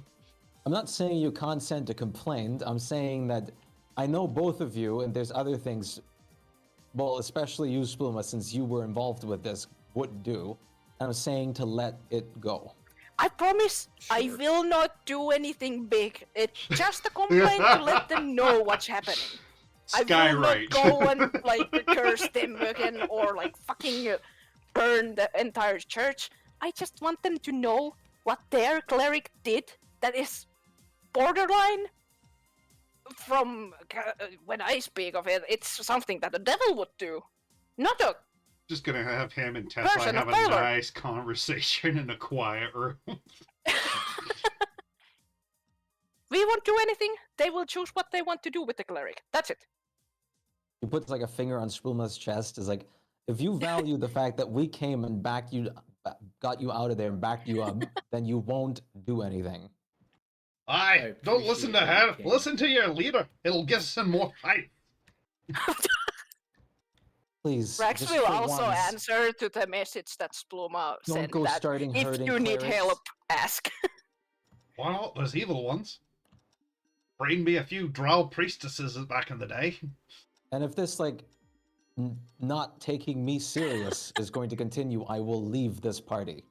I'm not saying you can't send a complaint. I'm saying that I know both of you, and there's other things, well, especially you, Spluma, since you were involved with this, would do. I'm saying to let it go. I promise I Sure. will not do anything big. It's just a complaint to let them know what's happening. I will not Skywrite. go and like curse them again or like fucking burn the entire church. I just want them to know what their cleric did that is borderline from when I speak of it, it's something that the devil would do. Not a Just gonna have him and Tessa Person have of a valor. nice conversation in a quiet room. we won't do anything. They will choose what they want to do with the cleric. That's it. He puts like a finger on Spluma's chest. Is like, if you value the fact that we came and got you out of there and backed you up, then you won't do anything. Aye, don't listen to appreciate that her. you came. Listen to your leader. It'll get us in more fight. Please, Rex just will for also once, answer to the message that Spluma don't sent go that starting if hurting you need clerics. help, ask. Why not? There's evil ones. Bring me a few drow priestesses back in the day. And if this like not taking me serious is going to continue, I will leave this party.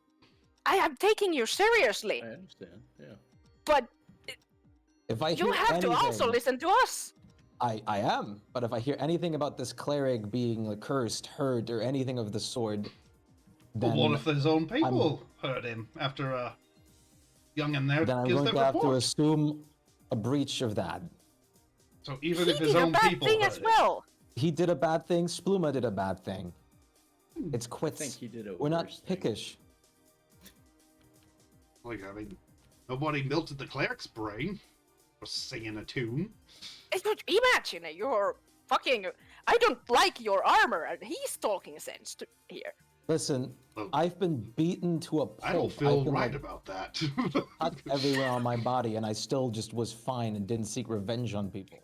I am taking you seriously, I understand. Yeah. but If I you hear have anything, to also listen to us. I am. But if I hear anything about this cleric being like, cursed, hurt, or anything of the sort, But then what if his own people heard him after young and there then I'm gives going their to have to report? assume a breach of that. So even He if his did a own bad people thing heard as it. well. He did a bad thing. Spluma did a bad thing. It's I quits. think he did a We're not worse thing. pickish. Like, I mean, nobody melted the cleric's brain for singing a tune. But imagine you're fucking. I don't like your armor, and he's talking sense here. Listen, Look, I've been beaten to a pulp. I don't feel I've been, right like, about that. cut everywhere on my body, and I still just was fine and didn't seek revenge on people.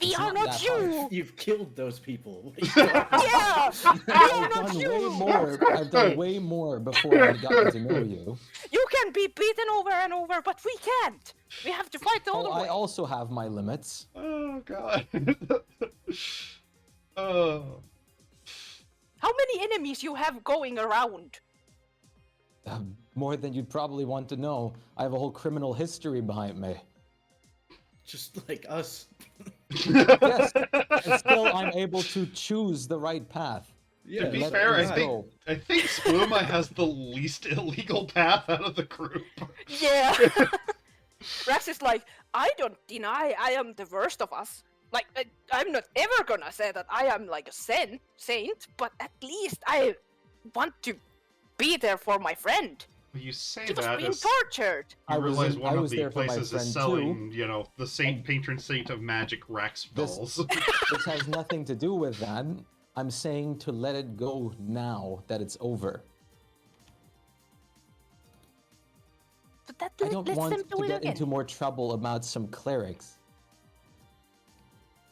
We It's are not not that you. You've killed those people. What are you talking Yeah, about? we are I've not done way you. more. I've done way more before I got to know you. You can be beaten over and over, but we can't. We have to fight the Oh, other I way. also have my limits. Oh god. Oh. How many enemies you have going around? More than you'd probably want to know. I have a whole criminal history behind me. Just like us. Yes, and still I'm able to choose the right path. Yeah, To be let fair, things I go. think Spluma has the least illegal path out of the group. Yeah. Rex is like, I don't deny I am the worst of us. Like, I'm not ever gonna say that I am like a saint, but at least I want to be there for my friend. You say He was that being as tortured. you I was realize in- one I of was the there for my places friend is too. selling, you know, the patron saint of magic Rax This- dolls. This has nothing to do with that. I'm saying to let it go now that it's over. But that I don't lets them want do to it get again. into more trouble about some clerics.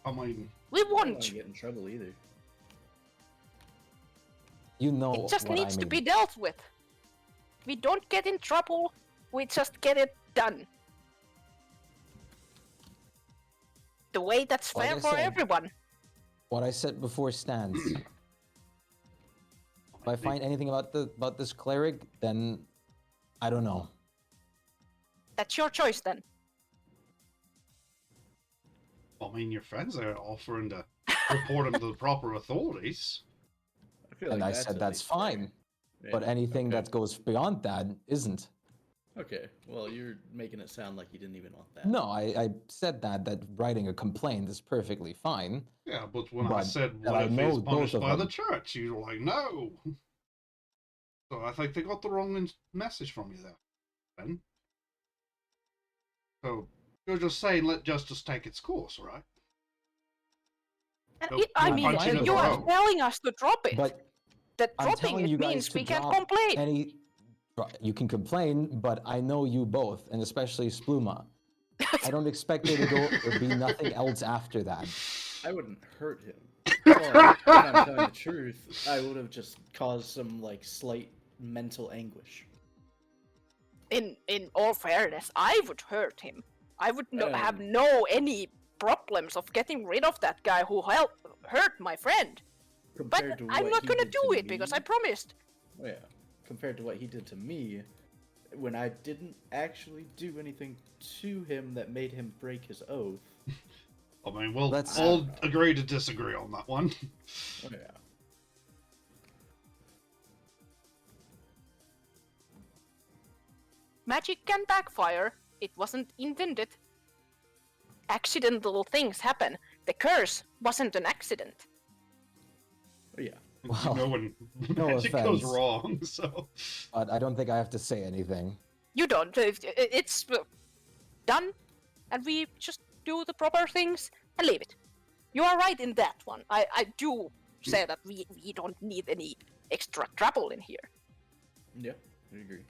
I mean, We I don't want want. to get in trouble either. You know It just what needs I to mean. be dealt with. We don't get in trouble. We just get it done. The way that's Like fair I for said, everyone. What I said before stands. If I find anything about this cleric, then I don't know. That's your choice then. I mean, your friends are offering to report him to the proper authorities. I feel And like I said at that's least fair. fine. Yeah, But anything okay. that goes beyond that isn't. Okay, well, you're making it sound like you didn't even want that. No, I said that writing a complaint is perfectly fine. Yeah, but when I But said, that what I if know he's both punished of by the them. church? You were like, no. So I think they got the wrong message from you there, Ben. So you're just saying let justice take its course, right? And Nope, I no mean, punching of you our are own. telling us to drop it. But That I'm dropping telling it you guys means to we can't drop complain. any. You can complain, but I know you both, and especially Spluma. I don't expect there to go or be nothing else after that. I wouldn't hurt him. But if I'm telling the truth, I would have just caused some like slight mental anguish. In all fairness, I would hurt him. I would have Um. no any problems of getting rid of that guy who hurt my friend. But Compared to I'm what not he gonna did do to it because me- I promised. Oh, yeah. Compared to what he did to me, when I didn't actually do anything to him that made him break his oath. I mean, we'll Let's- all agree to disagree on that one. Oh, yeah. magic can backfire. It wasn't intended. Accidental things happen. The curse wasn't an accident. Oh yeah. You Well, know when no magic goes offense. wrong, so... But I don't think I have to say anything. You don't. It's done, and we just do the proper things and leave it. You are right in that one. I do say that we don't need any extra trouble in here. Yeah, I agree.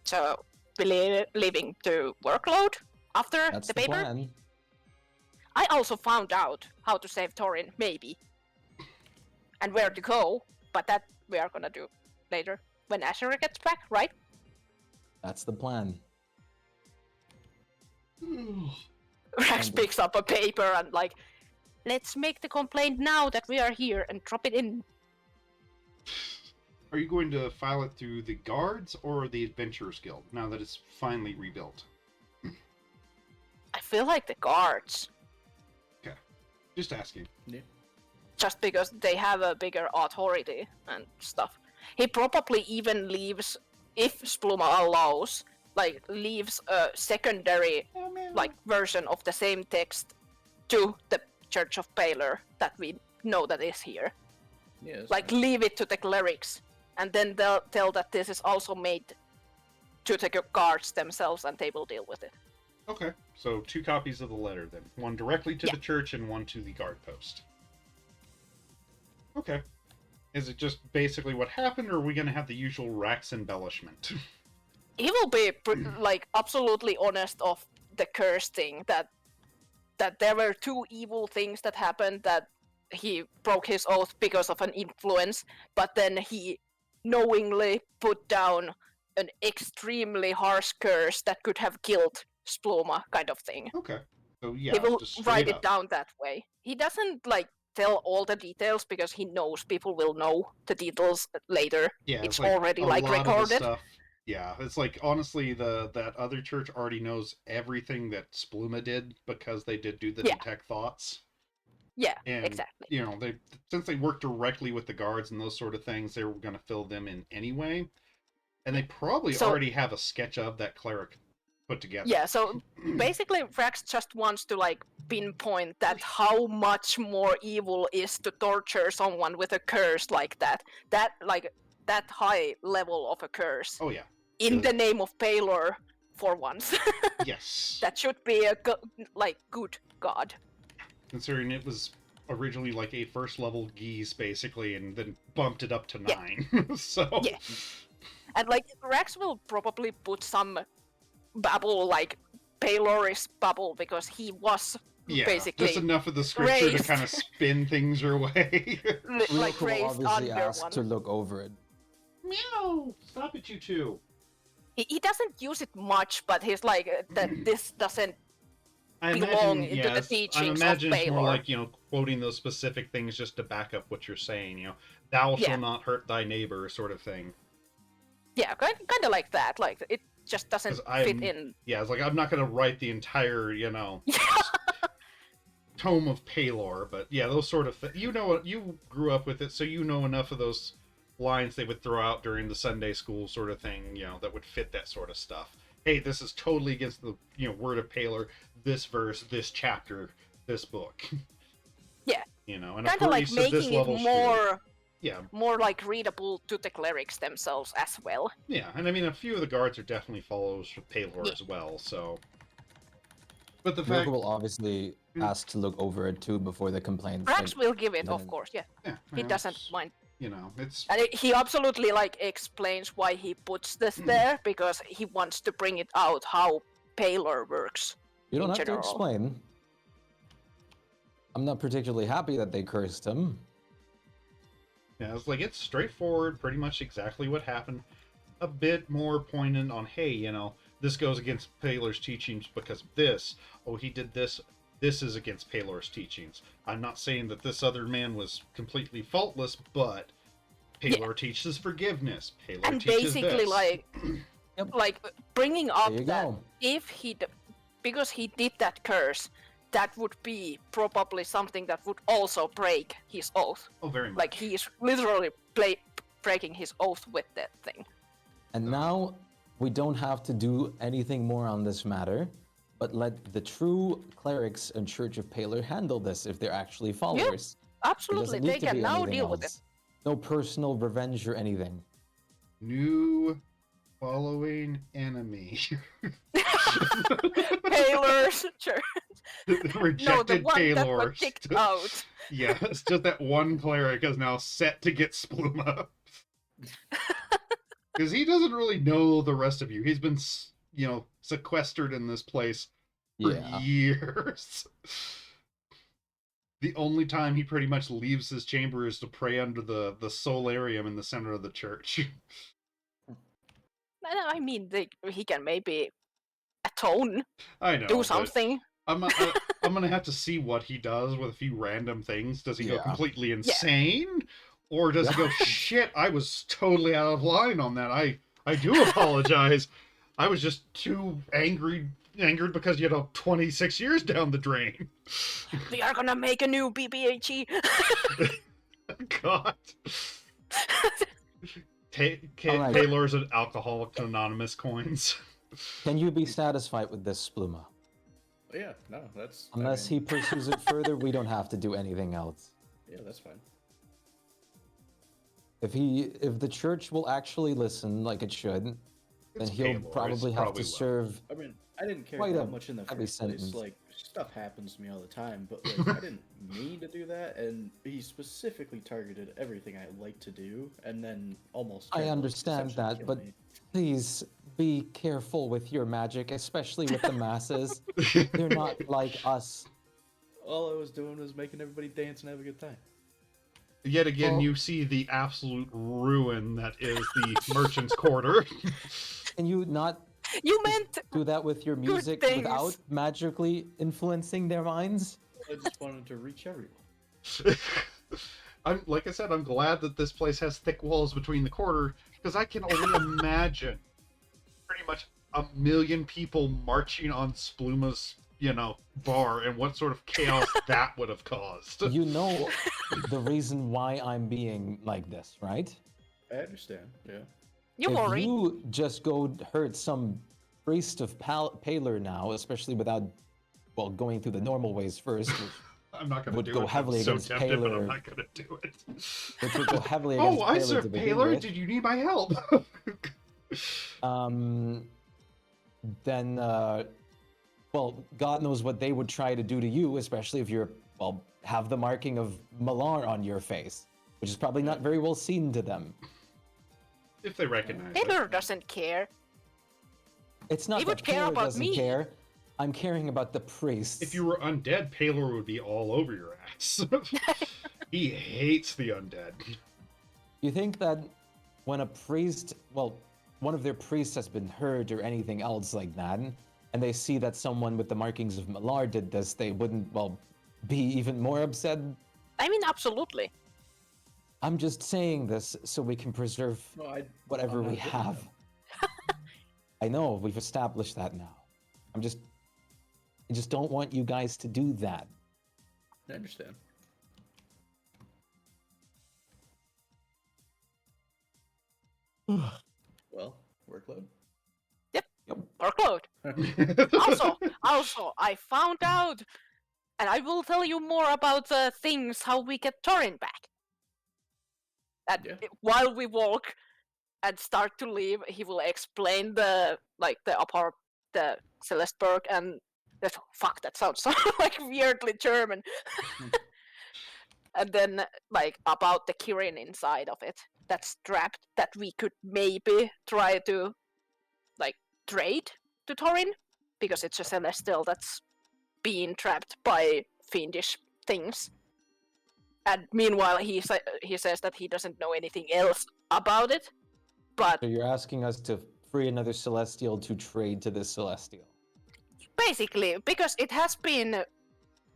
So, leaving to workload after That's the the paper. plan. I also found out how to save Torin, maybe, and where to go. But that we are gonna do later when Asher gets back, right? That's the plan. Rax picks up a paper and like, let's make the complaint now that we are here and drop it in. Are you going to file it through the guards or the Adventurers Guild now that it's finally rebuilt? I feel like the guards, Just asking. Yeah. just because they have a bigger authority and stuff. He probably even leaves, if Spluma allows, like leaves a secondary like version of the same text to the Church of Paler that we know that is here. Yeah. that's Like fine. leave it to the clerics, and then they'll tell that this is also made to the guards themselves, and they will deal with it. Okay, so 2 copies of the letter then. One directly to Yeah. the church and one to the guard post. Okay. Is it just basically what happened, or are we going to have the usual Rax embellishment? He will be like absolutely honest of the curse thing, that there were 2 evil things that happened, that he broke his oath because of an influence, but then he knowingly put down an extremely harsh curse that could have killed Spluma, kind of thing. Okay. So yeah, He will just straight write up. it down that way. He doesn't like tell all the details because he knows people will know the details later. Yeah, It's like, already a like lot of the recorded. stuff. Yeah, it's like honestly, that other church already knows everything that Spluma did because they did do the Yeah. detect thoughts. Yeah, And exactly. you know, since they work directly with the guards and those sort of things, they were going to fill them in anyway. And they probably So- already have a sketch of that cleric put together. Yeah, so basically Rax just wants to like pinpoint that how much more evil is to torture someone with a curse like that. That high level of a curse. Oh yeah. In the- the name of Palor, for once. Yes. That should be a good god. Considering it was originally like a first level geese basically, and then bumped it up to Yeah. 9. So Yeah. And like Rax will probably put some babble like Palor's bubble because he was yeah, basically just enough of the scripture to raised. kind of spin things your way. like Rick will raised obviously under ask one. to look over it. Meow! Stop it, you two. He doesn't use it much, but he's like that. This doesn't. I belong imagine, into the yes, I teachings of imagine it's more Baylor. like, you know, quoting those specific things just to back up what you're saying, you know, thou Yeah. shall not hurt thy neighbor sort of thing. Yeah, kind of like that. Like it just doesn't 'Cause I'm- fit in. Yeah, it's like, I'm not going to write the entire, you know, tome of Palor, but yeah, those sort of things. You know what, you grew up with it, so you know enough of those lines they would throw out during the Sunday school sort of thing, you know, that would fit that sort of stuff. Hey, this is totally against the, you know, word of Palor, this verse, this chapter, this book. Yeah. You know, and a Kind of like priest of this making it level should- more Yeah, like readable to the clerics themselves as well. yeah, and I mean, a few of the guards are definitely followers of Palor Yeah. as well, so... But the Mirko fact... will obviously ask to look over it too before the complaint. Rax will give it, of then- course. Yeah, Yeah, he well, doesn't it's- mind. You know, it's... And he absolutely like explains why he puts this there because he wants to bring it out how Palor works. You don't in have general. to explain. I'm not particularly happy that they cursed him. Yeah, it's like, it's straightforward, pretty much exactly what happened. A bit more poignant on, hey, you know, this goes against Palor's teachings because of this. Oh, he did this. This is against Palor's teachings. I'm not saying that this other man was completely faultless, but Palor teaches forgiveness. Palor And teaches basically this. Yep. like bringing up There you that go. if because he did that curse, that would be probably something that would also break his oath. Oh, very much. Like he is literally breaking his oath with that thing. And now we don't have to do anything more on this matter, but let the true clerics and Church of Paler handle this if they're actually followers. It Absolutely, doesn't need they to can be now anything deal with it. else. No personal revenge or anything. New following enemy. Paler's church. Rejected No, the one that Paylor. got kicked out. Yeah, it's just that one cleric is now set to get Spluma. Because he doesn't really know the rest of you. He's been, sequestered in this place for Yeah. years. The only time he pretty much leaves his chamber is to pray under the solarium in the center of the church. I mean, he can maybe atone, I know. do but something. I'm gonna have to see what he does with a few random things. Does he go Yeah. completely insane, or does he go shit? I was totally out of line on that. I do apologize. I was just too angered because 26 years down the drain. We are gonna make a new BBHE. God. Alright. Taylor's an Alcoholics Anonymous coins. Can you be satisfied with this, Spluma? Yeah, no, that's. Unless he pursues it further, we don't have to do anything else. Yeah, that's fine. If the church will actually listen like it should, then It's he'll Paylor, probably it's have probably to will. serve. I mean, I didn't care Quite that a much in the heavy first place. sentence. Like, stuff happens to me all the time, but like, I didn't mean to do that, and he specifically targeted everything I like to do, and then almost. I tried to, like, understand essentially that, kill but me. please be careful with your magic, especially with the masses. They're not like us. All I was doing was making everybody dance and have a good time. Yet again, Well- you see the absolute ruin that is the Merchant's Quarter. Can you not You meant do that with your music things. without magically influencing their minds? I just wanted to reach everyone. Like I said, I'm glad that this place has thick walls between the quarter, because I can only imagine pretty much a million people marching on Spluma's, bar, and what sort of chaos that would have caused. You know the reason why I'm being like this, right? I understand. Yeah. you If worry. you just go hurt some priest of Paler now, especially without, going through the normal ways first, I'm not going to would do go it. heavily I'm so against tempted, but I'm Paylor. not going to do it. which would go heavily against Oh, I Paler serve to begin Paylor. with, Did you need my help? then, God knows what they would try to do to you, especially if you're, have the marking of Malar on your face, which is probably not very well seen to them. If they recognize Paler it. doesn't care. It's not He that would care Paler about doesn't me. care. I'm caring about the priests. If you were undead, Paylor would be all over your ass. He hates the undead. You think that when a priest, one of their priests has been hurt or anything else like that, and they see that someone with the markings of Malar did this, they wouldn't, be even more upset? I mean, absolutely. I'm just saying this so we can preserve No, whatever I'm not we doing have. I know, we've established that now. I just don't want you guys to do that. I understand. Well, workload. Workload. Also, I found out, and I will tell you more about the things how we get Torin back. And Yeah. while we walk and start to leave, he will explain the Celesteberg and fuck, that sounds so like weirdly German. And then about the Kirin inside of it that's trapped that we could maybe try to trade to Torin, because it's a celestial that's being trapped by fiendish things. And meanwhile, he says that he doesn't know anything else about it. But So you're asking us to free another Celestial to trade to this Celestial. basically, because it has been I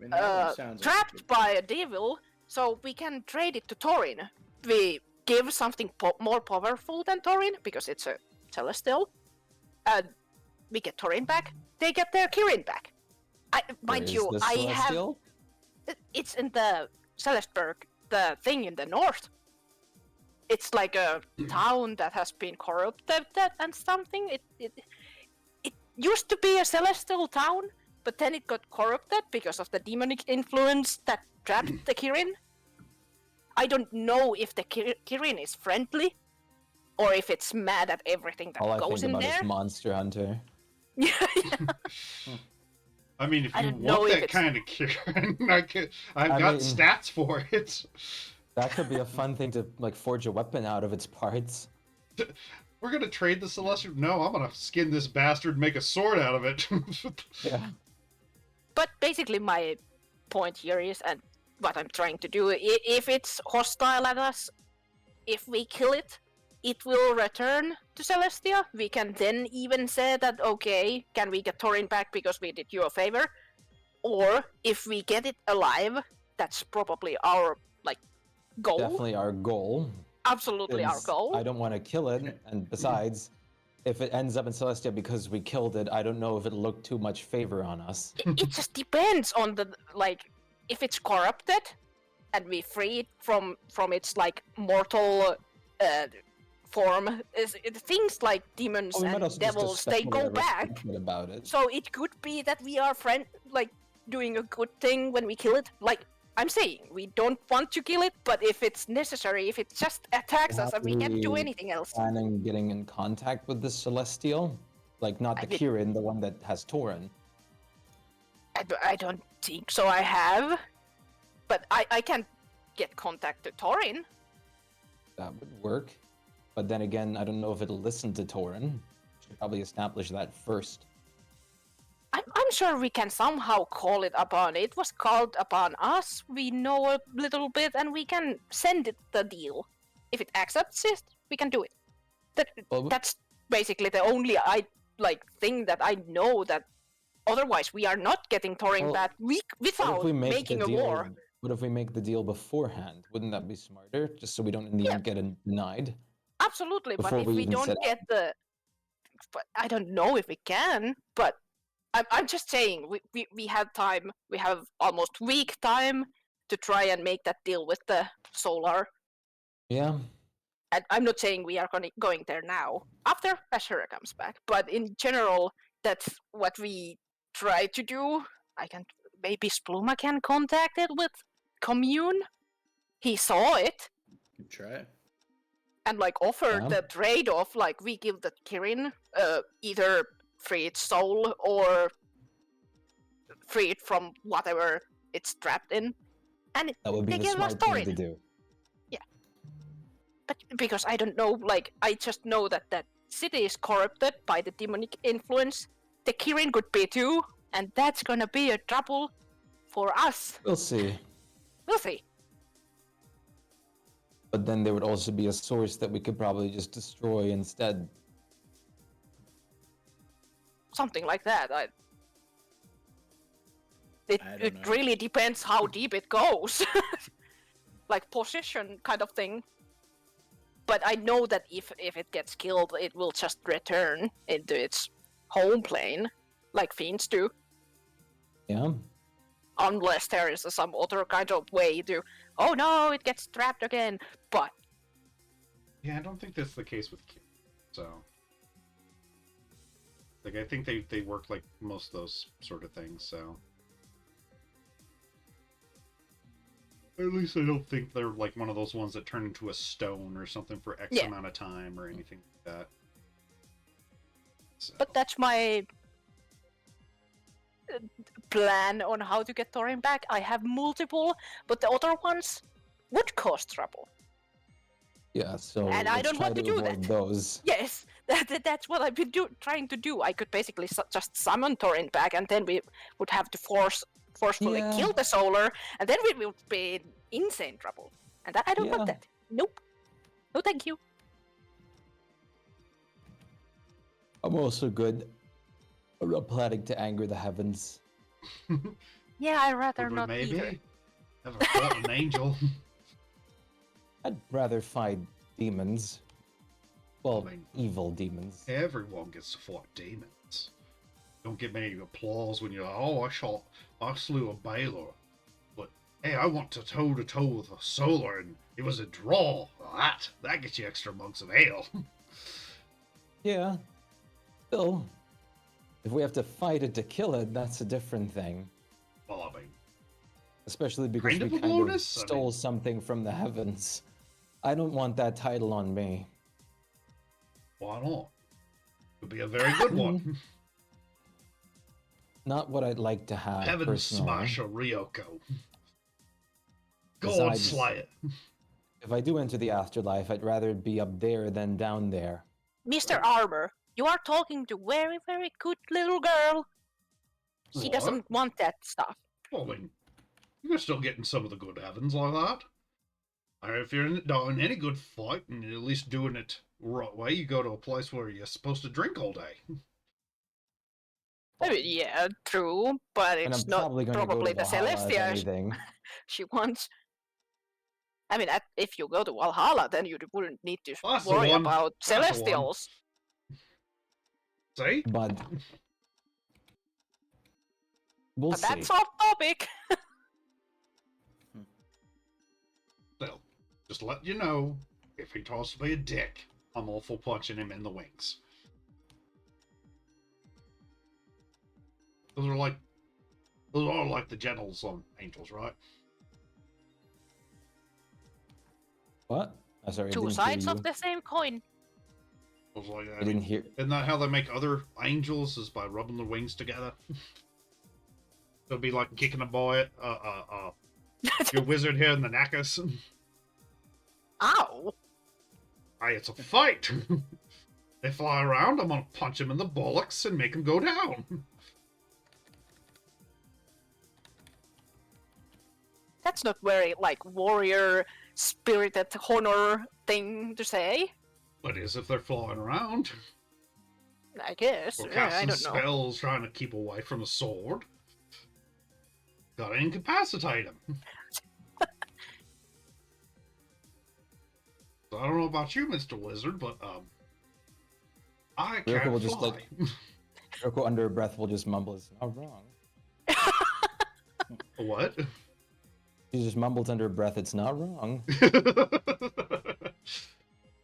mean, that one sounds like trapped by a devil, so we can trade it to Torin. We give something more powerful than Torin, because it's a celestial, and we get Torin back. They get their Kirin back. Mind Where is you, this I Celestial? have. It's in the Celesteberg, the thing in the north. it's like a town that has been corrupted and something. It used to be a celestial town, but then it got corrupted because of the demonic influence that trapped the Kirin. I don't know if the Kirin is friendly, or if it's mad at everything that All I goes think in about there. is Monster Hunter. Yeah. I mean, if I you don't know want if that it's- kind of Kirin, I've I got mean- stats for it. That could be a fun thing to like forge a weapon out of its parts. We're gonna trade the Celestial. No, I'm gonna skin this bastard and make a sword out of it. Yeah. But basically, my point here is, and what I'm trying to do, if it's hostile at us, if we kill it, it will return to Celestia. We can then even say that, okay, can we get Torin back because we did you a favor? Or if we get it alive, that's probably our goal. Definitely our goal. Absolutely our Since goal. I don't want to kill it, and besides, if it ends up in Celestia because we killed it, I don't know if it'll look too much favor on us. It just depends on the if it's corrupted and we free it from its mortal form. Things like demons Or we might and also just devils, they discover go whatever's back. stupid about it. So it could be that we are doing a good thing when we kill it. Like I'm saying, we don't want to kill it, but if it's necessary, if it just attacks us and we can't do We anything else. planning getting in contact with the Celestial, like not the I did- Kirin, the one that has Torin. I don't think so. I have, but I can't get contact to Torin. That would work. But then again, I don't know if it'll listen to Torin. Should probably establish that first. I'm sure we can somehow call it upon. It was called upon us. We know a little bit, and we can send it the deal. If it accepts it, we can do it. Well, That's basically the only thing that I know. That otherwise we are not getting Torin Well, back what without if we make making the a deal? war. What if we make the deal beforehand? Wouldn't that be smarter? Just so we don't in the end get denied. Absolutely, but Before if we we even don't set get the, but I don't know if we can. But I'm just saying we have time. We have almost week time to try and make that deal with the solar. Yeah. And I'm not saying we are going there now after Ashura comes back, but in general, that's what we try to do. I can maybe Spluma can contact it with commune. He saw it You try. and offered Yeah. the trade-off, we give the Kirin either free its soul or free it from whatever it's trapped in, and That would be they the gave us smart thing Torin. to do. But because I don't know, I just know that city is corrupted by the demonic influence. The Kirin could be too, and that's gonna be a trouble for us. We'll see. We'll see. But then there would also be a source that we could probably just destroy instead. Something like that. It I don't know. really depends how deep it goes. Like position kind of thing. But I know that if it gets killed, it will just return into its home plane, like fiends do. Yeah. Unless there is some other kind of way to, oh no, it gets trapped again. But Yeah, I don't think that's the case with Kirin. So, I think they work like most of those sort of things. So, at least I don't think they're like one of those ones that turn into a stone or something for X Yeah. amount of time or anything like that. So, but that's my plan on how to get Thorin back. I have multiple, but the other ones would cause trouble. Yeah, so And I let's don't try want to do avoid that. those. Yes, that's what I've been trying to do. I could basically just summon Thorin back, and then we would have to forcefully Yeah. kill the Solar, and then we will be in insane trouble. And I don't want Yeah. that. Nope. No, thank you. I'm also good at planning to anger the heavens. Yeah, I'd rather would we not maybe either. have a fallen angel. I'd rather fight demons. Well, I mean- evil demons. Everyone gets to fight demons. Don't get many applause when you're like, oh, I slew a Baylor. But Hey, I want to toe with a solar, and it was a draw. Well, that gets you extra mugs of ale. Yeah. Still, if we have to fight it to kill it, that's a different thing. Well, I mean, Especially because kind we of a kind of bonus? I stole mean- something from the heavens. I don't want that title on me. why not? Could be a very good one. Not what I'd like to have, Heaven personally. smash a Ryoko. God Besides- slay it. If I do enter the afterlife, I'd rather it be up there than down there. Mr. Armor, you are talking to very, very good little girl. He What? doesn't want that stuff. Well, I mean, you're still getting some of the good heavens like that. Or if you're not in any good fight and you're at least doing it right way, you go to a place where you're supposed to drink all day. I mean, yeah, true, but And it's I'm not probably going to go probably to the Valhalla, if Celestia anything. she wants. I mean, if you go to Valhalla, then you wouldn't need to That's the worry one. about That's the one. Celestials. See? But we'll But see. that's off topic. Still, just let you know, if he tries to be a dick, I'm all for punching him in the wings. Those are like the gentles on angels, right? What? I'm sorry, I Two didn't sides hear of you. the same coin. I was like, I didn't hear. isn't that how they make other angels? Is by rubbing their wings together? It'll be like kicking a boy, your wizard here in the knackers. Ow! Hey, it's a fight. They fly around. I'm gonna punch him in the bollocks and make him go down. That's not very, like, warrior spirited honor thing to say. But is if they're flying around I guess. or Yeah, I casting don't know. spells trying to keep away from the sword. Gotta incapacitate him. So I don't know about you, Mr. Wizard, but I Ryoko can't will just, fly. like- Ryoko under her breath will just mumble, "It's not wrong." What? She just mumbles under her breath, "It's not wrong."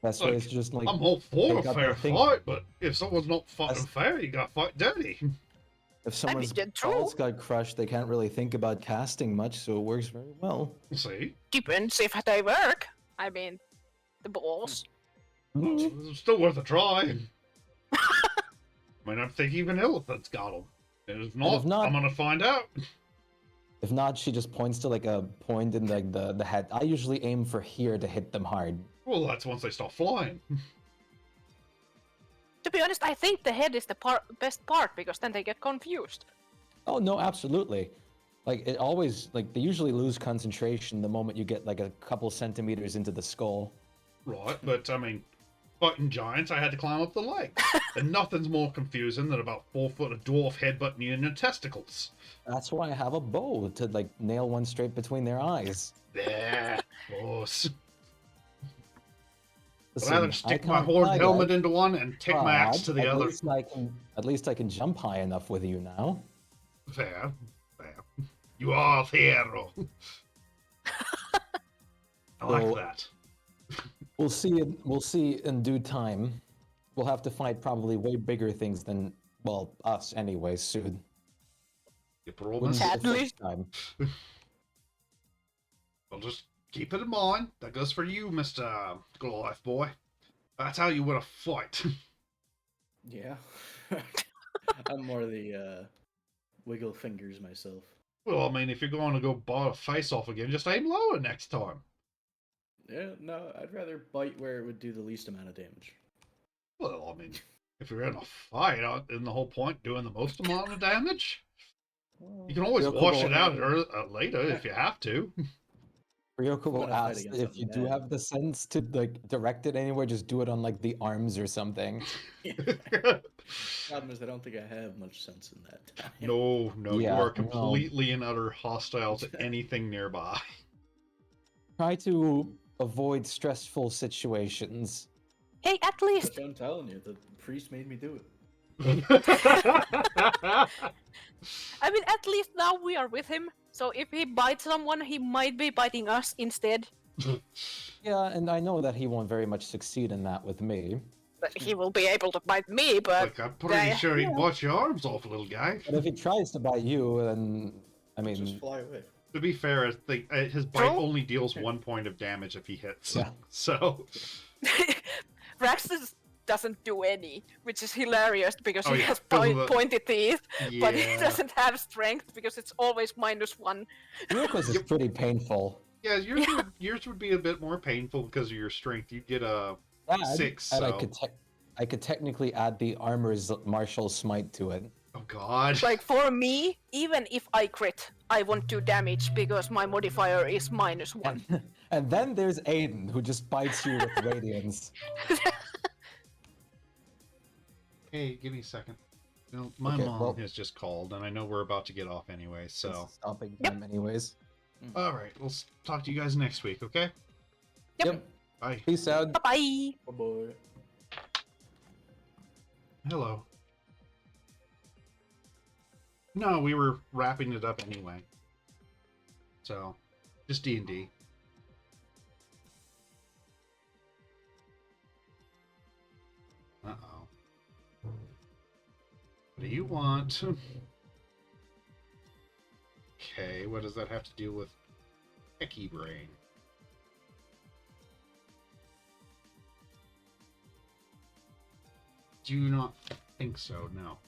That's why Like, it's just like I'm all for they a got fair their thing- fight, but if someone's not fighting That's- fair, you gotta fight dirty. if someone's yeah, true. balls got crushed, they can't really think about casting much, so it works very well. See? Depends if they work. I mean, the balls. It's still worth a try. I mean, I think even elephants got them. And if not, not- I'm gonna find out. If not, she just points to like a point in like the head. I usually aim for here to hit them hard. Well, that's once they start flying. To be honest, I think the head is the best part because then they get confused. Oh no, absolutely. Like it always like they usually lose concentration the moment you get like a couple centimeters into the skull. Right, but I mean, fighting giants, I had to climb up the leg. And nothing's more confusing than about 4 foot of dwarf headbutting you in your testicles. That's why I have a bow to like nail one straight between their eyes. There, boss. I'd Listen, rather I stick my can't horn fly helmet yet, into one and take my axe to but the other. At least I can jump high enough with you now. Fair, fair. You are the hero. I like So- that. We'll see in due time. We'll have to fight probably way bigger things than well, us anyways, soon. You Wouldn't promise? be the Sadly. first time. Well, just keep it in mind. That goes for you, Mr. Goliath boy. That's how you win a fight. Yeah. I'm more the wiggle fingers myself. Well, I mean, if you're going to go buy a face off again, just aim lower next time. Yeah, no, I'd rather bite where it would do the least amount of damage. Well, I mean, if you're in a fight, isn't the whole point doing the most amount of damage? Well, You can always Ryoko wash will- it out later if you have to. Ryoko will When I fight ask against if you something do bad. have the sense to like direct it anywhere, just do it on like the arms or something. Problem is, I don't think I have much sense in that time. No, you Yeah, are no. completely and utter hostile to anything nearby. Try to avoid stressful situations. Hey, at least That's what I'm telling you. The priest made me do it. I mean, at least now we are with him. So if he bites someone, he might be biting us instead. Yeah, and I know that he won't very much succeed in that with me. But he will be able to bite me, but Look, I'm pretty sure he'd yeah. bite your arms off, little guy. But if he tries to bite you, then I Just mean, fly away. To be fair, his bite True. only deals 1 point of damage if he hits. Yeah. So, Rex doesn't do any, which is hilarious because Oh, he yeah, has 'cause of the- pointed teeth, but he yeah. doesn't have strength because it's always -1. circus is pretty painful. Yeah, yours would be a bit more painful because of your strength. You'd get a Add, 6, and so... I could technically add the armor's martial smite to it. Oh, God. Like for me, even if I crit, I won't do damage because my modifier is -1. And then there's Aiden, who just bites you with radiance. Hey, give me a second. No, my Okay, mom well- has just called, and I know we're about to get off anyway, so... It's stopping time anyways. Alright, we'll talk to you guys next week, okay? Yep. Bye. Peace out. Bye. Oh boy. Hello. No, we were wrapping it up anyway. So, just D&D. Uh-oh. What do you want? Okay, what does that have to do with Techie Brain? Do not think so, no.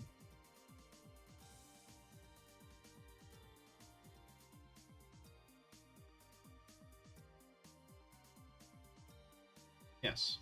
Yes.